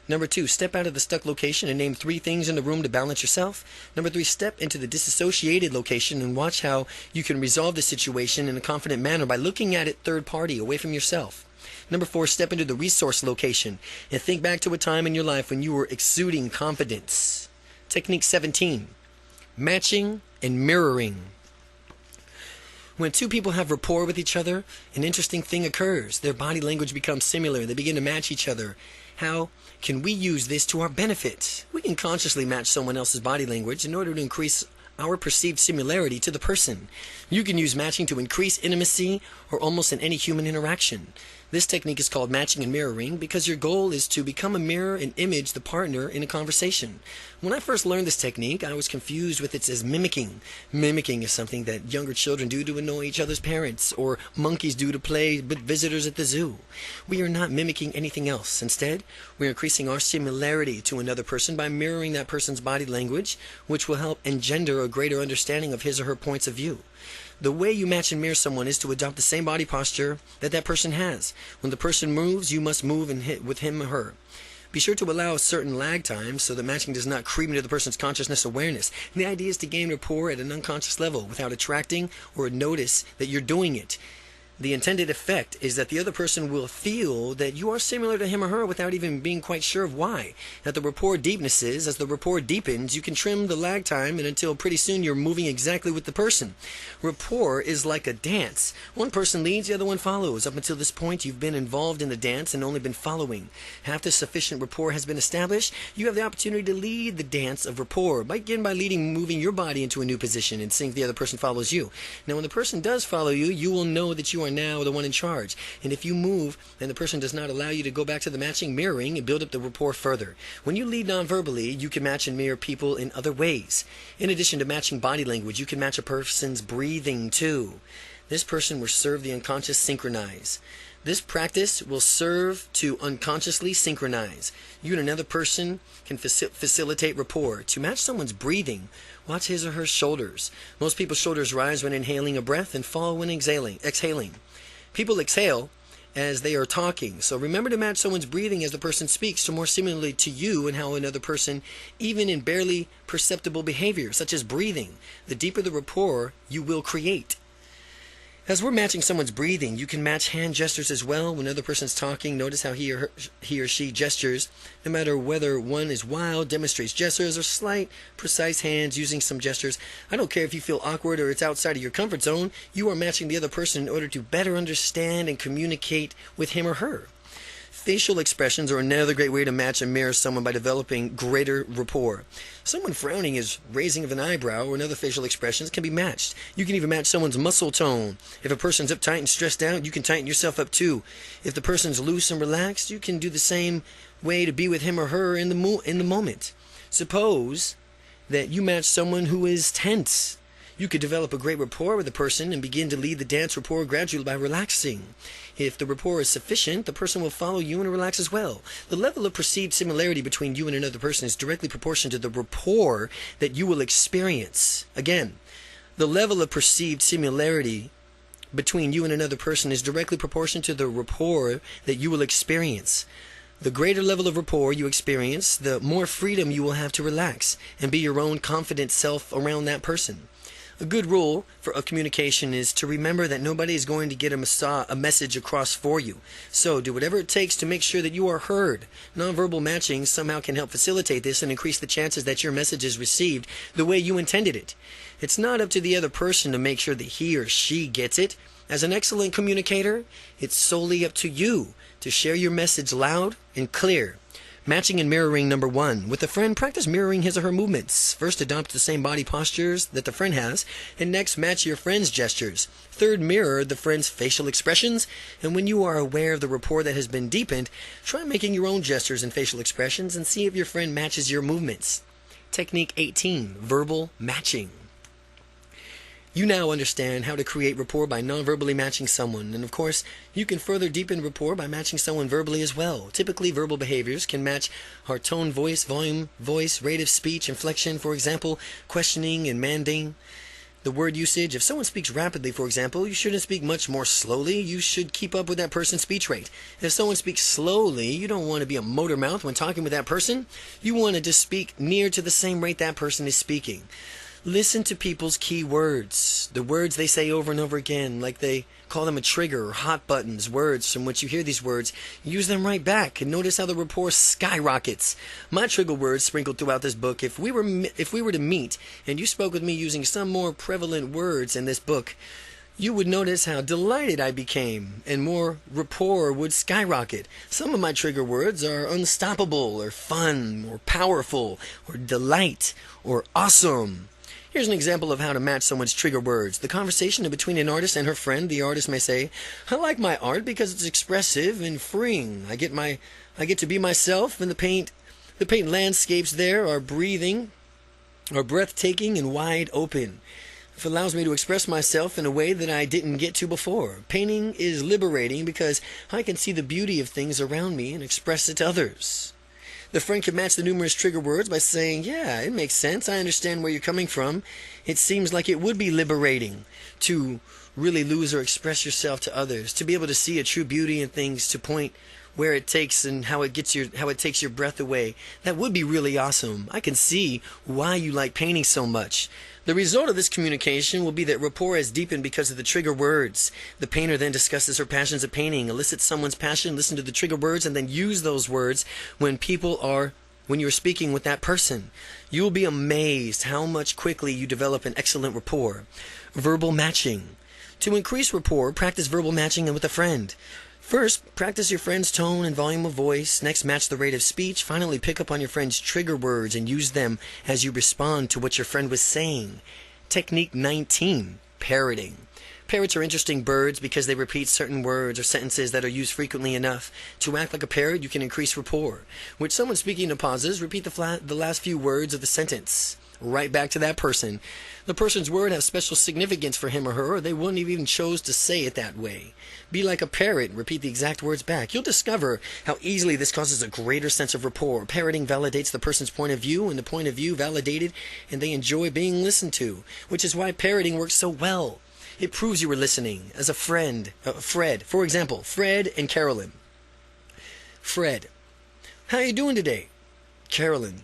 Number 2, step out of the stuck location and name 3 things in the room to balance yourself. Number 3, step into the disassociated location and watch how you can resolve the situation in a confident manner by looking at it third party, away from yourself. Number 4, step into the resource location and think back to a time in your life when you were exuding confidence. Technique 17, matching and mirroring. When 2 people have rapport with each other, an interesting thing occurs. Their body language becomes similar. They begin to match each other. How can we use this to our benefit? We can consciously match someone else's body language in order to increase our perceived similarity to the person. You can use matching to increase intimacy or almost in any human interaction. This technique is called matching and mirroring because your goal is to become a mirror and image the partner in a conversation. When I first learned this technique, I was confused with it as mimicking. Mimicking is something that younger children do to annoy each other's parents, or monkeys do to play with visitors at the zoo. We are not mimicking anything else. Instead, we are increasing our similarity to another person by mirroring that person's body language, which will help engender a greater understanding of his or her points of view. The way you match and mirror someone is to adopt the same body posture that person has. When the person moves, you must move and hit with him or her. Be sure to allow a certain lag time so that matching does not creep into the person's consciousness awareness. And the idea is to gain rapport at an unconscious level without attracting or notice that you're doing it. The intended effect is that the other person will feel that you are similar to him or her without even being quite sure of why. That the rapport deepness is, as the rapport deepens, you can trim the lag time and until pretty soon you're moving exactly with the person. Rapport is like a dance. One person leads, the other one follows. Up until this point, you've been involved in the dance and only been following. After sufficient rapport has been established, you have the opportunity to lead the dance of rapport. Begin by moving your body into a new position and seeing if the other person follows you. Now, when the person does follow you, you will know that you are now the one in charge. And if you move and the person does not allow you to go back to the matching, mirroring and build up the rapport further. When you lead non-verbally, you can match and mirror people in other ways. In addition to matching body language, you can match a person's breathing too. This person will serve the unconscious synchronize. This practice will serve to unconsciously synchronize. You and another person can facilitate rapport. To match someone's breathing, watch his or her shoulders. Most people's shoulders rise when inhaling a breath and fall when exhaling. People exhale as they are talking. So remember to match someone's breathing as the person speaks to more similarly to you and how another person, even in barely perceptible behavior, such as breathing, the deeper the rapport you will create. As we're matching someone's breathing, you can match hand gestures as well. When another person's talking, notice how he or she gestures. No matter whether one is wild, demonstrates gestures, or slight, precise hands using some gestures. I don't care if you feel awkward or it's outside of your comfort zone. You are matching the other person in order to better understand and communicate with him or her. Facial expressions are another great way to match and mirror someone by developing greater rapport. Someone frowning is raising of an eyebrow or another facial expressions can be matched. You can even match someone's muscle tone. If a person's uptight and stressed out, you can tighten yourself up too. If the person's loose and relaxed, you can do the same way to be with him or her in the moment. Suppose that you match someone who is tense. You could develop a great rapport with the person and begin to lead the dance rapport gradually by relaxing. If the rapport is sufficient, the person will follow you and relax as well. The level of perceived similarity between you and another person is directly proportional to the rapport that you will experience. Again, the level of perceived similarity between you and another person is directly proportional to the rapport that you will experience. The greater level of rapport you experience, the more freedom you will have to relax and be your own confident self around that person. A good rule for a communication is to remember that nobody is going to get a message across for you. So do whatever it takes to make sure that you are heard. Nonverbal matching somehow can help facilitate this and increase the chances that your message is received the way you intended it. It's not up to the other person to make sure that he or she gets it. As an excellent communicator, it's solely up to you to share your message loud and clear. Matching and mirroring number 1. With a friend, practice mirroring his or her movements. First, adopt the same body postures that the friend has, and next, match your friend's gestures. Third, mirror the friend's facial expressions, and when you are aware of the rapport that has been deepened, try making your own gestures and facial expressions and see if your friend matches your movements. Technique 18. Verbal matching. You now understand how to create rapport by non-verbally matching someone, and of course, you can further deepen rapport by matching someone verbally as well. Typically, verbal behaviors can match our tone, voice, volume, voice, rate of speech, inflection, for example, questioning and manding. The word usage, if someone speaks rapidly, for example, you shouldn't speak much more slowly. You should keep up with that person's speech rate. If someone speaks slowly, you don't want to be a motor mouth when talking with that person. You want to just speak near to the same rate that person is speaking. Listen to people's key words, the words they say over and over again, like they call them a trigger or hot buttons, words from which you hear these words. Use them right back and notice how the rapport skyrockets. My trigger words sprinkled throughout this book. If we were to meet and you spoke with me using some more prevalent words in this book, you would notice how delighted I became and more rapport would skyrocket. Some of my trigger words are unstoppable or fun or powerful or delight or awesome. Here's an example of how to match someone's trigger words. The conversation between an artist and her friend. The artist may say, "I like my art because it's expressive and freeing. I get to be myself, and the paint landscapes there are breathtaking and wide open. It allows me to express myself in a way that I didn't get to before. Painting is liberating because I can see the beauty of things around me and express it to others." The friend can match the numerous trigger words by saying, "Yeah, it makes sense. I understand where you're coming from. It seems like it would be liberating to really lose or express yourself to others, to be able to see a true beauty in things, to point where it takes and how it takes your breath away. That would be really awesome. I can see why you like painting so much. The result of this communication will be that rapport has deepened because of the trigger words. The painter then discusses her passions of painting, elicits someone's passion, listen to the trigger words, and then use those words when you're speaking with that person. You will be amazed how much quickly you develop an excellent rapport. Verbal matching. To increase rapport, practice verbal matching with a friend. First, practice your friend's tone and volume of voice. Next, match the rate of speech. Finally, pick up on your friend's trigger words and use them as you respond to what your friend was saying. Technique 19, parroting. Parrots are interesting birds because they repeat certain words or sentences that are used frequently enough. To act like a parrot, you can increase rapport. With someone speaking in pauses, repeat the last few words of the sentence. Right back to that person. The person's word has special significance for him or her, or they wouldn't have even chose to say it that way. Be like a parrot and repeat the exact words back. You'll discover how easily this causes a greater sense of rapport. Parroting validates the person's point of view, and the point of view validated, and they enjoy being listened to, which is why parroting works so well. It proves you were listening. As a friend, Fred, for example, Fred and Carolyn. Fred, how you doing today? Carolyn,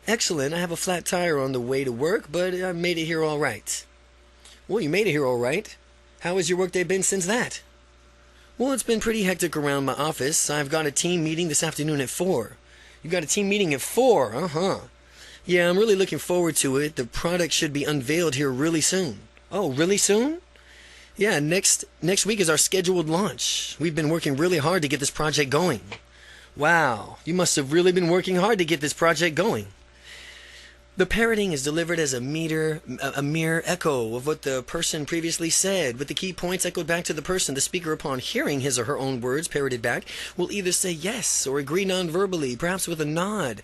excellent. I have a flat tire on the way to work, but I made it here all right. Well, you made it here all right. How has your workday been since that? Well, it's been pretty hectic around my office. I've got a team meeting this afternoon at 4. You got a team meeting at 4? Uh-huh. Yeah, I'm really looking forward to it. The product should be unveiled here really soon. Oh, really soon? Yeah, next week is our scheduled launch. We've been working really hard to get this project going. Wow, you must have really been working hard to get this project going. The parroting is delivered as a mere echo of what the person previously said, with the key points echoed back to the person. The speaker, upon hearing his or her own words parroted back, will either say yes or agree non-verbally, perhaps with a nod.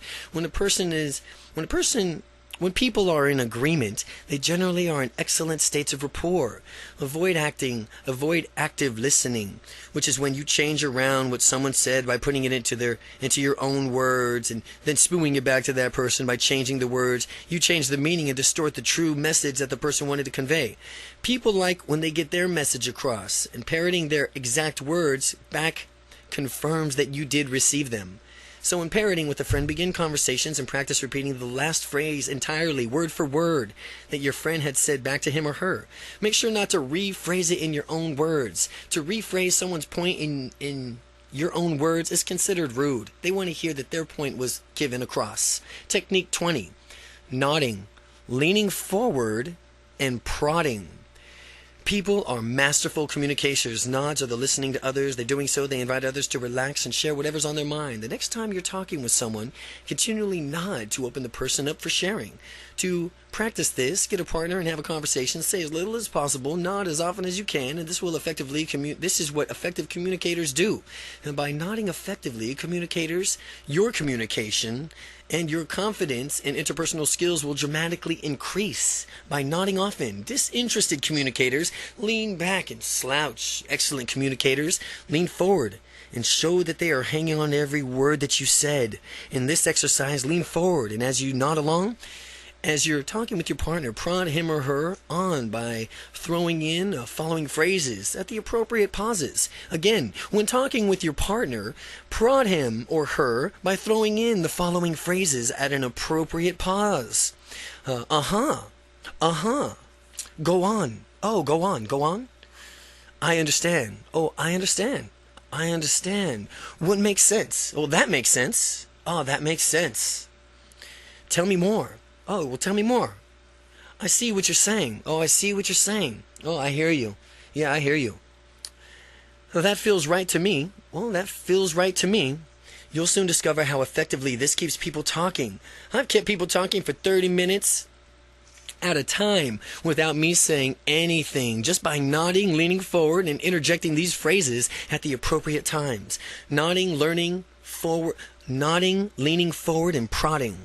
When people are in agreement, they generally are in excellent states of rapport. Avoid active listening, which is when you change around what someone said by putting it into your own words and then spewing it back to that person by changing the words. You change the meaning and distort the true message that the person wanted to convey. People like when they get their message across, and parroting their exact words back confirms that you did receive them. So in parroting with a friend, begin conversations and practice repeating the last phrase entirely, word for word, that your friend had said back to him or her. Make sure not to rephrase it in your own words. To rephrase someone's point in your own words is considered rude. They want to hear that their point was given across. Technique 20, nodding, leaning forward, and prodding. People are masterful communicators. Nods are the listening to others. They're doing so, they invite others to relax and share whatever's on their mind. The next time you're talking with someone, continually nod to open the person up for sharing. To practice this, get a partner and have a conversation. Say as little as possible, nod as often as you can, and this is what effective communicators do. And by nodding effectively, your communication and your confidence and interpersonal skills will dramatically increase. By nodding often, disinterested communicators lean back and slouch. Excellent communicators lean forward and show that they are hanging on to every word that you said. In this exercise, lean forward, and as you nod along, as you're talking with your partner, prod him or her on by throwing in following phrases at the appropriate pauses. Again, when talking with your partner, prod him or her by throwing in the following phrases at an appropriate pause. Go on. Oh, go on. I understand. Oh, I understand. What makes sense? Oh, that makes sense. Oh, that makes sense. Tell me more. Oh, well, tell me more. I see what you're saying. Oh, I see what you're saying. Oh, I hear you. Yeah, I hear you. Well, that feels right to me. Well, that feels right to me. You'll soon discover how effectively this keeps people talking. I've kept people talking for 30 minutes at a time without me saying anything, just by nodding, leaning forward, and interjecting these phrases at the appropriate times. Nodding, leaning forward, and prodding.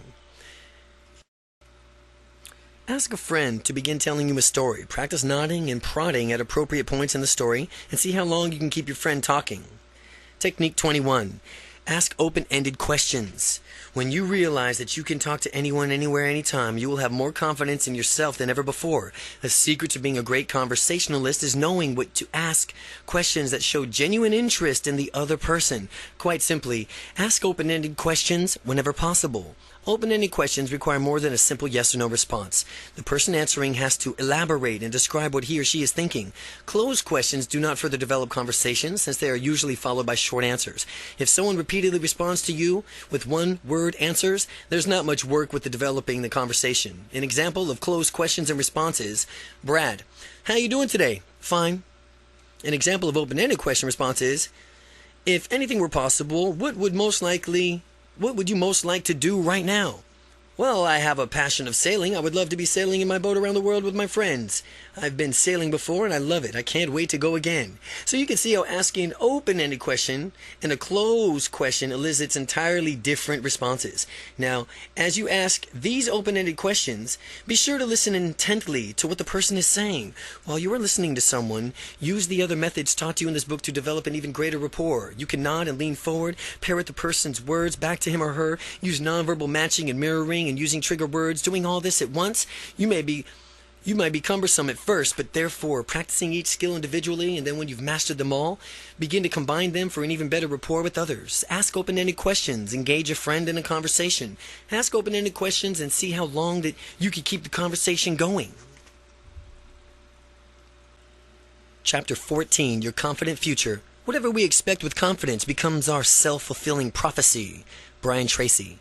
Ask a friend to begin telling you a story. Practice nodding and prodding at appropriate points in the story and see how long you can keep your friend talking. Technique 21. Ask open-ended questions. When you realize that you can talk to anyone, anywhere, anytime, you will have more confidence in yourself than ever before. A secret to being a great conversationalist is knowing what to ask questions that show genuine interest in the other person. Quite simply, ask open-ended questions whenever possible. Open-ended questions require more than a simple yes or no response. The person answering has to elaborate and describe what he or she is thinking. Closed questions do not further develop conversations since they are usually followed by short answers. If someone repeatedly responds to you with one-word answers, there's not much work with developing the conversation. An example of closed questions and responses: Brad, how you doing today? Fine. An example of open-ended question response is, if anything were possible, what would you most like to do right now? Well, I have a passion of sailing. I would love to be sailing in my boat around the world with my friends. I've been sailing before and I love it. I can't wait to go again. So you can see how asking an open-ended question and a closed question elicits entirely different responses. Now, as you ask these open-ended questions, be sure to listen intently to what the person is saying. While you are listening to someone, use the other methods taught to you in this book to develop an even greater rapport. You can nod and lean forward, parrot the person's words back to him or her, use nonverbal matching and mirroring, and using trigger words. Doing all this at once, you might be cumbersome at first, but therefore practicing each skill individually, and then when you've mastered them all, begin to combine them for an even better rapport with others. Ask open-ended questions. Engage a friend in a conversation. Ask open-ended questions and see how long that you can keep the conversation going. Chapter 14, Your Confident Future. Whatever we expect with confidence becomes our self-fulfilling prophecy. Brian Tracy.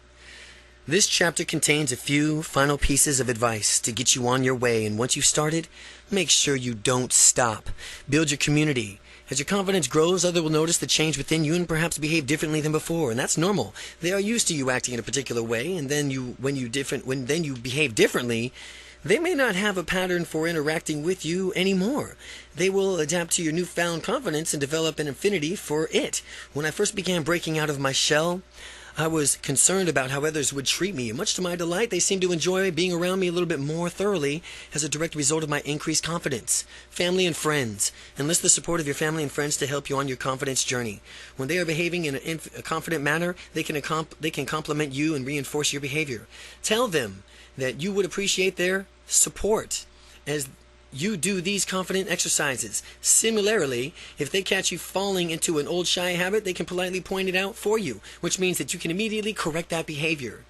This chapter contains a few final pieces of advice to get you on your way, and once you've started, make sure you don't stop. Build your community. As your confidence grows, others will notice the change within you and perhaps behave differently than before, and that's normal. They are used to you acting in a particular way, and then when you behave differently, they may not have a pattern for interacting with you anymore. They will adapt to your newfound confidence and develop an affinity for it. When I first began breaking out of my shell, I was concerned about how others would treat me, and much to my delight, they seemed to enjoy being around me a little bit more thoroughly as a direct result of my increased confidence. Family and friends. Enlist the support of your family and friends to help you on your confidence journey. When they are behaving in a confident manner, they can compliment you and reinforce your behavior. Tell them that you would appreciate their support as you do these confident exercises. Similarly, if they catch you falling into an old shy habit, they can politely point it out for you, which means that you can immediately correct that behavior.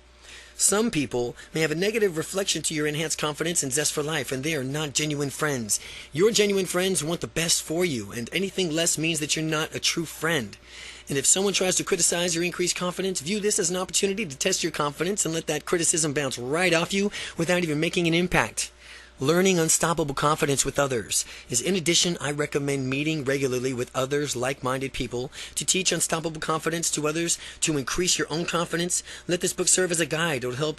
Some people may have a negative reflection to your enhanced confidence and zest for life, and they are not genuine friends. Your genuine friends want the best for you, and anything less means that you're not a true friend. And if someone tries to criticize your increased confidence, view this as an opportunity to test your confidence and let that criticism bounce right off you without even making an impact. Learning unstoppable confidence with others is, in addition, I recommend meeting regularly with others, like-minded people, to teach unstoppable confidence to others, to increase your own confidence. Let this book serve as a guide. It will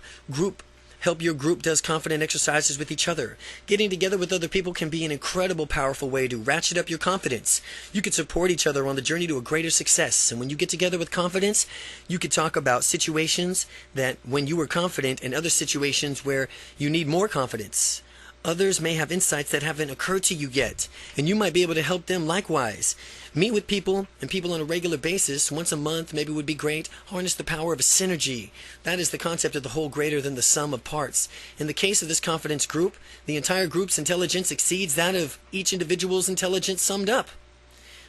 help your group does confident exercises with each other. Getting together with other people can be an incredible, powerful way to ratchet up your confidence. You can support each other on the journey to a greater success. And when you get together with confidence, you can talk about situations that when you were confident and other situations where you need more confidence. Others may have insights that haven't occurred to you yet, and you might be able to help them likewise. Meet with people on a regular basis. Once a month maybe would be great. Harness the power of a synergy. That is the concept of the whole greater than the sum of parts. In the case of this confidence group, the entire group's intelligence exceeds that of each individual's intelligence summed up.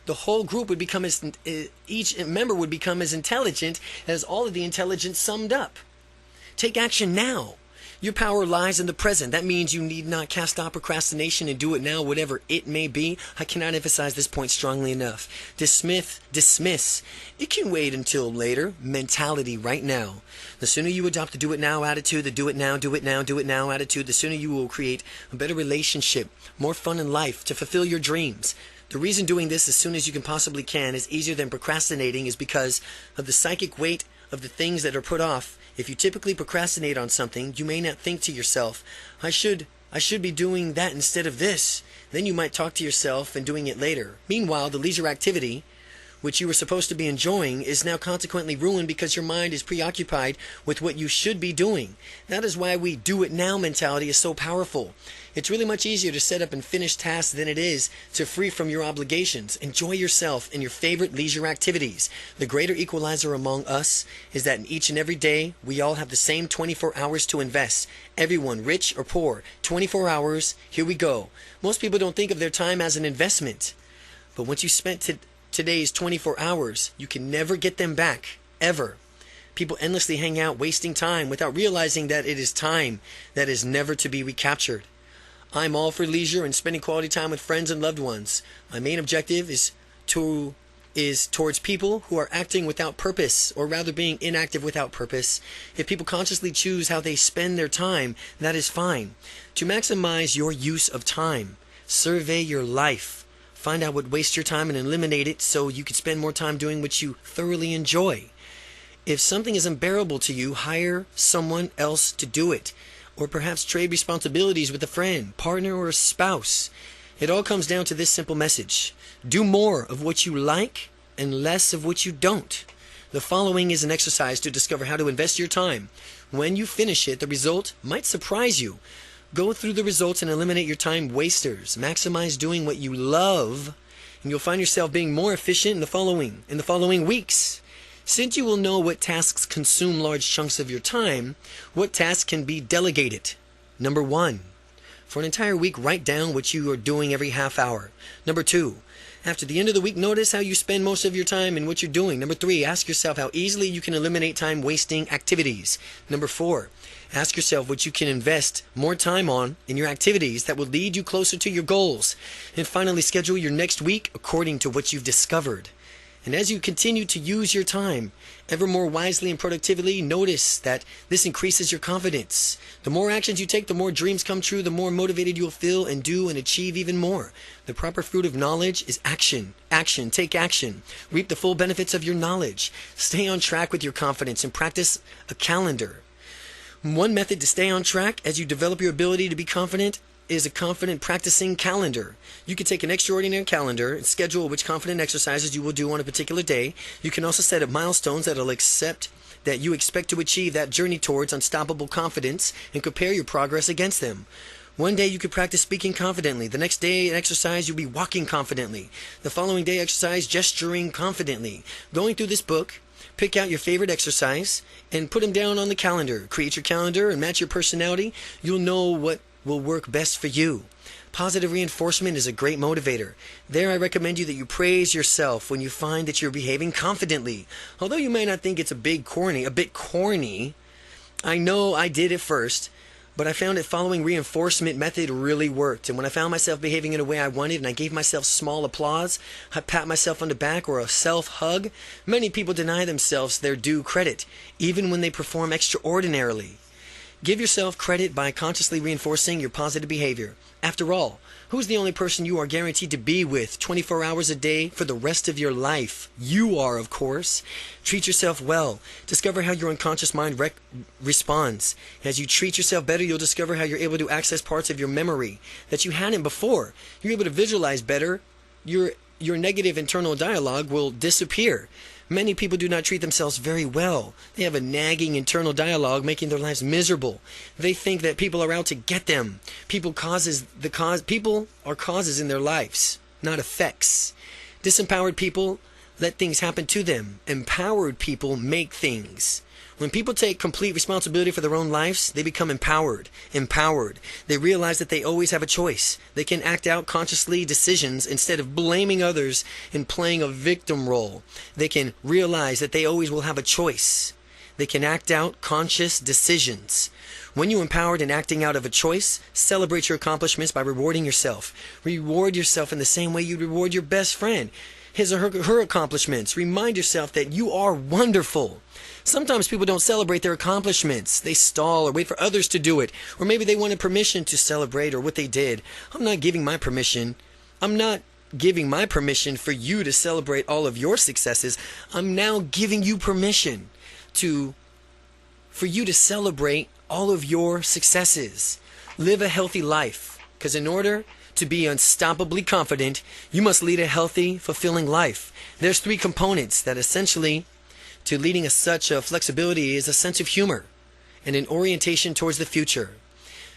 The whole group would become each member would become as intelligent as all of the intelligence summed up. Take action now. Your power lies in the present. That means you need not cast out procrastination and do it now, whatever it may be. I cannot emphasize this point strongly enough. Dismiss. It can wait until later mentality right now. The sooner you adopt the do it now attitude, the do it now attitude, the sooner you will create a better relationship, more fun in life to fulfill your dreams. The reason doing this as soon as you can possibly is easier than procrastinating is because of the psychic weight of the things that are put off. If you typically procrastinate on something, you may not think to yourself, I should be doing that instead of this. Then you might talk to yourself and doing it later. Meanwhile, the leisure activity which you were supposed to be enjoying, is now consequently ruined because your mind is preoccupied with what you should be doing. That is why we do it now mentality is so powerful. It's really much easier to set up and finish tasks than it is to free from your obligations. Enjoy yourself in your favorite leisure activities. The greater equalizer among us is that in each and every day, we all have the same 24 hours to invest. Everyone, rich or poor, 24 hours, here we go. Most people don't think of their time as an investment. But once you spent today's 24 hours, you can never get them back, ever. People endlessly hang out wasting time without realizing that it is time that is never to be recaptured. I'm all for leisure and spending quality time with friends and loved ones. My main objective is towards people who are acting without purpose, or rather being inactive without purpose. If people consciously choose how they spend their time, that is fine. To maximize your use of time, survey your life. Find out what wastes your time and eliminate it so you can spend more time doing what you thoroughly enjoy. If something is unbearable to you, hire someone else to do it. Or perhaps trade responsibilities with a friend, partner, or a spouse. It all comes down to this simple message. Do more of what you like and less of what you don't. The following is an exercise to discover how to invest your time. When you finish it, the result might surprise you. Go through the results and eliminate your time wasters. Maximize doing what you love, and you'll find yourself being more efficient in the following weeks. Since you will know what tasks consume large chunks of your time, what tasks can be delegated? Number 1, for an entire week, write down what you are doing every half hour. Number 2, after the end of the week, notice how you spend most of your time and what you're doing. Number 3, ask yourself how easily you can eliminate time-wasting activities. Number 4, ask yourself what you can invest more time on in your activities that will lead you closer to your goals. And finally, schedule your next week according to what you've discovered. And as you continue to use your time ever more wisely and productively, notice that this increases your confidence. The more actions you take, the more dreams come true, the more motivated you'll feel and do and achieve even more. The proper fruit of knowledge is action. Action. Take action. Reap the full benefits of your knowledge. Stay on track with your confidence and practice a calendar. One method to stay on track as you develop your ability to be confident is a confident practicing calendar. You can take an extraordinary calendar and schedule which confident exercises you will do on a particular day. You can also set up milestones that you expect to achieve that journey towards unstoppable confidence and compare your progress against them. One day you could practice speaking confidently. The next day exercise you'll be walking confidently. The following day exercise gesturing confidently. Going through this book, pick out your favorite exercise and put them down on the calendar. Create your calendar and match your personality. You'll know what will work best for you. Positive reinforcement is a great motivator. There I recommend you that you praise yourself when you find that you're behaving confidently. Although you may not think it's a bit corny, I know I did at first, but I found that following reinforcement method really worked. And when I found myself behaving in a way I wanted and I gave myself small applause, I pat myself on the back, or a self-hug, many people deny themselves their due credit, even when they perform extraordinarily. Give yourself credit by consciously reinforcing your positive behavior. After all, who's the only person you are guaranteed to be with 24 hours a day for the rest of your life? You are, of course. Treat yourself well. Discover how your unconscious mind responds. As you treat yourself better, you'll discover how you're able to access parts of your memory that you hadn't before. You're able to visualize better. Your negative internal dialogue will disappear. Many people do not treat themselves very well. They have a nagging internal dialogue making their lives miserable. They think that people are out to get them. People are causes in their lives, not effects. Disempowered people let things happen to them. Empowered people make things. When people take complete responsibility for their own lives, they become empowered. They realize that they always have a choice. They can act out consciously decisions instead of blaming others and playing a victim role. They can realize that they always will have a choice. They can act out conscious decisions. When you're empowered and acting out of a choice, celebrate your accomplishments by rewarding yourself. Reward yourself in the same way you reward your best friend. His or her accomplishments. Remind yourself that you are wonderful. Sometimes people don't celebrate their accomplishments. They stall or wait for others to do it. Or maybe they wanted permission to celebrate or what they did. I'm not giving my permission for you to celebrate all of your successes. I'm now giving you permission for you to celebrate all of your successes. Live a healthy life. Because in order To be unstoppably confident, you must lead a healthy, fulfilling life. There's 3 components that essentially to leading such a flexibility is a sense of humor and an orientation towards the future.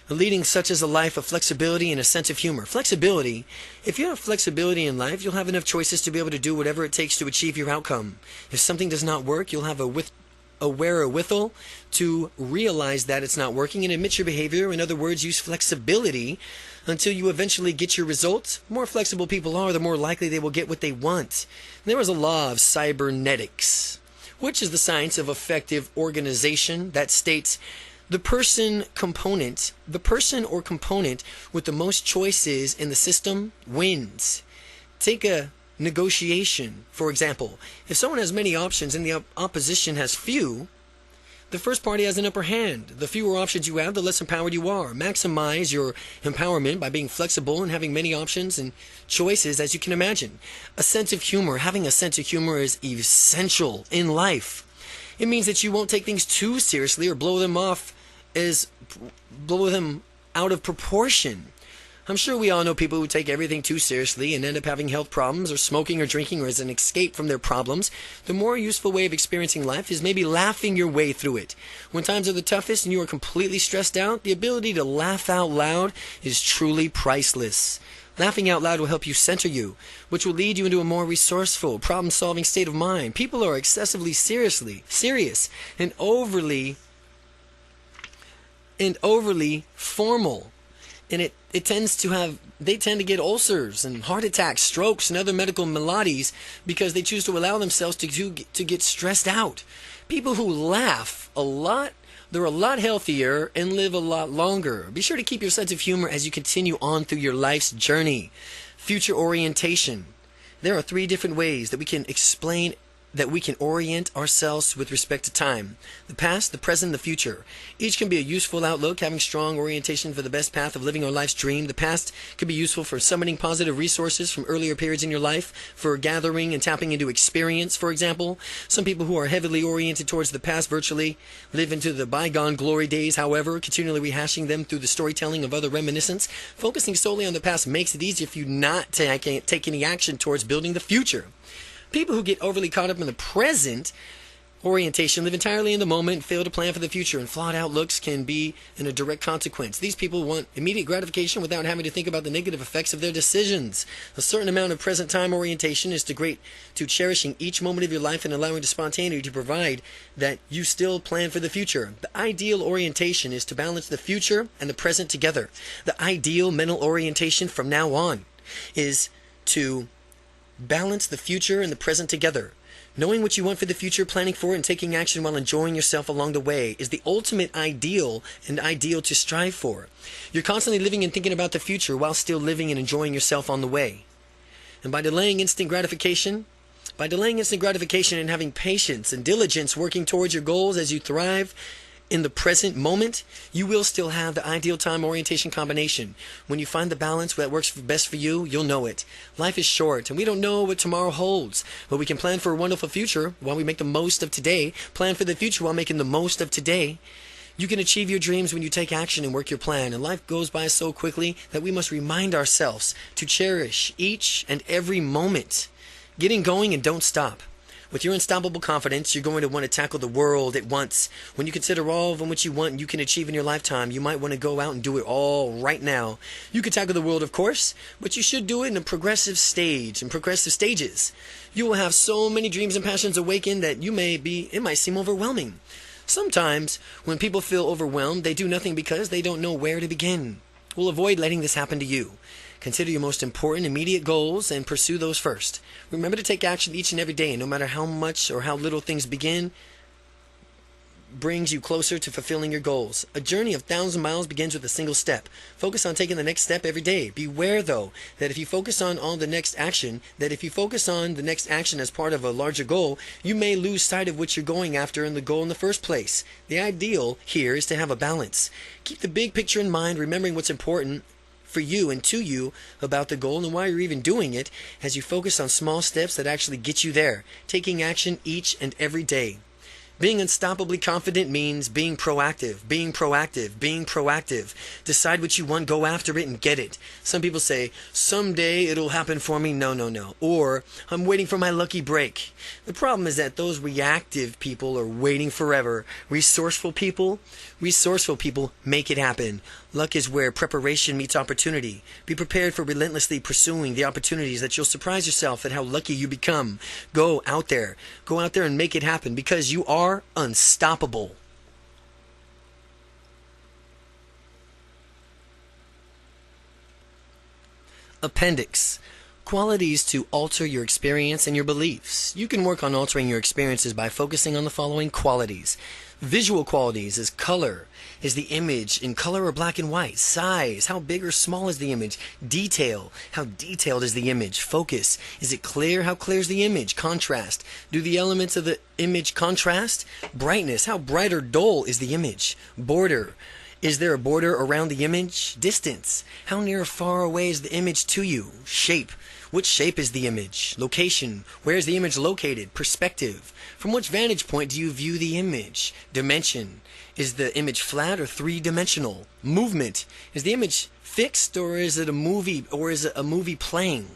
Leading such as a life of flexibility and a sense of humor. Flexibility, if you have flexibility in life, you'll have enough choices to be able to do whatever it takes to achieve your outcome. If something does not work, you'll have a wherewithal to realize that it's not working and admit your behavior. In other words, use flexibility until you eventually get your results. The more flexible people are, the more likely they will get what they want. There is a law of cybernetics, which is the science of effective organization, that states the person or component with the most choices in the system wins. Take a negotiation, for example. If someone has many options and the opposition has few, the first party has an upper hand. The fewer options you have, the less empowered you are. Maximize your empowerment by being flexible and having many options and choices, as you can imagine. A sense of humor. Having a sense of humor is essential in life. It means that you won't take things too seriously or blow them out of proportion. I'm sure we all know people who take everything too seriously and end up having health problems or smoking or drinking or as an escape from their problems. The more useful way of experiencing life is maybe laughing your way through it. When times are the toughest and you are completely stressed out, the ability to laugh out loud is truly priceless. Laughing out loud will help you center you, which will lead you into a more resourceful, problem-solving state of mind. People are excessively serious and overly formal, and they tend to get ulcers and heart attacks, strokes, and other medical maladies because they choose to allow themselves to get stressed out. People who laugh a lot, they're a lot healthier and live a lot longer. Be sure to keep your sense of humor as you continue on through your life's journey. Future orientation. There are 3 different ways that we can orient ourselves with respect to time. The past, the present, the future. Each can be a useful outlook, having strong orientation for the best path of living our life's dream. The past could be useful for summoning positive resources from earlier periods in your life, for gathering and tapping into experience, for example. Some people who are heavily oriented towards the past virtually live into the bygone glory days, however, continually rehashing them through the storytelling of other reminiscence. Focusing solely on the past makes it easier for you not to take any action towards building the future. People who get overly caught up in the present orientation live entirely in the moment and fail to plan for the future, and flawed outlooks can be in a direct consequence. These people want immediate gratification without having to think about the negative effects of their decisions. A certain amount of present time orientation is to cherishing each moment of your life and allowing the spontaneity to provide that you still plan for the future. The ideal orientation is to balance the future and the present together. The ideal mental orientation from now on is to balance the future and the present together. Knowing what you want for the future, planning for it, and taking action while enjoying yourself along the way is the ultimate ideal and ideal to strive for. You're constantly living and thinking about the future while still living and enjoying yourself on the way. And by delaying instant gratification and having patience and diligence working towards your goals as you thrive in the present moment, you will still have the ideal time orientation combination. When you find the balance that works best for you, you'll know it. Life is short, and we don't know what tomorrow holds, but we can plan for a wonderful future while we make the most of today. Plan for the future while making the most of today. You can achieve your dreams when you take action and work your plan, and life goes by so quickly that we must remind ourselves to cherish each and every moment. Getting going and don't stop. With your unstoppable confidence, you're going to want to tackle the world at once. When you consider all of what you want and you can achieve in your lifetime, you might want to go out and do it all right now. You can tackle the world, of course, but you should do it in a progressive stages. You will have so many dreams and passions awaken that it might seem overwhelming. Sometimes, when people feel overwhelmed, they do nothing because they don't know where to begin. We'll avoid letting this happen to you. Consider your most important immediate goals and pursue those first. Remember to take action each and every day, and no matter how much or how little things brings you closer to fulfilling your goals. A journey of 1,000 miles begins with a single step. Focus on taking the next step every day. Beware, though, that if you focus on the next action as part of a larger goal, you may lose sight of what you're going after in the goal in the first place. The ideal here is to have a balance. Keep the big picture in mind, remembering what's important for you and to you about the goal and why you're even doing it, as you focus on small steps that actually get you there, taking action each and every day. Being unstoppably confident means being proactive, being proactive, being proactive. Decide what you want, go after it, and get it. Some people say, someday it'll happen for me. No, no, no. Or, I'm waiting for my lucky break. The problem is that those reactive people are waiting forever. Resourceful people make it happen. Luck is where preparation meets opportunity. Be prepared for relentlessly pursuing the opportunities that you'll surprise yourself at how lucky you become. Go out there and make it happen because you are unstoppable. Appendix. Qualities to alter your experience and your beliefs. You can work on altering your experiences by focusing on the following qualities. Visual qualities is color. Is the image in color or black and white? Size. How big or small is the image? Detail. How detailed is the image? Focus. Is it clear? How clear is the image? Contrast. Do the elements of the image contrast? Brightness. How bright or dull is the image? Border. Is there a border around the image? Distance. How near or far away is the image to you? Shape. What shape is the image? Location. Where is the image located? Perspective. From which vantage point do you view the image? Dimension. Is the image flat or three-dimensional? Movement. Is the image fixed or is it a movie playing?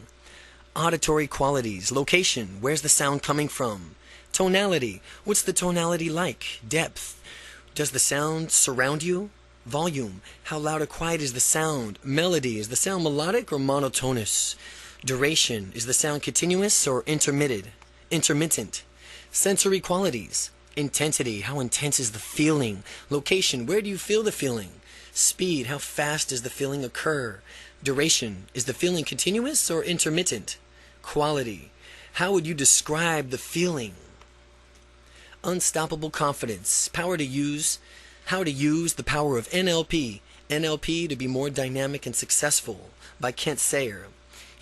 Auditory qualities. Location. Where's the sound coming from? Tonality. What's the tonality like? Depth. Does the sound surround you? Volume. How loud or quiet is the sound? Melody. Is the sound melodic or monotonous? Duration. Is the sound continuous or intermittent? Sensory qualities. Intensity. How intense is the feeling? Location. Where do you feel the feeling? Speed. How fast does the feeling occur? Duration. Is the feeling continuous or intermittent? Quality. How would you describe the feeling? Unstoppable confidence. How to use the power of NLP. NLP to be more dynamic and successful by Kent Sayre.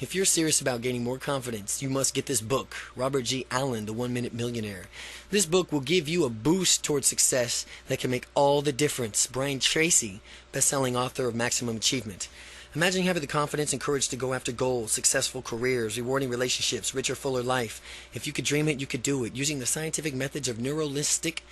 If you're serious about gaining more confidence, you must get this book, Robert G. Allen, The 1 Minute Millionaire. This book will give you a boost towards success that can make all the difference. Brian Tracy, best-selling author of Maximum Achievement. Imagine having the confidence and courage to go after goals, successful careers, rewarding relationships, richer, fuller life. If you could dream it, you could do it. Using the scientific methods of Neurolinguistic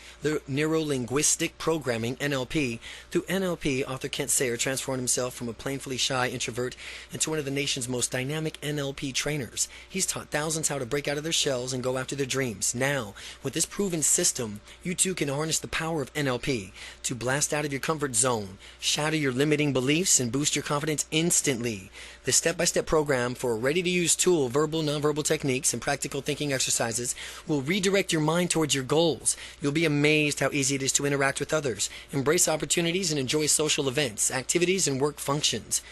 Programming, NLP. Through NLP, author Kent Sayre transformed himself from a painfully shy introvert into one of the nation's most dynamic NLP trainers. He's taught thousands how to break out of their shells and go after their dreams. Now, with this proven system, you too can harness the power of NLP to blast out of your comfort zone, shatter your limiting beliefs, and boost your confidence instantly. The step-by-step program for a ready-to-use tool, verbal, nonverbal techniques, and practical thinking exercises will redirect your mind towards your goals. You'll be amazed how easy it is to interact with others, embrace opportunities, and enjoy social events, activities, and work functions.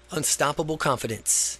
Unstoppable confidence.